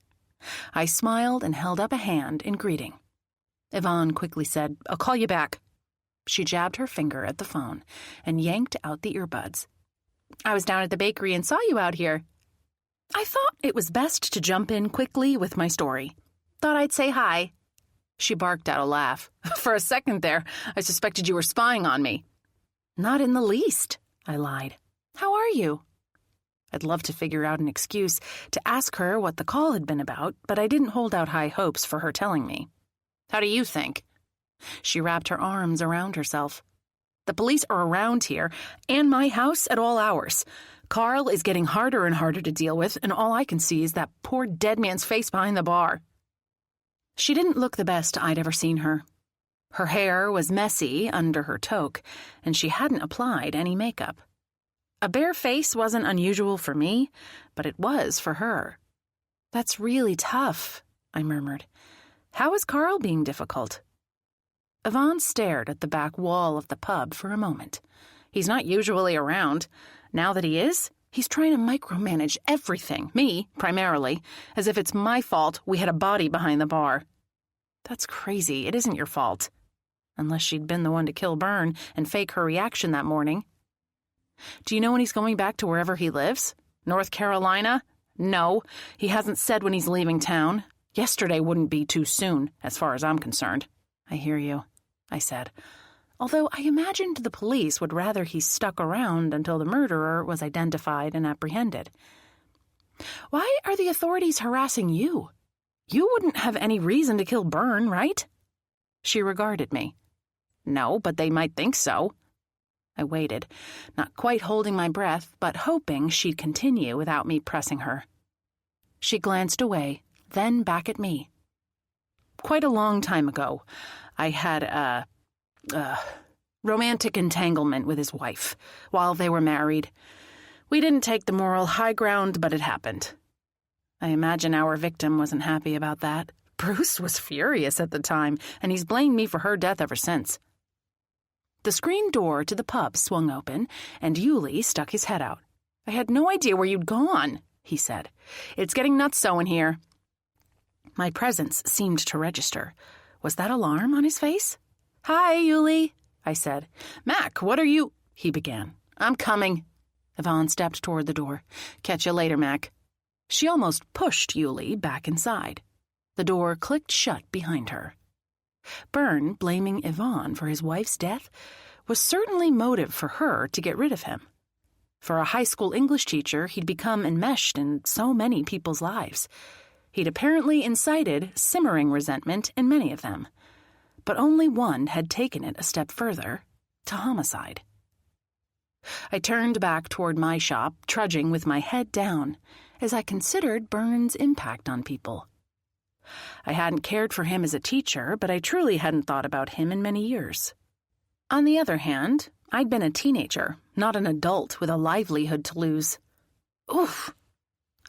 I smiled and held up a hand in greeting. Yvonne quickly said, "I'll call you back." She jabbed her finger at the phone and yanked out the earbuds. "I was down at the bakery and saw you out here." I thought it was best to jump in quickly with my story. "Thought I'd say hi." She barked out a laugh. "For a second there, I suspected you were spying on me." "Not in the least," I lied. "How are you?" I'd love to figure out an excuse to ask her what the call had been about, but I didn't hold out high hopes for her telling me. "How do you think?" She wrapped her arms around herself. "The police are around here and my house at all hours. Carl is getting harder and harder to deal with, and all I can see is that poor dead man's face behind the bar." She didn't look the best I'd ever seen her. Her hair was messy under her toque, and she hadn't applied any makeup. A bare face wasn't unusual for me, but it was for her. "That's really tough," I murmured. "How is Carl being difficult?" Yvonne stared at the back wall of the pub for a moment. "He's not usually around. Now that he is, he's trying to micromanage everything, me, primarily, as if it's my fault we had a body behind the bar." "That's crazy. It isn't your fault." Unless she'd been the one to kill Byrne and fake her reaction that morning. "Do you know when he's going back to wherever he lives? North Carolina?" "No, he hasn't said when he's leaving town. Yesterday wouldn't be too soon, as far as I'm concerned." "I hear you," I said, although I imagined the police would rather he stuck around until the murderer was identified and apprehended. "Why are the authorities harassing you? You wouldn't have any reason to kill Byrne, right?" She regarded me. "No, but they might think so." I waited, not quite holding my breath, but hoping she'd continue without me pressing her. She glanced away, then back at me. "Quite a long time ago, I had a romantic entanglement with his wife while they were married. We didn't take the moral high ground, but it happened. I imagine our victim wasn't happy about that. Bruce was furious at the time, and he's blamed me for her death ever since." The screen door to the pub swung open, and Yuli stuck his head out. "I had no idea where you'd gone," he said. "It's getting nutso in here." My presence seemed to register. Was that alarm on his face? "Hi, Yuli," I said. "Mac, what are you—" he began. "I'm coming." Yvonne stepped toward the door. "Catch you later, Mac." She almost pushed Yuli back inside. The door clicked shut behind her. Byrne blaming Yvonne for his wife's death was certainly motive for her to get rid of him. For a high school English teacher, he'd become enmeshed in so many people's lives. He'd apparently incited simmering resentment in many of them. But only one had taken it a step further, to homicide. I turned back toward my shop, trudging with my head down, as I considered Byrne's impact on people. I hadn't cared for him as a teacher, but I truly hadn't thought about him in many years. On the other hand, I'd been a teenager, not an adult with a livelihood to lose. Oof!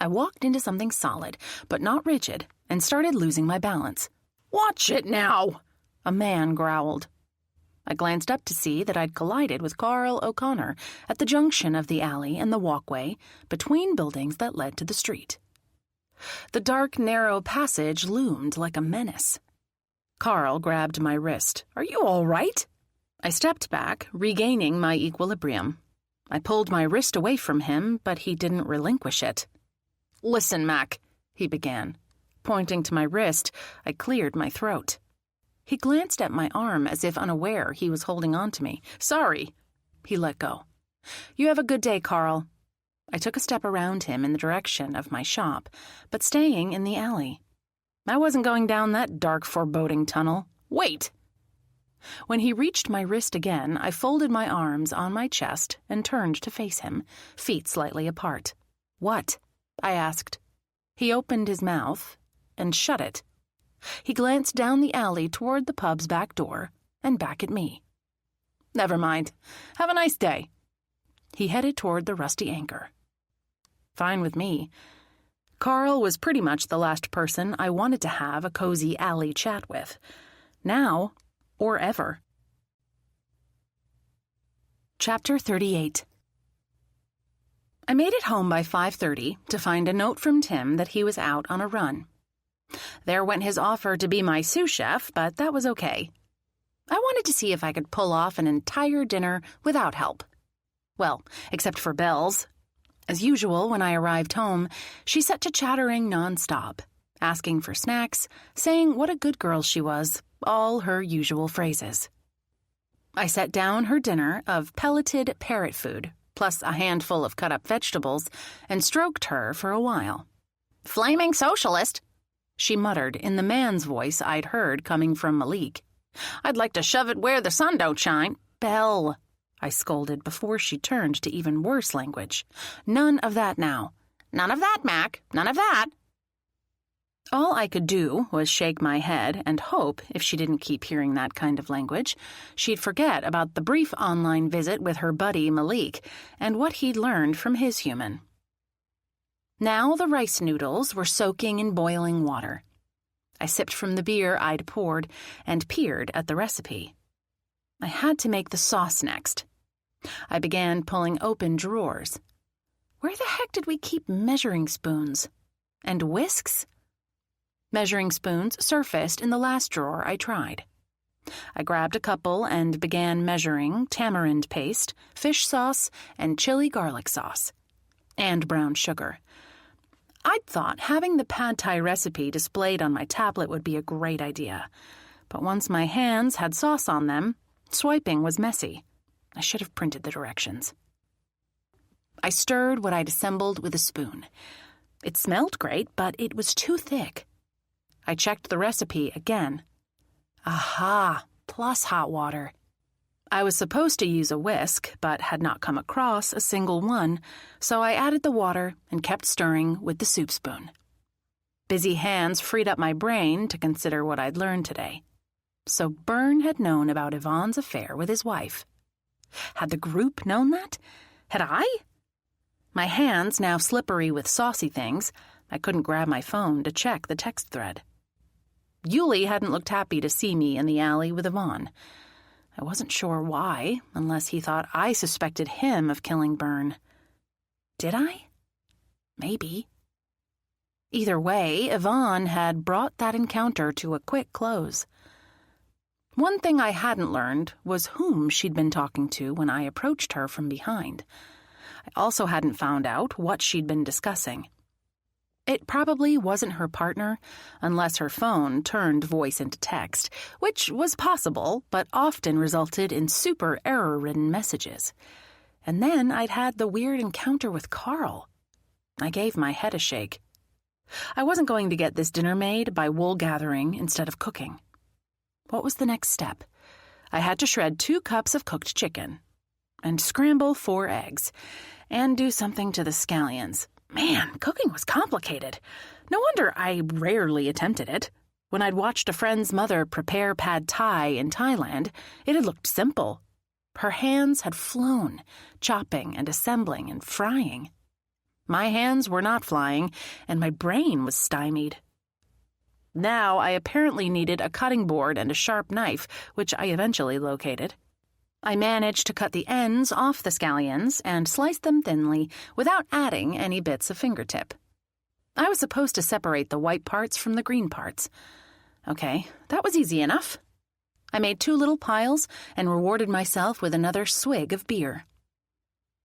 I walked into something solid, but not rigid, and started losing my balance. "Watch it now!" a man growled. I glanced up to see that I'd collided with Carl O'Connor at the junction of the alley and the walkway between buildings that led to the street. The dark, narrow passage loomed like a menace. Carl grabbed my wrist. "Are you all right?" I stepped back, regaining my equilibrium. I pulled my wrist away from him, but he didn't relinquish it. "Listen, Mac," he began. Pointing to my wrist, I cleared my throat. He glanced at my arm as if unaware he was holding on to me. "Sorry." He let go. "You have a good day, Carl." I took a step around him in the direction of my shop, but staying in the alley. I wasn't going down that dark, foreboding tunnel. "Wait!" When he reached my wrist again, I folded my arms on my chest and turned to face him, feet slightly apart. "What?" I asked. He opened his mouth and shut it. He glanced down the alley toward the pub's back door and back at me. "Never mind. Have a nice day." He headed toward the Rusty Anchor. Fine with me. Carl was pretty much the last person I wanted to have a cozy alley chat with. Now or ever. Chapter 38. I made it home by 5:30 to find a note from Tim that he was out on a run. There went his offer to be my sous chef, but that was okay. I wanted to see if I could pull off an entire dinner without help. Well, except for Belle's. As usual, when I arrived home, she set to chattering nonstop, asking for snacks, saying what a good girl she was, all her usual phrases. I set down her dinner of pelleted parrot food, plus a handful of cut-up vegetables, and stroked her for a while. "Flaming socialist," she muttered in the man's voice I'd heard coming from Malik. "I'd like to shove it where the sun don't shine." "Belle," I scolded before she turned to even worse language. "None of that now." "None of that, Mac. None of that." All I could do was shake my head and hope, if she didn't keep hearing that kind of language, she'd forget about the brief online visit with her buddy Malik and what he'd learned from his human. Now the rice noodles were soaking in boiling water. I sipped from the beer I'd poured and peered at the recipe. I had to make the sauce next. I began pulling open drawers. Where the heck did we keep measuring spoons? And whisks? Measuring spoons surfaced in the last drawer I tried. I grabbed a couple and began measuring tamarind paste, fish sauce, and chili garlic sauce. And brown sugar. I'd thought having the pad thai recipe displayed on my tablet would be a great idea. But once my hands had sauce on them, swiping was messy. I should have printed the directions. I stirred what I'd assembled with a spoon. It smelled great, but it was too thick. I checked the recipe again. Aha, plus hot water. I was supposed to use a whisk, but had not come across a single one, so I added the water and kept stirring with the soup spoon. Busy hands freed up my brain to consider what I'd learned today. So Byrne had known about Yvonne's affair with his wife. Had the group known that? Had I? My hands now slippery with saucy things, I couldn't grab my phone to check the text thread. Yuli hadn't looked happy to see me in the alley with Yvonne. I wasn't sure why, unless he thought I suspected him of killing Byrne. Did I? Maybe. Either way, Yvonne had brought that encounter to a quick close. One thing I hadn't learned was whom she'd been talking to when I approached her from behind. I also hadn't found out what she'd been discussing. It probably wasn't her partner, unless her phone turned voice into text, which was possible, but often resulted in super error-ridden messages. And then I'd had the weird encounter with Carl. I gave my head a shake. I wasn't going to get this dinner made by wool gathering instead of cooking. What was the next step? I had to shred 2 cups of cooked chicken, and scramble 4 eggs, and do something to the scallions. Man, cooking was complicated. No wonder I rarely attempted it. When I'd watched a friend's mother prepare pad thai in Thailand, it had looked simple. Her hands had flown, chopping and assembling and frying. My hands were not flying, and my brain was stymied. Now I apparently needed a cutting board and a sharp knife, which I eventually located. I managed to cut the ends off the scallions and slice them thinly without adding any bits of fingertip. I was supposed to separate the white parts from the green parts. Okay, that was easy enough. I made 2 little piles and rewarded myself with another swig of beer.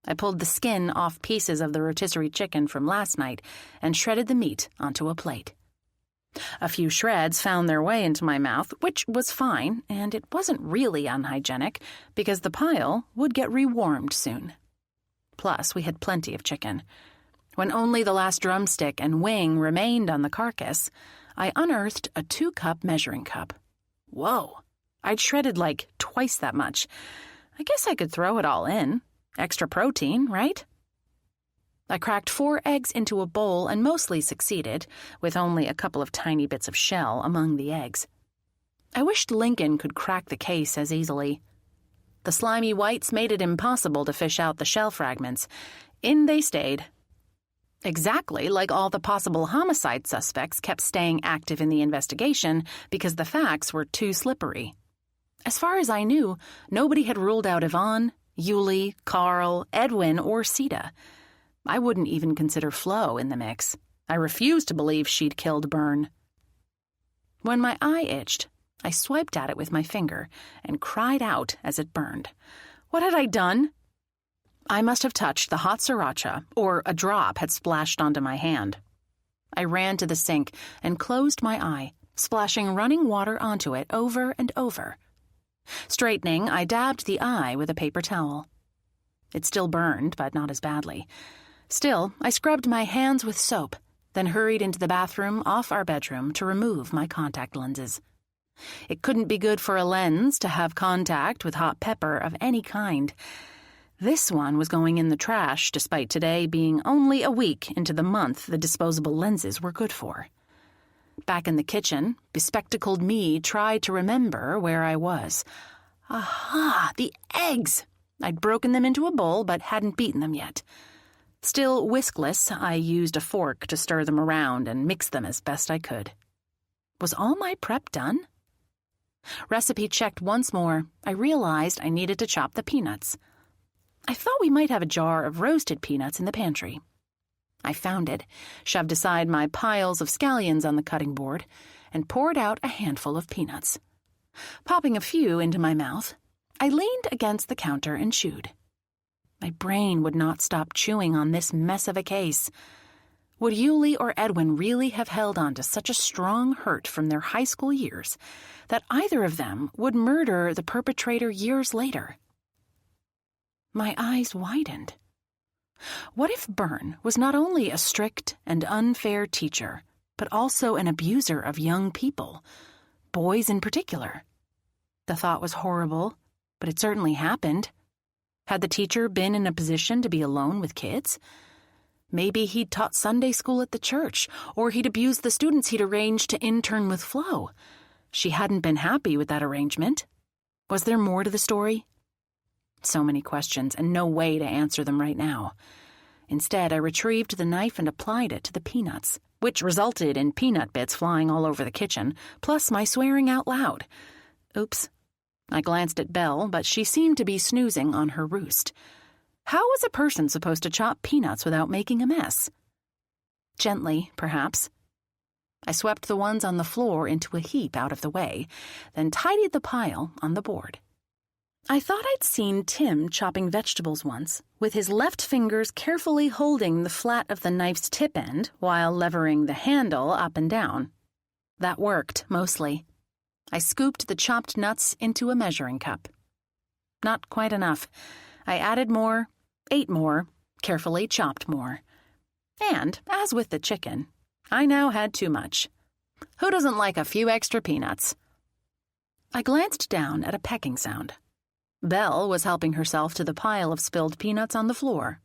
I pulled the skin off pieces of the rotisserie chicken from last night and shredded the meat onto a plate. A few shreds found their way into my mouth, which was fine, and it wasn't really unhygienic because the pile would get rewarmed soon. Plus, we had plenty of chicken. When only the last drumstick and wing remained on the carcass, I unearthed a 2-cup measuring cup. Whoa! I'd shredded like twice that much. I guess I could throw it all in. Extra protein, right? I cracked 4 eggs into a bowl and mostly succeeded, with only a couple of tiny bits of shell among the eggs. I wished Lincoln could crack the case as easily. The slimy whites made it impossible to fish out the shell fragments. In they stayed. Exactly like all the possible homicide suspects kept staying active in the investigation because the facts were too slippery. As far as I knew, nobody had ruled out Yvonne, Yuli, Carl, Edwin, or Sita. I wouldn't even consider Flo in the mix. I refused to believe she'd killed Byrne. When my eye itched, I swiped at it with my finger and cried out as it burned. What had I done? I must have touched the hot sriracha, or a drop had splashed onto my hand. I ran to the sink and closed my eye, splashing running water onto it over and over. Straightening, I dabbed the eye with a paper towel. It still burned, but not as badly. Still, I scrubbed my hands with soap, then hurried into the bathroom off our bedroom to remove my contact lenses. It couldn't be good for a lens to have contact with hot pepper of any kind. This one was going in the trash, despite today being only a week into the month the disposable lenses were good for. Back in the kitchen, bespectacled me tried to remember where I was. Aha! The eggs! I'd broken them into a bowl, but hadn't beaten them yet. Still whiskless, I used a fork to stir them around and mix them as best I could. Was all my prep done? Recipe checked once more, I realized I needed to chop the peanuts. I thought we might have a jar of roasted peanuts in the pantry. I found it, shoved aside my piles of scallions on the cutting board, and poured out a handful of peanuts. Popping a few into my mouth, I leaned against the counter and chewed. My brain would not stop chewing on this mess of a case. Would Yuli or Edwin really have held on to such a strong hurt from their high school years that either of them would murder the perpetrator years later? My eyes widened. What if Byrne was not only a strict and unfair teacher, but also an abuser of young people, boys in particular? The thought was horrible, but it certainly happened. Had the teacher been in a position to be alone with kids? Maybe he'd taught Sunday school at the church, or he'd abused the students he'd arranged to intern with Flo. She hadn't been happy with that arrangement. Was there more to the story? So many questions, and no way to answer them right now. Instead, I retrieved the knife and applied it to the peanuts, which resulted in peanut bits flying all over the kitchen, plus my swearing out loud. Oops. I glanced at Belle, but she seemed to be snoozing on her roost. How was a person supposed to chop peanuts without making a mess? Gently, perhaps. I swept the ones on the floor into a heap out of the way, then tidied the pile on the board. I thought I'd seen Tim chopping vegetables once, with his left fingers carefully holding the flat of the knife's tip end while levering the handle up and down. That worked, mostly. I scooped the chopped nuts into a measuring cup. Not quite enough. I added more, ate more, carefully chopped more. And, as with the chicken, I now had too much. Who doesn't like a few extra peanuts? I glanced down at a pecking sound. Belle was helping herself to the pile of spilled peanuts on the floor.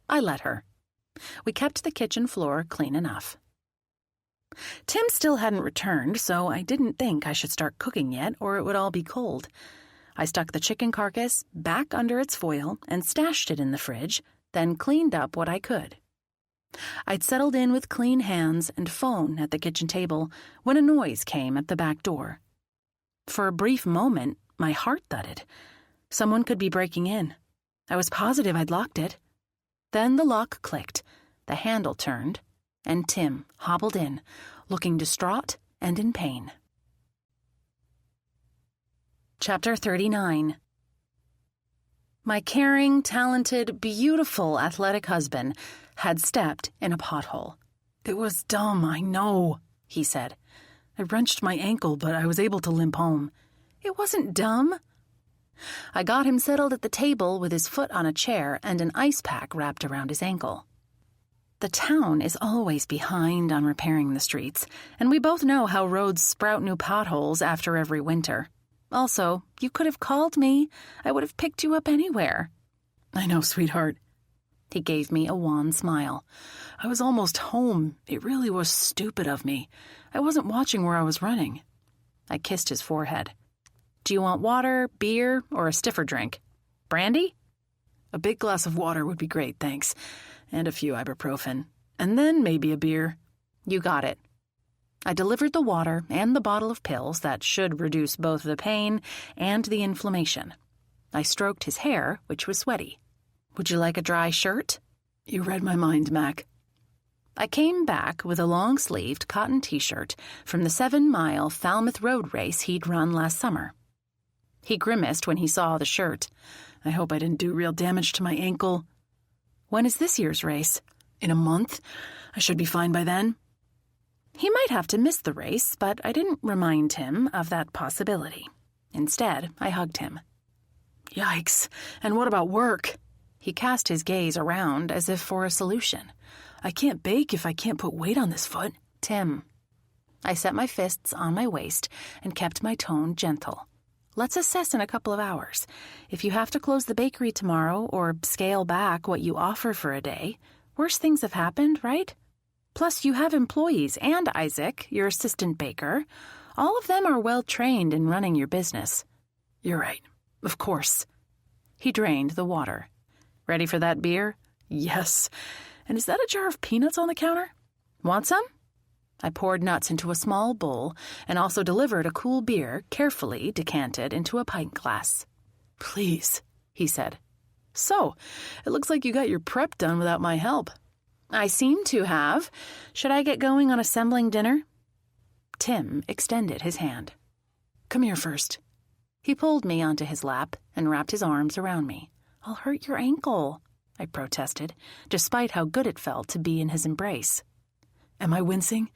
I let her. We kept the kitchen floor clean enough. Tim still hadn't returned, so I didn't think I should start cooking yet, or it would all be cold. I stuck the chicken carcass back under its foil and stashed it in the fridge, then cleaned up what I could. I'd settled in with clean hands and phone at the kitchen table when a noise came at the back door. For a brief moment, my heart thudded. Someone could be breaking in. I was positive I'd locked it. Then the lock clicked, the handle turned, and Tim hobbled in, looking distraught and in pain. Chapter 39. My caring, talented, beautiful, athletic husband had stepped in a pothole. "It was dumb, I know," he said. "I wrenched my ankle, but I was able to limp home." "It wasn't dumb." I got him settled at the table with his foot on a chair and an ice pack wrapped around his ankle. The town is always behind on repairing the streets, and we both know how roads sprout new potholes after every winter. Also, you could have called me. I would have picked you up anywhere. "I know, sweetheart." He gave me a wan smile. "I was almost home. It really was stupid of me. I wasn't watching where I was running." I kissed his forehead. "Do you want water, beer, or a stiffer drink? Brandy?" "A big glass of water would be great, thanks. And a few ibuprofen. And then maybe a beer." "You got it." I delivered the water and the bottle of pills that should reduce both the pain and the inflammation. I stroked his hair, which was sweaty. "Would you like a dry shirt?" "You read my mind, Mac." I came back with a long-sleeved cotton t-shirt from the 7-mile Falmouth Road race he'd run last summer. He grimaced when he saw the shirt. "I hope I didn't do real damage to my ankle." "When is this year's race?" "In a month. I should be fine by then." He might have to miss the race, but I didn't remind him of that possibility. Instead, I hugged him. "Yikes. And what about work?" He cast his gaze around as if for a solution. "I can't bake if I can't put weight on this foot." "Tim." I set my fists on my waist and kept my tone gentle. "Let's assess in a couple of hours. If you have to close the bakery tomorrow or scale back what you offer for a day, worse things have happened, right? Plus, you have employees and Isaac, your assistant baker. All of them are well-trained in running your business." "You're right. Of course." He drained the water. "Ready for that beer?" "Yes. And is that a jar of peanuts on the counter?" "Want some?" I poured nuts into a small bowl and also delivered a cool beer, carefully decanted into a pint glass. "Please," he said. "So, it looks like you got your prep done without my help." "I seem to have. Should I get going on assembling dinner?" Tim extended his hand. "Come here first." He pulled me onto his lap and wrapped his arms around me. "I'll hurt your ankle," I protested, despite how good it felt to be in his embrace. "Am I wincing?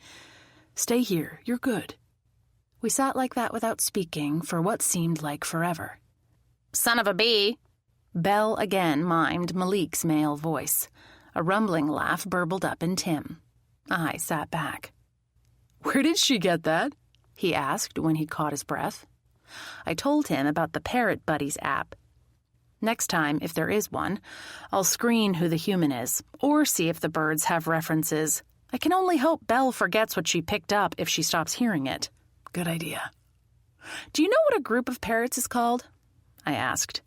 Stay here. You're good." We sat like that without speaking for what seemed like forever. "Son of a bee." Belle again mimed Malik's male voice. A rumbling laugh burbled up in Tim. I sat back. "Where did she get that?" he asked when he caught his breath. I told him about the Parrot Buddies app. Next time, if there is one, I'll screen who the human is, or see if the birds have references. I can only hope Belle forgets what she picked up if she stops hearing it. "Good idea." "Do you know what a group of parrots is called?" I asked.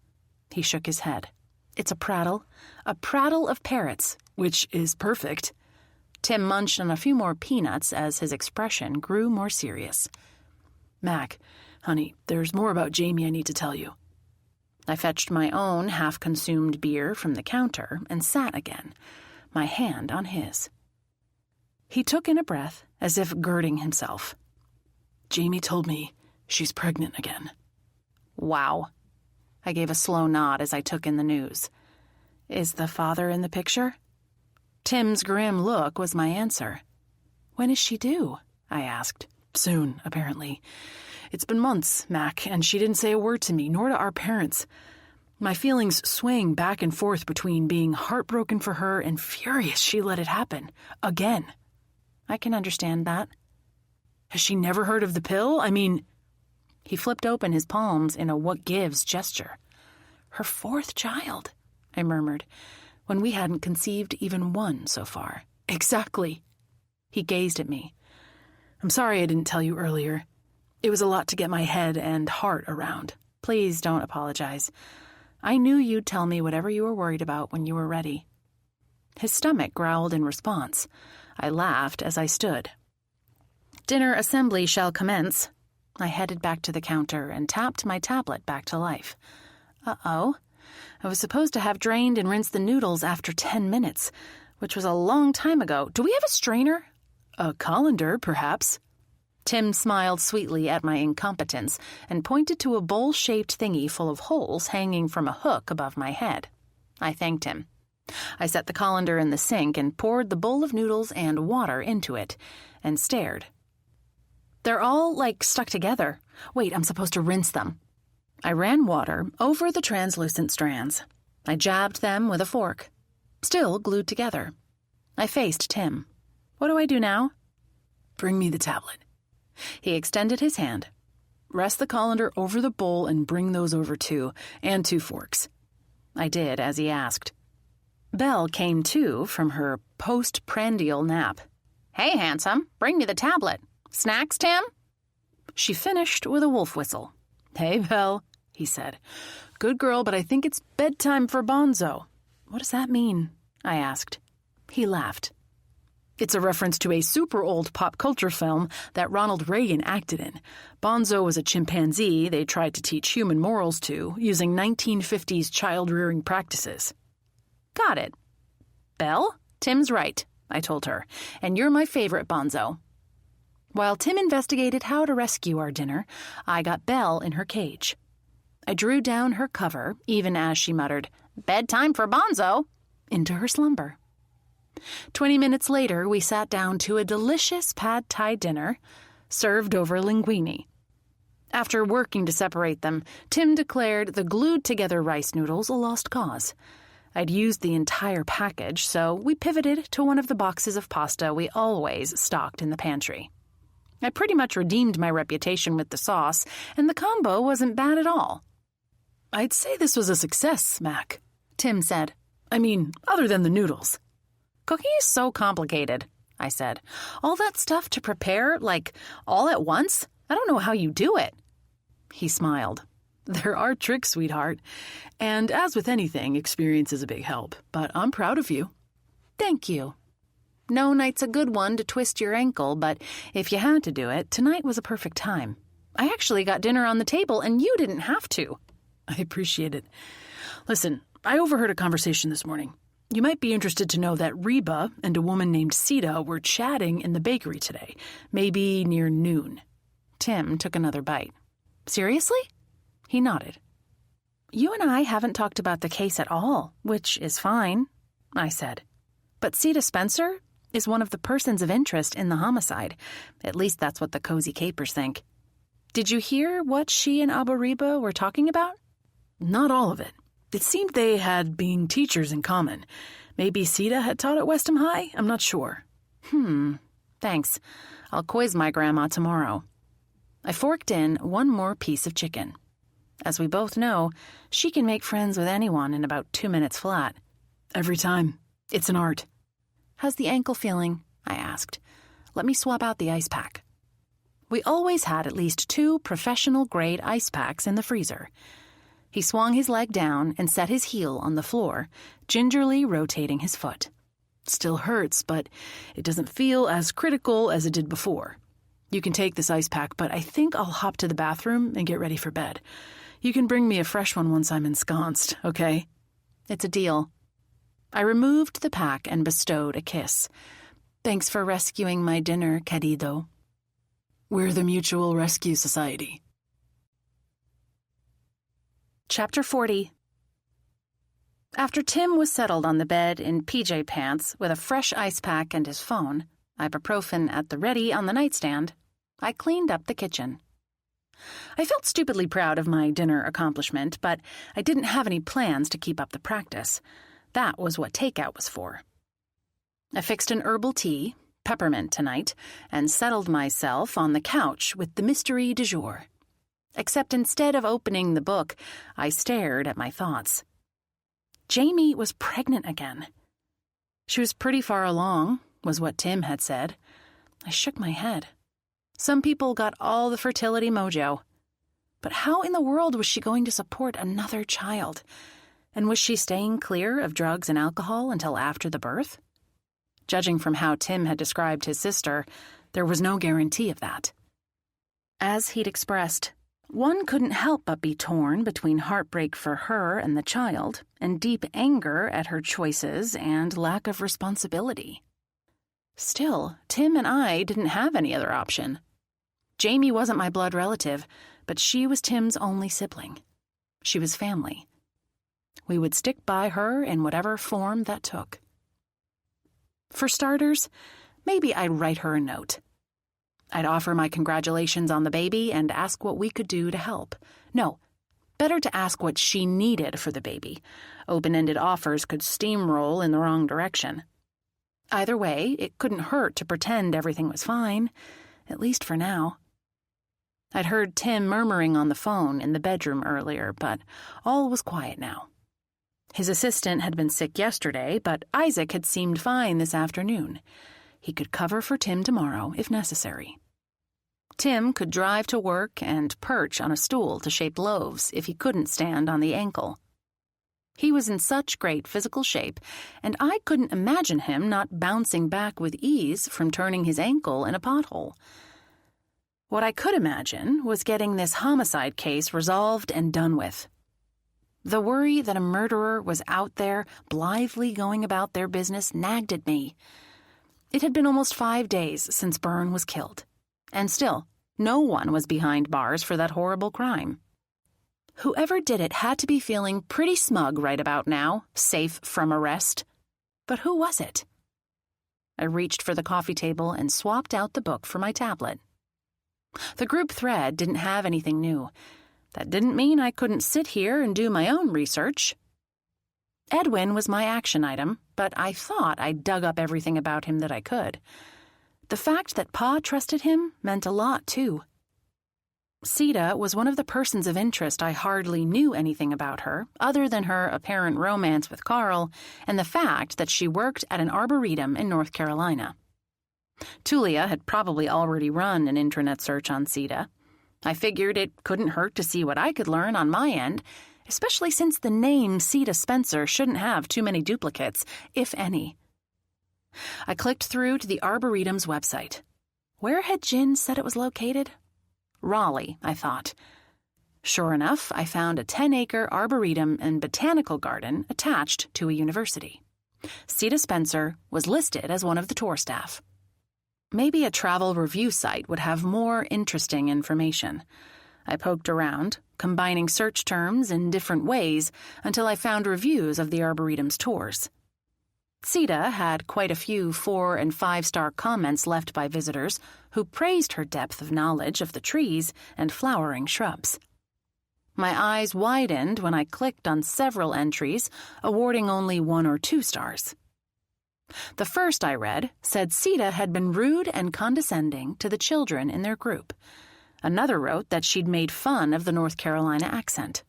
He shook his head. "It's a prattle of parrots." "Which is perfect." Tim munched on a few more peanuts as his expression grew more serious. "Mac, honey, there's more about Jamie I need to tell you." I fetched my own half-consumed beer from the counter and sat again, my hand on his. He took in a breath, as if girding himself. "Jamie told me she's pregnant again." "Wow." I gave a slow nod as I took in the news. "Is the father in the picture?" Tim's grim look was my answer. "When is she due?" I asked. "Soon, apparently. It's been months, Mac, and she didn't say a word to me, nor to our parents. My feelings swing back and forth between being heartbroken for her and furious she let it happen. Again." "I can understand that." "Has she never heard of the pill? I mean..." He flipped open his palms in a what-gives gesture. "Her 4th child," I murmured, when we hadn't conceived even one so far. "Exactly." He gazed at me. "I'm sorry I didn't tell you earlier. It was a lot to get my head and heart around." "Please don't apologize. I knew you'd tell me whatever you were worried about when you were ready." His stomach growled in response. I laughed as I stood. "Dinner assembly shall commence." I headed back to the counter and tapped my tablet back to life. Uh-oh. I was supposed to have drained and rinsed the noodles after 10 minutes, which was a long time ago. Do we have a strainer? A colander, perhaps. Tim smiled sweetly at my incompetence and pointed to a bowl-shaped thingy full of holes hanging from a hook above my head. I thanked him. I set the colander in the sink and poured the bowl of noodles and water into it, and stared. They're all, stuck together. Wait, I'm supposed to rinse them. I ran water over the translucent strands. I jabbed them with a fork. Still glued together. I faced Tim. What do I do now? Bring me the tablet. He extended his hand. Rest the colander over the bowl and bring those over too, and 2 forks. I did as he asked. Belle came to from her postprandial nap. Hey, handsome, bring me the tablet. Snacks, Tim? She finished with a wolf whistle. Hey, Belle, he said. Good girl, but I think it's bedtime for Bonzo. What does that mean? I asked. He laughed. It's a reference to a super old pop culture film that Ronald Reagan acted in. Bonzo was a chimpanzee they tried to teach human morals to, using 1950s child-rearing practices. Got it. Belle, Tim's right, I told her, and you're my favorite, Bonzo. While Tim investigated how to rescue our dinner, I got Belle in her cage. I drew down her cover, even as she muttered, "Bedtime for Bonzo," into her slumber. 20 minutes later, we sat down to a delicious pad thai dinner, served over linguine. After working to separate them, Tim declared the glued-together rice noodles a lost cause. I'd used the entire package, so we pivoted to one of the boxes of pasta we always stocked in the pantry. I pretty much redeemed my reputation with the sauce, and the combo wasn't bad at all. I'd say this was a success, Mac, Tim said. I mean, other than the noodles. Cooking is so complicated, I said. All that stuff to prepare, all at once? I don't know how you do it. He smiled. There are tricks, sweetheart. And as with anything, experience is a big help. But I'm proud of you. Thank you. No night's a good one to twist your ankle, but if you had to do it, tonight was a perfect time. I actually got dinner on the table, and you didn't have to. I appreciate it. Listen, I overheard a conversation this morning. You might be interested to know that Reba and a woman named Sita were chatting in the bakery today, maybe near noon. Tim took another bite. Seriously? He nodded. You and I haven't talked about the case at all, which is fine, I said. But Sita Spencer is one of the persons of interest in the homicide. At least that's what the cozy capers think. Did you hear what she and Abu Reba were talking about? Not all of it. It seemed they had been teachers in common. Maybe Sita had taught at Westham High? I'm not sure. Thanks. I'll quiz my grandma tomorrow. I forked in one more piece of chicken. As we both know, she can make friends with anyone in about 2 minutes flat. Every time. It's an art. How's the ankle feeling? I asked. Let me swap out the ice pack. We always had at least 2 professional-grade ice packs in the freezer. He swung his leg down and set his heel on the floor, gingerly rotating his foot. Still hurts, but it doesn't feel as critical as it did before. You can take this ice pack, but I think I'll hop to the bathroom and get ready for bed. You can bring me a fresh one once I'm ensconced, okay? It's a deal. I removed the pack and bestowed a kiss. Thanks for rescuing my dinner, querido. We're the Mutual Rescue Society. Chapter 40. After Tim was settled on the bed in PJ pants with a fresh ice pack and his phone, ibuprofen at the ready on the nightstand, I cleaned up the kitchen. I felt stupidly proud of my dinner accomplishment, but I didn't have any plans to keep up the practice. That was what takeout was for. I fixed an herbal tea, peppermint tonight, and settled myself on the couch with the mystery du jour. Except instead of opening the book, I stared at my thoughts. Jamie was pregnant again. She was pretty far along, was what Tim had said. I shook my head. Some people got all the fertility mojo. But how in the world was she going to support another child? And was she staying clear of drugs and alcohol until after the birth? Judging from how Tim had described his sister, there was no guarantee of that. As he'd expressed, one couldn't help but be torn between heartbreak for her and the child and deep anger at her choices and lack of responsibility. Still, Tim and I didn't have any other option. Jamie wasn't my blood relative, but she was Tim's only sibling. She was family. We would stick by her in whatever form that took. For starters, maybe I'd write her a note. I'd offer my congratulations on the baby and ask what we could do to help. No, better to ask what she needed for the baby. Open-ended offers could steamroll in the wrong direction. Either way, it couldn't hurt to pretend everything was fine, at least for now. I'd heard Tim murmuring on the phone in the bedroom earlier, but all was quiet now. His assistant had been sick yesterday, but Isaac had seemed fine this afternoon. He could cover for Tim tomorrow if necessary. Tim could drive to work and perch on a stool to shape loaves if he couldn't stand on the ankle. He was in such great physical shape, and I couldn't imagine him not bouncing back with ease from turning his ankle in a pothole. What I could imagine was getting this homicide case resolved and done with. The worry that a murderer was out there blithely going about their business nagged at me. It had been almost 5 days since Byrne was killed, and still, no one was behind bars for that horrible crime. Whoever did it had to be feeling pretty smug right about now, safe from arrest. But who was it? I reached for the coffee table and swapped out the book for my tablet. The group thread didn't have anything new. That didn't mean I couldn't sit here and do my own research. Edwin was my action item, but I thought I'd dug up everything about him that I could. The fact that Pa trusted him meant a lot, too. Sita was one of the persons of interest I hardly knew anything about her, other than her apparent romance with Carl and the fact that she worked at an arboretum in North Carolina. Tulia had probably already run an intranet search on Sita. I figured it couldn't hurt to see what I could learn on my end, especially since the name Sita Spencer shouldn't have too many duplicates, if any. I clicked through to the Arboretum's website. Where had Jin said it was located? Raleigh, I thought. Sure enough, I found a 10-acre arboretum and botanical garden attached to a university. Sita Spencer was listed as one of the tour staff. Maybe a travel review site would have more interesting information. I poked around, combining search terms in different ways until I found reviews of the Arboretum's tours. Sita had quite a few 4- and 5-star comments left by visitors who praised her depth of knowledge of the trees and flowering shrubs. My eyes widened when I clicked on several entries, awarding only 1 or 2 stars. The first I read said Sita had been rude and condescending to the children in their group. Another wrote that she'd made fun of the North Carolina accent.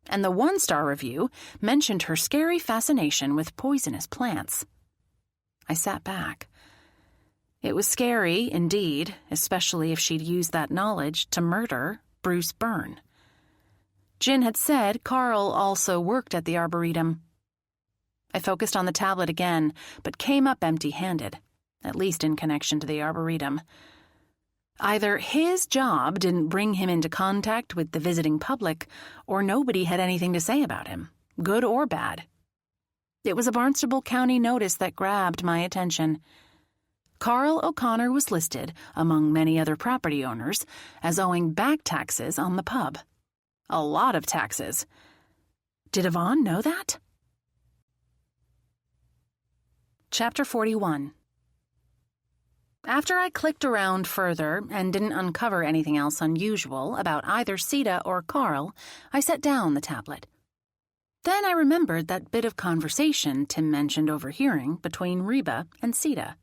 And the 1-star review mentioned her scary fascination with poisonous plants. I sat back. It was scary, indeed, especially if she'd used that knowledge to murder Bruce Byrne. Jin had said Carl also worked at the Arboretum. I focused on the tablet again, but came up empty-handed, at least in connection to the Arboretum. Either his job didn't bring him into contact with the visiting public, or nobody had anything to say about him, good or bad. It was a Barnstable County notice that grabbed my attention. Carl O'Connor was listed, among many other property owners, as owing back taxes on the pub. A lot of taxes. Did Yvonne know that? Chapter 41. After I clicked around further and didn't uncover anything else unusual about either Sita or Carl, I set down the tablet. Then I remembered that bit of conversation Tim mentioned overhearing between Reba and Sita.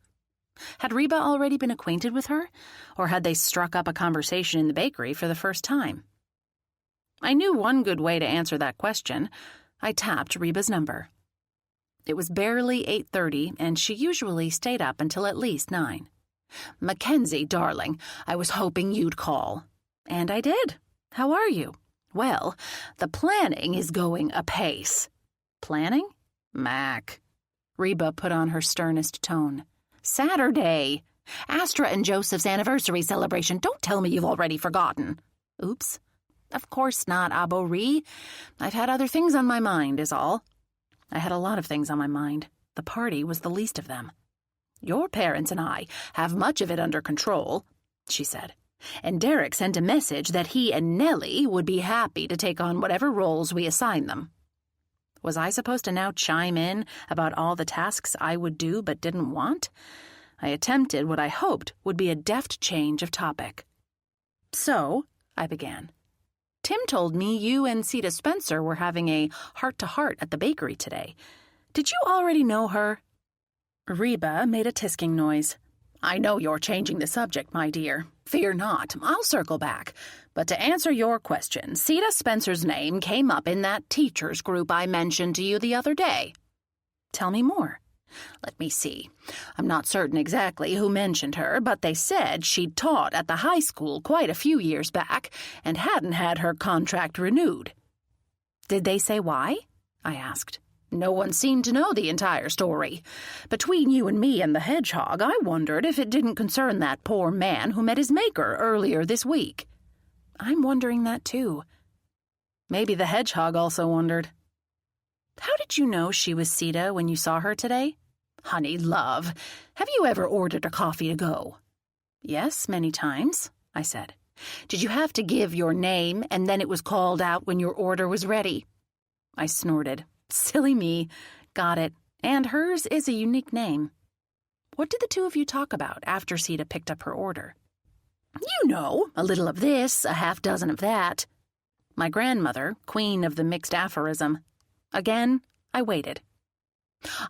Had Reba already been acquainted with her, or had they struck up a conversation in the bakery for the first time? I knew one good way to answer that question. I tapped Reba's number. It was barely 8:30, and she usually stayed up until at least 9. "Mackenzie, darling, I was hoping you'd call." "And I did. How are you?" "Well, the planning is going apace." "Planning?" "Mac." Reba put on her sternest tone. "Saturday. Astra and Joseph's anniversary celebration. Don't tell me you've already forgotten." "Oops. Of course not, Abo-Ree. I've had other things on my mind, is all." I had a lot of things on my mind. The party was the least of them. "Your parents and I have much of it under control," she said. And Derek sent a message that he and Nellie would be happy to take on whatever roles we assign them. Was I supposed to now chime in about all the tasks I would do but didn't want? I attempted what I hoped would be a deft change of topic. So, I began. Tim told me you and Sita Spencer were having a heart-to-heart at the bakery today. Did you already know her? Reba made a tisking noise. I know you're changing the subject, my dear. Fear not, I'll circle back. But to answer your question, Sita Spencer's name came up in that teachers group I mentioned to you the other day. Tell me more. Let me see. I'm not certain exactly who mentioned her, but they said she'd taught at the high school quite a few years back and hadn't had her contract renewed. Did they say why? I asked. No one seemed to know the entire story. Between you and me and the hedgehog, I wondered if it didn't concern that poor man who met his maker earlier this week. I'm wondering that too. Maybe the hedgehog also wondered. How did you know she was Sita when you saw her today? Honey, love, have you ever ordered a coffee to go? Yes, many times, I said. Did you have to give your name and then it was called out when your order was ready? I snorted. Silly me. Got it. And hers is a unique name. What did the two of you talk about after Sita picked up her order? You know, a little of this, a half dozen of that. My grandmother, queen of the mixed aphorism. Again, I waited.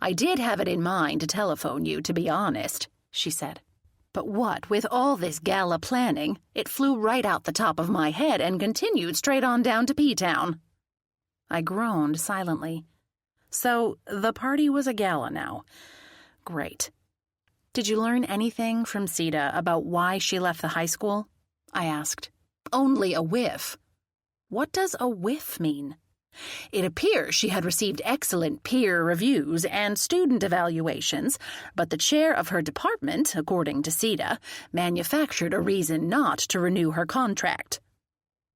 I did have it in mind to telephone you, to be honest, she said. But what with all this gala planning, it flew right out the top of my head and continued straight on down to P-Town. I groaned silently. So, the party was a gala now. Great. Did you learn anything from Sita about why she left the high school? I asked. Only a whiff. What does a whiff mean? It appears she had received excellent peer reviews and student evaluations, but the chair of her department, according to Sita, manufactured a reason not to renew her contract.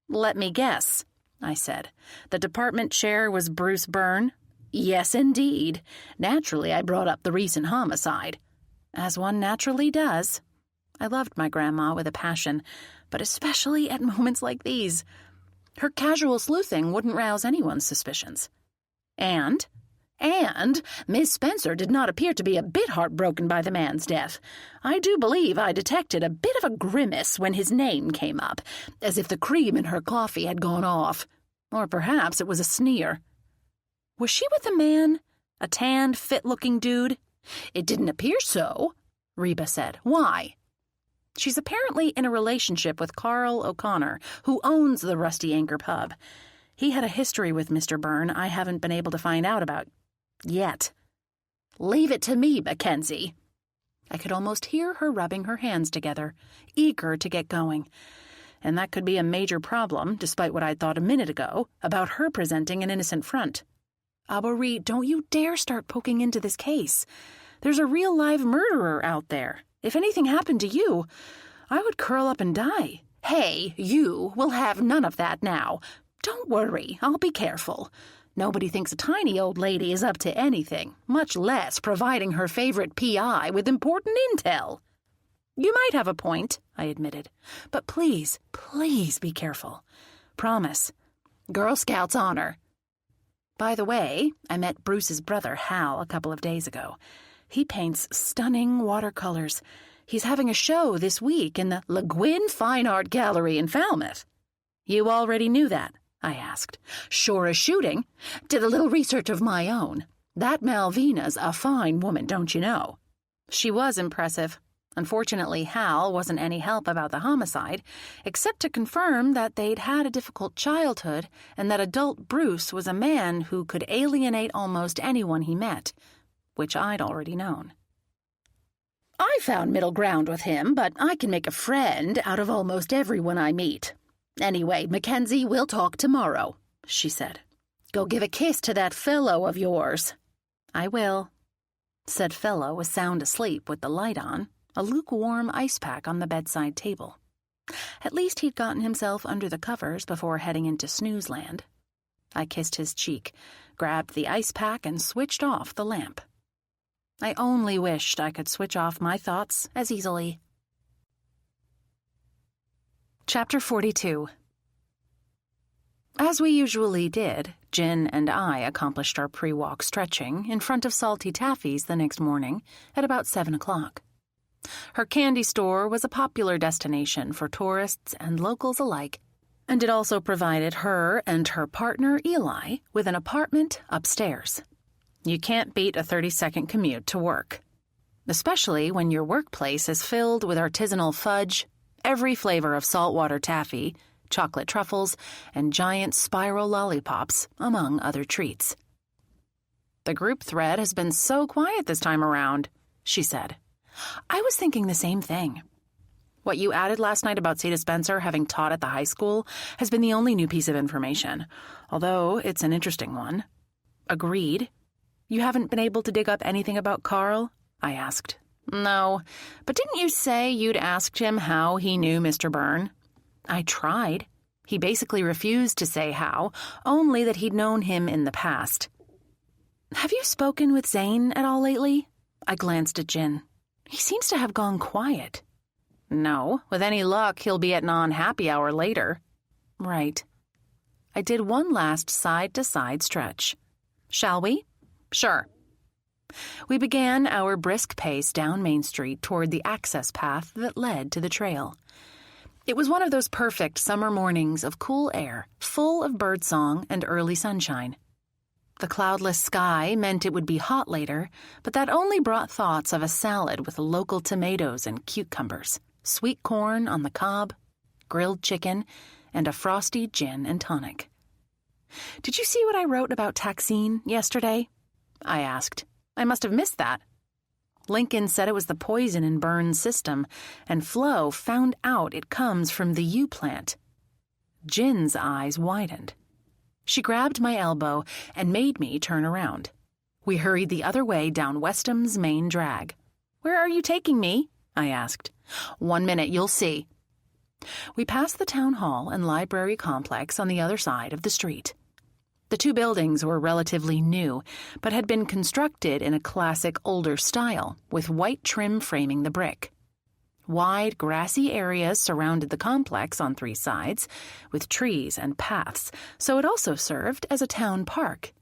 Let me guess, I said. The department chair was Bruce Byrne? Yes, indeed. Naturally, I brought up the recent homicide. As one naturally does. I loved my grandma with a passion, but especially at moments like these. Her casual sleuthing wouldn't rouse anyone's suspicions. And Miss Spencer did not appear to be a bit heartbroken by the man's death. I do believe I detected a bit of a grimace when his name came up, as if the cream in her coffee had gone off. Or perhaps it was a sneer. Was she with a man? A tanned, fit-looking dude? It didn't appear so, Reba said. Why? She's apparently in a relationship with Carl O'Connor, who owns the Rusty Anchor pub. He had a history with Mr. Byrne I haven't been able to find out about yet. Leave it to me, Mackenzie. I could almost hear her rubbing her hands together, eager to get going. And that could be a major problem, despite what I'd thought a minute ago, about her presenting an innocent front. Aborie, don't you dare start poking into this case. There's a real live murderer out there. If anything happened to you, I would curl up and die. Hey, you will have none of that now. Don't worry, I'll be careful. Nobody thinks a tiny old lady is up to anything, much less providing her favorite PI with important intel. You might have a point, I admitted. But please, please be careful. Promise. Girl Scouts honor. By the way, I met Bruce's brother, Hal, a couple of days ago. He paints stunning watercolors. He's having a show this week in the Le Guin Fine Art Gallery in Falmouth. You already knew that, I asked. Sure as shooting. Did a little research of my own. That Malvina's a fine woman, don't you know? She was impressive. Unfortunately, Hal wasn't any help about the homicide, except to confirm that they'd had a difficult childhood and that adult Bruce was a man who could alienate almost anyone he met, which I'd already known. I found middle ground with him, but I can make a friend out of almost everyone I meet. Anyway, Mackenzie, we'll talk tomorrow, she said. Go give a kiss to that fellow of yours. I will. Said fellow was sound asleep with the light on, a lukewarm ice pack on the bedside table. At least he'd gotten himself under the covers before heading into snooze land. I kissed his cheek, grabbed the ice pack, and switched off the lamp. I only wished I could switch off my thoughts as easily. Chapter 42. As we usually did, Gin and I accomplished our pre-walk stretching in front of Salty Taffy's the next morning at about 7 o'clock. Her candy store was a popular destination for tourists and locals alike, and it also provided her and her partner, Eli, with an apartment upstairs. You can't beat a 30-second commute to work, especially when your workplace is filled with artisanal fudge, every flavor of saltwater taffy, chocolate truffles, and giant spiral lollipops, among other treats. "The group thread has been so quiet this time around," she said. "I was thinking the same thing. What you added last night about Seda Spencer having taught at the high school has been the only new piece of information, although it's an interesting one." "Agreed. You haven't been able to dig up anything about Carl?" I asked. "No, but didn't you say you'd asked him how he knew Mr. Byrne?" "I tried. He basically refused to say how, only that he'd known him in the past." "Have you spoken with Zane at all lately?" I glanced at Jin. "He seems to have gone quiet." "No, with any luck, he'll be at non-happy hour later." "Right." I did one last side-to-side stretch. "Shall we?" "Sure." We began our brisk pace down Main Street toward the access path that led to the trail. It was one of those perfect summer mornings of cool air, full of birdsong and early sunshine. The cloudless sky meant it would be hot later, but that only brought thoughts of a salad with local tomatoes and cucumbers, sweet corn on the cob, grilled chicken, and a frosty gin and tonic. "Did you see what I wrote about taxine yesterday?" I asked. "I must have missed that." Lincoln said it was the poison in Byrne's system, and Flo found out it comes from the U plant. Jin's eyes widened. She grabbed my elbow and made me turn around. We hurried the other way down Westham's main drag. "Where are you taking me?" I asked. "1 minute, you'll see." We passed the town hall and library complex on the other side of the street. The two buildings were relatively new, but had been constructed in a classic older style, with white trim framing the brick. Wide, grassy areas surrounded the complex on 3 sides, with trees and paths, so it also served as a town park.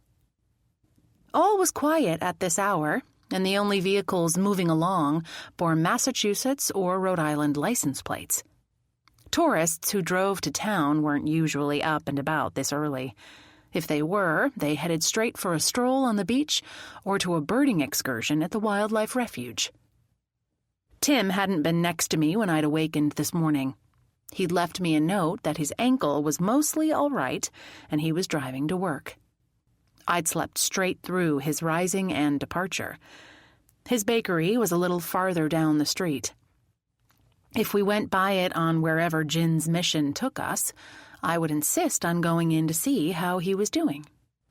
All was quiet at this hour, and the only vehicles moving along bore Massachusetts or Rhode Island license plates. Tourists who drove to town weren't usually up and about this early. If they were, they headed straight for a stroll on the beach or to a birding excursion at the wildlife refuge. Tim hadn't been next to me when I'd awakened this morning. He'd left me a note that his ankle was mostly all right and he was driving to work. I'd slept straight through his rising and departure. His bakery was a little farther down the street. If we went by it on wherever Jin's mission took us, I would insist on going in to see how he was doing.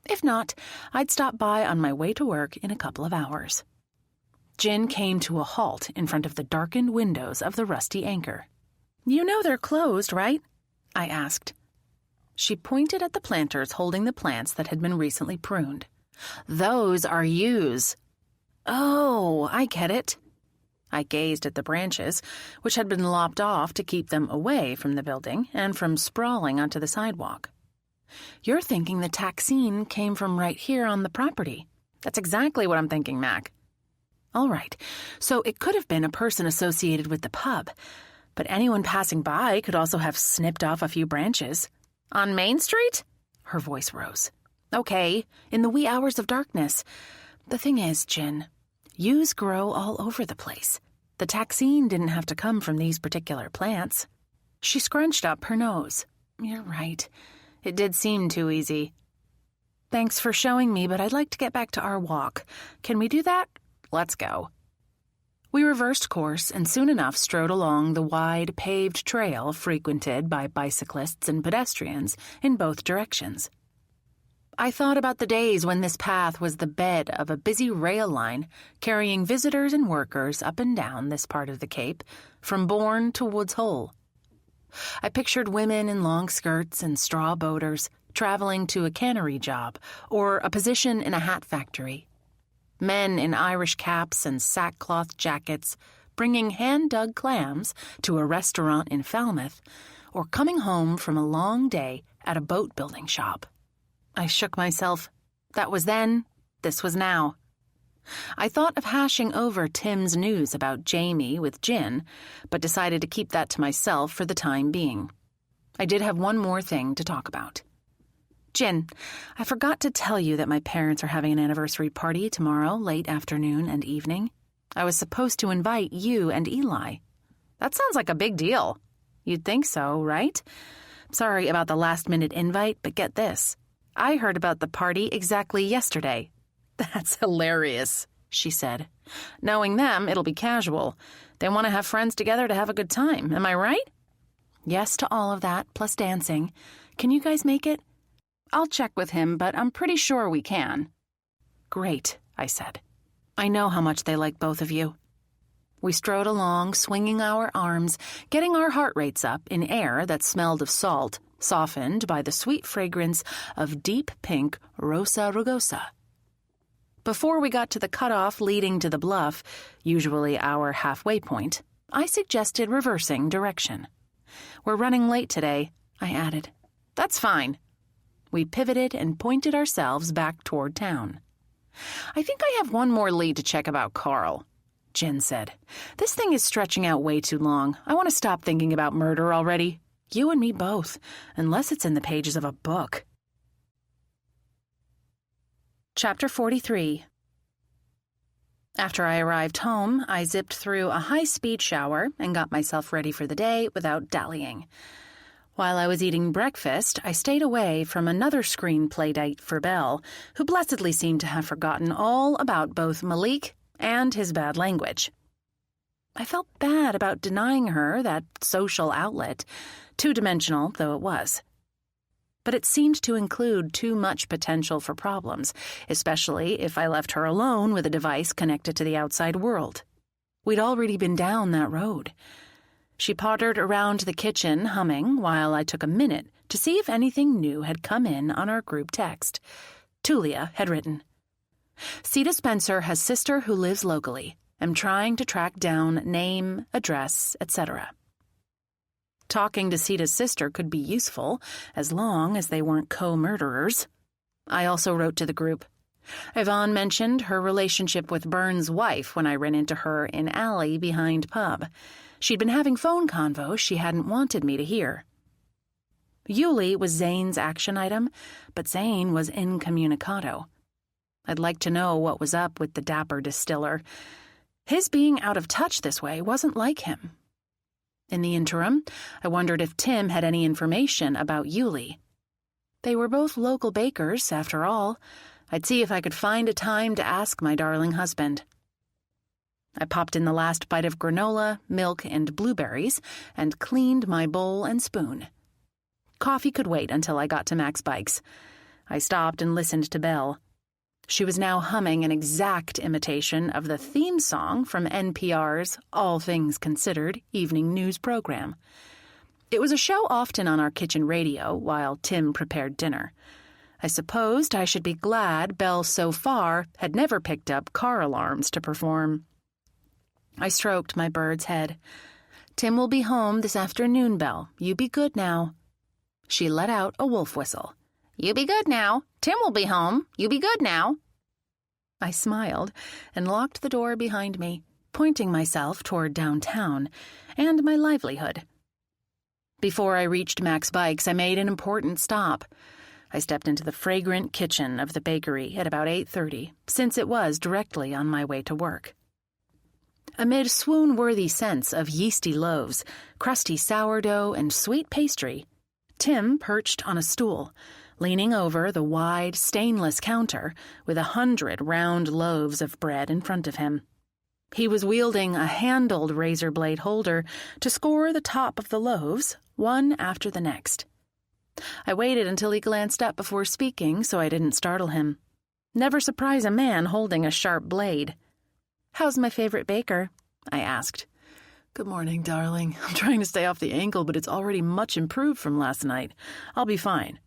If not, I'd stop by on my way to work in a couple of hours. Jin came to a halt in front of the darkened windows of the Rusty Anchor. "You know they're closed, right?" I asked. She pointed at the planters holding the plants that had been recently pruned. "Those are yews." "Oh, I get it." I gazed at the branches, which had been lopped off to keep them away from the building and from sprawling onto the sidewalk. "You're thinking the taxine came from right here on the property." "That's exactly what I'm thinking, Mac." "All right, so it could have been a person associated with the pub, but anyone passing by could also have snipped off a few branches." "On Main Street?" Her voice rose. "Okay, in the wee hours of darkness. The thing is, Jin, yews grow all over the place. The taxine didn't have to come from these particular plants." She scrunched up her nose. "You're right. It did seem too easy." "Thanks for showing me, but I'd like to get back to our walk. Can we do that?" "Let's go." We reversed course and soon enough strode along the wide, paved trail frequented by bicyclists and pedestrians in both directions. I thought about the days when this path was the bed of a busy rail line carrying visitors and workers up and down this part of the Cape, from Bourne to Woods Hole. I pictured women in long skirts and straw boaters traveling to a cannery job or a position in a hat factory. Men in Irish caps and sackcloth jackets bringing hand-dug clams to a restaurant in Falmouth, or coming home from a long day at a boat-building shop. I shook myself. That was then, this was now. I thought of hashing over Tim's news about Jamie with Jin, but decided to keep that to myself for the time being. I did have one more thing to talk about. Jin, I forgot to tell you that my parents are having an anniversary party tomorrow, late afternoon and evening. I was supposed to invite you and Eli. That sounds like a big deal. You'd think so, right? Sorry about the last-minute invite, but get this. I heard about the party exactly yesterday. That's hilarious, she said. Knowing them, it'll be casual. They want to have friends together to have a good time, am I right? Yes to all of that, plus dancing. Can you guys make it? I'll check with him, but I'm pretty sure we can. Great, I said. I know how much they like both of you. We strode along, swinging our arms, getting our heart rates up in air that smelled of salt, softened by the sweet fragrance of deep pink Rosa rugosa. Before we got to the cutoff leading to the bluff, usually our halfway point, I suggested reversing direction. We're running late today, I added. That's fine. We pivoted and pointed ourselves back toward town. I think I have one more lead to check about Carl, Jin said. This thing is stretching out way too long. I want to stop thinking about murder already. You and me both, unless it's in the pages of a book. Chapter 43. After I arrived home, I zipped through a high-speed shower and got myself ready for the day without dallying. While I was eating breakfast, I stayed away from another screenplay date for Belle, who blessedly seemed to have forgotten all about both Malik and his bad language. I felt bad about denying her that social outlet, two-dimensional though it was. But it seemed to include too much potential for problems, especially if I left her alone with a device connected to the outside world. We'd already been down that road. She pottered around the kitchen, humming, while I took a minute to see if anything new had come in on our group text. Tulia had written, Sita Spencer has sister who lives locally. Am trying to track down name, address, etc. Talking to Sita's sister could be useful, as long as they weren't co-murderers. I also wrote to the group. Yvonne mentioned her relationship with Burns' wife when I ran into her in alley behind pub. She'd been having phone convos she hadn't wanted me to hear. Yuli was Zane's action item, but Zane was incommunicado. I'd like to know what was up with the dapper distiller. His being out of touch this way wasn't like him. In the interim, I wondered if Tim had any information about Yuli. They were both local bakers, after all. I'd see if I could find a time to ask my darling husband. I popped in the last bite of granola, milk, and blueberries, and cleaned my bowl and spoon. Coffee could wait until I got to Mac's Bikes. I stopped and listened to Belle. She was now humming an exact imitation of the theme song from NPR's All Things Considered evening news program. It was a show often on our kitchen radio while Tim prepared dinner. I supposed I should be glad Belle so far had never picked up car alarms to perform. I stroked my bird's head. Tim will be home this afternoon, Belle. You be good now. She let out a wolf whistle. You be good now. Tim will be home. You be good now. I smiled and locked the door behind me, pointing myself toward downtown and my livelihood. Before I reached Mac's Bikes, I made an important stop. I stepped into the fragrant kitchen of the bakery at about 8:30, since it was directly on my way to work. Amid swoon-worthy scents of yeasty loaves, crusty sourdough, and sweet pastry, Tim perched on a stool, leaning over the wide, stainless counter with 100 round loaves of bread in front of him. He was wielding a handled razor blade holder to score the top of the loaves, one after the next. I waited until he glanced up before speaking so I didn't startle him. Never surprise a man holding a sharp blade. "How's my favorite baker?" I asked. "Good morning, darling. I'm trying to stay off the ankle, but it's already much improved from last night. I'll be fine."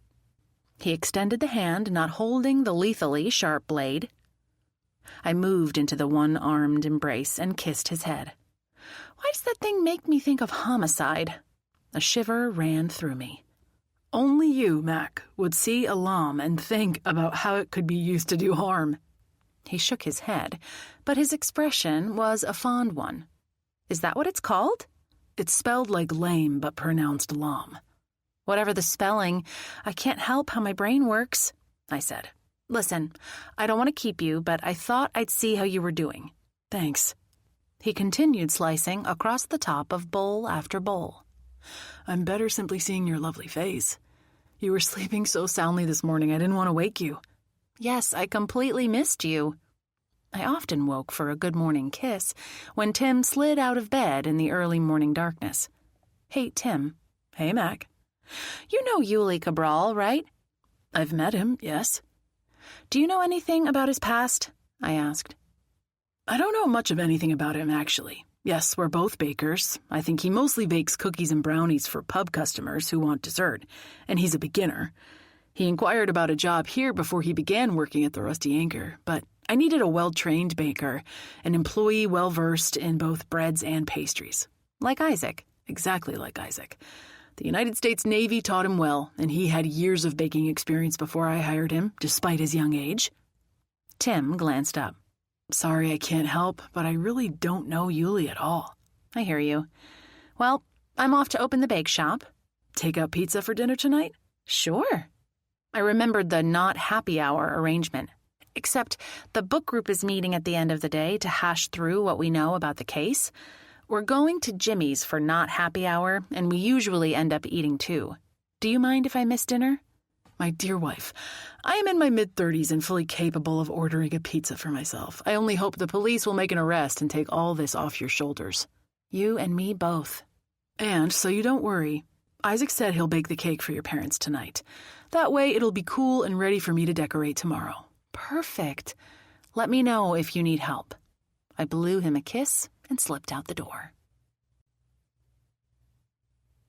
He extended the hand, not holding the lethally sharp blade. I moved into the one-armed embrace and kissed his head. Why does that thing make me think of homicide? A shiver ran through me. Only you, Mac, would see a llama and think about how it could be used to do harm. He shook his head, but his expression was a fond one. Is that what it's called? It's spelled like lame, but pronounced lam. Whatever the spelling, I can't help how my brain works, I said. Listen, I don't want to keep you, but I thought I'd see how you were doing. Thanks. He continued slicing across the top of bowl after bowl. I'm better simply seeing your lovely face. You were sleeping so soundly this morning I didn't want to wake you. Yes, I completely missed you. I often woke for a good morning kiss when Tim slid out of bed in the early morning darkness. Hey, Tim. Hey, Mac. You know Yuli Cabral, right? I've met him, yes. Do you know anything about his past? I asked. I don't know much of anything about him, actually. Yes, we're both bakers. I think he mostly bakes cookies and brownies for pub customers who want dessert, and he's a beginner. He inquired about a job here before he began working at the Rusty Anchor, but I needed a well-trained baker, an employee well-versed in both breads and pastries. Like Isaac. Exactly like Isaac. The United States Navy taught him well, and he had years of baking experience before I hired him, despite his young age. Tim glanced up. Sorry I can't help, but I really don't know Yuli at all. I hear you. Well, I'm off to open the bake shop. Take out pizza for dinner tonight? Sure. I remembered the not happy hour arrangement. Except the book group is meeting at the end of the day to hash through what we know about the case. We're going to Jimmy's for not happy hour, and we usually end up eating too. Do you mind if I miss dinner? My dear wife, I am in my mid-30s and fully capable of ordering a pizza for myself. I only hope the police will make an arrest and take all this off your shoulders. You and me both. And so you don't worry. Isaac said he'll bake the cake for your parents tonight. That way it'll be cool and ready for me to decorate tomorrow. Perfect. Let me know if you need help. I blew him a kiss and slipped out the door.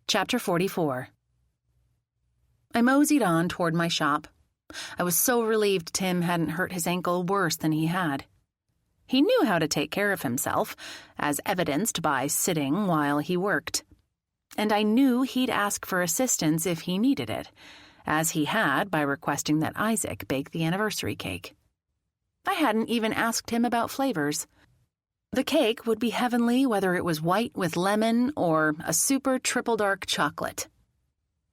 Chapter 44. I moseyed on toward my shop. I was so relieved Tim hadn't hurt his ankle worse than he had. He knew how to take care of himself, as evidenced by sitting while he worked. And I knew he'd ask for assistance if he needed it, as he had by requesting that Isaac bake the anniversary cake. I hadn't even asked him about flavors. The cake would be heavenly whether it was white with lemon or a super triple dark chocolate.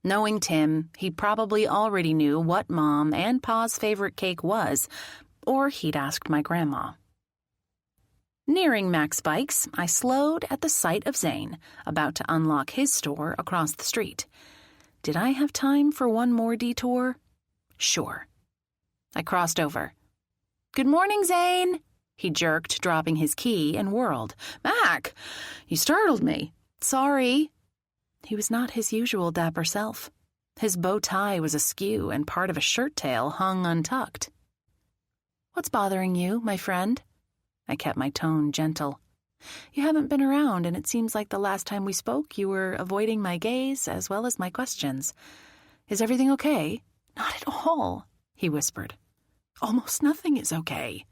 Knowing Tim, he probably already knew what Mom and Pa's favorite cake was, or he'd asked my grandma. Nearing Mac's Bikes, I slowed at the sight of Zane, about to unlock his store across the street. Did I have time for one more detour? Sure. I crossed over. Good morning, Zane, he jerked, dropping his key, and whirled. Mac, you startled me. Sorry. He was not his usual dapper self. His bow tie was askew and part of a shirt tail hung untucked. What's bothering you, my friend? I kept my tone gentle. You haven't been around, and it seems like the last time we spoke you were avoiding my gaze as well as my questions. Is everything okay? Not at all, he whispered. Almost nothing is okay.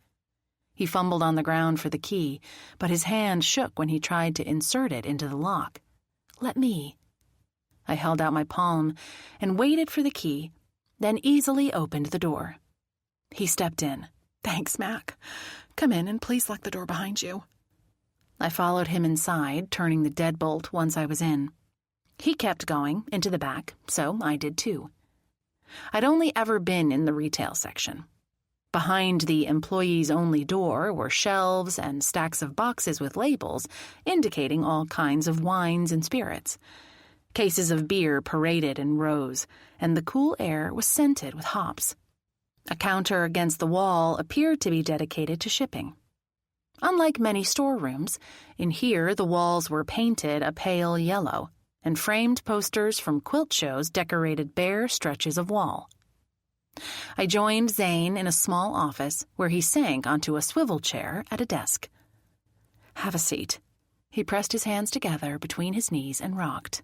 He fumbled on the ground for the key, but his hand shook when he tried to insert it into the lock. Let me. I held out my palm and waited for the key, then easily opened the door. He stepped in. Thanks, Mac. Come in and please lock the door behind you. I followed him inside, turning the deadbolt once I was in. He kept going, into the back, so I did too. I'd only ever been in the retail section. Behind the employees-only door were shelves and stacks of boxes with labels indicating all kinds of wines and spirits. Cases of beer paraded in rows, and the cool air was scented with hops. A counter against the wall appeared to be dedicated to shipping. Unlike many storerooms, in here the walls were painted a pale yellow, and framed posters from quilt shows decorated bare stretches of wall. I joined Zane in a small office where he sank onto a swivel chair at a desk. Have a seat. He pressed his hands together between his knees and rocked.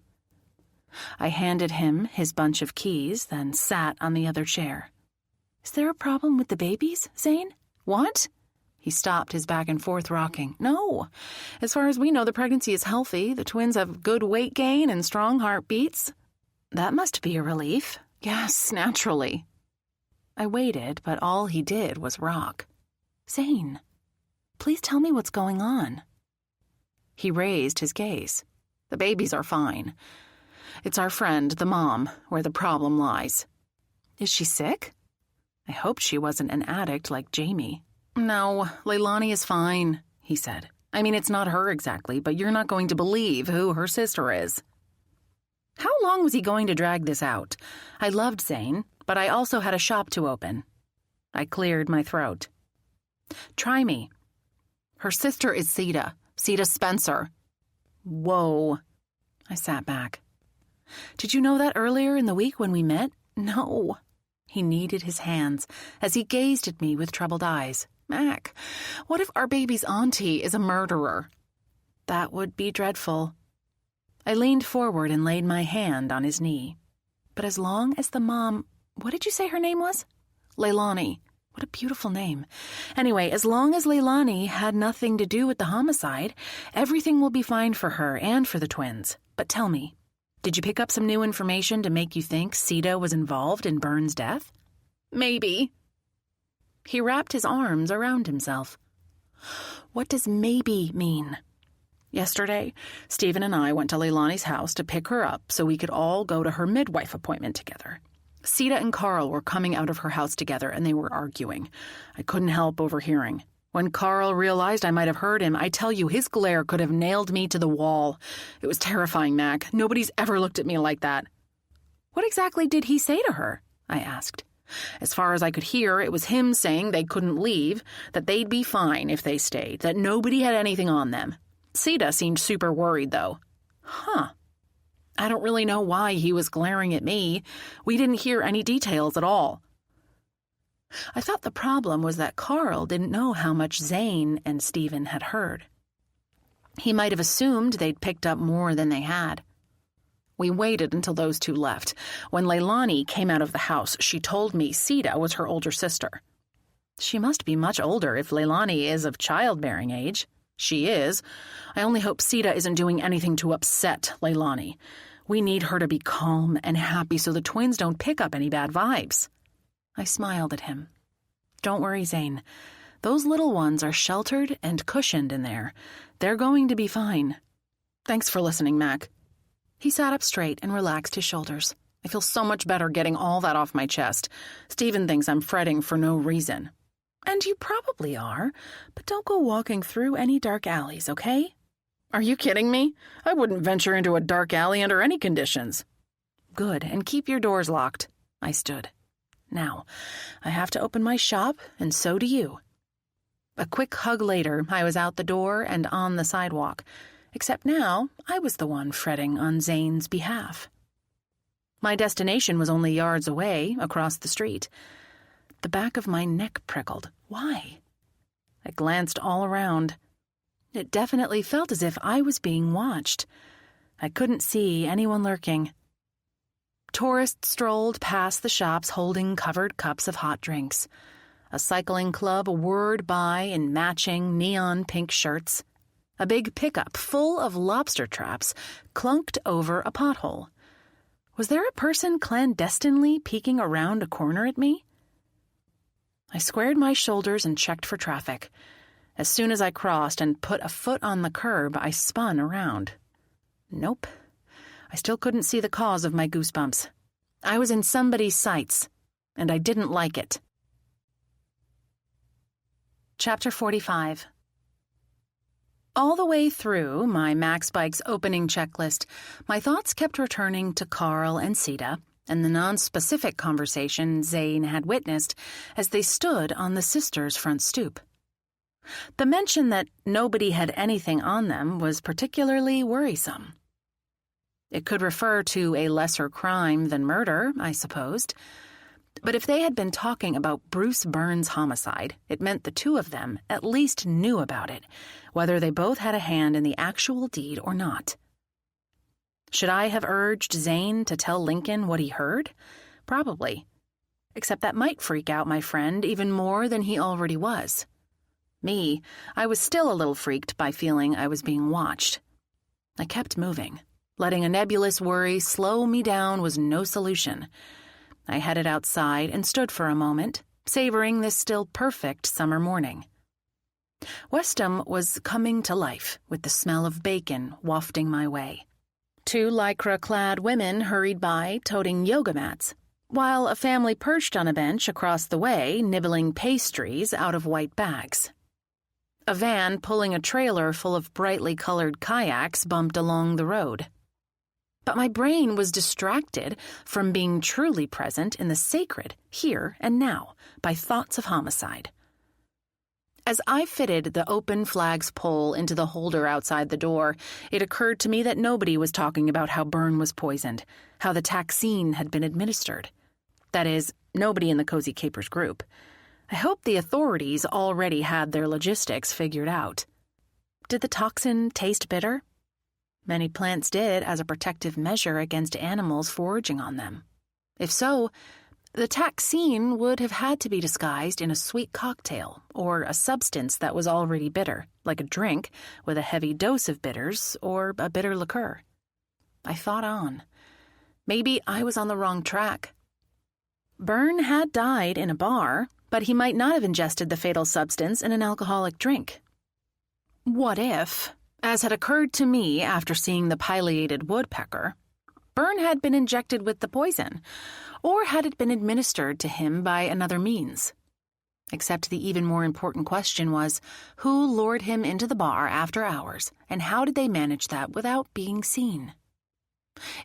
I handed him his bunch of keys, then sat on the other chair. Is there a problem with the babies, Zane? What? He stopped his back-and-forth rocking. No. As far as we know, the pregnancy is healthy. The twins have good weight gain and strong heartbeats. That must be a relief. Yes, naturally. I waited, but all he did was rock. Zane, please tell me what's going on. He raised his gaze. The babies are fine. It's our friend, the mom, where the problem lies. Is she sick? I hoped she wasn't an addict like Jamie. No, Leilani is fine, he said. I mean, it's not her exactly, but you're not going to believe who her sister is. How long was he going to drag this out? I loved Zane, but I also had a shop to open. I cleared my throat. Try me. Her sister is Sita Spencer. Whoa. I sat back. Did you know that earlier in the week when we met? No. He kneaded his hands as he gazed at me with troubled eyes. Mac, what if our baby's auntie is a murderer? That would be dreadful. I leaned forward and laid my hand on his knee. But as long as the mom... What did you say her name was? Leilani. What a beautiful name. Anyway, as long as Leilani had nothing to do with the homicide, everything will be fine for her and for the twins. But tell me, did you pick up some new information to make you think Sita was involved in Byrne's death? Maybe. He wrapped his arms around himself. What does maybe mean? Yesterday, Stephen and I went to Leilani's house to pick her up so we could all go to her midwife appointment together. Sita and Carl were coming out of her house together and they were arguing. I couldn't help overhearing. When Carl realized I might have heard him, I tell you, his glare could have nailed me to the wall. It was terrifying, Mac. Nobody's ever looked at me like that. What exactly did he say to her? I asked. As far as I could hear, it was him saying they couldn't leave, that they'd be fine if they stayed, that nobody had anything on them. Sita seemed super worried, though. Huh. I don't really know why he was glaring at me. We didn't hear any details at all. I thought the problem was that Carl didn't know how much Zane and Stephen had heard. He might have assumed they'd picked up more than they had. We waited until those two left. When Leilani came out of the house, she told me Sita was her older sister. She must be much older if Leilani is of childbearing age. She is. I only hope Sita isn't doing anything to upset Leilani. We need her to be calm and happy so the twins don't pick up any bad vibes. I smiled at him. Don't worry, Zane. Those little ones are sheltered and cushioned in there. They're going to be fine. Thanks for listening, Mac. He sat up straight and relaxed his shoulders. I feel so much better getting all that off my chest. Stephen thinks I'm fretting for no reason. And you probably are, but don't go walking through any dark alleys, okay? Are you kidding me? I wouldn't venture into a dark alley under any conditions. Good, and keep your doors locked. I stood. Now, I have to open my shop, and so do you. A quick hug later, I was out the door and on the sidewalk. Except now, I was the one fretting on Zane's behalf. My destination was only yards away, across the street. The back of my neck prickled. Why? I glanced all around. It definitely felt as if I was being watched. I couldn't see anyone lurking. Tourists strolled past the shops holding covered cups of hot drinks. A cycling club whirred by in matching neon pink shirts. A big pickup full of lobster traps clunked over a pothole. Was there a person clandestinely peeking around a corner at me? I squared my shoulders and checked for traffic. As soon as I crossed and put a foot on the curb, I spun around. Nope. I still couldn't see the cause of my goosebumps. I was in somebody's sights, and I didn't like it. Chapter 45. All the way through my Max Bikes opening checklist, my thoughts kept returning to Carl and Sita and the non-specific conversation Zane had witnessed as they stood on the sisters' front stoop. The mention that nobody had anything on them was particularly worrisome. It could refer to a lesser crime than murder, I supposed. But if they had been talking about Bruce Byrne's homicide, it meant the two of them at least knew about it, whether they both had a hand in the actual deed or not. Should I have urged Zane to tell Lincoln what he heard? Probably. Except that might freak out my friend even more than he already was. Me, I was still a little freaked by feeling I was being watched. I kept moving. Letting a nebulous worry slow me down was no solution. I headed outside and stood for a moment, savoring this still perfect summer morning. Westham was coming to life with the smell of bacon wafting my way. 2 lycra-clad women hurried by, toting yoga mats, while a family perched on a bench across the way, nibbling pastries out of white bags. A van pulling a trailer full of brightly colored kayaks bumped along the road. But my brain was distracted from being truly present in the sacred here and now by thoughts of homicide. As I fitted the open flag's pole into the holder outside the door, it occurred to me that nobody was talking about how Byrne was poisoned, how the taxine had been administered. That is, nobody in the Cozy Capers group. I hoped the authorities already had their logistics figured out. Did the toxin taste bitter? Many plants did as a protective measure against animals foraging on them. If so, the taxine would have had to be disguised in a sweet cocktail or a substance that was already bitter, like a drink with a heavy dose of bitters or a bitter liqueur. I thought on. Maybe I was on the wrong track. Byrne had died in a bar, but he might not have ingested the fatal substance in an alcoholic drink. What if, as had occurred to me after seeing the pileated woodpecker, Byrne had been injected with the poison, or had it been administered to him by another means? Except the even more important question was, who lured him into the bar after hours, and how did they manage that without being seen?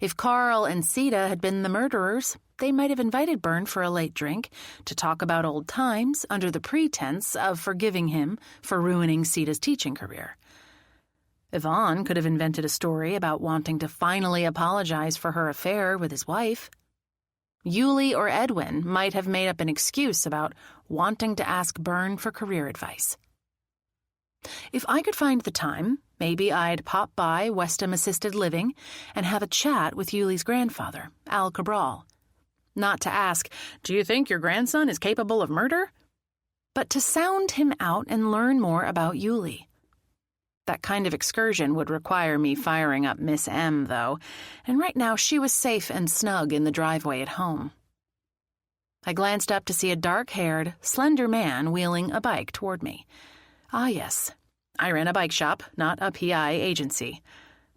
If Carl and Sita had been the murderers, they might have invited Byrne for a late drink to talk about old times under the pretense of forgiving him for ruining Sita's teaching career. Yvonne could have invented a story about wanting to finally apologize for her affair with his wife. Yulie or Edwin might have made up an excuse about wanting to ask Byrne for career advice. If I could find the time, maybe I'd pop by Westham Assisted Living and have a chat with Yulie's grandfather, Al Cabral. Not to ask, "Do you think your grandson is capable of murder?" but to sound him out and learn more about Yulie. That kind of excursion would require me firing up Miss M, though, and right now she was safe and snug in the driveway at home. I glanced up to see a dark-haired, slender man wheeling a bike toward me. Ah, yes. I ran a bike shop, not a PI agency.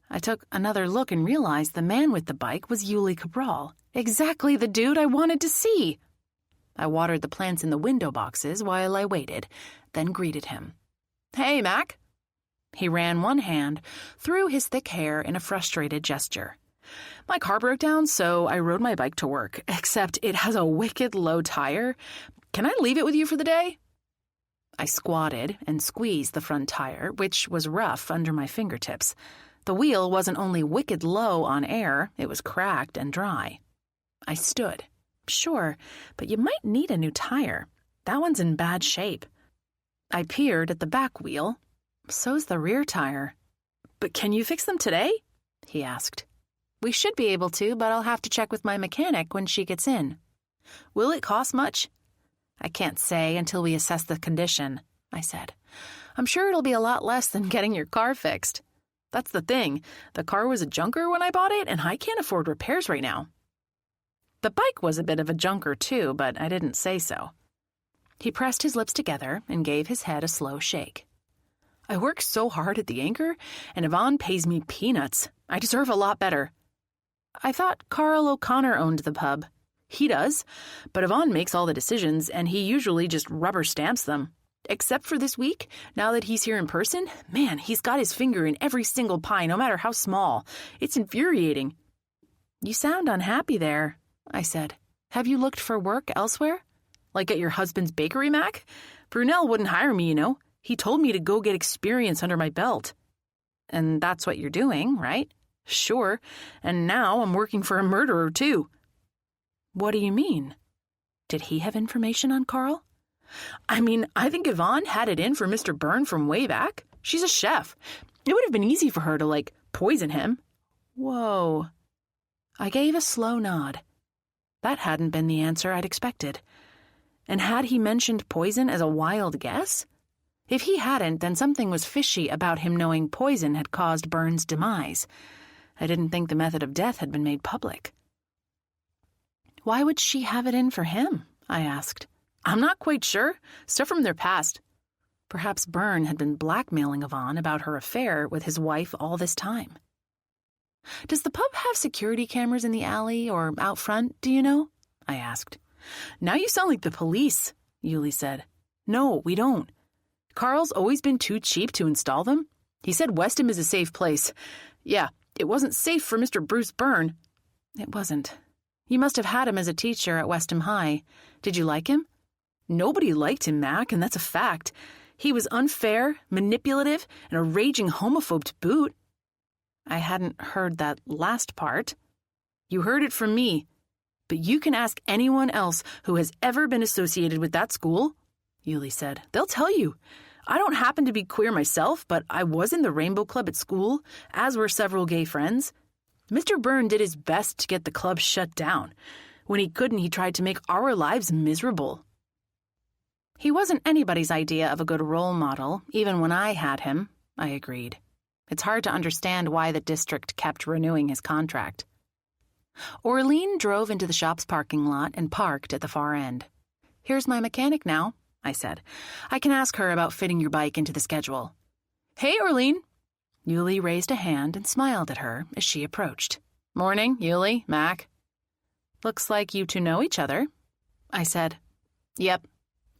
I took another look and realized the man with the bike was Yulie Cabral, exactly the dude I wanted to see. I watered the plants in the window boxes while I waited, then greeted him. "Hey, Mac." He ran one hand through his thick hair in a frustrated gesture. "My car broke down, so I rode my bike to work, except it has a wicked low tire. Can I leave it with you for the day?" I squatted and squeezed the front tire, which was rough under my fingertips. The wheel wasn't only wicked low on air, it was cracked and dry. I stood. "Sure, but you might need a new tire. That one's in bad shape." I peered at the back wheel. "So's the rear tire." "But can you fix them today?" he asked. "We should be able to, but I'll have to check with my mechanic when she gets in." "Will it cost much?" "I can't say until we assess the condition," I said. "I'm sure it'll be a lot less than getting your car fixed. That's the thing. The car was a junker when I bought it, and I can't afford repairs right now." The bike was a bit of a junker, too, but I didn't say so. He pressed his lips together and gave his head a slow shake. "I work so hard at the Anchor, and Yvonne pays me peanuts. I deserve a lot better." "I thought Carl O'Connor owned the pub." "He does, but Yvonne makes all the decisions, and he usually just rubber stamps them. Except for this week, now that he's here in person, man, he's got his finger in every single pie, no matter how small. It's infuriating." "You sound unhappy there," I said. "Have you looked for work elsewhere?" "Like at your husband's bakery, Mac? Brunel wouldn't hire me, you know. He told me to go get experience under my belt." "And that's what you're doing, right?" "Sure, and now I'm working for a murderer, too." "What do you mean? Did he have information on Carl?" "I mean, I think Yvonne had it in for Mr. Byrne from way back. She's a chef. It would have been easy for her to, poison him." "Whoa." I gave a slow nod. That hadn't been the answer I'd expected. And had he mentioned poison as a wild guess? If he hadn't, then something was fishy about him knowing poison had caused Byrne's demise. I didn't think the method of death had been made public. "Why would she have it in for him?" I asked. I'm not quite sure. Stuff from their past. Perhaps Byrne had been blackmailing Yvonne about her affair with his wife all this time. "Does the pub have security cameras in the alley or out front, do you know?" I asked. Now you sound like the police, Yuli said. No, we don't. Carl's always been too cheap to install them. He said Westham is a safe place. Yeah, it wasn't safe for Mr. Bruce Byrne. It wasn't. You must have had him as a teacher at Westham High. Did you like him? Nobody liked him, Mac, and that's a fact. He was unfair, manipulative, and a raging homophobe to boot. I hadn't heard that last part. You heard it from me. But you can ask anyone else who has ever been associated with that school, Yuli said. They'll tell you. I don't happen to be queer myself, but I was in the Rainbow Club at school, as were several gay friends. Mr. Byrne did his best to get the club shut down. When he couldn't, he tried to make our lives miserable. He wasn't anybody's idea of a good role model, even when I had him, I agreed. It's hard to understand why the district kept renewing his contract. Orlean drove into the shop's parking lot and parked at the far end. "Here's my mechanic now," I said. "I can ask her about fitting your bike into the schedule." "Hey, Orlean." Yuli raised a hand and smiled at her as she approached. "Morning, Yuli, Mac." "Looks like you two know each other," I said. "Yep,"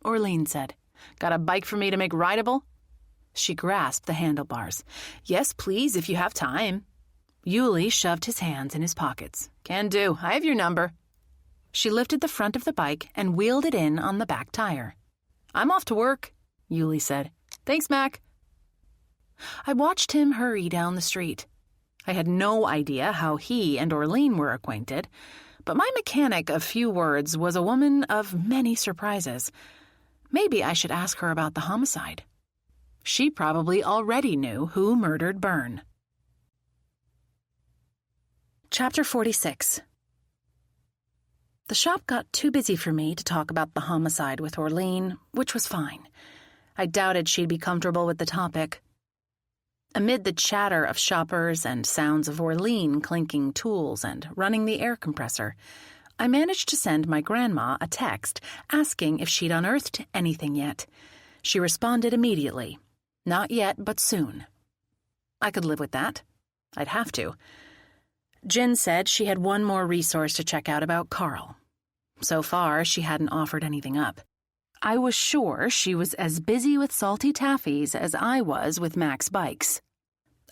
Orlean said. "Got a bike for me to make rideable?" She grasped the handlebars. "Yes, please, if you have time." Yuli shoved his hands in his pockets. "Can do. I have your number." She lifted the front of the bike and wheeled it in on the back tire. "I'm off to work," Yuli said. "Thanks, Mac." I watched him hurry down the street. I had no idea how he and Orlean were acquainted, but my mechanic of few words was a woman of many surprises. Maybe I should ask her about the homicide. She probably already knew who murdered Byrne. Chapter 46. The shop got too busy for me to talk about the homicide with Orlean, which was fine. I doubted she'd be comfortable with the topic. Amid the chatter of shoppers and sounds of Orlean clinking tools and running the air compressor, I managed to send my grandma a text asking if she'd unearthed anything yet. She responded immediately. Not yet, but soon. I could live with that. I'd have to. Jen said she had one more resource to check out about Carl. So far, she hadn't offered anything up. I was sure she was as busy with salty taffies as I was with Mac's bikes.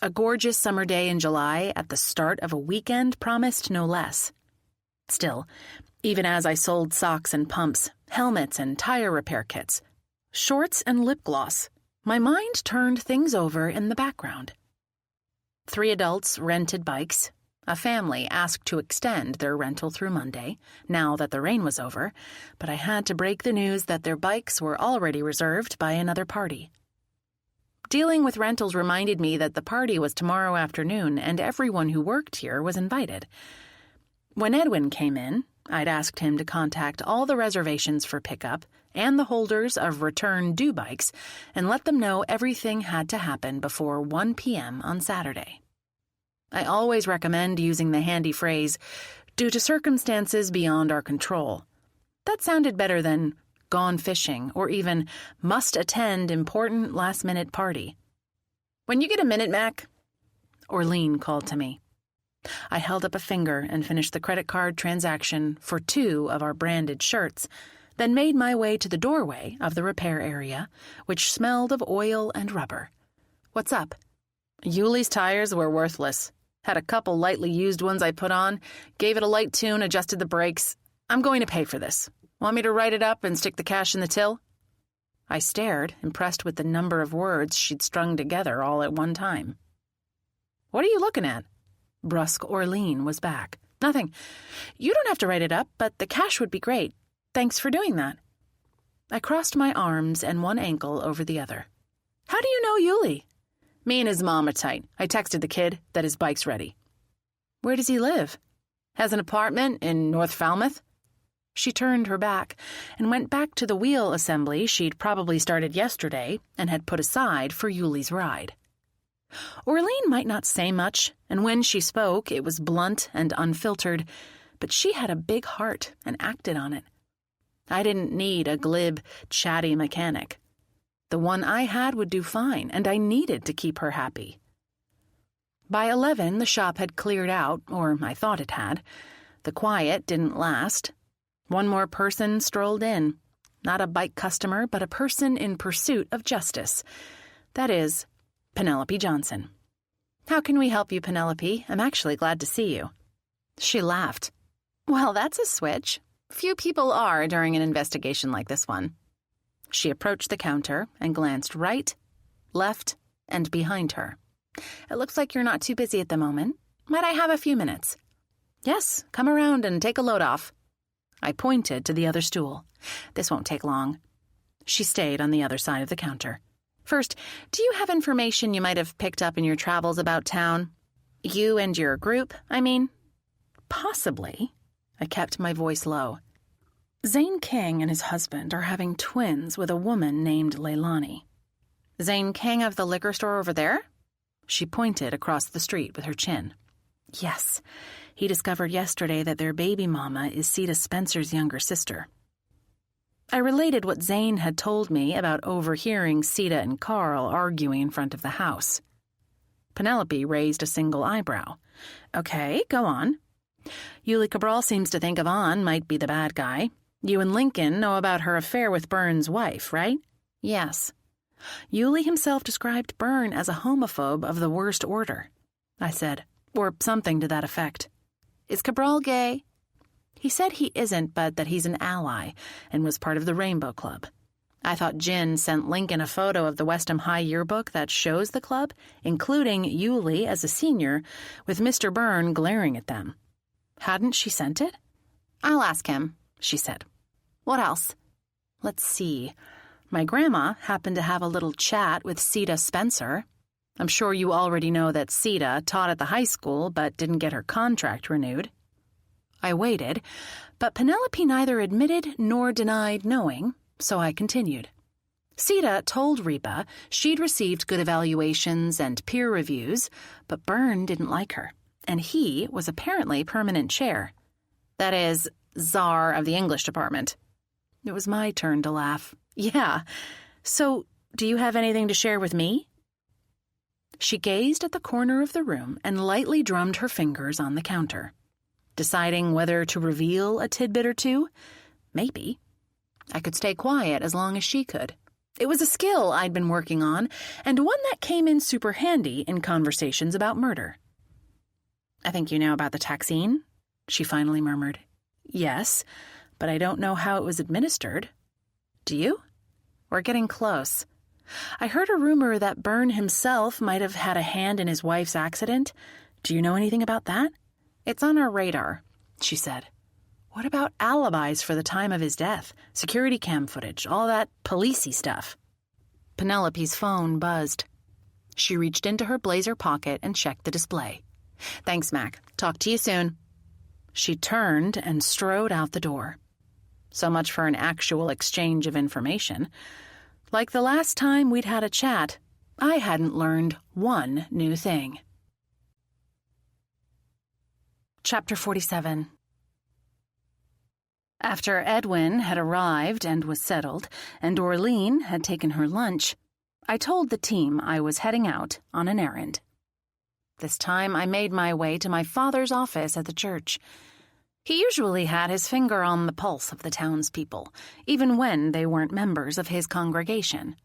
A gorgeous summer day in July at the start of a weekend promised no less. Still, even as I sold socks and pumps, helmets and tire repair kits, shorts and lip gloss, my mind turned things over in the background. 3 adults rented bikes. A family asked to extend their rental through Monday, now that the rain was over, but I had to break the news that their bikes were already reserved by another party. Dealing with rentals reminded me that the party was tomorrow afternoon and everyone who worked here was invited. When Edwin came in, I'd asked him to contact all the reservations for pickup and the holders of return due bikes and let them know everything had to happen before 1 p.m. on Saturday. I always recommend using the handy phrase, "due to circumstances beyond our control." That sounded better than "gone fishing" or even "must attend important last-minute party." "When you get a minute, Mac," Orlean called to me. I held up a finger and finished the credit card transaction for 2 of our branded shirts, then made my way to the doorway of the repair area, which smelled of oil and rubber. "What's up?" "Yuli's tires were worthless. Had a couple lightly used ones I put on, gave it a light tune, adjusted the brakes. I'm going to pay for this. Want me to write it up and stick the cash in the till?" I stared, impressed with the number of words she'd strung together all at one time. "What are you looking at?" Brusque Orlean was back. "Nothing. You don't have to write it up, but the cash would be great. Thanks for doing that." I crossed my arms and one ankle over the other. "How do you know Yuli?" "Me and his mom are tight. I texted the kid that his bike's ready." "Where does he live?" "Has an apartment in North Falmouth." She turned her back and went back to the wheel assembly she'd probably started yesterday and had put aside for Yuli's ride. Orlean might not say much, and when she spoke, it was blunt and unfiltered, but she had a big heart and acted on it. I didn't need a glib, chatty mechanic. The one I had would do fine, and I needed to keep her happy. By 11, the shop had cleared out, or I thought it had. The quiet didn't last. One more person strolled in. Not a bike customer, but a person in pursuit of justice. That is, Penelope Johnson. "How can we help you, Penelope? I'm actually glad to see you." She laughed. "Well, that's a switch. Few people are during an investigation like this one." She approached the counter and glanced right, left, and behind her. "It looks like you're not too busy at the moment. Might I have a few minutes?" "Yes, come around and take a load off." I pointed to the other stool. "This won't take long." She stayed on the other side of the counter. "First, do you have information you might have picked up in your travels about town? You and your group, I mean?" "Possibly." I kept my voice low. "Zane King and his husband are having twins with a woman named Leilani." "Zane King of the liquor store over there?" She pointed across the street with her chin. "Yes. He discovered yesterday that their baby mama is Sita Spencer's younger sister." I related what Zane had told me about overhearing Sita and Carl arguing in front of the house. Penelope raised a single eyebrow. "Okay, go on." "Yuli Cabral seems to think Yvonne might be the bad guy. You and Lincoln know about her affair with Byrne's wife, right?" "Yes." "Yuli himself described Byrne as a homophobe of the worst order," I said, or something to that effect. "Is Cabral gay?" "He said he isn't, but that he's an ally and was part of the Rainbow Club." I thought Jin sent Lincoln a photo of the Westham High yearbook that shows the club, including Yuli as a senior, with Mr. Byrne glaring at them. Hadn't she sent it? "I'll ask him," she said. "What else?" "Let's see. My grandma happened to have a little chat with Sita Spencer. I'm sure you already know that Sita taught at the high school but didn't get her contract renewed." I waited, but Penelope neither admitted nor denied knowing, so I continued. Sita told Reba she'd received good evaluations and peer reviews, but Byrne didn't like her, and he was apparently permanent chair. That is, czar of the English department. It was my turn to laugh. "Yeah. So, do you have anything to share with me?" She gazed at the corner of the room and lightly drummed her fingers on the counter. Deciding whether to reveal a tidbit or two? Maybe. I could stay quiet as long as she could. It was a skill I'd been working on, and one that came in super handy in conversations about murder. "I think you know about the taxine," she finally murmured. "Yes, but I don't know how it was administered." "Do you?" "We're getting close. I heard a rumor that Byrne himself might have had a hand in his wife's accident. Do you know anything about that?" "It's on our radar," she said. "What about alibis for the time of his death? Security cam footage, all that policey stuff?" Penelope's phone buzzed. She reached into her blazer pocket and checked the display. "Thanks, Mac. Talk to you soon." She turned and strode out the door. So much for an actual exchange of information. Like the last time we'd had a chat, I hadn't learned one new thing. Chapter 47. After Edwin had arrived and was settled, and Orlean had taken her lunch, I told the team I was heading out on an errand. This time I made my way to my father's office at the church. He usually had his finger on the pulse of the townspeople, even when they weren't members of his congregation.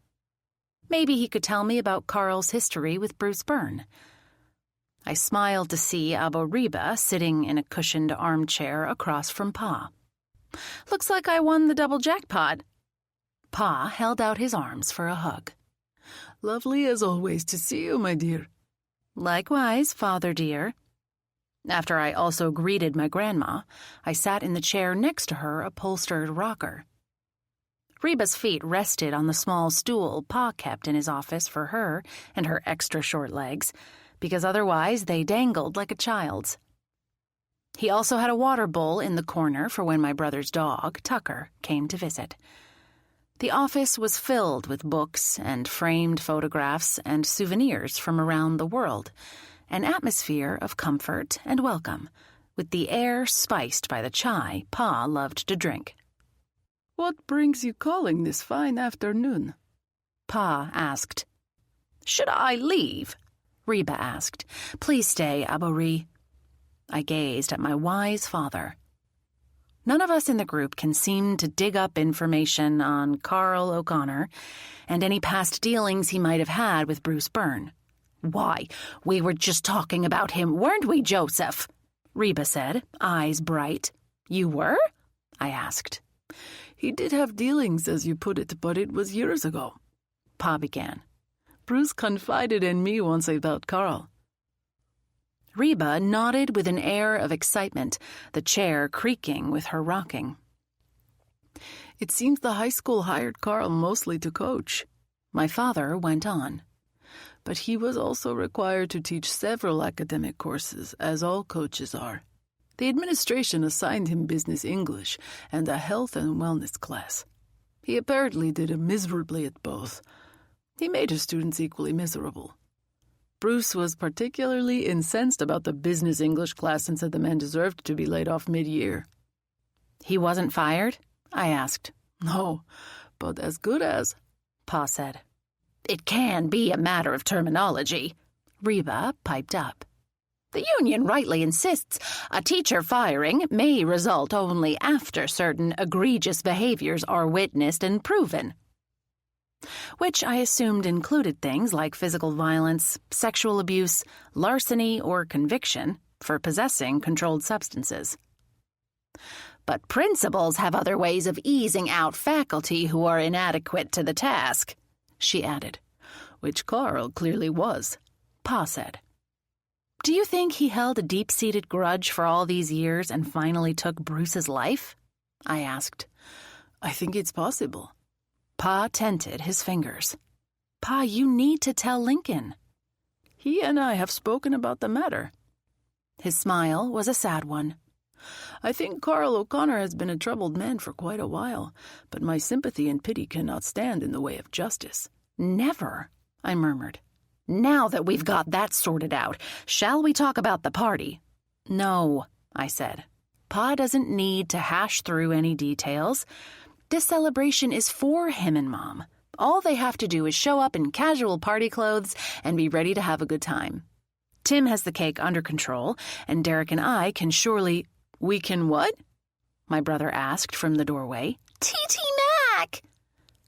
Maybe he could tell me about Carl's history with Bruce Byrne. I smiled to see Abba Reba sitting in a cushioned armchair across from Pa. "Looks like I won the double jackpot." Pa held out his arms for a hug. "Lovely as always to see you, my dear." "Likewise, Father dear." After I also greeted my grandma, I sat in the chair next to her upholstered rocker. Reba's feet rested on the small stool Pa kept in his office for her and her extra short legs, because otherwise they dangled like a child's. He also had a water bowl in the corner for when my brother's dog, Tucker, came to visit. The office was filled with books and framed photographs and souvenirs from around the world, an atmosphere of comfort and welcome, with the air spiced by the chai Pa loved to drink. "What brings you calling this fine afternoon?" Pa asked. "Should I leave?" Reba asked. "Please stay, Abori." I gazed at my wise father. None of us in the group can seem to dig up information on Carl O'Connor and any past dealings he might have had with Bruce Byrne. "Why, we were just talking about him, weren't we, Joseph?" Reba said, eyes bright. "You were?" I asked. "He did have dealings, as you put it, but it was years ago," Pa began. "Bruce confided in me once about Carl." Reba nodded with an air of excitement, the chair creaking with her rocking. "It seems the high school hired Carl mostly to coach," my father went on. "But he was also required to teach several academic courses, as all coaches are. The administration assigned him business English and a health and wellness class. He apparently did miserably at both. He made his students equally miserable. Bruce was particularly incensed about the business English class and said the man deserved to be laid off mid-year." "He wasn't fired?" I asked. "No, but as good as," Pa said. "It can be a matter of terminology," Reba piped up. "The union rightly insists a teacher firing may result only after certain egregious behaviors are witnessed and proven." Which I assumed included things like physical violence, sexual abuse, larceny, or conviction for possessing controlled substances. "But principals have other ways of easing out faculty who are inadequate to the task," she added. "Which Carl clearly was," Pa said. "Do you think he held a deep-seated grudge for all these years and finally took Bruce's life?" I asked. "I think it's possible." Pa tented his fingers. "Pa, you need to tell Lincoln." "He and I have spoken about the matter." His smile was a sad one. "I think Carl O'Connor has been a troubled man for quite a while, but my sympathy and pity cannot stand in the way of justice." "Never," I murmured. "Now that we've got that sorted out, shall we talk about the party?" "No," I said. "Pa doesn't need to hash through any details. This celebration is for him and Mom. All they have to do is show up in casual party clothes and be ready to have a good time. Tim has the cake under control, and Derek and I can surely—" "We can what?" my brother asked from the doorway. TT Mac!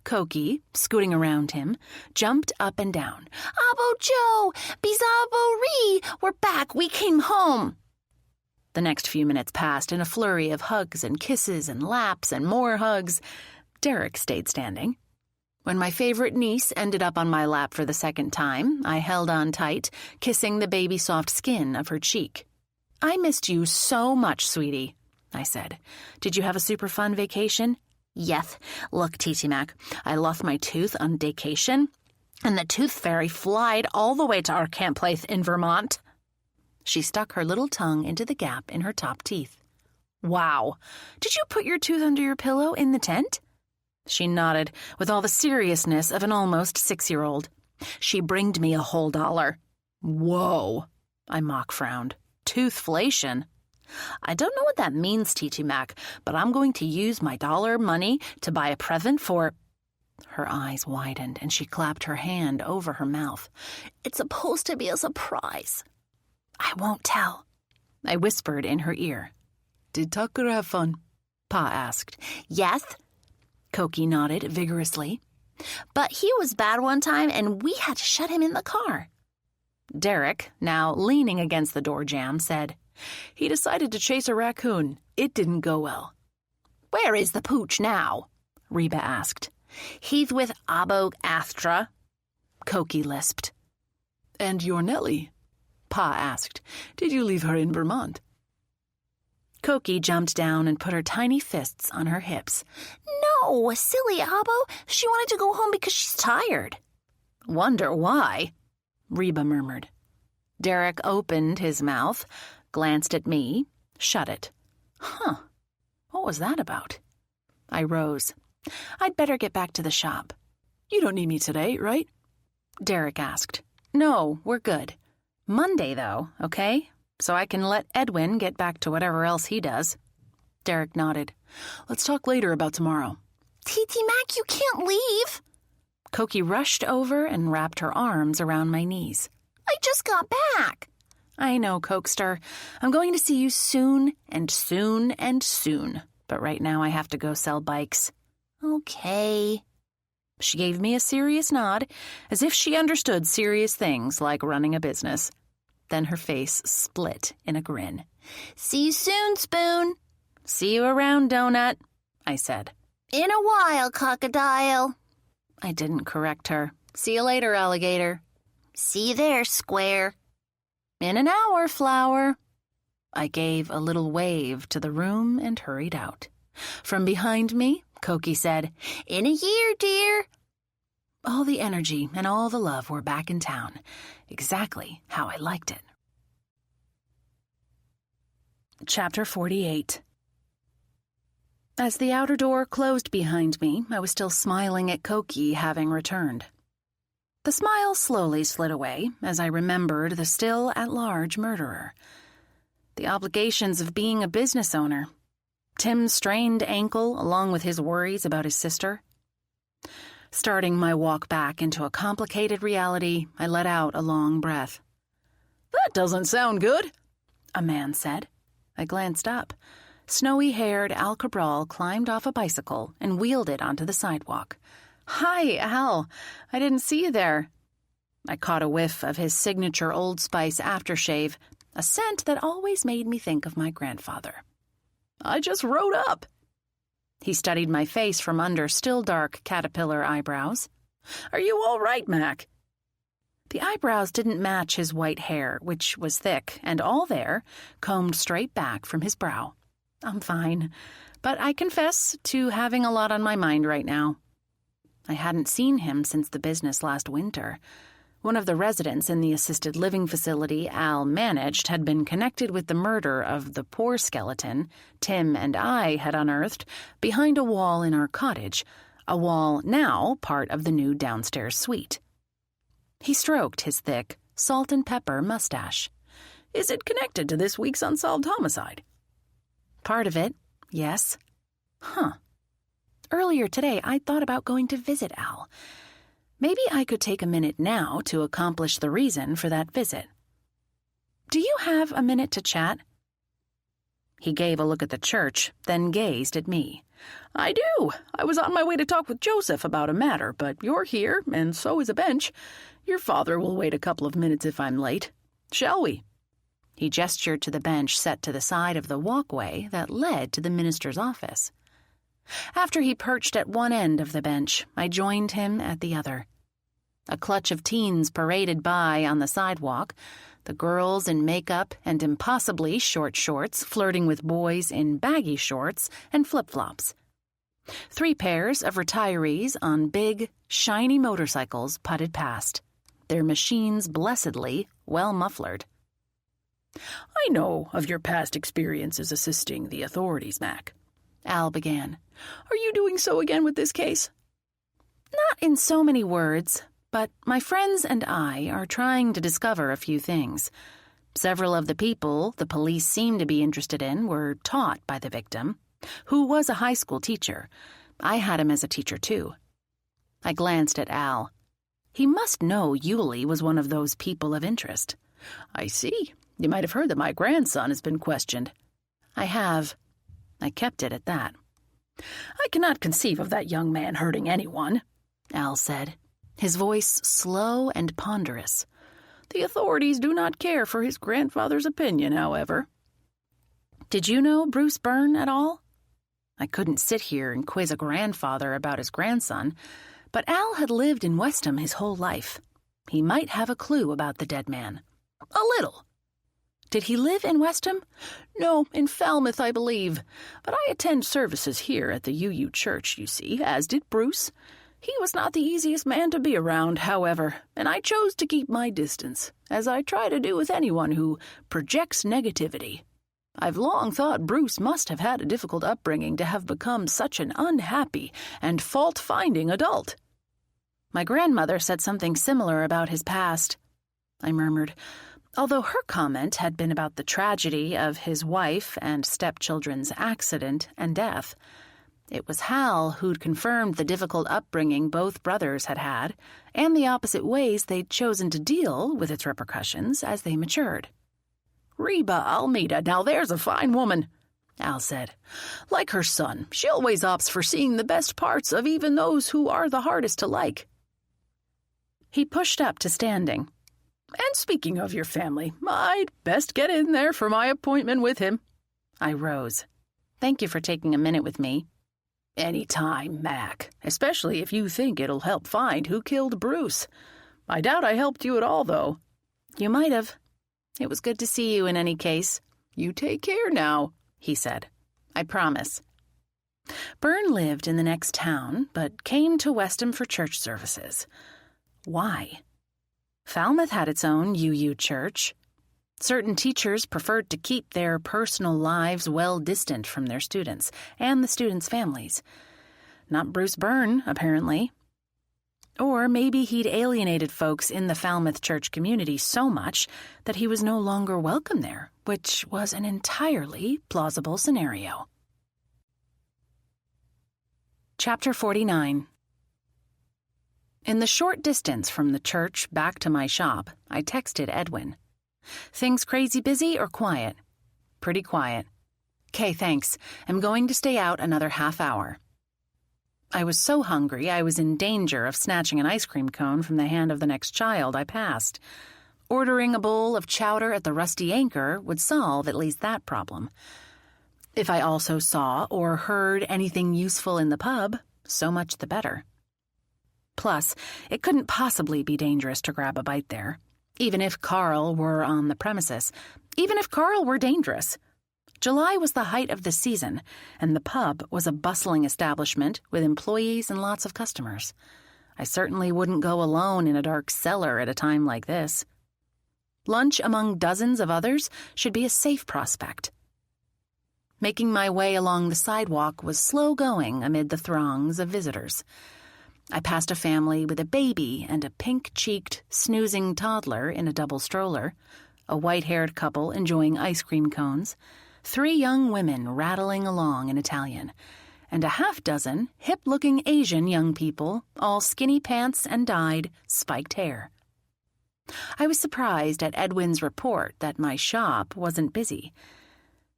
Koki, scooting around him, jumped up and down. Abo Joe! Bizabo Ree! We're back! We came home! The next few minutes passed in a flurry of hugs and kisses and laps and more hugs. Derek stayed standing. When my favorite niece ended up on my lap for the second time, I held on tight, kissing the baby soft skin of her cheek. "I missed you so much, sweetie," I said. "Did you have a super fun vacation?" "Yes. Look, TT Mac, I lost my tooth on vacation, and the tooth fairy flied all the way to our camp place in Vermont." She stuck her little tongue into the gap in her top teeth. "Wow. Did you put your tooth under your pillow in the tent?" She nodded with all the seriousness of an almost 6-year-old. "She bringed me a whole $1." "Whoa," I mock frowned. "Toothflation." "I don't know what that means, TT Mac, but I'm going to use my dollar money to buy a present for—" Her eyes widened and she clapped her hand over her mouth. "It's supposed to be a surprise." "I won't tell," I whispered in her ear. "Did Tucker have fun?" Pa asked. "Yes." Koki nodded vigorously. "But he was bad one time and we had to shut him in the car." Derek, now leaning against the door jamb, said, "He decided to chase a raccoon. It didn't go well." "Where is the pooch now?" Reba asked. "He's with Abo Astra," Koki lisped. "And your Nellie?" Pa asked. "Did you leave her in Vermont?" Koki jumped down and put her tiny fists on her hips. "No, silly Abo. She wanted to go home because she's tired." "Wonder why?" Reba murmured. Derek opened his mouth, glanced at me, shut it. Huh. What was that about? I rose. I'd better get back to the shop. You don't need me today, right? Derek asked. No, we're good. Monday, though, okay? So I can let Edwin get back to whatever else he does. Derek nodded. Let's talk later about tomorrow. TT Mac, you can't leave. Koki rushed over and wrapped her arms around my knees. I just got back. I know, Cokester. I'm going to see you soon and soon and soon. But right now I have to go sell bikes. Okay. She gave me a serious nod, as if she understood serious things like running a business. Then her face split in a grin. See you soon, Spoon. See you around, Donut, I said. In a while, Crocodile. I didn't correct her. See you later, Alligator. See you there, Square. In an hour, Flower. I gave a little wave to the room and hurried out. From behind me, Koki said, In a year, dear. All the energy and all the love were back in town. Exactly how I liked it. Chapter 48. As the outer door closed behind me, I was still smiling at Koki having returned. The smile slowly slid away as I remembered the still-at-large murderer. The obligations of being a business owner. Tim's strained ankle along with his worries about his sister. Starting my walk back into a complicated reality, I let out a long breath. That doesn't sound good, a man said. I glanced up. Snowy-haired Al Cabral climbed off a bicycle and wheeled it onto the sidewalk. Hi, Al. I didn't see you there. I caught a whiff of his signature Old Spice aftershave, a scent that always made me think of my grandfather. I just rode up. He studied my face from under still dark caterpillar eyebrows. Are you all right, Mac? The eyebrows didn't match his white hair, which was thick and all there, combed straight back from his brow. I'm fine, but I confess to having a lot on my mind right now. I hadn't seen him since the business last winter. One of the residents in the assisted living facility Al managed had been connected with the murder of the poor skeleton Tim and I had unearthed behind a wall in our cottage, a wall now part of the new downstairs suite. He stroked his thick, salt and pepper mustache. Is it connected to this week's unsolved homicide? Part of it, yes. Huh. Earlier today, I thought about going to visit Al. Maybe I could take a minute now to accomplish the reason for that visit. Do you have a minute to chat? He gave a look at the church, then gazed at me. I do. I was on my way to talk with Joseph about a matter, but you're here, and so is a bench. Your father will wait a couple of minutes if I'm late. Shall we? He gestured to the bench set to the side of the walkway that led to the minister's office. After he perched at one end of the bench, I joined him at the other. A clutch of teens paraded by on the sidewalk, the girls in makeup and impossibly short shorts flirting with boys in baggy shorts and flip-flops. 3 pairs of retirees on big, shiny motorcycles putted past, their machines blessedly well muffled. I know of your past experiences assisting the authorities, Mac. Al began. Are you doing so again with this case? Not in so many words, but my friends and I are trying to discover a few things. Several of the people the police seem to be interested in were taught by the victim, who was a high school teacher. I had him as a teacher, too. I glanced at Al. He must know Yulee was one of those people of interest. I see. You might have heard that my grandson has been questioned. I have. I kept it at that. I cannot conceive of that young man hurting anyone, Al said, his voice slow and ponderous. The authorities do not care for his grandfather's opinion, however. Did you know Bruce Byrne at all? I couldn't sit here and quiz a grandfather about his grandson, but Al had lived in Westham his whole life. He might have a clue about the dead man. A little. Did he live in Westham? No, in Falmouth, I believe. But I attend services here at the UU Church, you see, as did Bruce. He was not the easiest man to be around, however, and I chose to keep my distance, as I try to do with anyone who projects negativity. I've long thought Bruce must have had a difficult upbringing to have become such an unhappy and fault-finding adult." "My grandmother said something similar about his past," I murmured, although her comment had been about the tragedy of his wife and stepchildren's accident and death. It was Hal who'd confirmed the difficult upbringing both brothers had had, and the opposite ways they'd chosen to deal with its repercussions as they matured. "Reba Almeida, now there's a fine woman," Al said. "Like her son, she always opts for seeing the best parts of even those who are the hardest to like." He pushed up to standing. "And speaking of your family, I'd best get in there for my appointment with him." I rose. "Thank you for taking a minute with me." "Any time, Mac, especially if you think it'll help find who killed Bruce. I doubt I helped you at all, though." "You might have. It was good to see you in any case." "You take care now," he said. "I promise." Byrne lived in the next town, but came to Westham for church services. Why? Falmouth had its own UU church. Certain teachers preferred to keep their personal lives well distant from their students and the students' families. Not Bruce Byrne, apparently. Or maybe he'd alienated folks in the Falmouth church community so much that he was no longer welcome there, which was an entirely plausible scenario. Chapter 49. In the short distance from the church back to my shop, I texted Edwin. "Things crazy busy or quiet?" "Pretty quiet." "'Kay, thanks. I'm going to stay out another half hour." I was so hungry I was in danger of snatching an ice cream cone from the hand of the next child I passed. Ordering a bowl of chowder at the Rusty Anchor would solve at least that problem. If I also saw or heard anything useful in the pub, so much the better. Plus, it couldn't possibly be dangerous to grab a bite there, even if Carl were on the premises, even if Carl were dangerous. July was the height of the season, and the pub was a bustling establishment with employees and lots of customers. I certainly wouldn't go alone in a dark cellar at a time like this. Lunch among dozens of others should be a safe prospect. Making my way along the sidewalk was slow going amid the throngs of visitors. I passed a family with a baby and a pink-cheeked, snoozing toddler in a double stroller, a white-haired couple enjoying ice cream cones, 3 young women rattling along in Italian, and a half-dozen hip-looking Asian young people, all skinny pants and dyed, spiked hair. I was surprised at Edwin's report that my shop wasn't busy.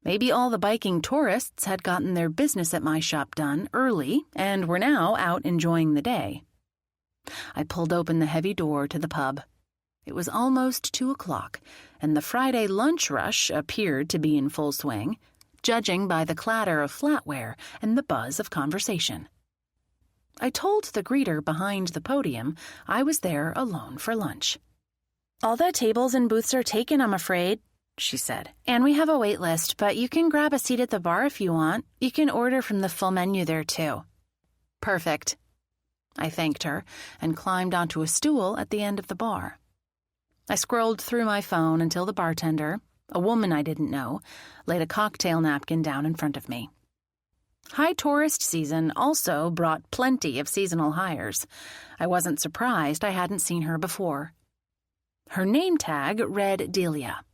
Maybe all the biking tourists had gotten their business at my shop done early and were now out enjoying the day. I pulled open the heavy door to the pub. It was almost 2 o'clock, and the Friday lunch rush appeared to be in full swing, judging by the clatter of flatware and the buzz of conversation. I told the greeter behind the podium I was there alone for lunch. "All the tables and booths are taken, I'm afraid," she said. "And we have a wait list, but you can grab a seat at the bar if you want. You can order from the full menu there, too." "Perfect." I thanked her and climbed onto a stool at the end of the bar. I scrolled through my phone until the bartender, a woman I didn't know, laid a cocktail napkin down in front of me. High tourist season also brought plenty of seasonal hires. I wasn't surprised I hadn't seen her before. Her name tag read Delia.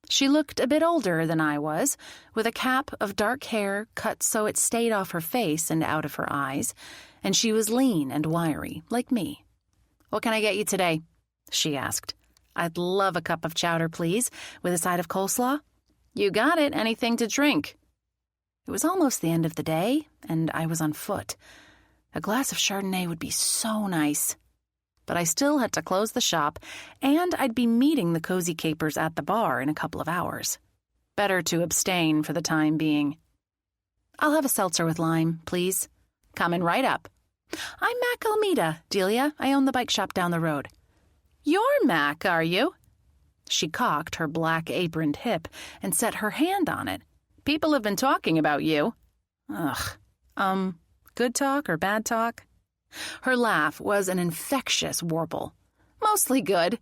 She looked a bit older than I was, with a cap of dark hair cut so it stayed off her face and out of her eyes, and she was lean and wiry, like me. "What can I get you today?" she asked. "I'd love a cup of chowder, please, with a side of coleslaw." "You got it. Anything to drink?" It was almost the end of the day, and I was on foot. A glass of Chardonnay would be so nice. But I still had to close the shop, and I'd be meeting the cozy capers at the bar in a couple of hours. Better to abstain for the time being. "I'll have a seltzer with lime, please." "Coming right up." "I'm Mac Almeida, Delia. I own the bike shop down the road." "You're Mac, are you?" She cocked her black-aproned hip and set her hand on it. "People have been talking about you." Ugh. Good talk or bad talk? Her laugh was an infectious warble. "Mostly good."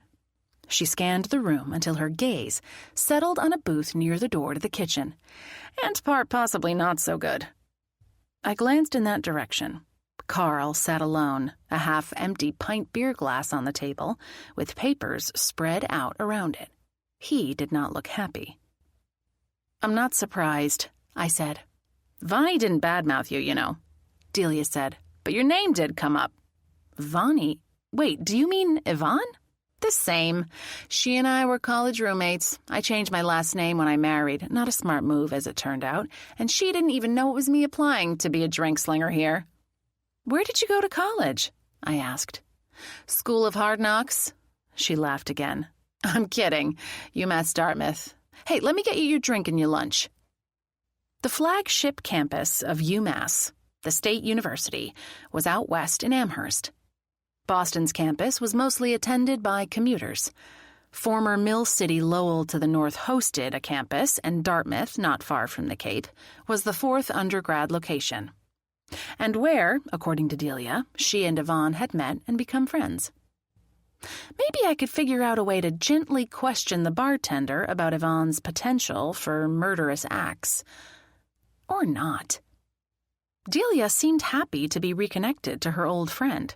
She scanned the room until her gaze settled on a booth near the door to the kitchen, and part possibly not so good. I glanced in that direction. Carl sat alone, a half-empty pint beer glass on the table, with papers spread out around it. He did not look happy. "I'm not surprised," I said. "Vonnie didn't badmouth you, you know," Delia said, "but your name did come up." "Vonnie? Wait, do you mean Yvonne?" "The same. She and I were college roommates. I changed my last name when I married. Not a smart move, as it turned out, and she didn't even know it was me applying to be a drink slinger here." "Where did you go to college?" I asked. "School of Hard Knocks." She laughed again. "I'm kidding. UMass Dartmouth. Hey, let me get you your drink and your lunch." The flagship campus of UMass, the state university, was out west in Amherst. Boston's campus was mostly attended by commuters. Former Mill City Lowell to the north hosted a campus, and Dartmouth, not far from the Cape, was the fourth undergrad location. And where, according to Delia, she and Yvonne had met and become friends. Maybe I could figure out a way to gently question the bartender about Yvonne's potential for murderous acts. Or not. Delia seemed happy to be reconnected to her old friend.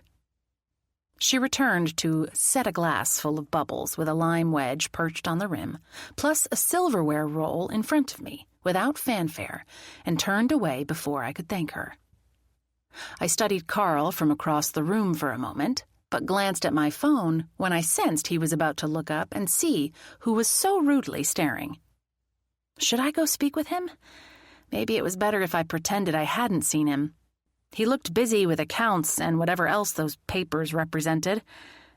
She returned to set a glass full of bubbles with a lime wedge perched on the rim, plus a silverware roll in front of me, without fanfare, and turned away before I could thank her. I studied Carl from across the room for a moment, but glanced at my phone when I sensed he was about to look up and see who was so rudely staring. Should I go speak with him? Maybe it was better if I pretended I hadn't seen him. He looked busy with accounts and whatever else those papers represented,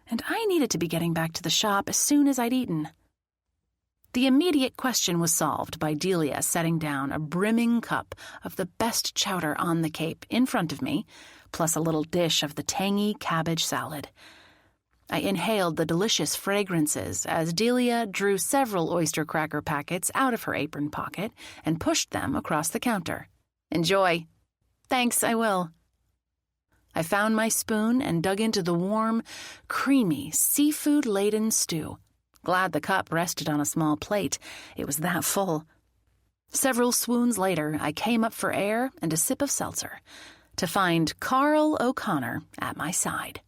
and I needed to be getting back to the shop as soon as I'd eaten. The immediate question was solved by Delia setting down a brimming cup of the best chowder on the Cape in front of me, plus a little dish of the tangy cabbage salad. I inhaled the delicious fragrances as Delia drew several oyster cracker packets out of her apron pocket and pushed them across the counter. "Enjoy." "Thanks, I will." I found my spoon and dug into the warm, creamy, seafood-laden stew. Glad the cup rested on a small plate. It was that full. Several swoons later, I came up for air and a sip of seltzer, to find Carl O'Connor at my side.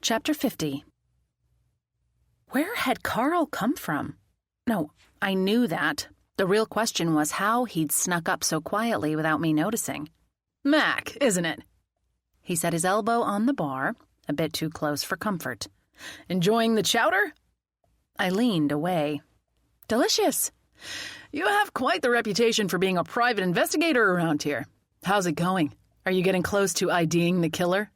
Chapter 50. Where had Carl come from? No, I knew that. The real question was how he'd snuck up so quietly without me noticing. "Mac, isn't it?" He set his elbow on the bar, a bit too close for comfort. "Enjoying the chowder?" I leaned away. "Delicious." "You have quite the reputation for being a private investigator around here. How's it going? Are you getting close to IDing the killer?"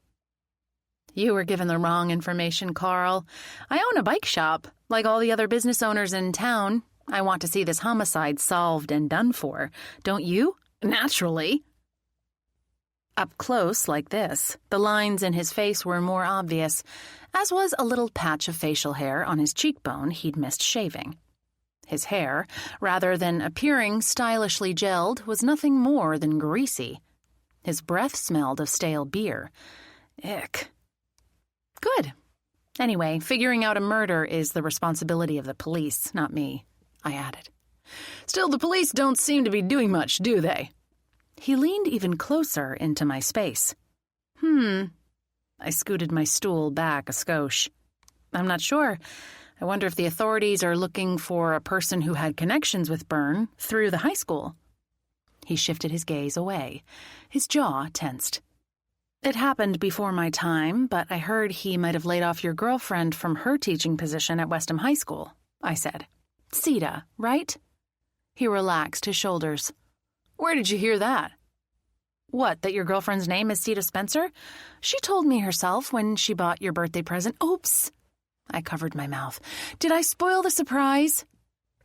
"You were given the wrong information, Carl. I own a bike shop. Like all the other business owners in town, I want to see this homicide solved and done for. Don't you?" "Naturally." Up close, like this, the lines in his face were more obvious, as was a little patch of facial hair on his cheekbone he'd missed shaving. His hair, rather than appearing stylishly gelled, was nothing more than greasy. His breath smelled of stale beer. Ick. Good. Anyway, figuring out a murder is the responsibility of the police, not me, I added. "Still, the police don't seem to be doing much, do they?" He leaned even closer into my space. I scooted my stool back a skosh. "I'm not sure. I wonder if the authorities are looking for a person who had connections with Byrne through the high school." He shifted his gaze away. His jaw tensed. "It happened before my time, but I heard he might have laid off your girlfriend from her teaching position at Westham High School," I said. "Sita, right?" He relaxed his shoulders. "Where did you hear that?" "What, that your girlfriend's name is Sita Spencer? She told me herself when she bought your birthday present." "Oops." I covered my mouth. "Did I spoil the surprise?"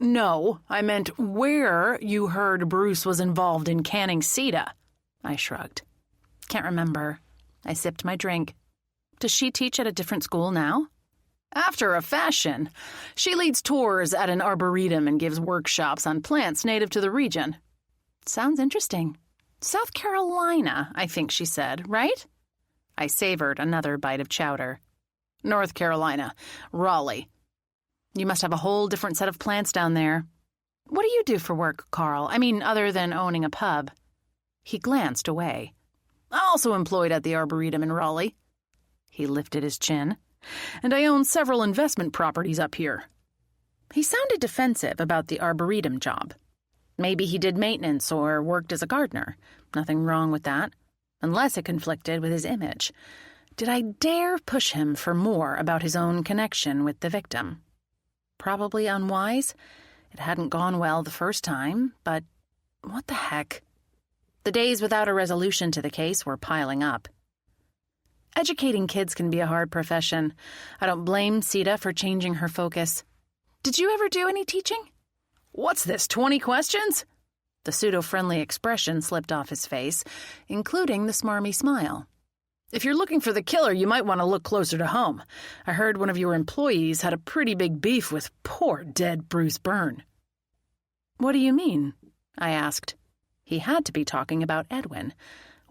"No, I meant where you heard Bruce was involved in canning Sita." I shrugged. "Can't remember." I sipped my drink. "Does she teach at a different school now?" "After a fashion. She leads tours at an arboretum and gives workshops on plants native to the region." "Sounds interesting. South Carolina, I think she said, right?" I savored another bite of chowder. North Carolina. Raleigh. You must have a whole different set of plants down there. What do you do for work, Carl? I mean, other than owning a pub. He glanced away. Also employed at the Arboretum in Raleigh. He lifted his chin. And I own several investment properties up here. He sounded defensive about the Arboretum job. Maybe he did maintenance or worked as a gardener. Nothing wrong with that, unless it conflicted with his image. Did I dare push him for more about his own connection with the victim? Probably unwise. It hadn't gone well the first time, but what the heck? The days without a resolution to the case were piling up. Educating kids can be a hard profession. I don't blame Sita for changing her focus. Did you ever do any teaching? What's this, 20 questions? The pseudo-friendly expression slipped off his face, including the smarmy smile. If you're looking for the killer, you might want to look closer to home. I heard one of your employees had a pretty big beef with poor dead Bruce Byrne. What do you mean? I asked. He had to be talking about Edwin.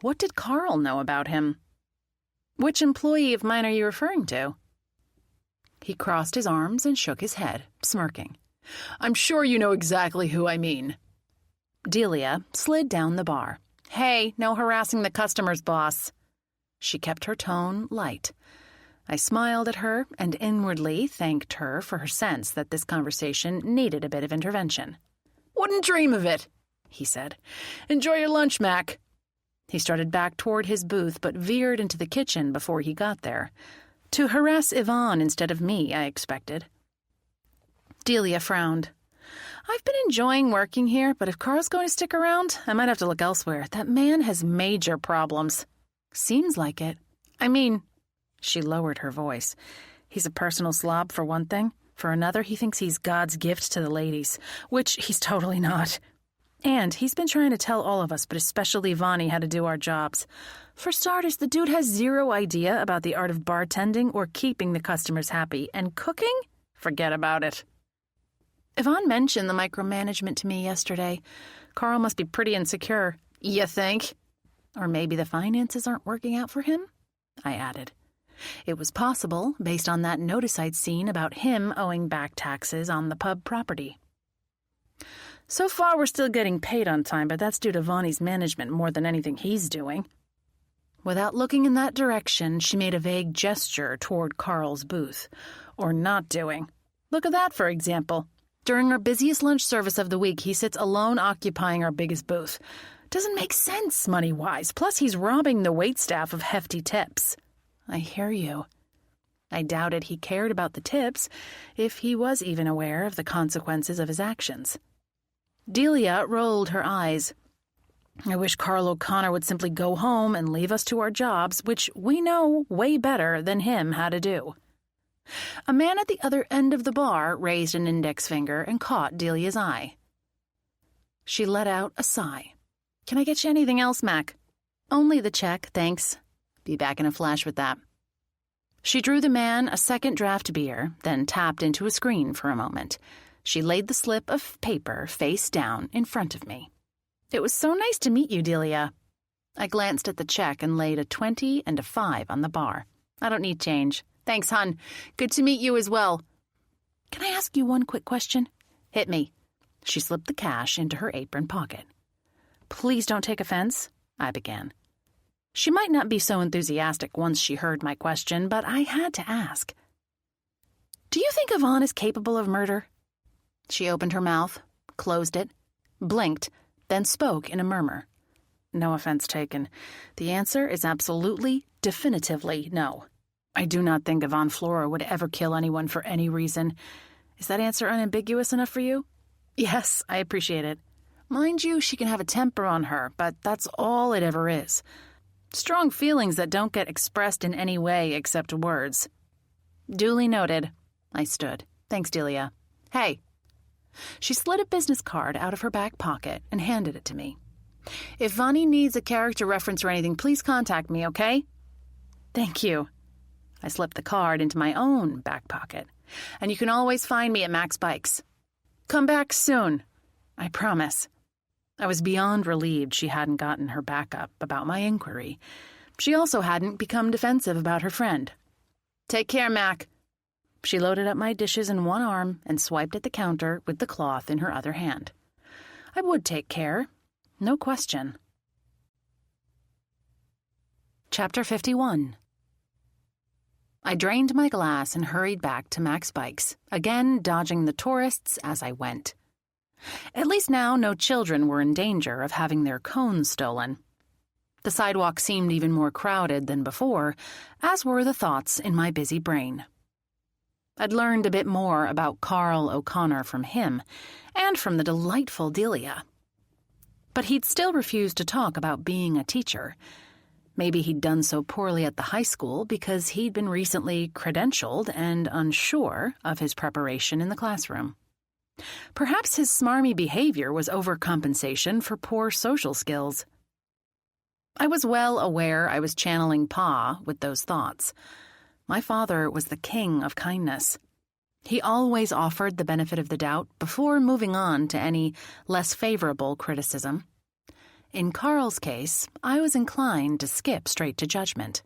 What did Carl know about him? Which employee of mine are you referring to? He crossed his arms and shook his head, smirking. I'm sure you know exactly who I mean. Delia slid down the bar. Hey, no harassing the customers, boss. She kept her tone light. I smiled at her and inwardly thanked her for her sense that this conversation needed a bit of intervention. Wouldn't dream of it, he said. Enjoy your lunch, Mac. He started back toward his booth but veered into the kitchen before he got there. To harass Yvonne instead of me, I expected. Delia frowned. I've been enjoying working here, but if Carl's going to stick around, I might have to look elsewhere. That man has major problems. Seems like it. I mean, she lowered her voice. He's a personal slob, for one thing. For another, he thinks he's God's gift to the ladies, which he's totally not. And he's been trying to tell all of us, but especially Vonnie, how to do our jobs. For starters, the dude has zero idea about the art of bartending or keeping the customers happy. And cooking? Forget about it. Yvonne mentioned the micromanagement to me yesterday. Carl must be pretty insecure. You think? Or maybe the finances aren't working out for him? I added. It was possible, based on that notice I'd seen about him owing back taxes on the pub property. So far, we're still getting paid on time, but that's due to Vonnie's management more than anything he's doing. Without looking in that direction, she made a vague gesture toward Carl's booth. Or not doing. Look at that, for example. During our busiest lunch service of the week, he sits alone occupying our biggest booth. Doesn't make sense, money-wise. Plus, he's robbing the waitstaff of hefty tips. I hear you. I doubted he cared about the tips, if he was even aware of the consequences of his actions. Delia rolled her eyes. I wish Carl O'Connor would simply go home and leave us to our jobs, which we know way better than him how to do. A man at the other end of the bar raised an index finger and caught Delia's eye. She let out a sigh. Can I get you anything else, Mac? Only the check, thanks. Be back in a flash with that. She drew the man a second draft beer, then tapped into a screen for a moment. She laid the slip of paper face down in front of me. It was so nice to meet you, Delia. I glanced at the check and laid a 20 and a 5 on the bar. I don't need change. Thanks, hon. Good to meet you as well. Can I ask you one quick question? Hit me. She slipped the cash into her apron pocket. Please don't take offense, I began. She might not be so enthusiastic once she heard my question, but I had to ask. Do you think Yvonne is capable of murder? She opened her mouth, closed it, blinked, then spoke in a murmur. No offense taken. The answer is absolutely, definitively no. I do not think Yvonne Flora would ever kill anyone for any reason. Is that answer unambiguous enough for you? Yes, I appreciate it. Mind you, she can have a temper on her, but that's all it ever is. Strong feelings that don't get expressed in any way except words. Duly noted. I stood. Thanks, Delia. Hey. She slid a business card out of her back pocket and handed it to me. If Vonnie needs a character reference or anything, please contact me, okay? Thank you. I slipped the card into my own back pocket. And you can always find me at Max Bikes. Come back soon. I promise. I was beyond relieved she hadn't gotten her back up about my inquiry. She also hadn't become defensive about her friend. Take care, Mac. She loaded up my dishes in one arm and swiped at the counter with the cloth in her other hand. I would take care. No question. Chapter 51. I drained my glass and hurried back to Mac's bikes, again dodging the tourists as I went. At least now no children were in danger of having their cones stolen. The sidewalk seemed even more crowded than before, as were the thoughts in my busy brain. I'd learned a bit more about Carl O'Connor from him, and from the delightful Delia. But he'd still refused to talk about being a teacher. Maybe he'd done so poorly at the high school because he'd been recently credentialed and unsure of his preparation in the classroom. Perhaps his smarmy behavior was overcompensation for poor social skills. I was well aware I was channeling Pa with those thoughts. My father was the king of kindness. He always offered the benefit of the doubt before moving on to any less favorable criticism. In Carl's case, I was inclined to skip straight to judgment.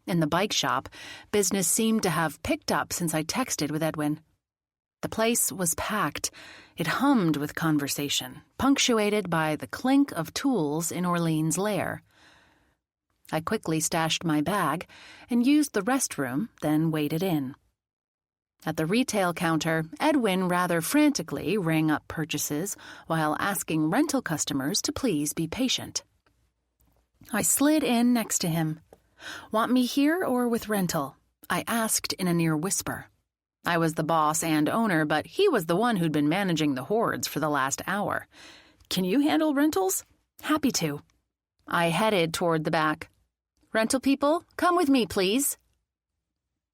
In the bike shop, business seemed to have picked up since I texted with Edwin. The place was packed. It hummed with conversation, punctuated by the clink of tools in Orlean's lair. I quickly stashed my bag and used the restroom, then waded in. At the retail counter, Edwin rather frantically rang up purchases while asking rental customers to please be patient. I slid in next to him. "Want me here or with rental?" I asked in a near whisper. I was the boss and owner, but he was the one who'd been managing the hordes for the last hour. "Can you handle rentals?" "Happy to." I headed toward the back. "Rental people, come with me, please."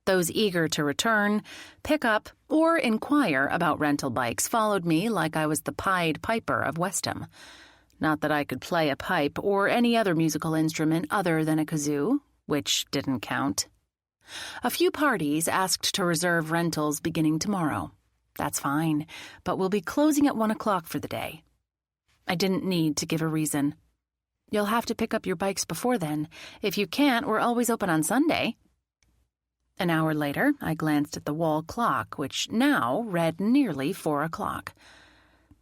Those eager to return, pick up, or inquire about rental bikes followed me like I was the Pied Piper of Westham. Not that I could play a pipe or any other musical instrument other than a kazoo, which didn't count. A few parties asked to reserve rentals beginning tomorrow. That's fine, but we'll be closing at 1 o'clock for the day. I didn't need to give a reason. "You'll have to pick up your bikes before then. If you can't, we're always open on Sunday." An hour later, I glanced at the wall clock, which now read nearly 4 o'clock.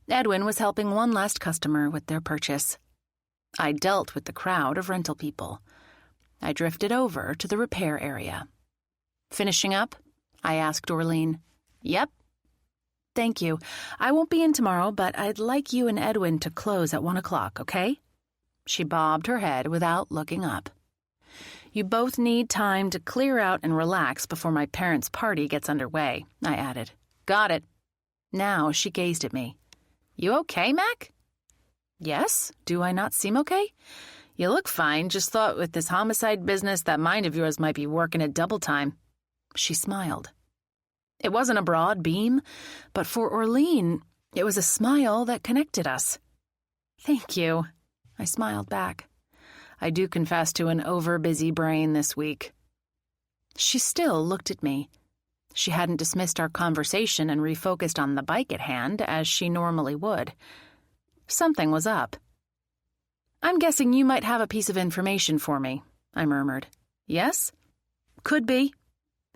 Edwin was helping one last customer with their purchase. I dealt with the crowd of rental people. I drifted over to the repair area. "Finishing up?" I asked Orlean. "Yep." "Thank you. I won't be in tomorrow, but I'd like you and Edwin to close at 1 o'clock, okay?" She bobbed her head without looking up. "You both need time to clear out and relax before my parents' party gets underway," I added. "Got it." Now she gazed at me. "You okay, Mac?" "Yes. Do I not seem okay?" "You look fine. Just thought with this homicide business, that mind of yours might be working at double time." She smiled. It wasn't a broad beam, but for Orlean, it was a smile that connected us. "Thank you." I smiled back. I do confess to an over-busy brain this week. She still looked at me. She hadn't dismissed our conversation and refocused on the bike at hand, as she normally would. Something was up. "I'm guessing you might have a piece of information for me," I murmured. "Yes?" "Could be."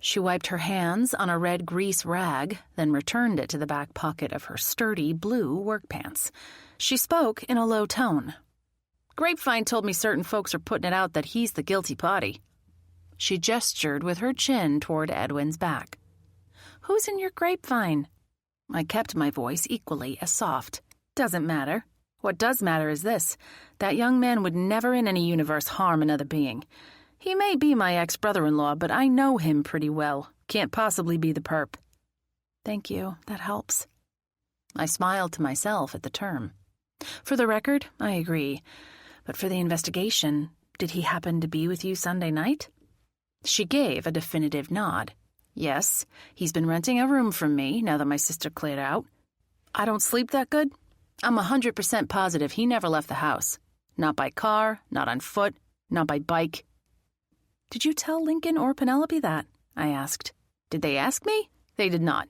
She wiped her hands on a red grease rag, then returned it to the back pocket of her sturdy blue work pants. She spoke in a low tone. "Grapevine told me certain folks are putting it out that he's the guilty party." She gestured with her chin toward Edwin's back. "Who's in your grapevine?" I kept my voice equally as soft. "Doesn't matter. What does matter is this. That young man would never in any universe harm another being. He may be my ex-brother-in-law, but I know him pretty well. Can't possibly be the perp." "Thank you. That helps." I smiled to myself at the term. "For the record, I agree. But for the investigation, did he happen to be with you Sunday night?" She gave a definitive nod. "Yes, he's been renting a room from me now that my sister cleared out. I don't sleep that good. I'm 100% positive he never left the house. Not by car, not on foot, not by bike." "Did you tell Lincoln or Penelope that?" I asked. "Did they ask me?" "They did not."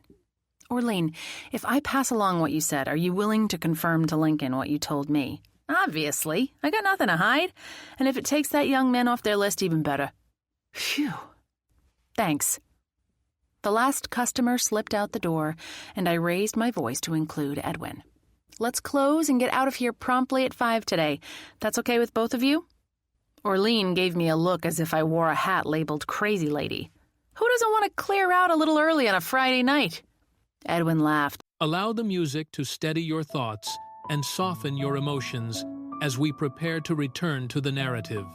"Orlean, if I pass along what you said, are you willing to confirm to Lincoln what you told me?" "Obviously. I got nothing to hide. And if it takes that young man off their list, even better." Phew. Thanks. The last customer slipped out the door, and I raised my voice to include Edwin. Let's close and get out of here promptly at 5 today. That's okay with both of you? Orlean gave me a look as if I wore a hat labeled Crazy Lady. Who doesn't want to clear out a little early on a Friday night? Edwin laughed. Allow the music to steady your thoughts and soften your emotions as we prepare to return to the narrative.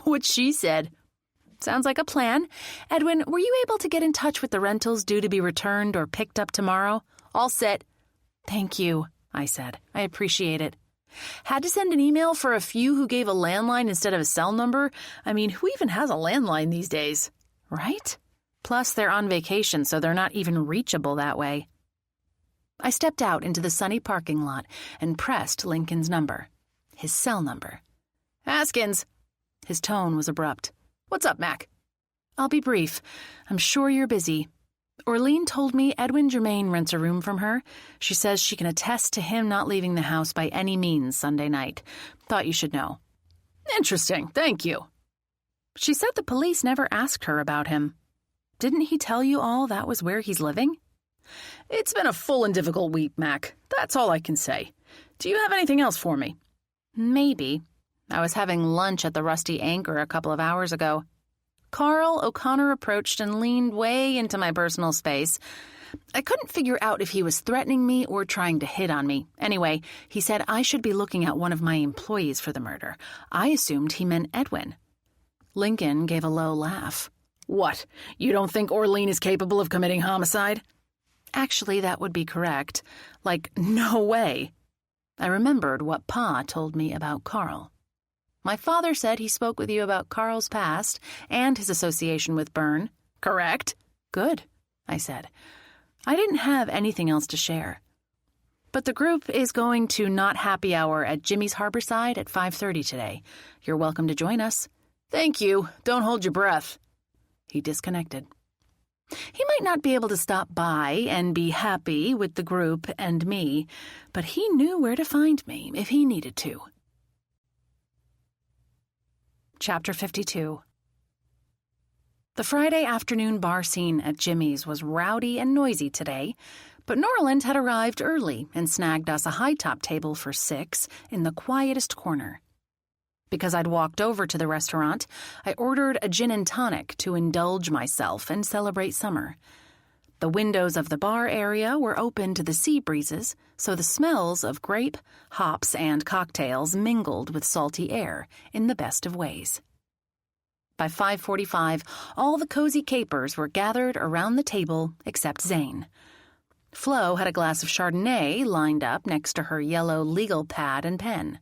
What she said. Sounds like a plan. Edwin, were you able to get in touch with the rentals due to be returned or picked up tomorrow? All set. Thank you, I said. I appreciate it. Had to send an email for a few who gave a landline instead of a cell number. I mean, who even has a landline these days? Right? Plus, they're on vacation, so they're not even reachable that way. I stepped out into the sunny parking lot and pressed Lincoln's number. His cell number. Haskins. His tone was abrupt. What's up, Mac? I'll be brief. I'm sure you're busy. Orlean told me Edwin Germain rents a room from her. She says she can attest to him not leaving the house by any means Sunday night. Thought you should know. Interesting, thank you. She said the police never asked her about him. Didn't he tell you all that was where he's living? It's been a full and difficult week, Mac. That's all I can say. Do you have anything else for me? Maybe. I was having lunch at the Rusty Anchor a couple of hours ago. Carl O'Connor approached and leaned way into my personal space. I couldn't figure out if he was threatening me or trying to hit on me. Anyway, he said I should be looking at one of my employees for the murder. I assumed he meant Edwin. Lincoln gave a low laugh. What? You don't think Orlean is capable of committing homicide? Actually, that would be correct. Like, no way. I remembered what Pa told me about Carl. My father said he spoke with you about Carl's past and his association with Byrne. Correct? Good, I said. I didn't have anything else to share. But the group is going to Not Happy Hour at Jimmy's Harborside at 5:30 today. You're welcome to join us. Thank you. Don't hold your breath. He disconnected. He might not be able to stop by and be happy with the group and me, but he knew where to find me if he needed to. Chapter 52. The Friday afternoon bar scene at Jimmy's was rowdy and noisy today, but Norland had arrived early and snagged us a high-top table for 6 in the quietest corner. Because I'd walked over to the restaurant, I ordered a gin and tonic to indulge myself and celebrate summer. The windows of the bar area were open to the sea breezes, so the smells of grape, hops, and cocktails mingled with salty air in the best of ways. By 5:45, all the cozy capers were gathered around the table except Zane. Flo had a glass of Chardonnay lined up next to her yellow legal pad and pen.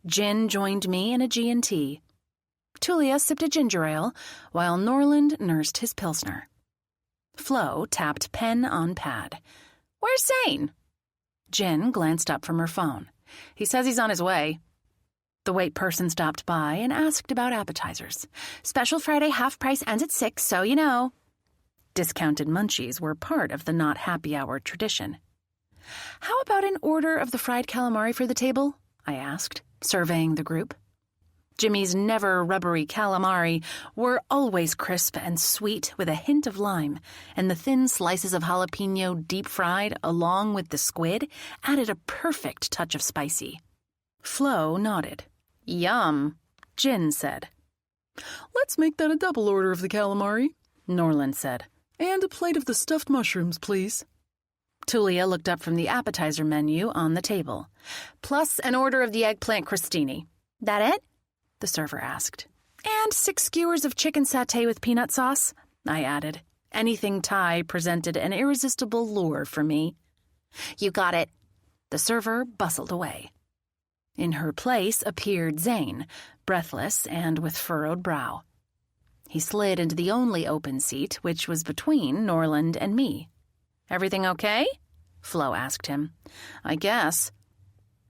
Gin joined me in a G&T. Tulia sipped a ginger ale, while Norland nursed his Pilsner. Flo tapped pen on pad. Where's Zane? Jen glanced up from her phone. He says he's on his way. The wait person stopped by and asked about appetizers. Special Friday half price ends at 6, so you know. Discounted munchies were part of the Not Happy Hour tradition. How about an order of the fried calamari for the table? I asked, surveying the group. Jimmy's never rubbery calamari were always crisp and sweet with a hint of lime, and the thin slices of jalapeno deep-fried along with the squid added a perfect touch of spicy. Flo nodded. Yum, Jin said. Let's make that a double order of the calamari, Norland said. And a plate of the stuffed mushrooms, please. Tulia looked up from the appetizer menu on the table. Plus an order of the eggplant crostini. That it? The server asked. And 6 skewers of chicken satay with peanut sauce, I added. Anything Thai presented an irresistible lure for me. You got it. The server bustled away. In her place appeared Zane, breathless and with furrowed brow. He slid into the only open seat, which was between Norland and me. Everything okay? Flo asked him. I guess.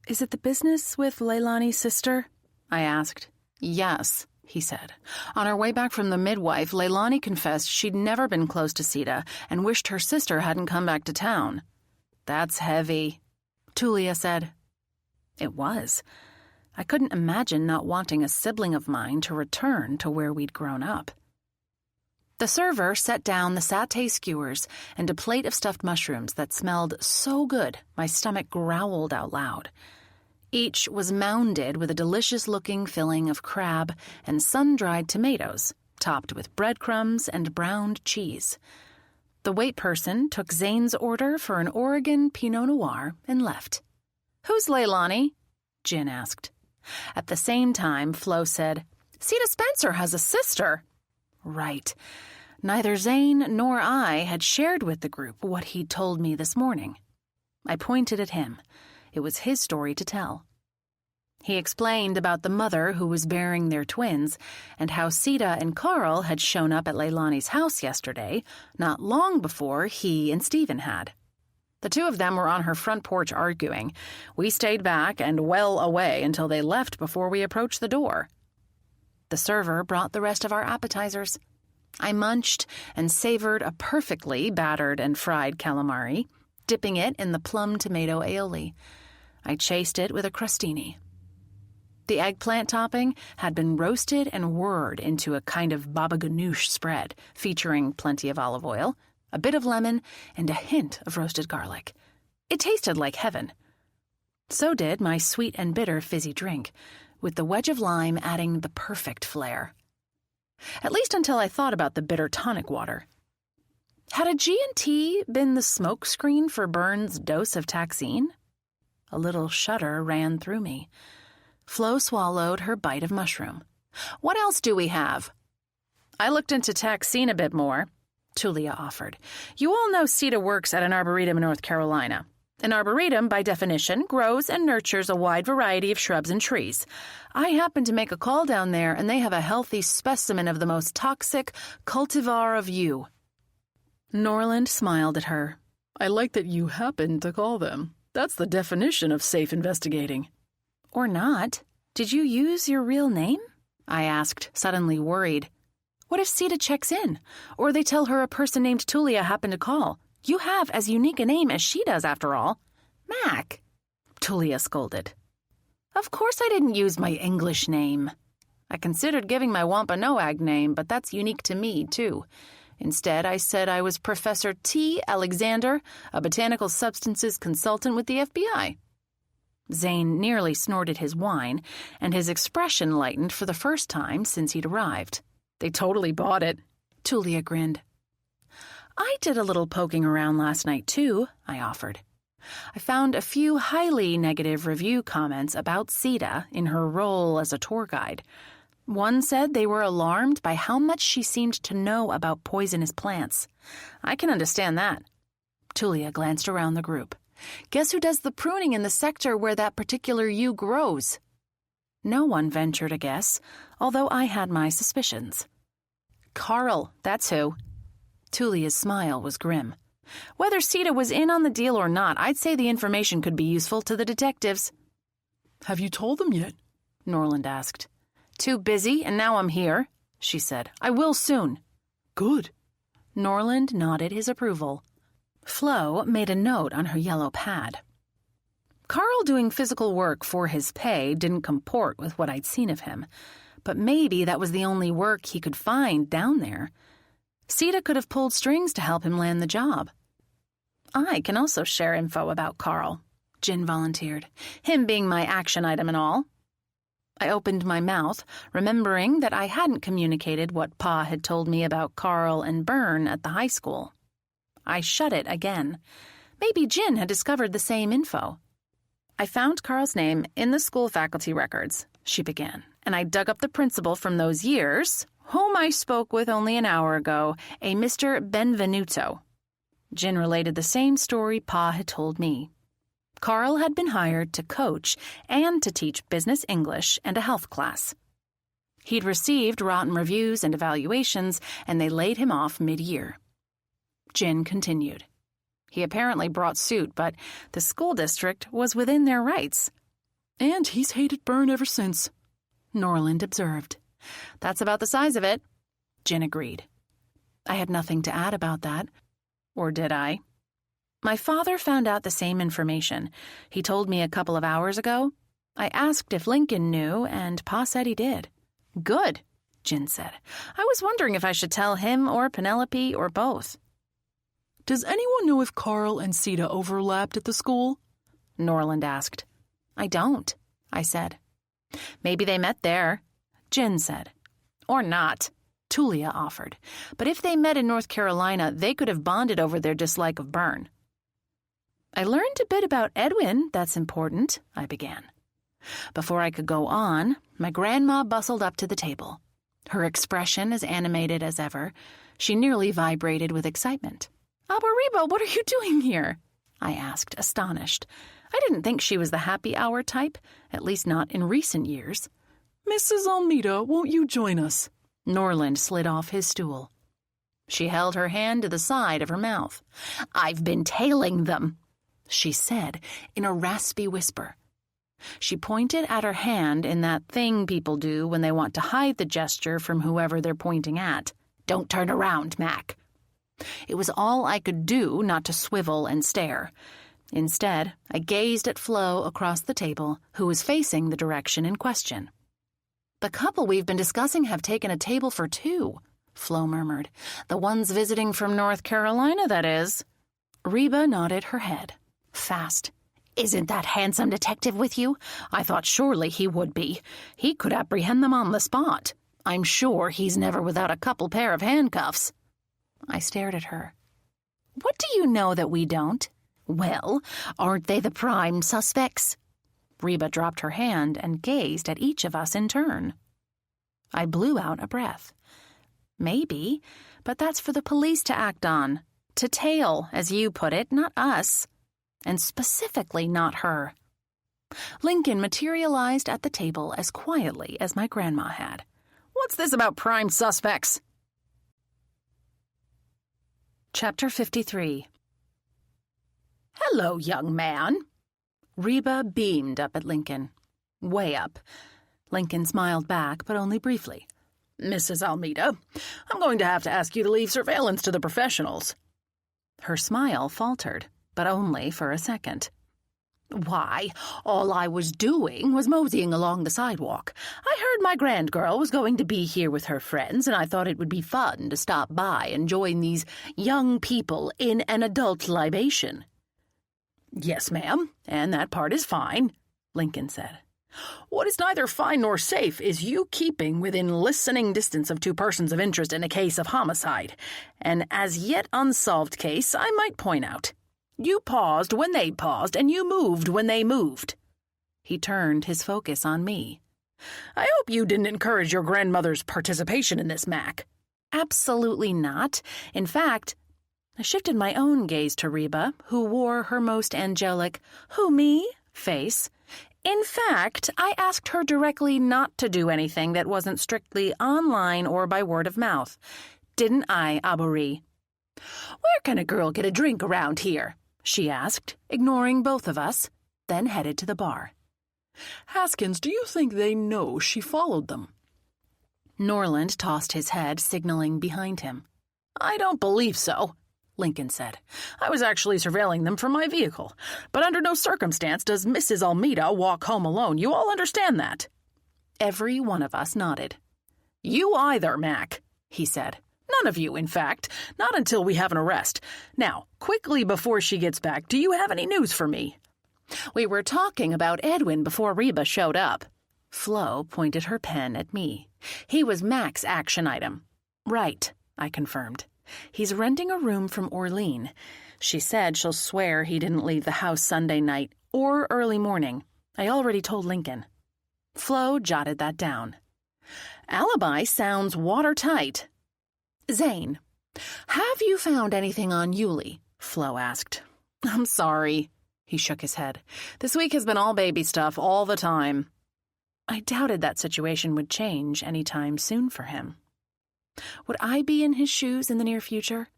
Is it the business with Leilani's sister? I asked. Yes, he said. On her way back from the midwife, Leilani confessed she'd never been close to Sita and wished her sister hadn't come back to town. That's heavy, Tulia said. It was. I couldn't imagine not wanting a sibling of mine to return to where we'd grown up. The server set down the satay skewers and a plate of stuffed mushrooms that smelled so good my stomach growled out loud. Each was mounded with a delicious-looking filling of crab and sun-dried tomatoes, topped with breadcrumbs and browned cheese. The wait person took Zane's order for an Oregon Pinot Noir and left. Who's Leilani? Jin asked. At the same time, Flo said, Sita Spencer has a sister. Right. Neither Zane nor I had shared with the group what he'd told me this morning. I pointed at him. It was his story to tell. He explained about the mother who was bearing their twins and how Sita and Carl had shown up at Leilani's house yesterday, not long before he and Stephen had. The two of them were on her front porch arguing. We stayed back and well away until they left before we approached the door. The server brought the rest of our appetizers. I munched and savored a perfectly battered and fried calamari, dipping it in the plum tomato aioli. I chased it with a crostini. The eggplant topping had been roasted and whirred into a kind of baba ganoush spread, featuring plenty of olive oil, a bit of lemon, and a hint of roasted garlic. It tasted like heaven. So did my sweet and bitter fizzy drink, with the wedge of lime adding the perfect flair. At least until I thought about the bitter tonic water. Had a G&T been the smokescreen for Burns' dose of Taxine? A little shudder ran through me. Flo swallowed her bite of mushroom. What else do we have? I looked into Taxine a bit more, Tulia offered. You all know Sita works at an arboretum in North Carolina. An arboretum, by definition, grows and nurtures a wide variety of shrubs and trees. I happened to make a call down there, and they have a healthy specimen of the most toxic cultivar of yew. Norland smiled at her. I like that you happened to call them. That's the definition of safe investigating. Or not. Did you use your real name? I asked, suddenly worried. What if Sita checks in? Or they tell her a person named Tulia happened to call? You have as unique a name as she does, after all. Mac, Tulia scolded. Of course I didn't use my English name. I considered giving my Wampanoag name, but that's unique to me, too. Instead, I said I was Professor T. Alexander, a botanical substances consultant with the FBI. Zane nearly snorted his wine, and his expression lightened for the first time since he'd arrived. They totally bought it. Tulia grinned. I did a little poking around last night, too, I offered. I found a few highly negative review comments about Sita in her role as a tour guide. One said they were alarmed by how much she seemed to know about poisonous plants. I can understand that. Tulia glanced around the group. Guess who does the pruning in the sector where that particular yew grows? No one ventured a guess, although I had my suspicions. Carl, that's who. Tulia's smile was grim. Whether Sita was in on the deal or not, I'd say the information could be useful to the detectives. Have you told them yet? Norland asked. Too busy, and now I'm here, she said. I will soon. Good. Norland nodded his approval. Flo made a note on her yellow pad. Carl doing physical work for his pay didn't comport with what I'd seen of him, but maybe that was the only work he could find down there. Sita could have pulled strings to help him land the job. I can also share info about Carl, Jin volunteered, him being my action item and all. I opened my mouth, remembering that I hadn't communicated what Pa had told me about Carl and Byrne at the high school. I shut it again. Maybe Jin had discovered the same info. I found Carl's name in the school faculty records, she began, and I dug up the principal from those years, whom I spoke with only an hour ago, a Mr. Benvenuto. Jin related the same story Pa had told me. Carl had been hired to coach and to teach business English and a health class. He'd received rotten reviews and evaluations, and they laid him off mid-year. Jin continued. He apparently brought suit, but the school district was within their rights. And he's hated Byrne ever since, Norland observed. That's about the size of it, Jin agreed. I had nothing to add about that. Or did I? My father found out the same information. He told me a couple of hours ago. I asked if Lincoln knew, and Pa said he did. Good, Jin said. I was wondering if I should tell him or Penelope or both. Does anyone know if Carl and Sita overlapped at the school? Norland asked. I don't, I said. Maybe they met there, Jin said. Or not, Tulia offered. But if they met in North Carolina, they could have bonded over their dislike of Byrne. I learned a bit about Edwin, that's important, I began. Before I could go on, my grandma bustled up to the table. Her expression as animated as ever. She nearly vibrated with excitement. Abariba, what are you doing here? I asked, astonished. I didn't think she was the happy hour type, at least not in recent years. Mrs. Almeida, won't you join us? Norland slid off his stool. She held her hand to the side of her mouth. I've been tailing them, she said in a raspy whisper. She pointed at her hand in that thing people do when they want to hide the gesture from whoever they're pointing at. "Don't turn around, Mac." It was all I could do not to swivel and stare. Instead, I gazed at Flo across the table, who was facing the direction in question. "The couple we've been discussing have taken a table for two," Flo murmured. "The ones visiting from North Carolina, that is." Reba nodded her head. Fast. "Isn't that handsome detective with you? I thought surely he would be. He could apprehend them on the spot. I'm sure he's never without a couple pair of handcuffs." I stared at her. "What do you know that we don't?" "Well, aren't they the prime suspects?" Reba dropped her hand and gazed at each of us in turn. I blew out a breath. "Maybe, but that's for the police to act on. To tail, as you put it, not us. And specifically not her." Lincoln materialized at the table as quietly as my grandma had. "What's this about prime suspects?" Chapter 53. "Hello, young man." Reba beamed up at Lincoln. Way up. Lincoln smiled back, but only briefly. "Mrs. Almeida, I'm going to have to ask you to leave surveillance to the professionals." Her smile faltered, but only for a second. "Why, all I was doing was moseying along the sidewalk. I heard my grandgirl was going to be here with her friends, and I thought it would be fun to stop by and join these young people in an adult libation." "Yes, ma'am, and that part is fine," Lincoln said. "What is neither fine nor safe is you keeping within listening distance of two persons of interest in a case of homicide, an as yet unsolved case, I might point out. You paused when they paused, and you moved when they moved." He turned his focus on me. "I hope you didn't encourage your grandmother's participation in this, Mac." "Absolutely not. In fact," I shifted my own gaze to Reba, who wore her most angelic, "Who, me?" face. "In fact, I asked her directly not to do anything that wasn't strictly online or by word of mouth. Didn't I, Abouri?" "Where can a girl get a drink around here?" she asked, ignoring both of us, then headed to the bar. "Haskins, do you think they know she followed them?" Norland tossed his head, signaling behind him. "I don't believe so," Lincoln said. "I was actually surveilling them from my vehicle. But under no circumstance does Mrs. Almeida walk home alone. You all understand that?" Every one of us nodded. "You either, Mac," he said. "None of you, in fact. Not until we have an arrest. Now, quickly before she gets back, do you have any news for me?" "We were talking about Edwin before Reba showed up." Flo pointed her pen at me. "He was Mac's action item." "Right," I confirmed. "He's renting a room from Orlean. She said she'll swear he didn't leave the house Sunday night or early morning. I already told Lincoln." Flo jotted that down. "Alibi sounds watertight." "Zane, have you found anything on Yulie?" Flo asked. "I'm sorry." He shook his head. "This week has been all baby stuff all the time." I doubted that situation would change any time soon for him. Would I be in his shoes in the near future?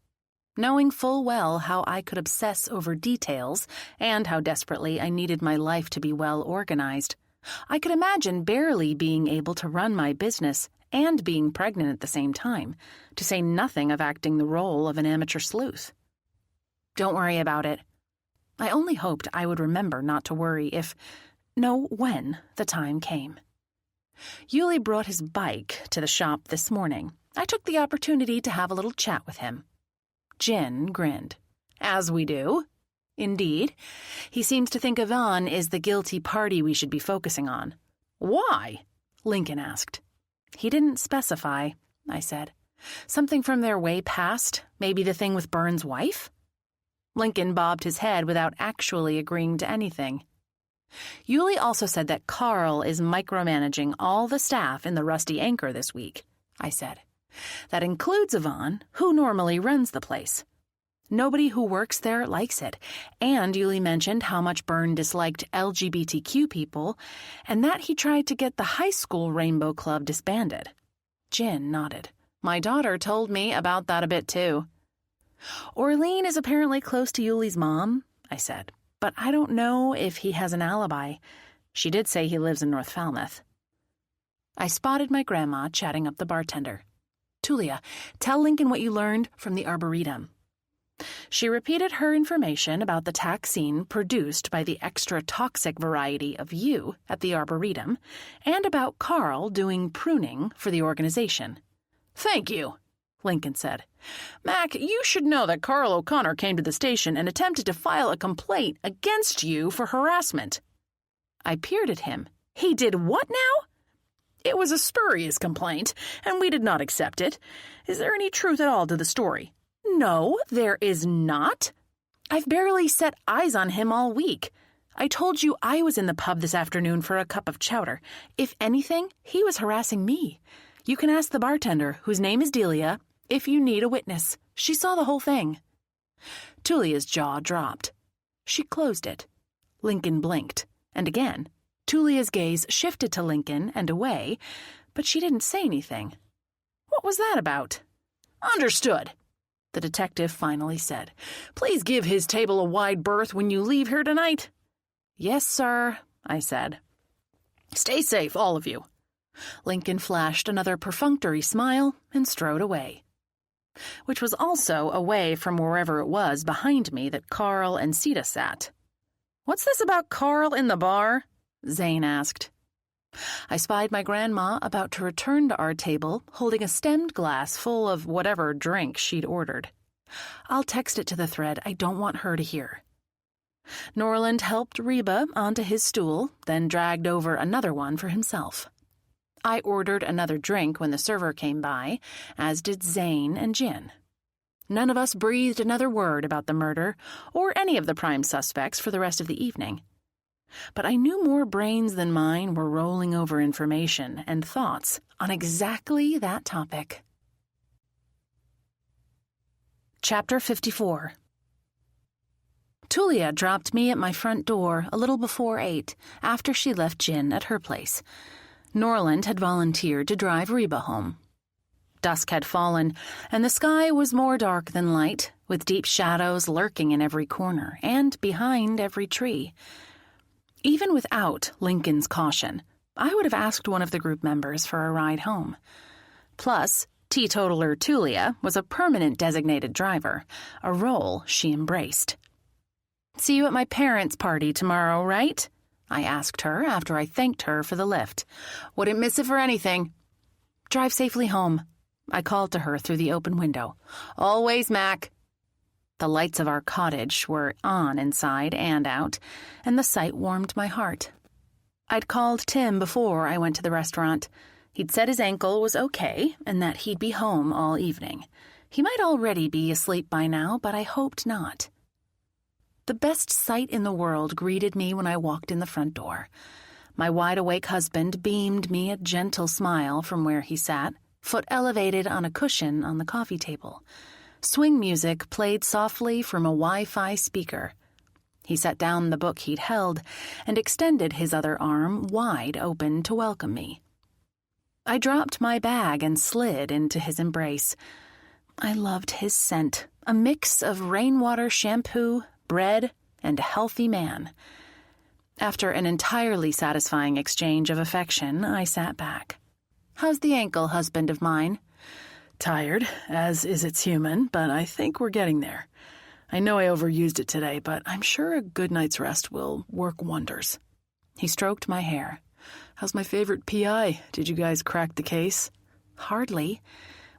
Knowing full well how I could obsess over details and how desperately I needed my life to be well organized, I could imagine barely being able to run my business and being pregnant at the same time, to say nothing of acting the role of an amateur sleuth. Don't worry about it. I only hoped I would remember not to worry when the time came. Yulie brought his bike to the shop this morning. I took the opportunity to have a little chat with him. Jin grinned. "As we do." "Indeed. He seems to think Yvonne is the guilty party we should be focusing on." "Why?" Lincoln asked. "He didn't specify," I said. "Something from their way past, maybe the thing with Burns' wife?" Lincoln bobbed his head without actually agreeing to anything. "Yulie also said that Carl is micromanaging all the staff in the Rusty Anchor this week," I said. "That includes Yvonne, who normally runs the place. Nobody who works there likes it, and Yulie mentioned how much Byrne disliked LGBTQ people, and that he tried to get the high school Rainbow Club disbanded." Jin nodded. "My daughter told me about that a bit, too." "Orlean is apparently close to Yulie's mom," I said. but I don't know if he has an alibi. She did say he lives in North Falmouth. I spotted my grandma chatting up the bartender. "Tulia, tell Lincoln what you learned from the Arboretum." She repeated her information about the taxine produced by the extra-toxic variety of yew at the Arboretum and about Carl doing pruning for the organization. "Thank you," Lincoln said. "Mac, you should know that Carl O'Connor came to the station and attempted to file a complaint against you for harassment." I peered at him. "He did what now?" "It was a spurious complaint, and we did not accept it. Is there any truth at all to the story?" "No, there is not. I've barely set eyes on him all week. I told you I was in the pub this afternoon for a cup of chowder. If anything, he was harassing me. You can ask the bartender, whose name is Delia, if you need a witness. She saw the whole thing." Tulia's jaw dropped. She closed it. Lincoln blinked, and again. Tulia's gaze shifted to Lincoln and away, but she didn't say anything. "What was that about?" "Understood," the detective finally said. "Please give his table a wide berth when you leave here tonight." "Yes, sir," I said. "Stay safe, all of you." Lincoln flashed another perfunctory smile and strode away, which was also away from wherever it was behind me that Carl and Sita sat. "What's this about Carl in the bar?" Zane asked. I spied my grandma about to return to our table, holding a stemmed glass full of whatever drink she'd ordered. "I'll text it to the thread. I don't want her to hear." Norland helped Reba onto his stool, then dragged over another one for himself. I ordered another drink when the server came by, as did Zane and Jin. None of us breathed another word about the murder or any of the prime suspects for the rest of the evening. But I knew more brains than mine were rolling over information and thoughts on exactly that topic. Chapter 54. Tulia dropped me at my front door a little before 8, after she left Jin at her place. Norland had volunteered to drive Reba home. Dusk had fallen, and the sky was more dark than light, with deep shadows lurking in every corner and behind every tree. Even without Lincoln's caution, I would have asked one of the group members for a ride home. Plus, teetotaler Tulia was a permanent designated driver, a role she embraced. "See you at my parents' party tomorrow, right?" I asked her after I thanked her for the lift. "Wouldn't miss it for anything." "Drive safely home," I called to her through the open window. "Always, Mac." The lights of our cottage were on inside and out, and the sight warmed my heart. I'd called Tim before I went to the restaurant. He'd said his ankle was okay and that he'd be home all evening. He might already be asleep by now, but I hoped not. The best sight in the world greeted me when I walked in the front door. My wide-awake husband beamed me a gentle smile from where he sat, foot elevated on a cushion on the coffee table. Swing music played softly from a Wi-Fi speaker. He set down the book he'd held and extended his other arm wide open to welcome me. I dropped my bag and slid into his embrace. I loved his scent, a mix of rainwater shampoo, bread, and a healthy man. After an entirely satisfying exchange of affection, I sat back. "How's the ankle, husband of mine?" "Tired, as is its human, but I think we're getting there. I know I overused it today, but I'm sure a good night's rest will work wonders." He stroked my hair. "How's my favorite PI? Did you guys crack the case?" "Hardly.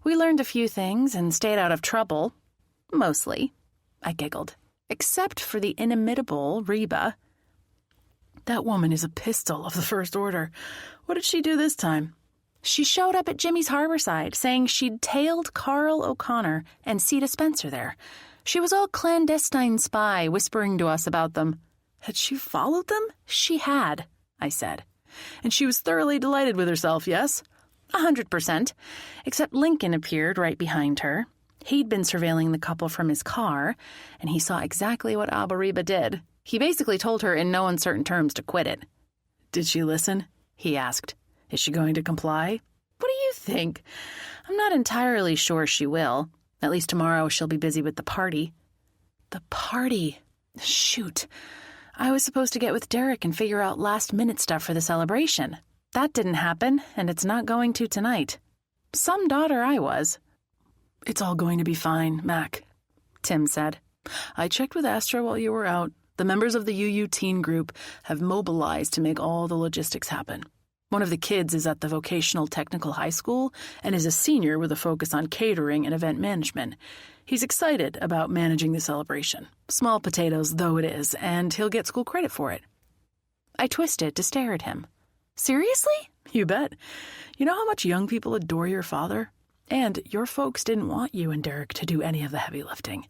We learned a few things and stayed out of trouble. Mostly," I giggled. "Except for the inimitable Reba." "That woman is a pistol of the first order. What did she do this time?" "She showed up at Jimmy's Harborside, saying she'd tailed Carl O'Connor and Sita Spencer there. She was all clandestine spy, whispering to us about them." "Had she followed them?" "She had," I said. "And she was thoroughly delighted with herself, yes?" 100%, except Lincoln appeared right behind her. He'd been surveilling the couple from his car, and he saw exactly what Reba did. He basically told her in no uncertain terms to quit it. "Did she listen?" he asked. "Is she going to comply?" "What do you think? I'm not entirely sure she will. At least tomorrow she'll be busy with the party." The party? Shoot. I was supposed to get with Derek and figure out last-minute stuff for the celebration. That didn't happen, and it's not going to tonight. Some daughter I was. It's all going to be fine, Mac, Tim said. I checked with Astra while you were out. The members of the UU teen group have mobilized to make all the logistics happen. One of the kids is at the vocational technical high school and is a senior with a focus on catering and event management. He's excited about managing the celebration. Small potatoes, though it is, and he'll get school credit for it. I twisted to stare at him. Seriously? You bet. You know how much young people adore your father? And your folks didn't want you and Derek to do any of the heavy lifting.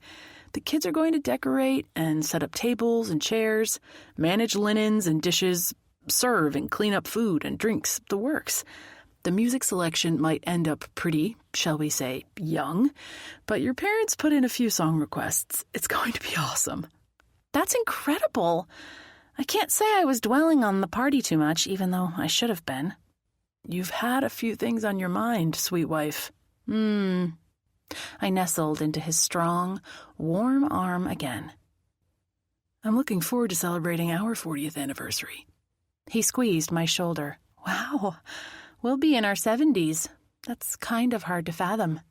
The kids are going to decorate and set up tables and chairs, manage linens and dishes, serve and clean up food and drinks, the works. The music selection might end up pretty, shall we say, young, but your parents put in a few song requests. It's going to be awesome. That's incredible. I can't say I was dwelling on the party too much, even though I should have been. You've had a few things on your mind, sweet wife. I nestled into his strong, warm arm again. I'm looking forward to celebrating our 40th anniversary. He squeezed my shoulder. Wow, we'll be in our 70s. That's kind of hard to fathom.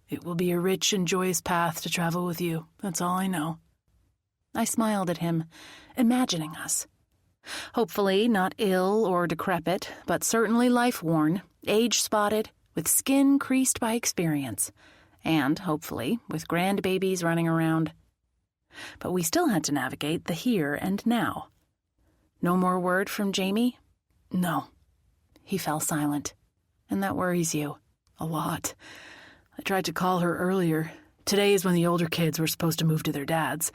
It will be a rich and joyous path to travel with you. That's all I know. I smiled at him, imagining us. Hopefully not ill or decrepit, but certainly life-worn, age-spotted, with skin creased by experience, and, hopefully, with grandbabies running around. But we still had to navigate the here and now. No more word from Jamie? No. He fell silent. And that worries you? A lot. I tried to call her earlier. Today is when the older kids were supposed to move to their dads.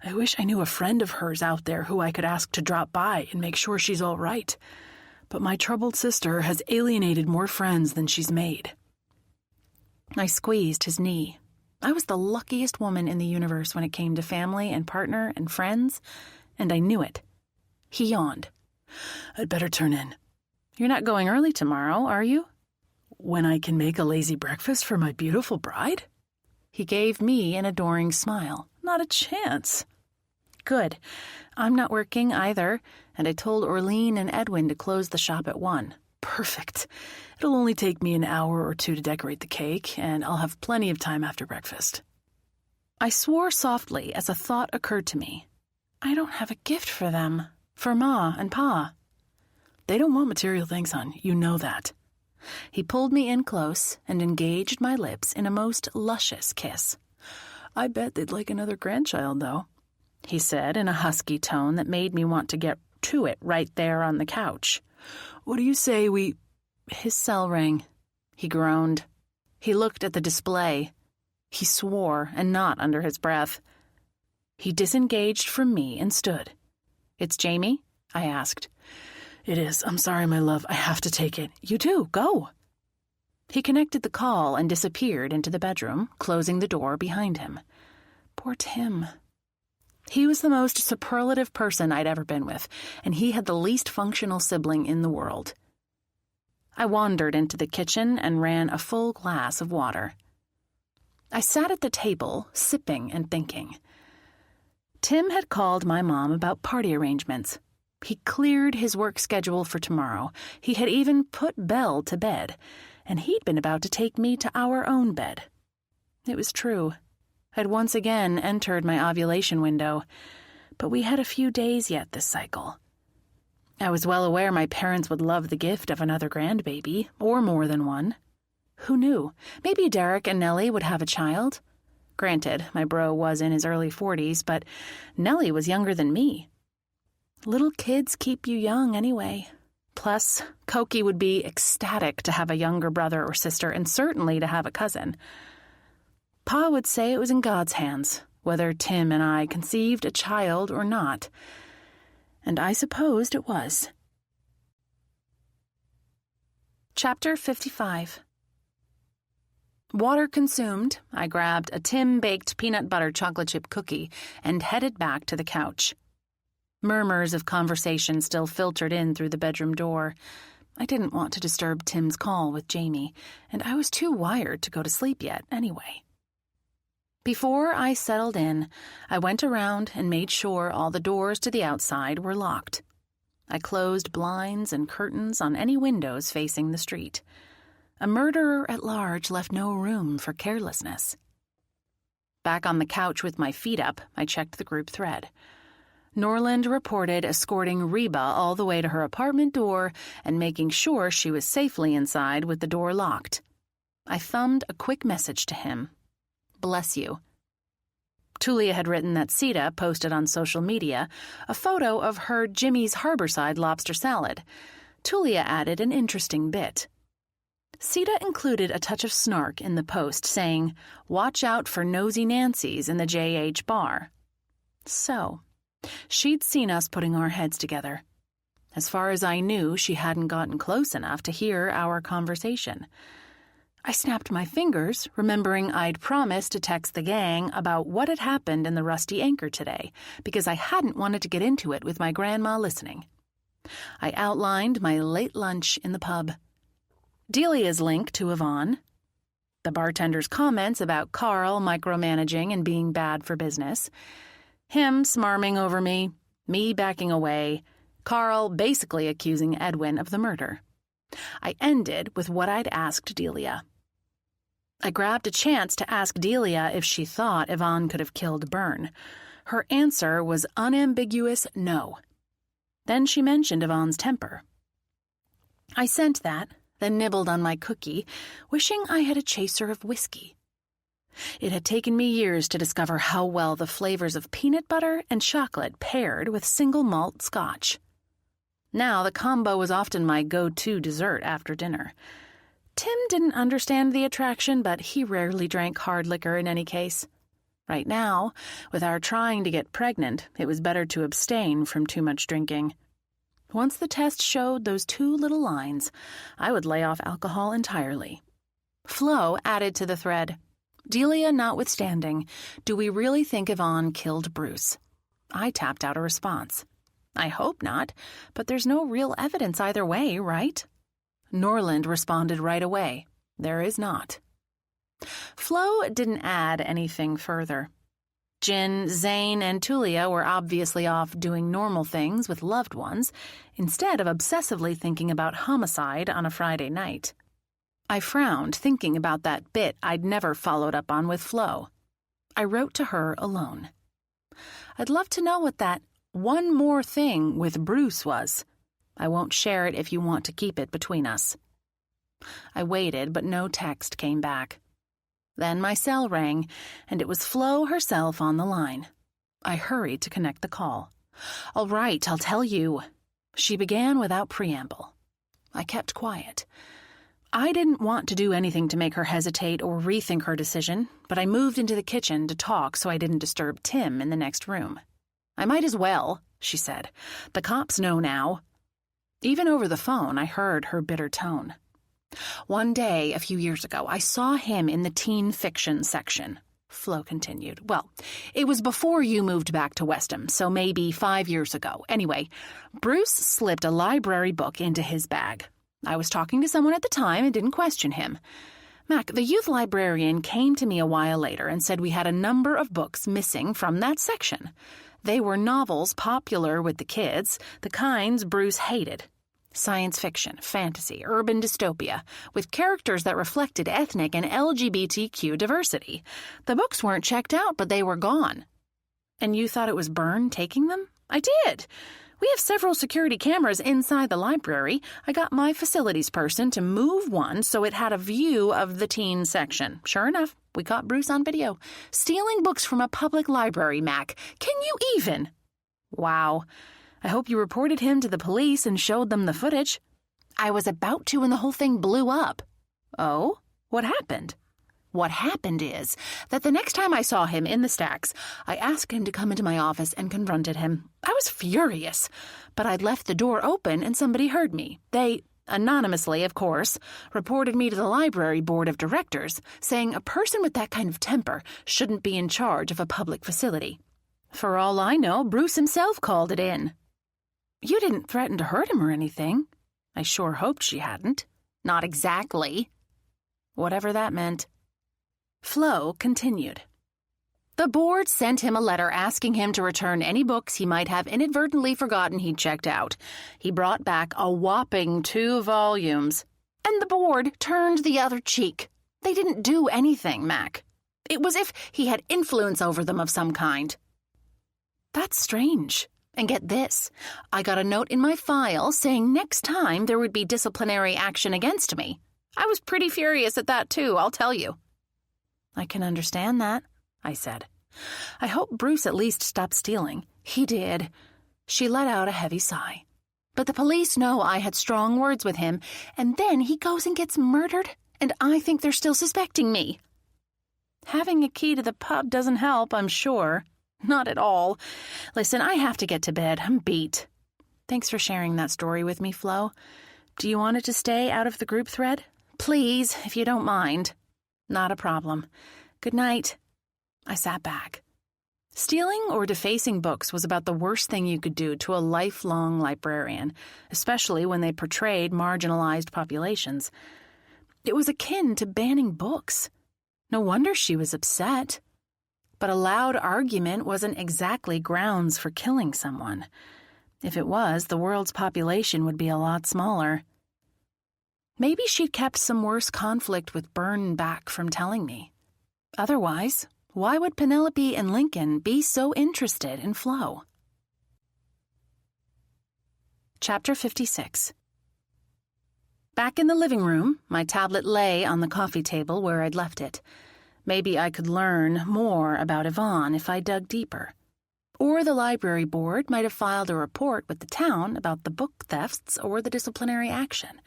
I wish I knew a friend of hers out there who I could ask to drop by and make sure she's all right. But my troubled sister has alienated more friends than she's made. I squeezed his knee. I was the luckiest woman in the universe when it came to family and partner and friends, and I knew it. He yawned. I'd better turn in. You're not going early tomorrow, are you? When I can make a lazy breakfast for my beautiful bride? He gave me an adoring smile. Not a chance. Good. I'm not working either, and I told Orlean and Edwin to close the shop at 1. Perfect. It'll only take me an hour or two to decorate the cake, and I'll have plenty of time after breakfast. I swore softly as a thought occurred to me. I don't have a gift for them. For Ma and Pa. They don't want material things, hon. You know that. He pulled me in close and engaged my lips in a most luscious kiss. I bet they'd like another grandchild, though, he said in a husky tone that made me want to get to it right there on the couch. What do you say we... His cell rang. He groaned. He looked at the display. He swore, and not under his breath. He disengaged from me and stood. It's Jamie? I asked. It is. I'm sorry, my love. I have to take it. You too. Go. He connected the call and disappeared into the bedroom, closing the door behind him. Poor Tim. He was the most superlative person I'd ever been with, and he had the least functional sibling in the world. I wandered into the kitchen and ran a full glass of water. I sat at the table, sipping and thinking. Tim had called my mom about party arrangements. He cleared his work schedule for tomorrow. He had even put Belle to bed, and he'd been about to take me to our own bed. It was true. I'd once again entered my ovulation window, but we had a few days yet this cycle. I was well aware my parents would love the gift of another grandbaby, or more than one. Who knew? Maybe Derek and Nellie would have a child. Granted, my bro was in his early 40s, but Nellie was younger than me. Little kids keep you young anyway. Plus, Koki would be ecstatic to have a younger brother or sister, and certainly to have a cousin. Pa would say it was in God's hands, whether Tim and I conceived a child or not. And I supposed it was. Chapter 55. Water consumed, I grabbed a Tim-baked peanut butter chocolate chip cookie and headed back to the couch. Murmurs of conversation still filtered in through the bedroom door. I didn't want to disturb Tim's call with Jamie, and I was too wired to go to sleep yet anyway. Before I settled in, I went around and made sure all the doors to the outside were locked. I closed blinds and curtains on any windows facing the street. A murderer at large left no room for carelessness. Back on the couch with my feet up, I checked the group thread. Norland reported escorting Reba all the way to her apartment door and making sure she was safely inside with the door locked. I thumbed a quick message to him. Bless you. Tulia had written that Sita posted on social media a photo of her Jimmy's Harborside lobster salad. Tulia added an interesting bit. Sita included a touch of snark in the post saying, "Watch out for nosy Nancy's in the JH bar." So, she'd seen us putting our heads together. As far as I knew, she hadn't gotten close enough to hear our conversation. I snapped my fingers, remembering I'd promised to text the gang about what had happened in the Rusty Anchor today, because I hadn't wanted to get into it with my grandma listening. I outlined my late lunch in the pub. Delia's link to Yvonne, the bartender's comments about Carl micromanaging and being bad for business, him smarming over me backing away, Carl basically accusing Edwin of the murder. I ended with what I'd asked Delia. I grabbed a chance to ask Delia if she thought Yvonne could have killed Byrne. Her answer was unambiguous no. Then she mentioned Yvonne's temper. I sent that, then nibbled on my cookie, wishing I had a chaser of whiskey. It had taken me years to discover how well the flavors of peanut butter and chocolate paired with single malt scotch. Now the combo was often my go-to dessert after dinner. Tim didn't understand the attraction, but he rarely drank hard liquor in any case. Right now, with our trying to get pregnant, it was better to abstain from too much drinking. Once the test showed those 2 little lines, I would lay off alcohol entirely. Flo added to the thread. Delia notwithstanding, do we really think Yvonne killed Bruce? I tapped out a response. I hope not, but there's no real evidence either way, right? Norland responded right away. There is not. Flo didn't add anything further. Jin, Zane, and Tulia were obviously off doing normal things with loved ones, instead of obsessively thinking about homicide on a Friday night. I frowned, thinking about that bit I'd never followed up on with Flo. I wrote to her alone. I'd love to know what that one more thing with Bruce was. I won't share it if you want to keep it between us. I waited, but no text came back. Then my cell rang, and it was Flo herself on the line. I hurried to connect the call. All right, I'll tell you. She began without preamble. I kept quiet. I didn't want to do anything to make her hesitate or rethink her decision, but I moved into the kitchen to talk so I didn't disturb Tim in the next room. I might as well, she said. The cops know now. Even over the phone, I heard her bitter tone. One day, a few years ago, I saw him in the teen fiction section. Flo continued. Well, it was before you moved back to Westham, so maybe 5 years ago. Anyway, Bruce slipped a library book into his bag. I was talking to someone at the time and didn't question him. Mac, the youth librarian, came to me a while later and said we had a number of books missing from that section. They were novels popular with the kids, the kinds Bruce hated. Science fiction, fantasy, urban dystopia, with characters that reflected ethnic and LGBTQ diversity. The books weren't checked out, but they were gone. And you thought it was Byrne taking them? I did. We have several security cameras inside the library. I got my facilities person to move one so it had a view of the teen section. Sure enough, we caught Bruce on video. Stealing books from a public library, Mac. Can you even? Wow. I hope you reported him to the police and showed them the footage. I was about to when the whole thing blew up. Oh? What happened? What happened is that the next time I saw him in the stacks, I asked him to come into my office and confronted him. I was furious, but I'd left the door open and somebody heard me. They, anonymously of course, reported me to the library board of directors, saying a person with that kind of temper shouldn't be in charge of a public facility. For all I know, Bruce himself called it in. You didn't threaten to hurt him or anything. I sure hoped she hadn't. Not exactly. Whatever that meant. Flo continued. The board sent him a letter asking him to return any books he might have inadvertently forgotten he'd checked out. He brought back a whopping 2 volumes. And the board turned the other cheek. They didn't do anything, Mac. It was if he had influence over them of some kind. That's strange. And get this, I got a note in my file saying next time there would be disciplinary action against me. I was pretty furious at that too, I'll tell you. I can understand that, I said. I hope Bruce at least stopped stealing. He did. She let out a heavy sigh. But the police know I had strong words with him, and then he goes and gets murdered, and I think they're still suspecting me. Having a key to the pub doesn't help, I'm sure. Not at all. Listen, I have to get to bed. I'm beat. Thanks for sharing that story with me, Flo. Do you want it to stay out of the group thread? Please, if you don't mind. Not a problem. Good night. I sat back. Stealing or defacing books was about the worst thing you could do to a lifelong librarian, especially when they portrayed marginalized populations. It was akin to banning books. No wonder she was upset. But a loud argument wasn't exactly grounds for killing someone. If it was, the world's population would be a lot smaller. Maybe she'd kept some worse conflict with Byrne back from telling me. Otherwise, why would Penelope and Lincoln be so interested in Flo? Chapter 56. Back in the living room, my tablet lay on the coffee table where I'd left it. Maybe I could learn more about Yvonne if I dug deeper. Or the library board might have filed a report with the town about the book thefts or the disciplinary action.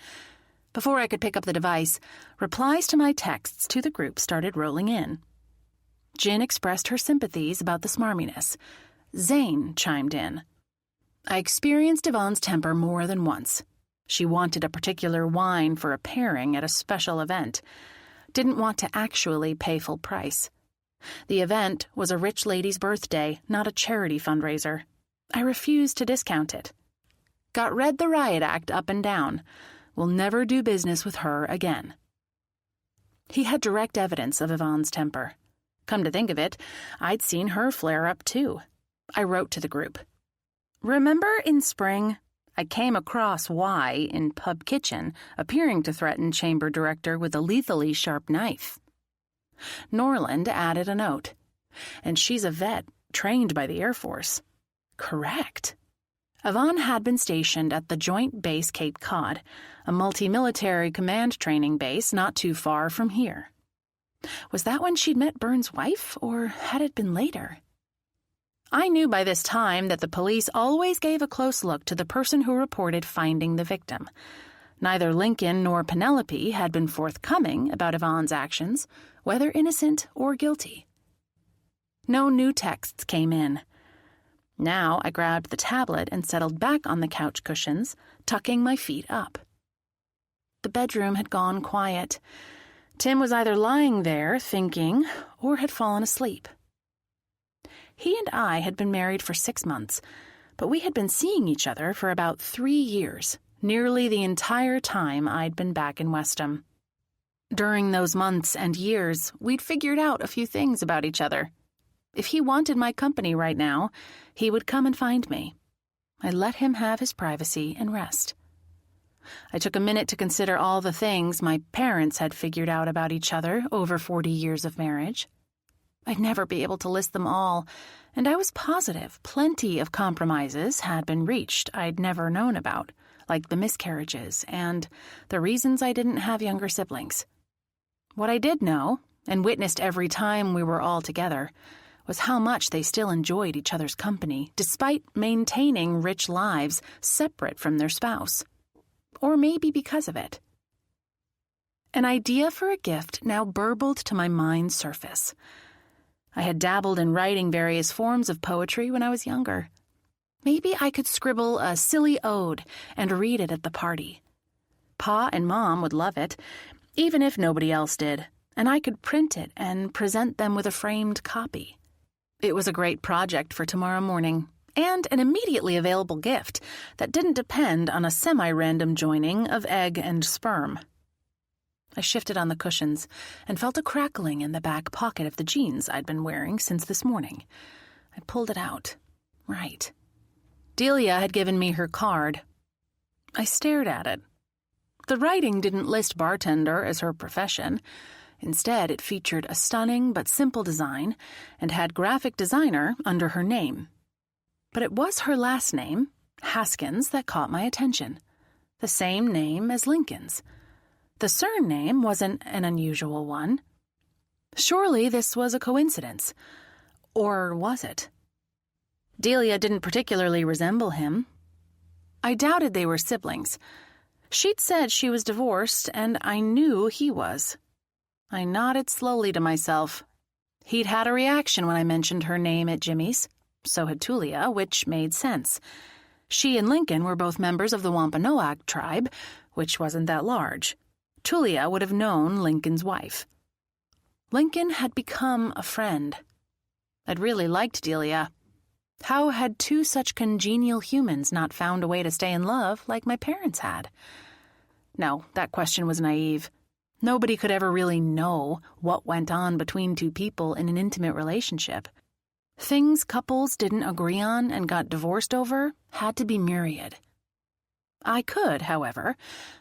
Before I could pick up the device, replies to my texts to the group started rolling in. Jin expressed her sympathies about the smarminess. Zane chimed in. I experienced Yvonne's temper more than once. She wanted a particular wine for a pairing at a special event. Didn't want to actually pay full price. The event was a rich lady's birthday, not a charity fundraiser. I refused to discount it. Got read the riot act up and down. Will never do business with her again. He had direct evidence of Yvonne's temper. Come to think of it, I'd seen her flare up too. I wrote to the group. Remember in spring? I came across Y in pub kitchen, appearing to threaten chamber director with a lethally sharp knife. Norland added a note. And she's a vet, trained by the Air Force. Correct. Yvonne had been stationed at the Joint Base Cape Cod, a multi-military command training base not too far from here. Was that when she'd met Byrne's wife, or had it been later? I knew by this time that the police always gave a close look to the person who reported finding the victim. Neither Lincoln nor Penelope had been forthcoming about Yvonne's actions, whether innocent or guilty. No new texts came in. Now I grabbed the tablet and settled back on the couch cushions, tucking my feet up. The bedroom had gone quiet. Tim was either lying there, thinking, or had fallen asleep. He and I had been married for 6 months, but we had been seeing each other for about 3 years, nearly the entire time I'd been back in Westham. During those months and years, we'd figured out a few things about each other. If he wanted my company right now, he would come and find me. I let him have his privacy and rest. I took a minute to consider all the things my parents had figured out about each other over 40 years of marriage. I'd never be able to list them all, and I was positive plenty of compromises had been reached I'd never known about, like the miscarriages and the reasons I didn't have younger siblings. What I did know, and witnessed every time we were all together, was how much they still enjoyed each other's company, despite maintaining rich lives separate from their spouse. Or maybe because of it. An idea for a gift now burbled to my mind's surface. I had dabbled in writing various forms of poetry when I was younger. Maybe I could scribble a silly ode and read it at the party. Pa and Mom would love it, even if nobody else did, and I could print it and present them with a framed copy. It was a great project for tomorrow morning, and an immediately available gift that didn't depend on a semi-random joining of egg and sperm. I shifted on the cushions and felt a crackling in the back pocket of the jeans I'd been wearing since this morning. I pulled it out. Right. Delia had given me her card. I stared at it. The writing didn't list bartender as her profession. Instead, it featured a stunning but simple design and had graphic designer under her name. But it was her last name, Haskins, that caught my attention. The same name as Lincoln's. The surname wasn't an unusual one. Surely this was a coincidence. Or was it? Delia didn't particularly resemble him. I doubted they were siblings. She'd said she was divorced, and I knew he was. I nodded slowly to myself. He'd had a reaction when I mentioned her name at Jimmy's. So had Tulia, which made sense. She and Lincoln were both members of the Wampanoag tribe, which wasn't that large. Tulia would have known Lincoln's wife. Lincoln had become a friend. I'd really liked Delia. How had two such congenial humans not found a way to stay in love like my parents had? No, that question was naive. Nobody could ever really know what went on between two people in an intimate relationship. Things couples didn't agree on and got divorced over had to be myriad. I could, however,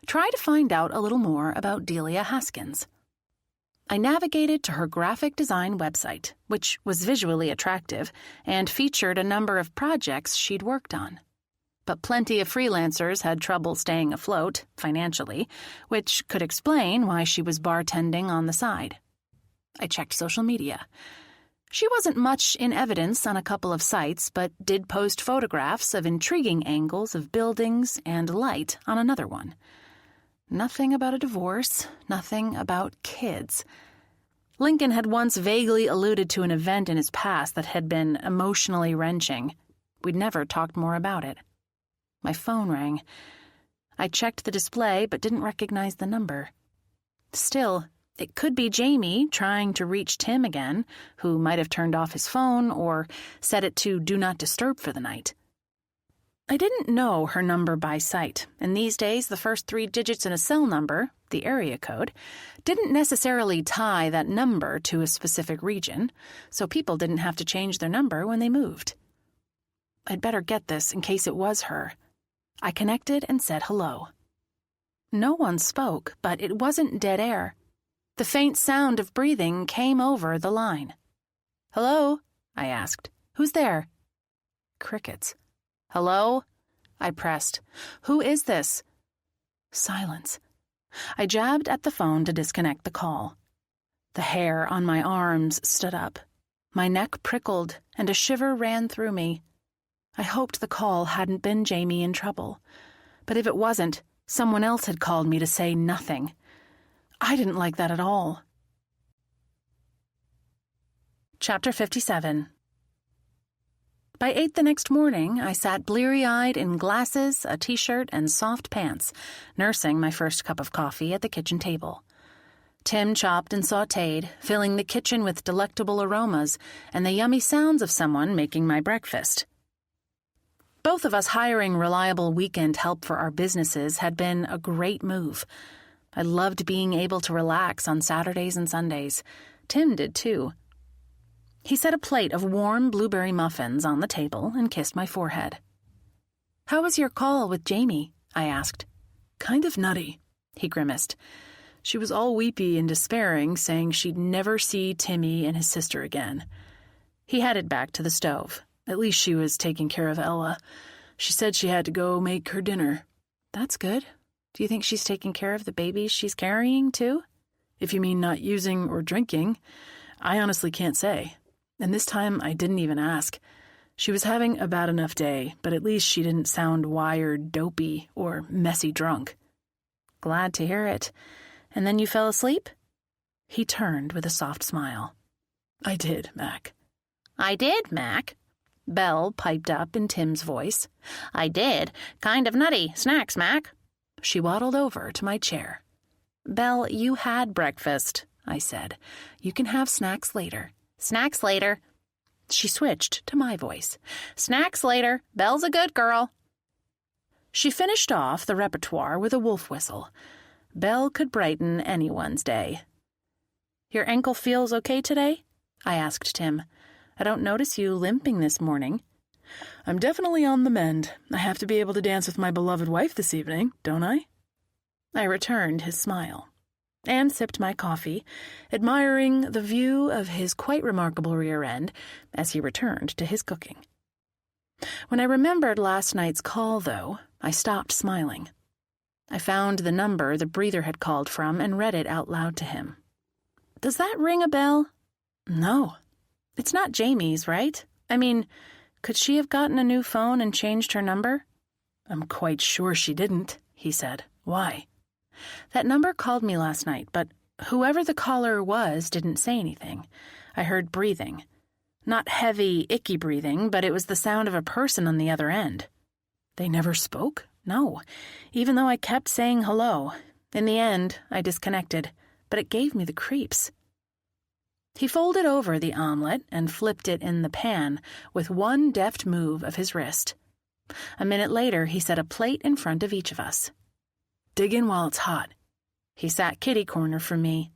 try to find out a little more about Delia Haskins. I navigated to her graphic design website, which was visually attractive and featured a number of projects she'd worked on. But plenty of freelancers had trouble staying afloat, financially, which could explain why she was bartending on the side. I checked social media. She wasn't much in evidence on a couple of sites, but did post photographs of intriguing angles of buildings and light on another one. Nothing about a divorce, nothing about kids. Lincoln had once vaguely alluded to an event in his past that had been emotionally wrenching. We'd never talked more about it. My phone rang. I checked the display but didn't recognize the number. Still, it could be Jamie trying to reach Tim again, who might have turned off his phone or set it to Do Not Disturb for the night. I didn't know her number by sight, and these days the first 3 digits in a cell number, the area code, didn't necessarily tie that number to a specific region, so people didn't have to change their number when they moved. I'd better get this in case it was her. I connected and said hello. No one spoke, but it wasn't dead air. The faint sound of breathing came over the line. "Hello?" I asked. "Who's there?" Crickets. "Hello?" I pressed. "Who is this?" Silence. I jabbed at the phone to disconnect the call. The hair on my arms stood up. My neck prickled, and a shiver ran through me. I hoped the call hadn't been Jamie in trouble. But if it wasn't, someone else had called me to say nothing. I didn't like that at all. Chapter 57. By 8 the next morning, I sat bleary-eyed in glasses, a t-shirt, and soft pants, nursing my first cup of coffee at the kitchen table. Tim chopped and sautéed, filling the kitchen with delectable aromas and the yummy sounds of someone making my breakfast. Both of us hiring reliable weekend help for our businesses had been a great move. I loved being able to relax on Saturdays and Sundays. Tim did too. He set a plate of warm blueberry muffins on the table and kissed my forehead. "How was your call with Jamie?" I asked. "Kind of nutty," he grimaced. "She was all weepy and despairing, saying she'd never see Timmy and his sister again." He headed back to the stove. At least she was taking care of Ella. She said she had to go make her dinner. "That's good. Do you think she's taking care of the babies she's carrying, too?" "If you mean not using or drinking, I honestly can't say. And this time I didn't even ask. She was having a bad enough day, but at least she didn't sound wired, dopey, or messy drunk." "Glad to hear it. And then you fell asleep?" He turned with a soft smile. "I did, Mac." "I did, Mac." Belle piped up in Tim's voice. "I did. Kind of nutty. Snacks, Mac." She waddled over to my chair. "Belle, you had breakfast," I said. "You can have snacks later." "Snacks later." She switched to my voice. "Snacks later. Belle's a good girl." She finished off the repertoire with a wolf whistle. Belle could brighten anyone's day. "Your ankle feels okay today?" I asked Tim. "I don't notice you limping this morning." "I'm definitely on the mend. I have to be able to dance with my beloved wife this evening, don't I?" I returned his smile and sipped my coffee, admiring the view of his quite remarkable rear end as he returned to his cooking. When I remembered last night's call, though, I stopped smiling. I found the number the breather had called from and read it out loud to him. "Does that ring a bell?" "No. It's not Jamie's, right? I mean, could she have gotten a new phone and changed her number?" "I'm quite sure she didn't," he said. "Why?" "That number called me last night, but whoever the caller was didn't say anything. I heard breathing. Not heavy, icky breathing, but it was the sound of a person on the other end." "They never spoke?" "No, even though I kept saying hello. In the end, I disconnected, but it gave me the creeps." He folded over the omelet and flipped it in the pan with one deft move of his wrist. A minute later, he set a plate in front of each of us. "Dig in while it's hot." He sat kitty-corner from me.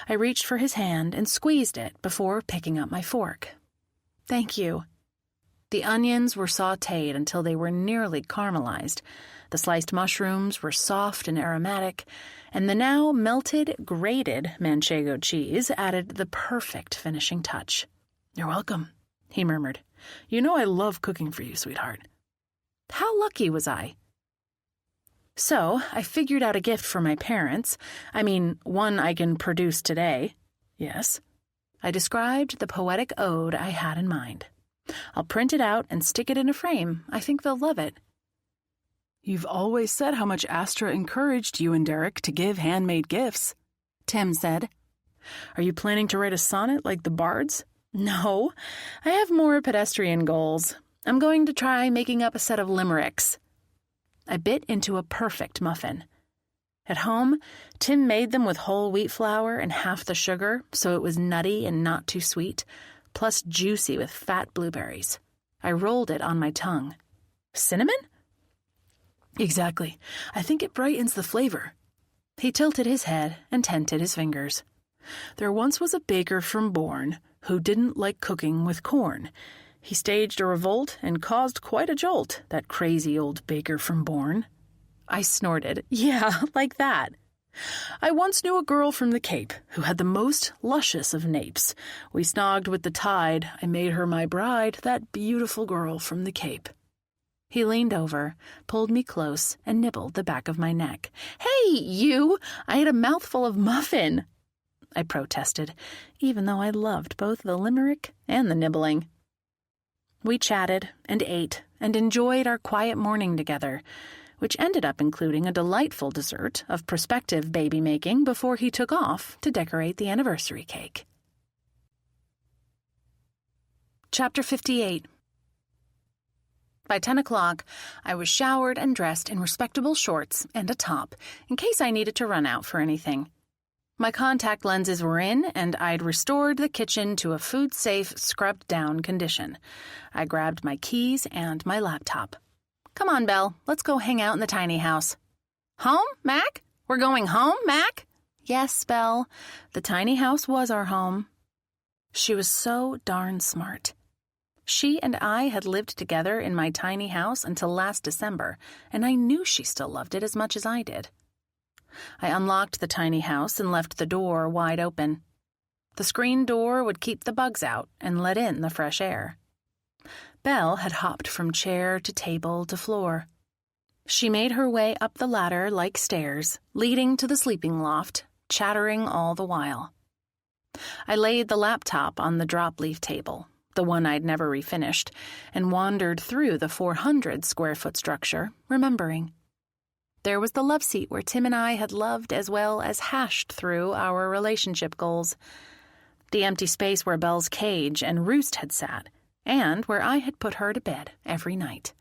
I reached for his hand and squeezed it before picking up my fork. "Thank you." The onions were sautéed until they were nearly caramelized. The sliced mushrooms were soft and aromatic, and the now melted, grated manchego cheese added the perfect finishing touch. "You're welcome," he murmured. "You know I love cooking for you, sweetheart." How lucky was I? So I figured out a gift for my parents. I mean, one I can produce today. "Yes?" I described the poetic ode I had in mind. "I'll print it out and stick it in a frame. I think they'll love it." "You've always said how much Astra encouraged you and Derek to give handmade gifts," Tim said. "Are you planning to write a sonnet like the bards?" "No, I have more pedestrian goals. I'm going to try making up a set of limericks." I bit into a perfect muffin. At home, Tim made them with whole wheat flour and half the sugar, so it was nutty and not too sweet, plus juicy with fat blueberries. I rolled it on my tongue. "Cinnamon?" "Exactly. I think it brightens the flavor." He tilted his head and tented his fingers. "There once was a baker from Bourne who didn't like cooking with corn. He staged a revolt and caused quite a jolt, that crazy old baker from Bourne." I snorted. "Yeah, like that." "I once knew a girl from the Cape who had the most luscious of napes. We snogged with the tide. I made her my bride, that beautiful girl from the Cape." He leaned over, pulled me close, and nibbled the back of my neck. "Hey, you! I ate a mouthful of muffin," I protested, even though I loved both the limerick and the nibbling. We chatted and ate and enjoyed our quiet morning together, which ended up including a delightful dessert of prospective baby-making before he took off to decorate the anniversary cake. Chapter 58. By 10 o'clock, I was showered and dressed in respectable shorts and a top, in case I needed to run out for anything. My contact lenses were in, and I'd restored the kitchen to a food-safe, scrubbed-down condition. I grabbed my keys and my laptop. "Come on, Belle, let's go hang out in the tiny house." "Home, Mac? We're going home, Mac?" "Yes, Belle. The tiny house was our home." She was so darn smart. She and I had lived together in my tiny house until last December, and I knew she still loved it as much as I did. I unlocked the tiny house and left the door wide open. The screen door would keep the bugs out and let in the fresh air. Belle had hopped from chair to table to floor. She made her way up the ladder like stairs, leading to the sleeping loft, chattering all the while. I laid the laptop on the drop-leaf table, the one I'd never refinished, and wandered through the 400-square-foot structure, remembering. There was the love seat where Tim and I had loved as well as hashed through our relationship goals. The empty space where Belle's cage and roost had sat, and where I had put her to bed every night.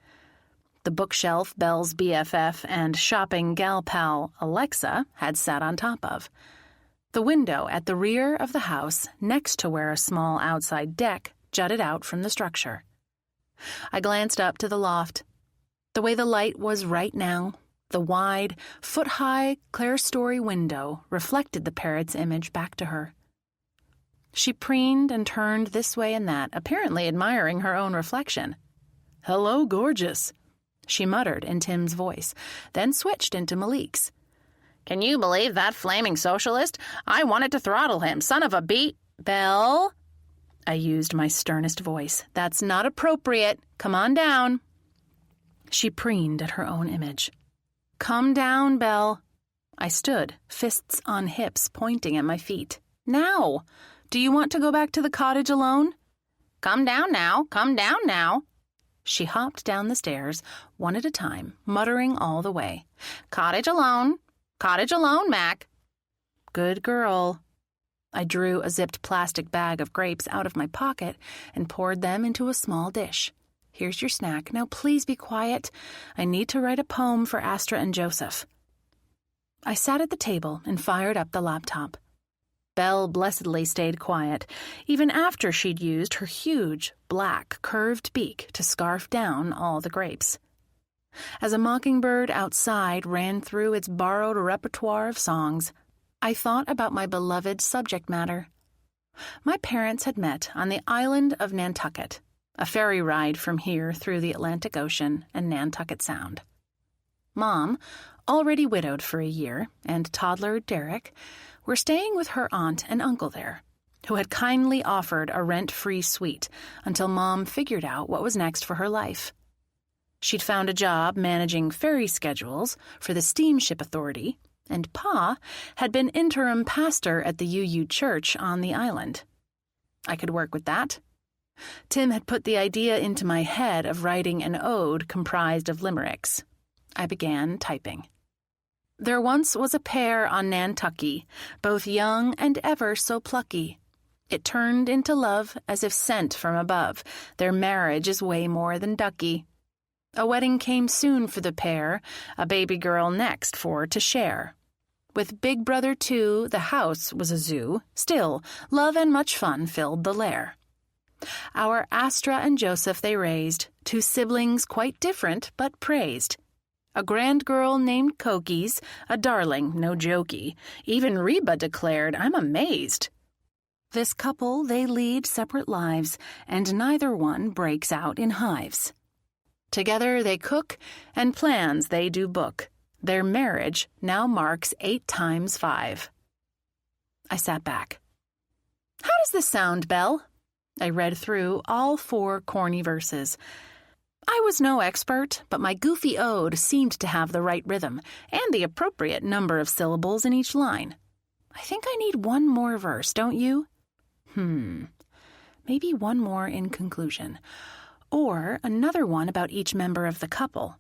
The bookshelf Belle's BFF and shopping gal pal Alexa had sat on top of. The window at the rear of the house, next to where a small outside deck jutted out from the structure. I glanced up to the loft. The way the light was right now, The wide, foot-high, clerestory window reflected the parrot's image back to her. She preened and turned this way and that, apparently admiring her own reflection. "Hello, gorgeous," she muttered in Tim's voice, then switched into Malik's. Can you believe that flaming socialist? I wanted to throttle him, son of a bee. Belle? I used my sternest voice. "That's not appropriate. Come on down." She preened at her own image. "Come down, Belle." I stood, fists on hips, pointing at my feet. "Now! Do you want to go back to the cottage alone?" Come down now, come down now. She hopped down the stairs, one at a time, muttering all the way. Cottage alone, Mac. Good girl. I drew a zipped plastic bag of grapes out of my pocket and poured them into a small dish. Here's your snack. Now please be quiet. I need to write a poem for Astra and Joseph. I sat at the table and fired up the laptop. Belle blessedly stayed quiet, even after she'd used her huge, black, curved beak to scarf down all the grapes. As a mockingbird outside ran through its borrowed repertoire of songs, I thought about my beloved subject matter. My parents had met on the island of Nantucket, a ferry ride from here through the Atlantic Ocean and Nantucket Sound. Mom, already widowed for a year, and toddler Derek were staying with her aunt and uncle there, who had kindly offered a rent-free suite until Mom figured out what was next for her life. She'd found a job managing ferry schedules for the Steamship Authority, and Pa had been interim pastor at the UU Church on the island. I could work with that. Tim had put the idea into my head of writing an ode comprised of limericks. I began typing. There once was a pair on Nantucky, both young and ever so plucky. It turned into love as if sent from above. Their marriage is way more than ducky. A wedding came soon for the pair, a baby girl next for to share. With Big Brother 2, the house was a zoo. Still, love and much fun filled the lair. Our Astra and Joseph they raised, two siblings quite different but praised. A grand girl named Cokies, a darling, no jokey. Even Reba declared, "I'm amazed." This couple, they lead separate lives, and neither one breaks out in hives. Together they cook, and plans they do book. Their marriage now marks 8 times 5. I sat back. How does this sound, Belle? I read through all 4 corny verses. I was no expert, but my goofy ode seemed to have the right rhythm and the appropriate number of syllables in each line. I think I need one more verse, don't you? Maybe one more in conclusion. Or another one about each member of the couple.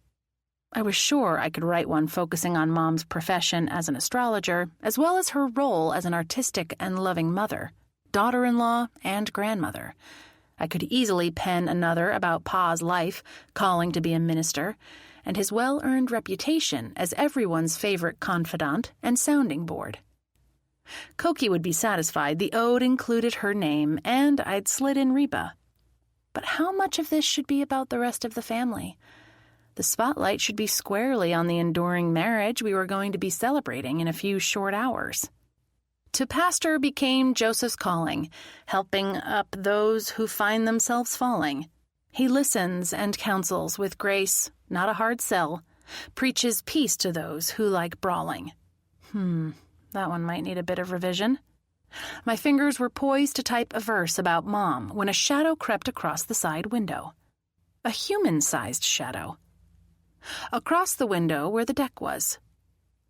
I was sure I could write one focusing on Mom's profession as an astrologer, as well as her role as an artistic and loving mother, daughter-in-law, and grandmother. I could easily pen another about Pa's life, calling to be a minister, and his well-earned reputation as everyone's favorite confidant and sounding board. Cokie would be satisfied the ode included her name, and I'd slid in Reba. But how much of this should be about the rest of the family? The spotlight should be squarely on the enduring marriage we were going to be celebrating in a few short hours. To pastor became Joseph's calling, helping up those who find themselves falling. He listens and counsels with grace, not a hard sell, preaches peace to those who like brawling. That one might need a bit of revision. My fingers were poised to type a verse about Mom when a shadow crept across the side window. A human-sized shadow. Across the window where the deck was.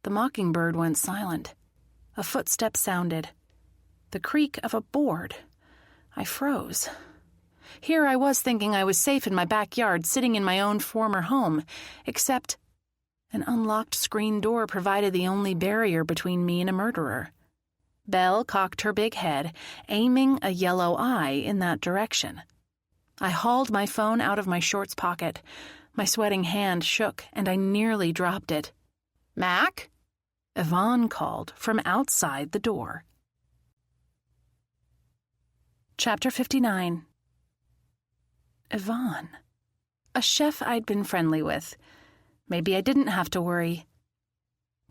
The mockingbird went silent. A footstep sounded. The creak of a board. I froze. Here I was thinking I was safe in my backyard, sitting in my own former home, except an unlocked screen door provided the only barrier between me and a murderer. Belle cocked her big head, aiming a yellow eye in that direction. I hauled my phone out of my shorts pocket. My sweating hand shook, and I nearly dropped it. "Mac?" Yvonne called from outside the door. Chapter 59. Yvonne. A chef I'd been friendly with. Maybe I didn't have to worry.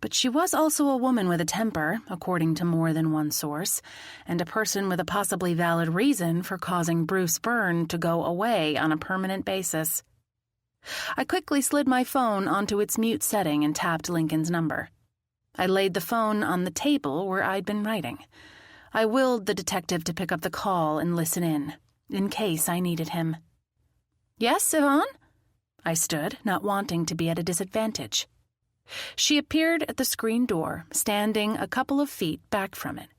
But she was also a woman with a temper, according to more than one source, and a person with a possibly valid reason for causing Bruce Byrne to go away on a permanent basis. I quickly slid my phone onto its mute setting and tapped Lincoln's number. I laid the phone on the table where I'd been writing. I willed the detective to pick up the call and listen in case I needed him. "Yes, Yvonne?" I stood, not wanting to be at a disadvantage. She appeared at the screen door, standing a couple of feet back from it.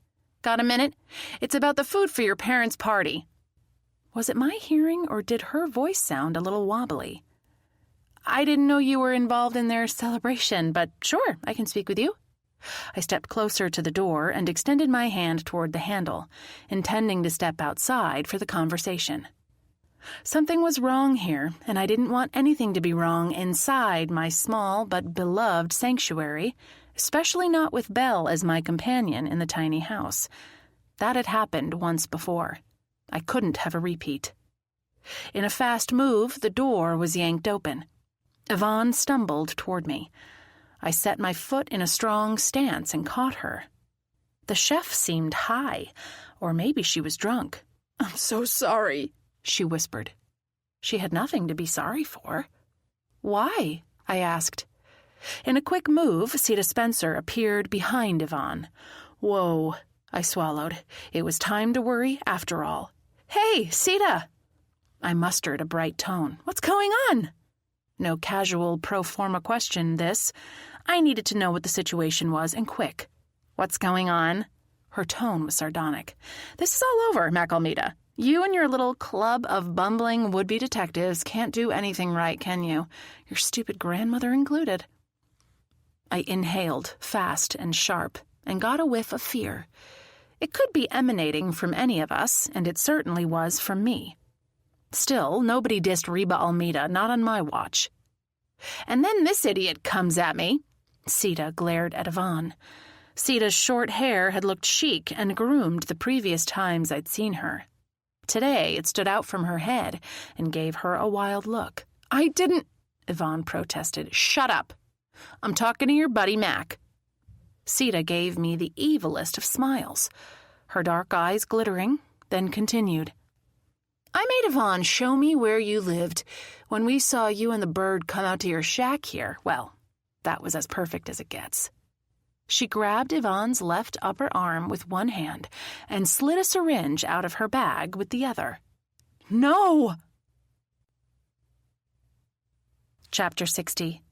"Got a minute? It's about the food for your parents' party." Was it my hearing, or did her voice sound a little wobbly? "I didn't know you were involved in their celebration, but sure, I can speak with you." I stepped closer to the door and extended my hand toward the handle, intending to step outside for the conversation. Something was wrong here, and I didn't want anything to be wrong inside my small but beloved sanctuary, especially not with Belle as my companion in the tiny house. That had happened once before. I couldn't have a repeat. In a fast move, the door was yanked open. Yvonne stumbled toward me. I set my foot in a strong stance and caught her. The chef seemed high, or maybe she was drunk. "I'm so sorry," she whispered. She had nothing to be sorry for. "Why?" I asked. In a quick move, Sita Spencer appeared behind Yvonne. "Whoa," I swallowed. It was time to worry after all. "Hey, Sita!" I mustered a bright tone. "What's going on?" No casual pro forma question, this. I needed to know what the situation was, and quick. "What's going on?" Her tone was sardonic. "This is all over, McAlmeida. You and your little club of bumbling would-be detectives can't do anything right, can you? Your stupid grandmother included." I inhaled, fast and sharp, and got a whiff of fear. It could be emanating from any of us, and it certainly was from me. Still, nobody dissed Reba Almeida, not on my watch. "And then this idiot comes at me." Sita glared at Yvonne. Sita's short hair had looked chic and groomed the previous times I'd seen her. Today, it stood out from her head and gave her a wild look. "I didn't," Yvonne protested. "Shut up. I'm talking to your buddy Mac." Sita gave me the evilest of smiles, her dark eyes glittering, then continued. "I made Yvonne show me where you lived. When we saw you and the bird come out to your shack here, well, that was as perfect as it gets." She grabbed Yvonne's left upper arm with one hand and slid a syringe out of her bag with the other. "No!" Chapter 60.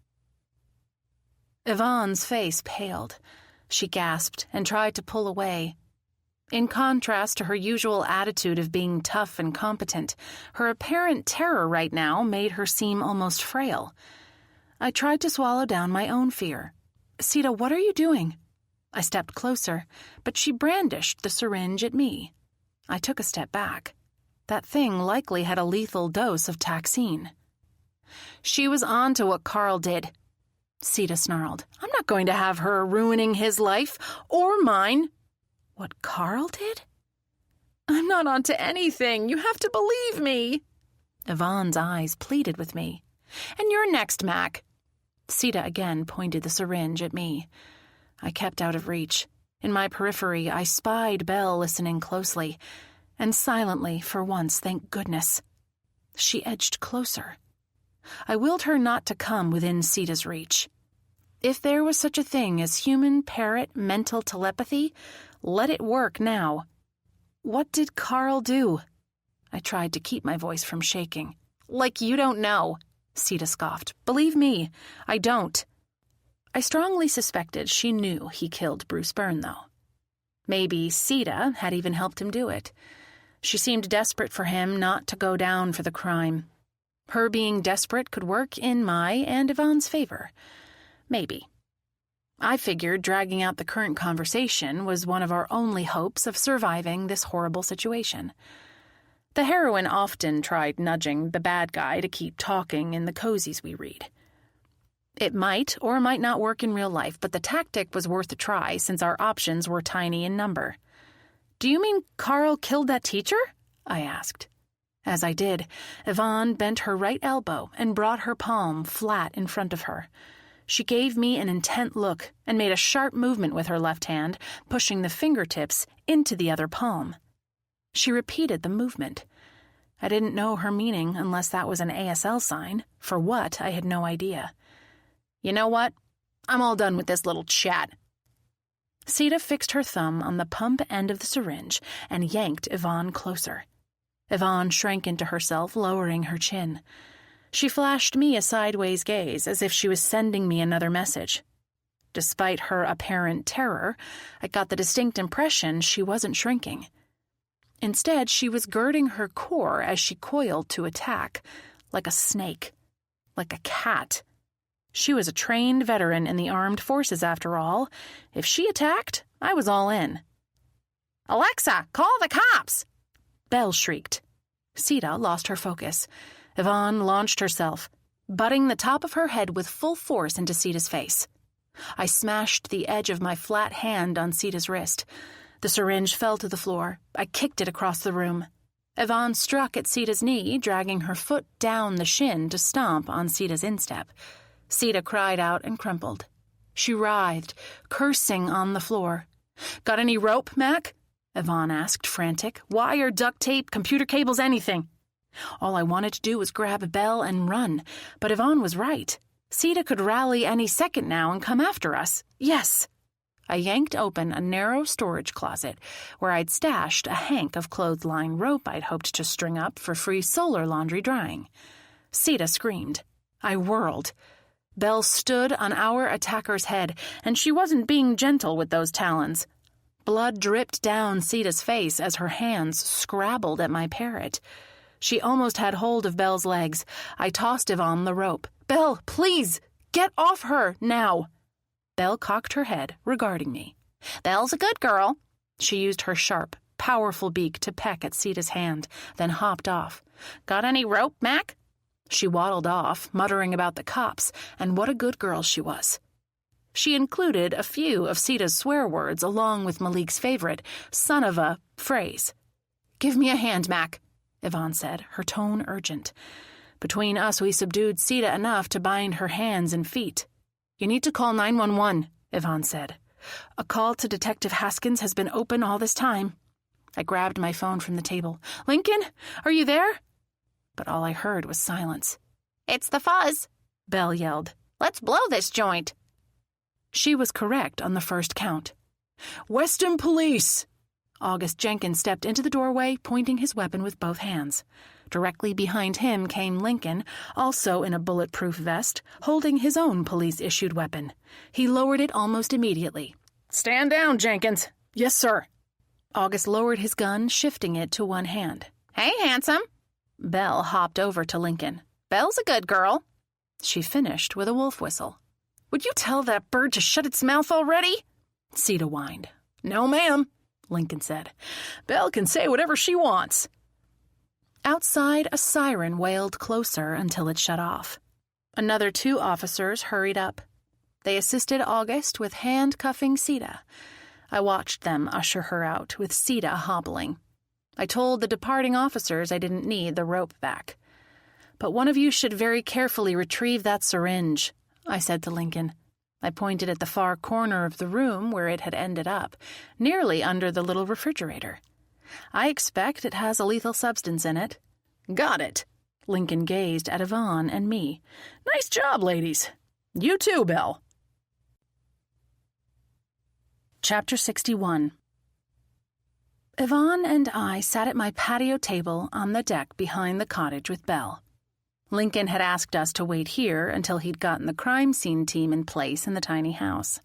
Yvonne's face paled. She gasped and tried to pull away. In contrast to her usual attitude of being tough and competent, her apparent terror right now made her seem almost frail. I tried to swallow down my own fear. "Sita, what are you doing?" I stepped closer, but she brandished the syringe at me. I took a step back. That thing likely had a lethal dose of Taxine. "She was on to what Carl did," Sita snarled. "I'm not going to have her ruining his life, or mine." "What Carl did?" "I'm not on to anything. You have to believe me." Yvonne's eyes pleaded with me. "And you're next, Mac." Sita again pointed the syringe at me. I kept out of reach. In my periphery, I spied Belle listening closely, and silently, for once, thank goodness. She edged closer. I willed her not to come within Sita's reach. If there was such a thing as human-parrot mental telepathy, let it work now. "What did Carl do?" I tried to keep my voice from shaking. "Like you don't know," Sita scoffed. "Believe me, I don't." I strongly suspected she knew he killed Bruce Byrne, though. Maybe Sita had even helped him do it. She seemed desperate for him not to go down for the crime. Her being desperate could work in my and Yvonne's favor. Maybe. I figured dragging out the current conversation was one of our only hopes of surviving this horrible situation. The heroine often tried nudging the bad guy to keep talking in the cozies we read. It might or might not work in real life, but the tactic was worth a try since our options were tiny in number. "Do you mean Carl killed that teacher?" I asked. As I did, Yvonne bent her right elbow and brought her palm flat in front of her. She gave me an intent look and made a sharp movement with her left hand, pushing the fingertips into the other palm. She repeated the movement. I didn't know her meaning unless that was an ASL sign. For what, I had no idea. You know what? I'm all done with this little chat. Sita fixed her thumb on the pump end of the syringe and yanked Yvonne closer. Yvonne shrank into herself, lowering her chin. She flashed me a sideways gaze as if she was sending me another message. Despite her apparent terror, I got the distinct impression she wasn't shrinking. Instead, she was girding her core as she coiled to attack, like a snake, like a cat. She was a trained veteran in the armed forces, after all. If she attacked, I was all in. "Alexa, call the cops!" Belle shrieked. Sita lost her focus. Yvonne launched herself, butting the top of her head with full force into Sita's face. I smashed the edge of my flat hand on Sita's wrist. The syringe fell to the floor. I kicked it across the room. Yvonne struck at Sita's knee, dragging her foot down the shin to stomp on Sita's instep. Sita cried out and crumpled. She writhed, cursing on the floor. "Got any rope, Mac?" Yvonne asked, frantic. "Wire, duct tape, computer cables, anything." All I wanted to do was grab Belle and run, but Yvonne was right. Sita could rally any second now and come after us. Yes! I yanked open a narrow storage closet where I'd stashed a hank of clothesline rope I'd hoped to string up for free solar laundry drying. Sita screamed. I whirled. Belle stood on our attacker's head, and she wasn't being gentle with those talons. Blood dripped down Sita's face as her hands scrabbled at my parrot. She almost had hold of Belle's legs. I tossed Yvonne the rope. "Belle, please, get off her, now!" Belle cocked her head, regarding me. "Belle's a good girl." She used her sharp, powerful beak to peck at Sita's hand, then hopped off. "Got any rope, Mac?" She waddled off, muttering about the cops, and what a good girl she was. She included a few of Sita's swear words along with Malik's favorite, son of a, phrase. "Give me a hand, Mac," Yvonne said, her tone urgent. Between us, we subdued Sita enough to bind her hands and feet. "You need to call 911, Yvonne said. "A call to Detective Haskins has been open all this time." I grabbed my phone from the table. "Lincoln, are you there?" But all I heard was silence. "It's the fuzz," Belle yelled. "Let's blow this joint." She was correct on the first count. "Weston Police!" August Jenkins stepped into the doorway, pointing his weapon with both hands. Directly behind him came Lincoln, also in a bulletproof vest, holding his own police-issued weapon. He lowered it almost immediately. "Stand down, Jenkins." "Yes, sir." August lowered his gun, shifting it to one hand. "Hey, handsome." Belle hopped over to Lincoln. "Belle's a good girl." She finished with a wolf whistle. "Would you tell that bird to shut its mouth already?" Sita whined. "No, ma'am," Lincoln said. "Belle can say whatever she wants." Outside, a siren wailed closer until it shut off. Another 2 officers hurried up. They assisted August with handcuffing Sita. I watched them usher her out, with Sita hobbling. I told the departing officers I didn't need the rope back. "But one of you should very carefully retrieve that syringe," I said to Lincoln. I pointed at the far corner of the room where it had ended up, nearly under the little refrigerator. "I expect it has a lethal substance in it." "Got it." Lincoln gazed at Yvonne and me. "Nice job, ladies. You too, Belle." Chapter 61. Yvonne and I sat at my patio table on the deck behind the cottage with Belle. Lincoln had asked us to wait here until he'd gotten the crime scene team in place in the tiny house.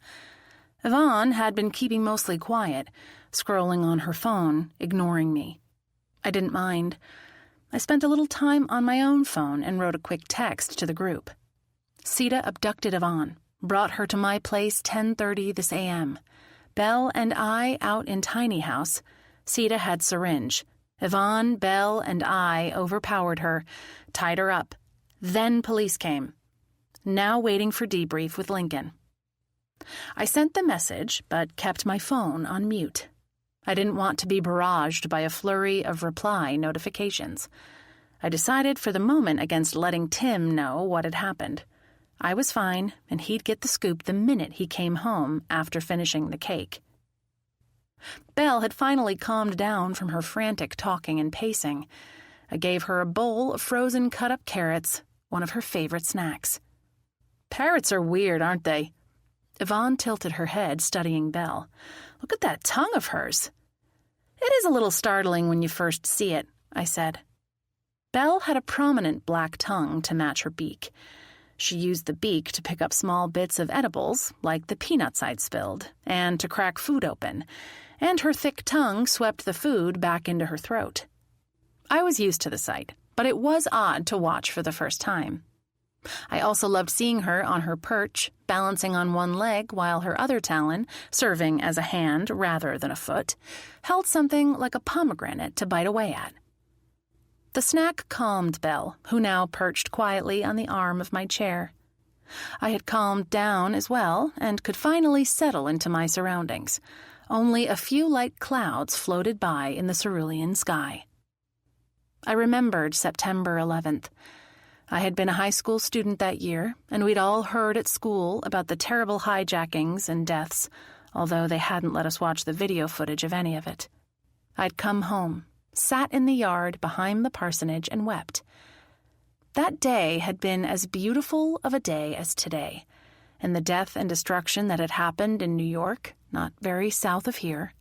Yvonne had been keeping mostly quiet, scrolling on her phone, ignoring me. I didn't mind. I spent a little time on my own phone and wrote a quick text to the group. Sita abducted Yvonne, brought her to my place 10:30 this a.m. Belle and I out in tiny house. Sita had syringe. Yvonne, Belle, and I overpowered her, tied her up. Then police came. Now waiting for debrief with Lincoln. I sent the message, but kept my phone on mute. I didn't want to be barraged by a flurry of reply notifications. I decided for the moment against letting Tim know what had happened. I was fine, and he'd get the scoop the minute he came home after finishing the cake. Belle had finally calmed down from her frantic talking and pacing. I gave her a bowl of frozen cut-up carrots, one of her favorite snacks. Parrots are weird, aren't they? Yvonne tilted her head, studying Belle. Look at that tongue of hers. It is a little startling when you first see it, I said. Belle had a prominent black tongue to match her beak. She used the beak to pick up small bits of edibles, like the peanuts I'd spilled, and to crack food open, and her thick tongue swept the food back into her throat. I was used to the sight, but it was odd to watch for the first time. I also loved seeing her on her perch, balancing on one leg while her other talon, serving as a hand rather than a foot, held something like a pomegranate to bite away at. The snack calmed Belle, who now perched quietly on the arm of my chair. I had calmed down as well and could finally settle into my surroundings. Only a few light clouds floated by in the cerulean sky. I remembered September 11th. I had been a high school student that year, and we'd all heard at school about the terrible hijackings and deaths, although they hadn't let us watch the video footage of any of it. I'd come home, sat in the yard behind the parsonage, and wept. That day had been as beautiful of a day as today, and the death and destruction that had happened in New York, not very south of here,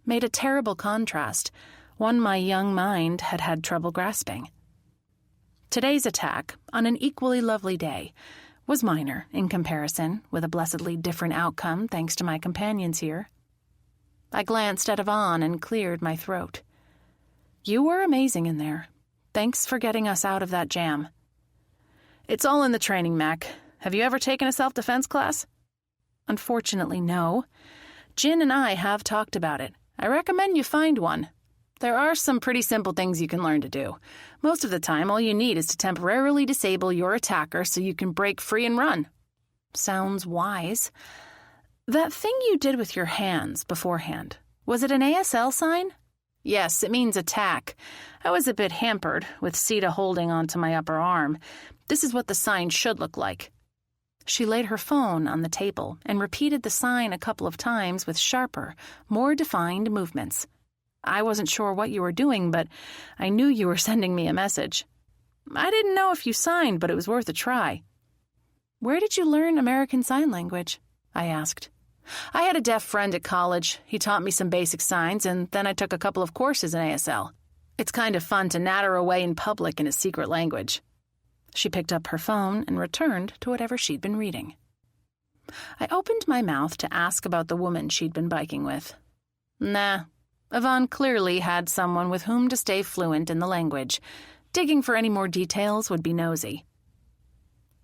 made a terrible contrast, one my young mind had had trouble grasping. Today's attack, on an equally lovely day, was minor in comparison, with a blessedly different outcome thanks to my companions here. I glanced at Yvonne and cleared my throat. You were amazing in there. Thanks for getting us out of that jam. It's all in the training, Mac. Have you ever taken a self-defense class? Unfortunately, no. Jin and I have talked about it. I recommend you find one. There are some pretty simple things you can learn to do. Most of the time, all you need is to temporarily disable your attacker so you can break free and run. Sounds wise. That thing you did with your hands beforehand, was it an ASL sign? Yes, it means attack. I was a bit hampered, with Sita holding onto my upper arm. This is what the sign should look like. She laid her phone on the table and repeated the sign a couple of times with sharper, more defined movements. I wasn't sure what you were doing, but I knew you were sending me a message. I didn't know if you signed, but it was worth a try. Where did you learn American Sign Language? I asked. I had a deaf friend at college. He taught me some basic signs, and then I took a couple of courses in ASL. It's kind of fun to natter away in public in a secret language. She picked up her phone and returned to whatever she'd been reading. I opened my mouth to ask about the woman she'd been biking with. Nah. Yvonne clearly had someone with whom to stay fluent in the language. Digging for any more details would be nosy.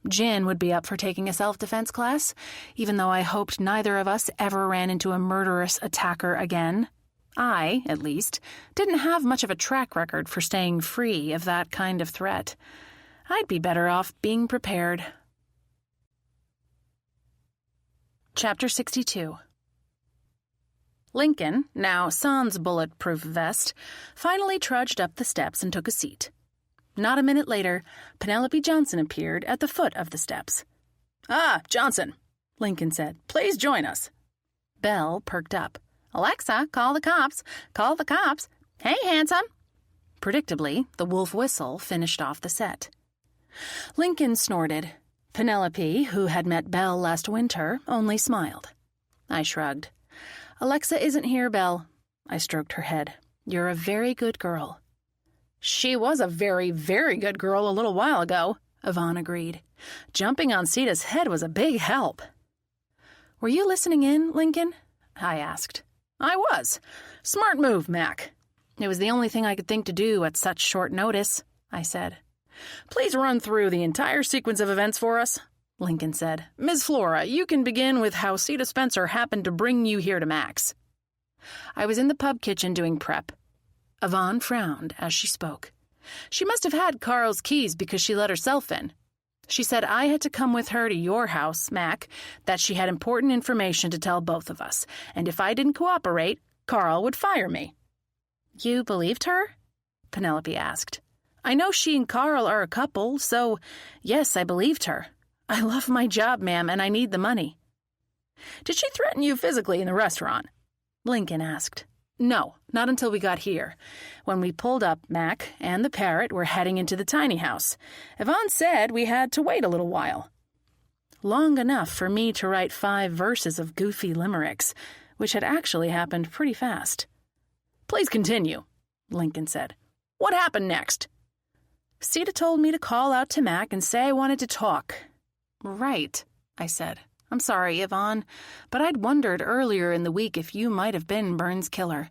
Jin would be up for taking a self-defense class, even though I hoped neither of us ever ran into a murderous attacker again. I, at least, didn't have much of a track record for staying free of that kind of threat. I'd be better off being prepared. Chapter 62. Lincoln, now sans bulletproof vest, finally trudged up the steps and took a seat. Not a minute later, Penelope Johnson appeared at the foot of the steps. "Ah, Johnson," Lincoln said. "Please join us." Belle perked up. "Alexa, call the cops. Call the cops. Hey, handsome." Predictably, the wolf whistle finished off the set. Lincoln snorted. Penelope, who had met Belle last winter, only smiled. I shrugged. "Alexa isn't here, Belle." I stroked her head. "You're a very good girl." "She was a very, very good girl a little while ago," Yvonne agreed. "Jumping on Sita's head was a big help." "Were you listening in, Lincoln?" I asked. "I was. Smart move, Mac." "It was the only thing I could think to do at such short notice," I said. "Please run through the entire sequence of events for us," Lincoln said. "Ms. Flora, you can begin with how Sita Spencer happened to bring you here to Max." I was in the pub kitchen doing prep. Yvonne frowned as she spoke. She must have had Carl's keys because she let herself in. She said I had to come with her to your house, Mac, that she had important information to tell both of us, and if I didn't cooperate, Carl would fire me. "You believed her?" Penelope asked. "I know she and Carl are a couple, so yes, I believed her. I love my job, ma'am, and I need the money. Did she threaten you physically in the restaurant? Lincoln asked. No, not until we got here. When we pulled up, Mac and the parrot were heading into the tiny house. Yvonne said we had to wait a little while. Long enough for me to write 5 verses of goofy limericks, which had actually happened pretty fast. Please continue, Lincoln said. What happened next? Sita told me to call out to Mac and say I wanted to talk. Right, I said. I'm sorry, Yvonne, but I'd wondered earlier in the week if you might have been Burns' killer.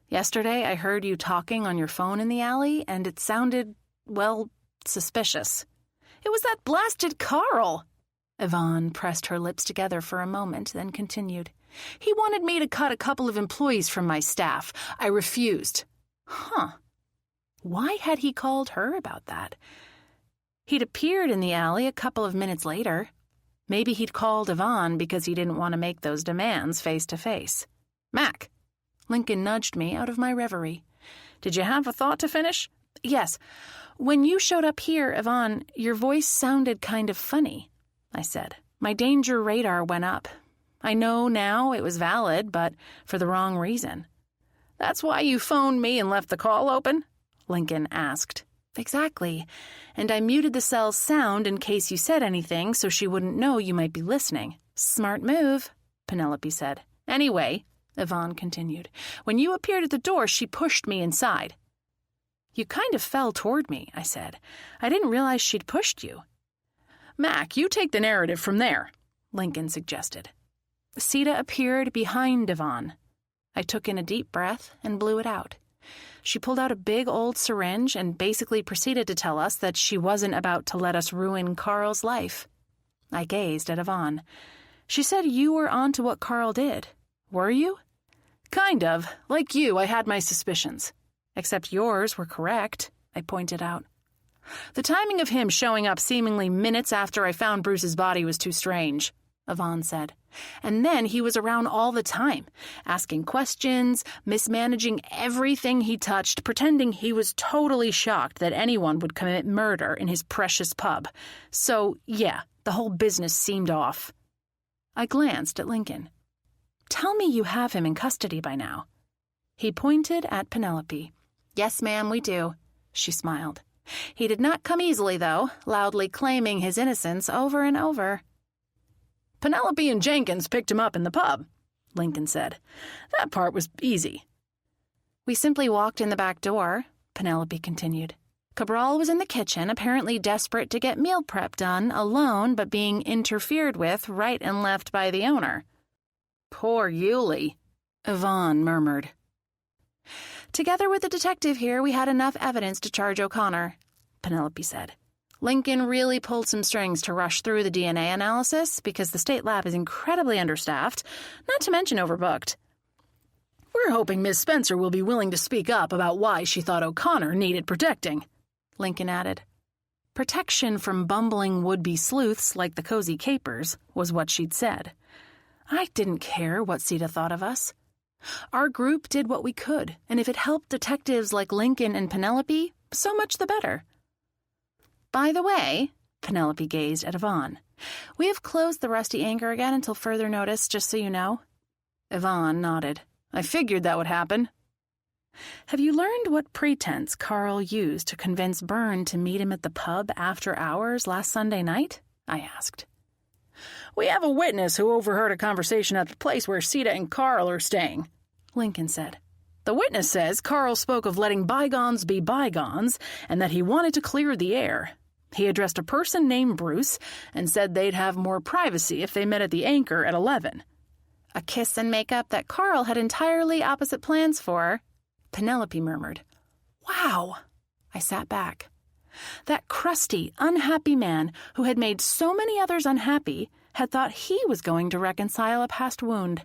Yesterday, I heard you talking on your phone in the alley, and it sounded, well, suspicious. It was that blasted Carl. Yvonne pressed her lips together for a moment, then continued. He wanted me to cut a couple of employees from my staff. I refused. Huh. Why had he called her about that? He'd appeared in the alley a couple of minutes later. Maybe he'd called Yvonne because he didn't want to make those demands face to face. Mac. Lincoln nudged me out of my reverie. Did you have a thought to finish? Yes. When you showed up here, Yvonne, your voice sounded kind of funny, I said. My danger radar went up. I know now it was valid, but for the wrong reason. That's why you phoned me and left the call open? Lincoln asked. Exactly. And I muted the cell's sound in case you said anything so she wouldn't know you might be listening. Smart move, Penelope said. Anyway, Yvonne continued, when you appeared at the door, she pushed me inside. You kind of fell toward me, I said. I didn't realize she'd pushed you. Mac, you take the narrative from there, Lincoln suggested. Sita appeared behind Yvonne. I took in a deep breath and blew it out. She pulled out a big old syringe and basically proceeded to tell us that she wasn't about to let us ruin Carl's life. I gazed at Yvonne. She said you were on to what Carl did. Were you? Kind of. Like you, I had my suspicions. Except yours were correct, I pointed out. The timing of him showing up seemingly minutes after I found Bruce's body was too strange, Yvonne said. And then he was around all the time, asking questions, mismanaging everything he touched, pretending he was totally shocked that anyone would commit murder in his precious pub. So, yeah, the whole business seemed off. I glanced at Lincoln. Tell me you have him in custody by now. He pointed at Penelope. Yes, ma'am, we do, she smiled. He did not come easily, though, loudly claiming his innocence over and over. Penelope and Jenkins picked him up in the pub, Lincoln said. That part was easy. We simply walked in the back door, Penelope continued. Cabral was in the kitchen, apparently desperate to get meal prep done, alone, but being interfered with right and left by the owner. Poor Yulie, Yvonne murmured. Together with the detective here, we had enough evidence to charge O'Connor, Penelope said. Lincoln really pulled some strings to rush through the DNA analysis because the state lab is incredibly understaffed, not to mention overbooked. We're hoping Miss Spencer will be willing to speak up about why she thought O'Connor needed protecting, Lincoln added. Protection from bumbling would-be sleuths like the Cozy Capers was what she'd said. I didn't care what Sita thought of us. Our group did what we could, and if it helped detectives like Lincoln and Penelope, so much the better. By the way, Penelope gazed at Yvonne, we have closed the Rusty Anchor again until further notice, just so you know. Yvonne nodded. I figured that would happen. Have you learned what pretense Carl used to convince Byrne to meet him at the pub after hours last Sunday night? I asked. We have a witness who overheard a conversation at the place where Sita and Carl are staying, Lincoln said. The witness says Carl spoke of letting bygones be bygones and that he wanted to clear the air. He addressed a person named Bruce and said they'd have more privacy if they met at the Anchor at 11. A kiss and makeup that Carl had entirely opposite plans for, Penelope murmured. Wow! I sat back. That crusty, unhappy man who had made so many others unhappy had thought he was going to reconcile a past wound.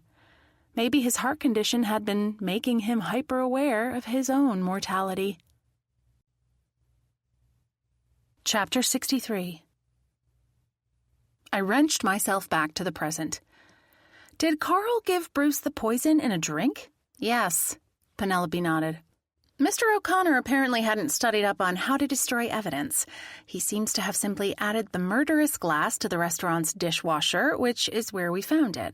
Maybe his heart condition had been making him hyper-aware of his own mortality. Chapter 63. I wrenched myself back to the present. Did Carl give Bruce the poison in a drink? Yes, Penelope nodded. Mr. O'Connor apparently hadn't studied up on how to destroy evidence. He seems to have simply added the murderous glass to the restaurant's dishwasher, which is where we found it.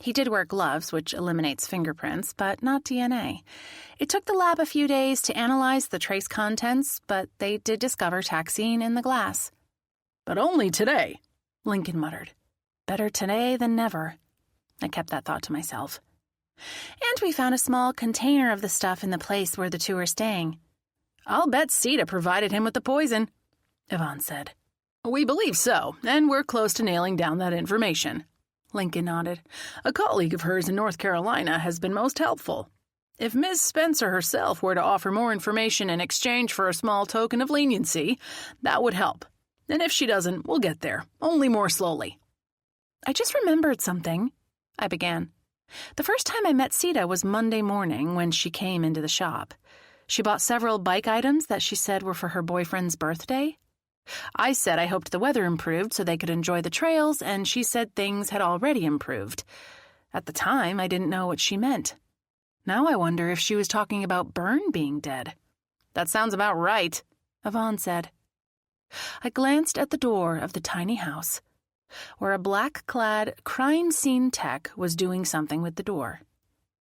He did wear gloves, which eliminates fingerprints, but not DNA. It took the lab a few days to analyze the trace contents, but they did discover taxine in the glass. But only today, Lincoln muttered. Better today than never. I kept that thought to myself. And we found a small container of the stuff in the place where the two are staying. I'll bet Sita provided him with the poison, Yvonne said. We believe so, and we're close to nailing down that information. Lincoln nodded. A colleague of hers in North Carolina has been most helpful. If Ms. Spencer herself were to offer more information in exchange for a small token of leniency, that would help. And if she doesn't, we'll get there, only more slowly. I just remembered something, I began. The first time I met Sita was Monday morning when she came into the shop. She bought several bike items that she said were for her boyfriend's birthday. I said I hoped the weather improved so they could enjoy the trails, and she said things had already improved. At the time, I didn't know what she meant. Now I wonder if she was talking about Byrne being dead. That sounds about right, Yvonne said. I glanced at the door of the tiny house, where a black-clad crime scene tech was doing something with the door.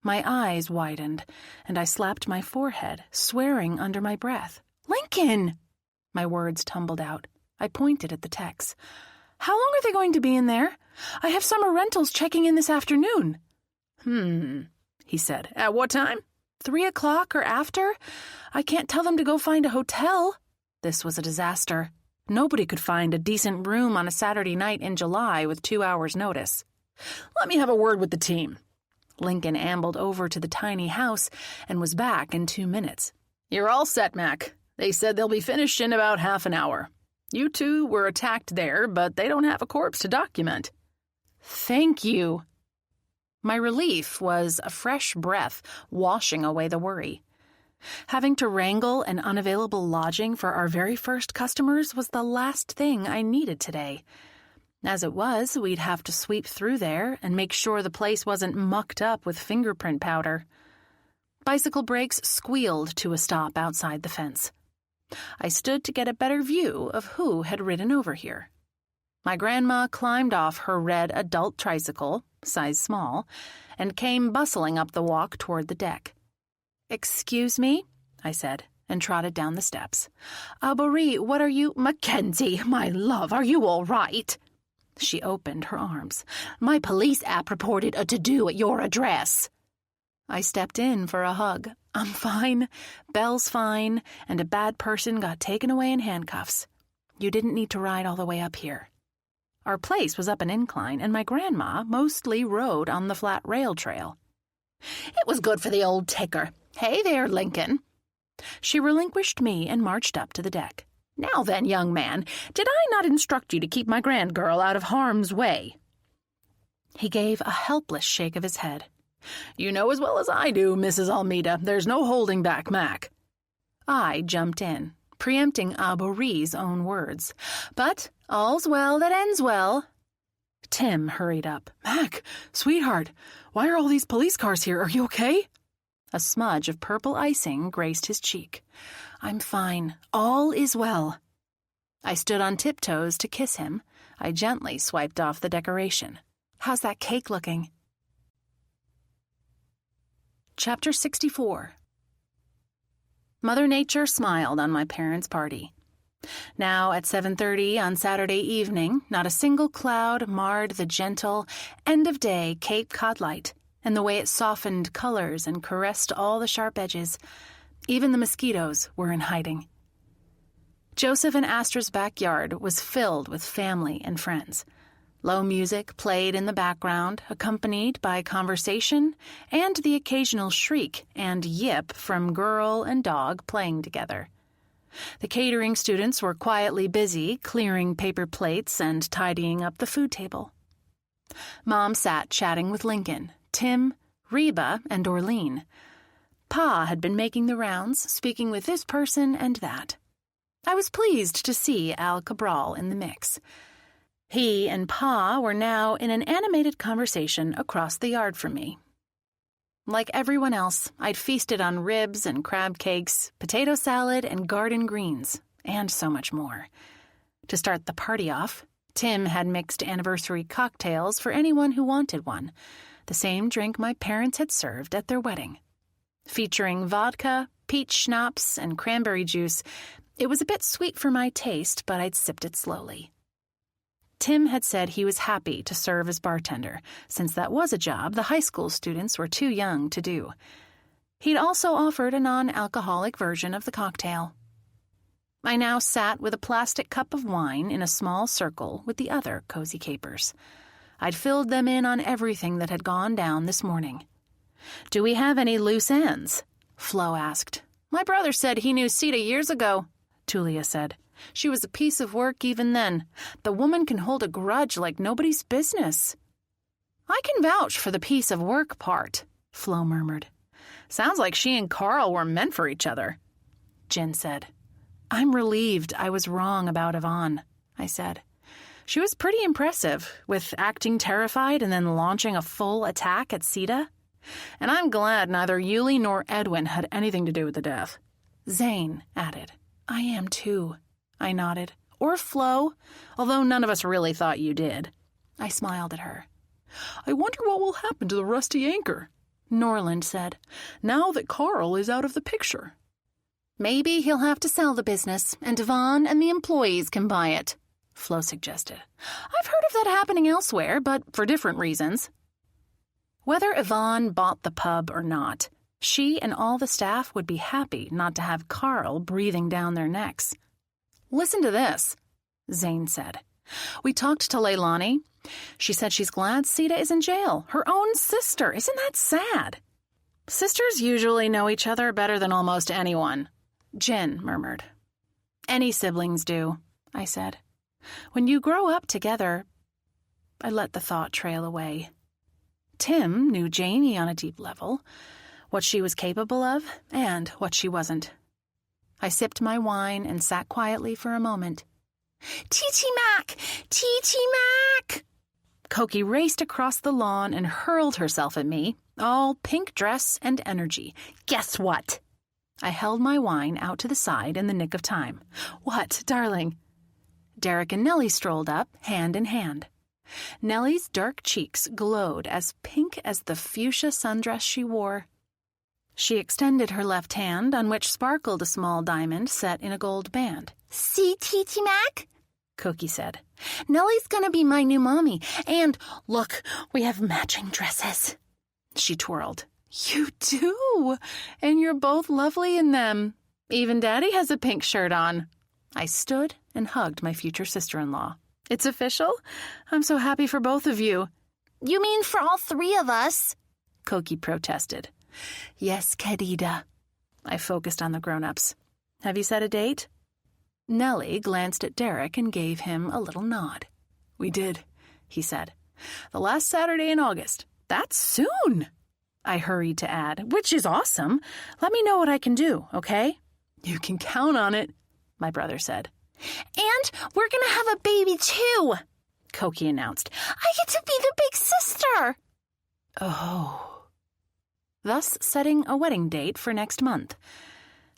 My eyes widened, and I slapped my forehead, swearing under my breath. "Lincoln!" My words tumbled out. I pointed at the techs. "How long are they going to be in there? I have summer rentals checking in this afternoon." He said. At what time? 3 o'clock or after? I can't tell them to go find a hotel. This was a disaster. Nobody could find a decent room on a Saturday night in July with 2 hours' notice. Let me have a word with the team. Lincoln ambled over to the tiny house and was back in 2 minutes. You're all set, Mac. They said they'll be finished in about half an hour. You two were attacked there, but they don't have a corpse to document. Thank you. My relief was a fresh breath washing away the worry. Having to wrangle an unavailable lodging for our very first customers was the last thing I needed today. As it was, we'd have to sweep through there and make sure the place wasn't mucked up with fingerprint powder. Bicycle brakes squealed to a stop outside the fence. I stood to get a better view of who had ridden over here. My grandma climbed off her red adult tricycle, size small, and came bustling up the walk toward the deck. "Excuse me," I said, and trotted down the steps. "Bori, what are you—" "Mackenzie, my love, are you all right?" She opened her arms. "My police app reported a to-do at your address." I stepped in for a hug. "I'm fine. Belle's fine, and a bad person got taken away in handcuffs. You didn't need to ride all the way up here." Our place was up an incline, and my grandma mostly rode on the flat rail trail. "It was good for the old ticker. Hey there, Lincoln." She relinquished me and marched up to the deck. "Now then, young man, did I not instruct you to keep my grandgirl out of harm's way?" He gave a helpless shake of his head. "You know as well as I do, Mrs. Almeida, there's no holding back Mac." I jumped in, preempting Bori's own words. "But all's well that ends well." Tim hurried up. "Mac, sweetheart, why are all these police cars here? Are you okay?" A smudge of purple icing graced his cheek. "I'm fine. All is well." I stood on tiptoes to kiss him. I gently swiped off the decoration. "How's that cake looking?" Chapter 64. Mother Nature smiled on my parents' party. Now, at 7:30 on Saturday evening, not a single cloud marred the gentle, end-of-day Cape Cod light, and the way it softened colors and caressed all the sharp edges. Even the mosquitoes were in hiding. Joseph and Astra's backyard was filled with family and friends. Low music played in the background, accompanied by conversation and the occasional shriek and yip from girl and dog playing together. The catering students were quietly busy clearing paper plates and tidying up the food table. Mom sat chatting with Lincoln, Tim, Reba, and Orlean. Pa had been making the rounds, speaking with this person and that. I was pleased to see Al Cabral in the mix. He and Pa were now in an animated conversation across the yard from me. Like everyone else, I'd feasted on ribs and crab cakes, potato salad and garden greens, and so much more. To start the party off, Tim had mixed anniversary cocktails for anyone who wanted one, the same drink my parents had served at their wedding. Featuring vodka, peach schnapps, and cranberry juice, it was a bit sweet for my taste, but I'd sipped it slowly. Tim had said he was happy to serve as bartender, since that was a job the high school students were too young to do. He'd also offered a non-alcoholic version of the cocktail. I now sat with a plastic cup of wine in a small circle with the other cozy capers. I'd filled them in on everything that had gone down this morning. "Do we have any loose ends?" Flo asked. "My brother said he knew Sita years ago," Tulia said. "She was a piece of work even then. The woman can hold a grudge like nobody's business." "I can vouch for the piece of work part," Flo murmured. "Sounds like she and Carl were meant for each other," Jen said. "I'm relieved I was wrong about Yvonne," I said. "She was pretty impressive, with acting terrified and then launching a full attack at Sita. And I'm glad neither Yuli nor Edwin had anything to do with the death." Zane added. "I am too," I nodded. "Or Flo, although none of us really thought you did." I smiled at her. "I wonder what will happen to the rusty anchor," Norland said, "now that Carl is out of the picture." "Maybe he'll have to sell the business, and Yvonne and the employees can buy it," Flo suggested. "I've heard of that happening elsewhere, but for different reasons." Whether Yvonne bought the pub or not, she and all the staff would be happy not to have Carl breathing down their necks. "Listen to this," Zane said. "We talked to Leilani. She said she's glad Sita is in jail. Her own sister. Isn't that sad?" "Sisters usually know each other better than almost anyone," Jen murmured. "Any siblings do," I said. "When you grow up together..." I let the thought trail away. Tim knew Jamie on a deep level, what she was capable of and what she wasn't. I sipped my wine and sat quietly for a moment. "T.T. Mac! T.T. Mac!" Koki raced across the lawn and hurled herself at me, all pink dress and energy. "Guess what?" I held my wine out to the side in the nick of time. "What, darling?" Derek and Nellie strolled up, hand in hand. Nellie's dark cheeks glowed as pink as the fuchsia sundress she wore. She extended her left hand, on which sparkled a small diamond set in a gold band. "See, T.T. Mac?" Koki said. "Nellie's gonna be my new mommy, and look, we have matching dresses." She twirled. "You do, and you're both lovely in them. Even Daddy has a pink shirt on." I stood and hugged my future sister-in-law. "It's official? I'm so happy for both of you." "You mean for all three of us?" Koki protested. "Yes, querida." I focused on the grown-ups. "Have you set a date?" Nellie glanced at Derek and gave him a little nod. "We did," he said. "The last Saturday in August. That's soon!" I hurried to add, "which is awesome. Let me know what I can do, okay?" "You can count on it," my brother said. "And we're gonna have a baby, too," Koki announced. "I get to be the big sister." Oh. Thus setting a wedding date for next month.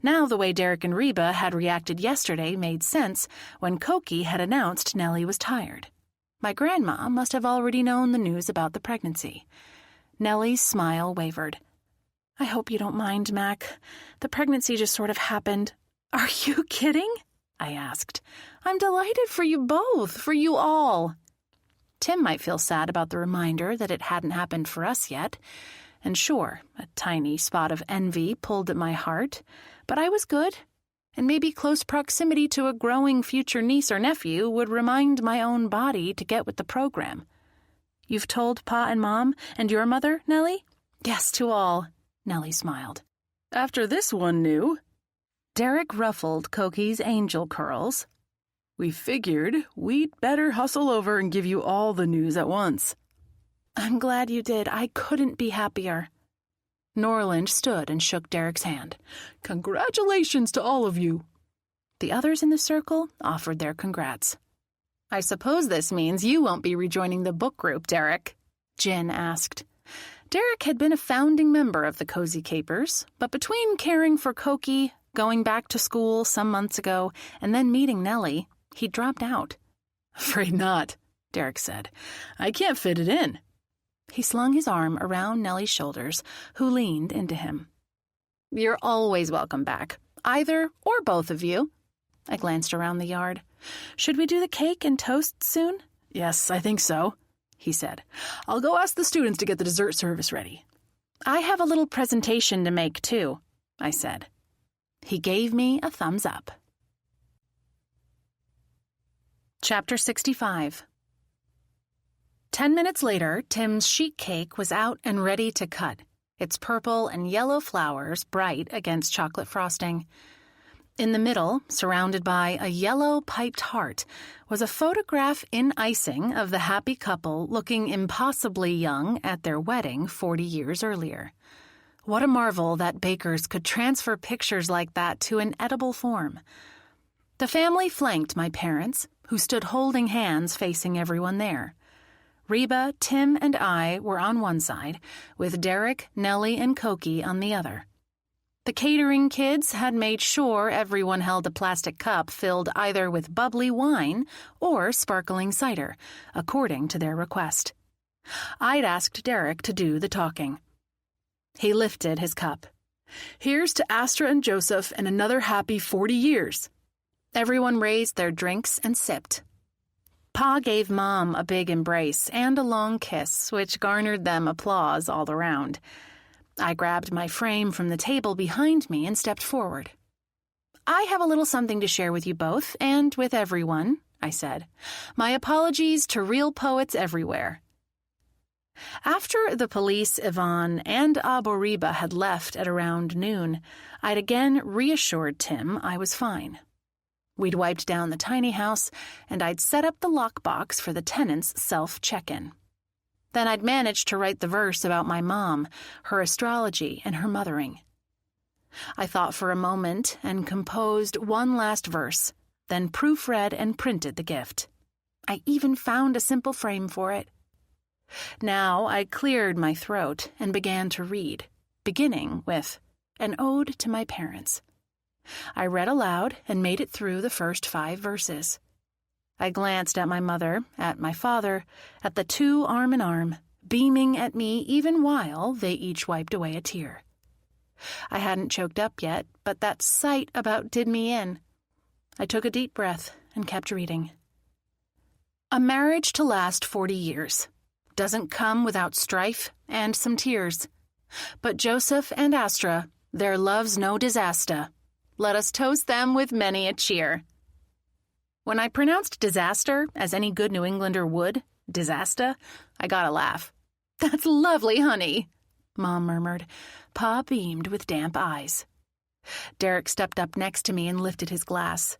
Now the way Derek and Reba had reacted yesterday made sense when Koki had announced Nellie was tired. My grandma must have already known the news about the pregnancy. Nellie's smile wavered. "I hope you don't mind, Mac. The pregnancy just sort of happened." "Are you kidding?" I asked. "I'm delighted for you both, for you all." Tim might feel sad about the reminder that it hadn't happened for us yet. And sure, a tiny spot of envy pulled at my heart, but I was good. And maybe close proximity to a growing future niece or nephew would remind my own body to get with the program. "You've told Pa and Mom and your mother, Nellie?" "Yes, to all," Nellie smiled. "After this one knew." Derek ruffled Koki's angel curls. "We figured we'd better hustle over and give you all the news at once." "I'm glad you did. I couldn't be happier." Norland stood and shook Derek's hand. "Congratulations to all of you." The others in the circle offered their congrats. "I suppose this means you won't be rejoining the book group, Derek?" Jen asked. Derek had been a founding member of the Cozy Capers, but between caring for Cokie, going back to school some months ago, and then meeting Nellie, he dropped out. "Afraid not," Derek said. "I can't fit it in." He slung his arm around Nellie's shoulders, who leaned into him. "You're always welcome back, either or both of you." I glanced around the yard. "Should we do the cake and toast soon?" "Yes, I think so," he said. "I'll go ask the students to get the dessert service ready." "I have a little presentation to make, too," I said. He gave me a thumbs up. Chapter 65. 10 minutes later, Tim's sheet cake was out and ready to cut, its purple and yellow flowers bright against chocolate frosting. In the middle, surrounded by a yellow piped heart, was a photograph in icing of the happy couple looking impossibly young at their wedding 40 years earlier. What a marvel that bakers could transfer pictures like that to an edible form. The family flanked my parents, who stood holding hands facing everyone there. Reba, Tim, and I were on one side, with Derek, Nellie, and Cokie on the other. The catering kids had made sure everyone held a plastic cup filled either with bubbly wine or sparkling cider, according to their request. I'd asked Derek to do the talking. He lifted his cup. "Here's to Astra and Joseph and another happy 40 years. Everyone raised their drinks and sipped. Pa gave Mom a big embrace and a long kiss, which garnered them applause all around. I grabbed my frame from the table behind me and stepped forward. "I have a little something to share with you both, and with everyone," I said. "My apologies to real poets everywhere." After the police, Yvonne, and Aboriba had left at around noon, I'd again reassured Tim I was fine. We'd wiped down the tiny house, and I'd set up the lockbox for the tenants' self-check-in. Then I'd managed to write the verse about my mom, her astrology, and her mothering. I thought for a moment and composed one last verse, then proofread and printed the gift. I even found a simple frame for it. Now I cleared my throat and began to read, beginning with an ode to my parents. I read aloud and made it through the first 5 verses. I glanced at my mother, at my father, at the two arm in arm, beaming at me even while they each wiped away a tear. I hadn't choked up yet, but that sight about did me in. I took a deep breath and kept reading. A marriage to last 40 years. Doesn't come without strife and some tears. But Joseph and Astra, their love's no disaster. Let us toast them with many a cheer. When I pronounced disaster, as any good New Englander would, disaster, I got a laugh. "That's lovely, honey," Mom murmured. Pa beamed with damp eyes. Derek stepped up next to me and lifted his glass.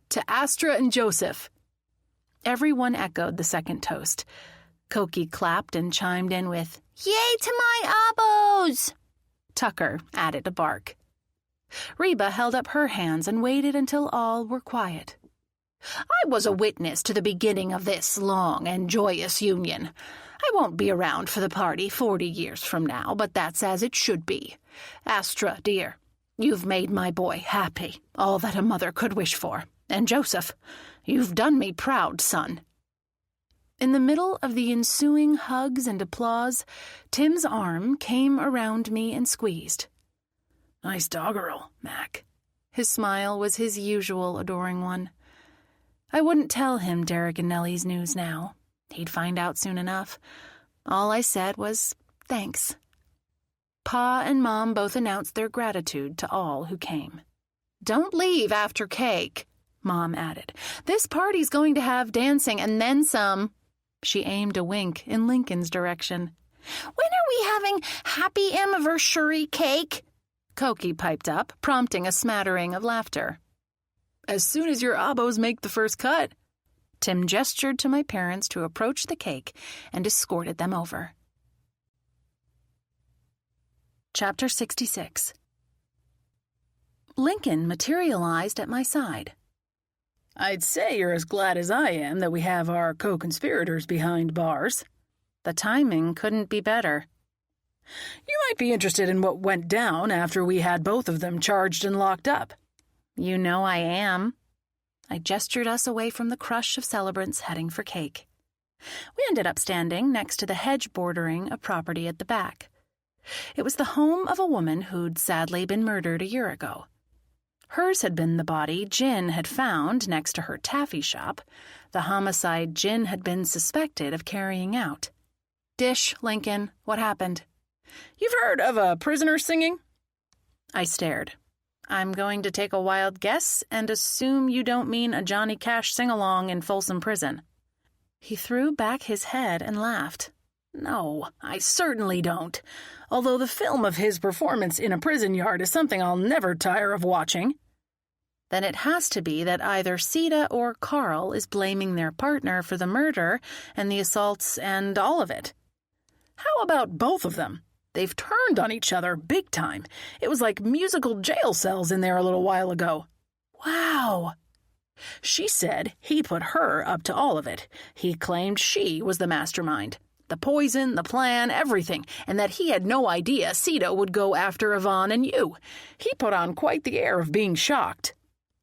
"To Astra and Joseph." Everyone echoed the second toast. Cokie clapped and chimed in with, "Yay to my abos!" Tucker added a bark. Reba held up her hands and waited until all were quiet. "I was a witness to the beginning of this long and joyous union. I won't be around for the party 40 years from now, but that's as it should be. Astra, dear, you've made my boy happy, all that a mother could wish for. And Joseph, you've done me proud, son." In the middle of the ensuing hugs and applause, Tim's arm came around me and squeezed. "Nice doggerel, Mac." His smile was his usual adoring one. I wouldn't tell him Derek and Nellie's news now. He'd find out soon enough. All I said was, thanks. Pa and Mom both announced their gratitude to all who came. "Don't leave after cake," Mom added. "This party's going to have dancing and then some." She aimed a wink in Lincoln's direction. "When are we having happy anniversary cake?" Cokie piped up, prompting a smattering of laughter. "As soon as your abos make the first cut." Tim gestured to my parents to approach the cake and escorted them over. Chapter 66. Lincoln materialized at my side. "I'd say you're as glad as I am that we have our co-conspirators behind bars." The timing couldn't be better. You might be interested in what went down after we had both of them charged and locked up. You know I am. I gestured us away from the crush of celebrants heading for cake. We ended up standing next to the hedge bordering a property at the back. It was the home of a woman who'd sadly been murdered a year ago. Hers had been the body Jin had found next to her taffy shop, the homicide Jin had been suspected of carrying out. Dish, Lincoln, what happened? You've heard of a prisoner singing? I stared. I'm going to take a wild guess and assume you don't mean a Johnny Cash sing-along in Folsom Prison. He threw back his head and laughed. No, I certainly don't. Although the film of his performance in a prison yard is something I'll never tire of watching. Then it has to be that either Sita or Carl is blaming their partner for the murder and the assaults and all of it. How about both of them? They've turned on each other big time. It was like musical jail cells in there a little while ago. Wow. She said he put her up to all of it. He claimed she was the mastermind. The poison, the plan, everything, and that he had no idea Sita would go after Yvonne and you. He put on quite the air of being shocked.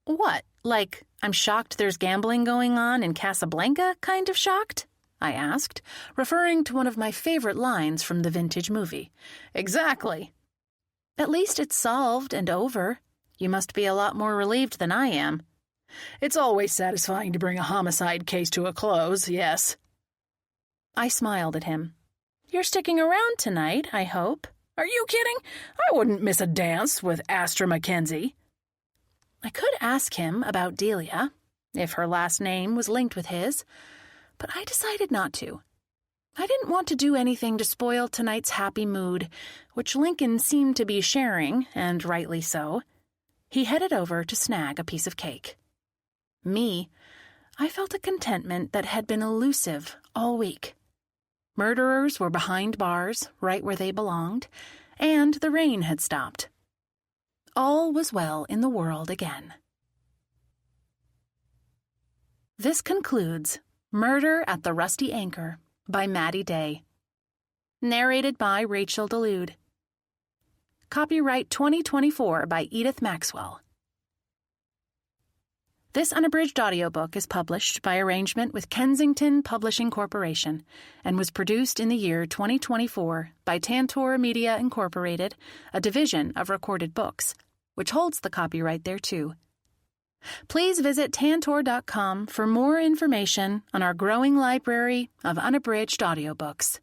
What, like I'm shocked there's gambling going on in Casablanca kind of shocked? I asked, referring to one of my favorite lines from the vintage movie. Exactly. At least it's solved and over. You must be a lot more relieved than I am. It's always satisfying to bring a homicide case to a close, yes. I smiled at him. You're sticking around tonight, I hope. Are you kidding? I wouldn't miss a dance with Astra Mackenzie. I could ask him about Delia, if her last name was linked with his, but I decided not to. I didn't want to do anything to spoil tonight's happy mood, which Lincoln seemed to be sharing, and rightly so. He headed over to snag a piece of cake. Me, I felt a contentment that had been elusive all week. Murderers were behind bars, right where they belonged, and the rain had stopped. All was well in the world again. This concludes Murder at the Rusty Anchor by Maddie Day. Narrated by Rachel Delude. Copyright 2024 by Edith Maxwell. This unabridged audiobook is published by arrangement with Kensington Publishing Corporation and was produced in the year 2024 by Tantor Media Incorporated, a division of Recorded Books, which holds the copyright thereto. Please visit tantor.com for more information on our growing library of unabridged audiobooks.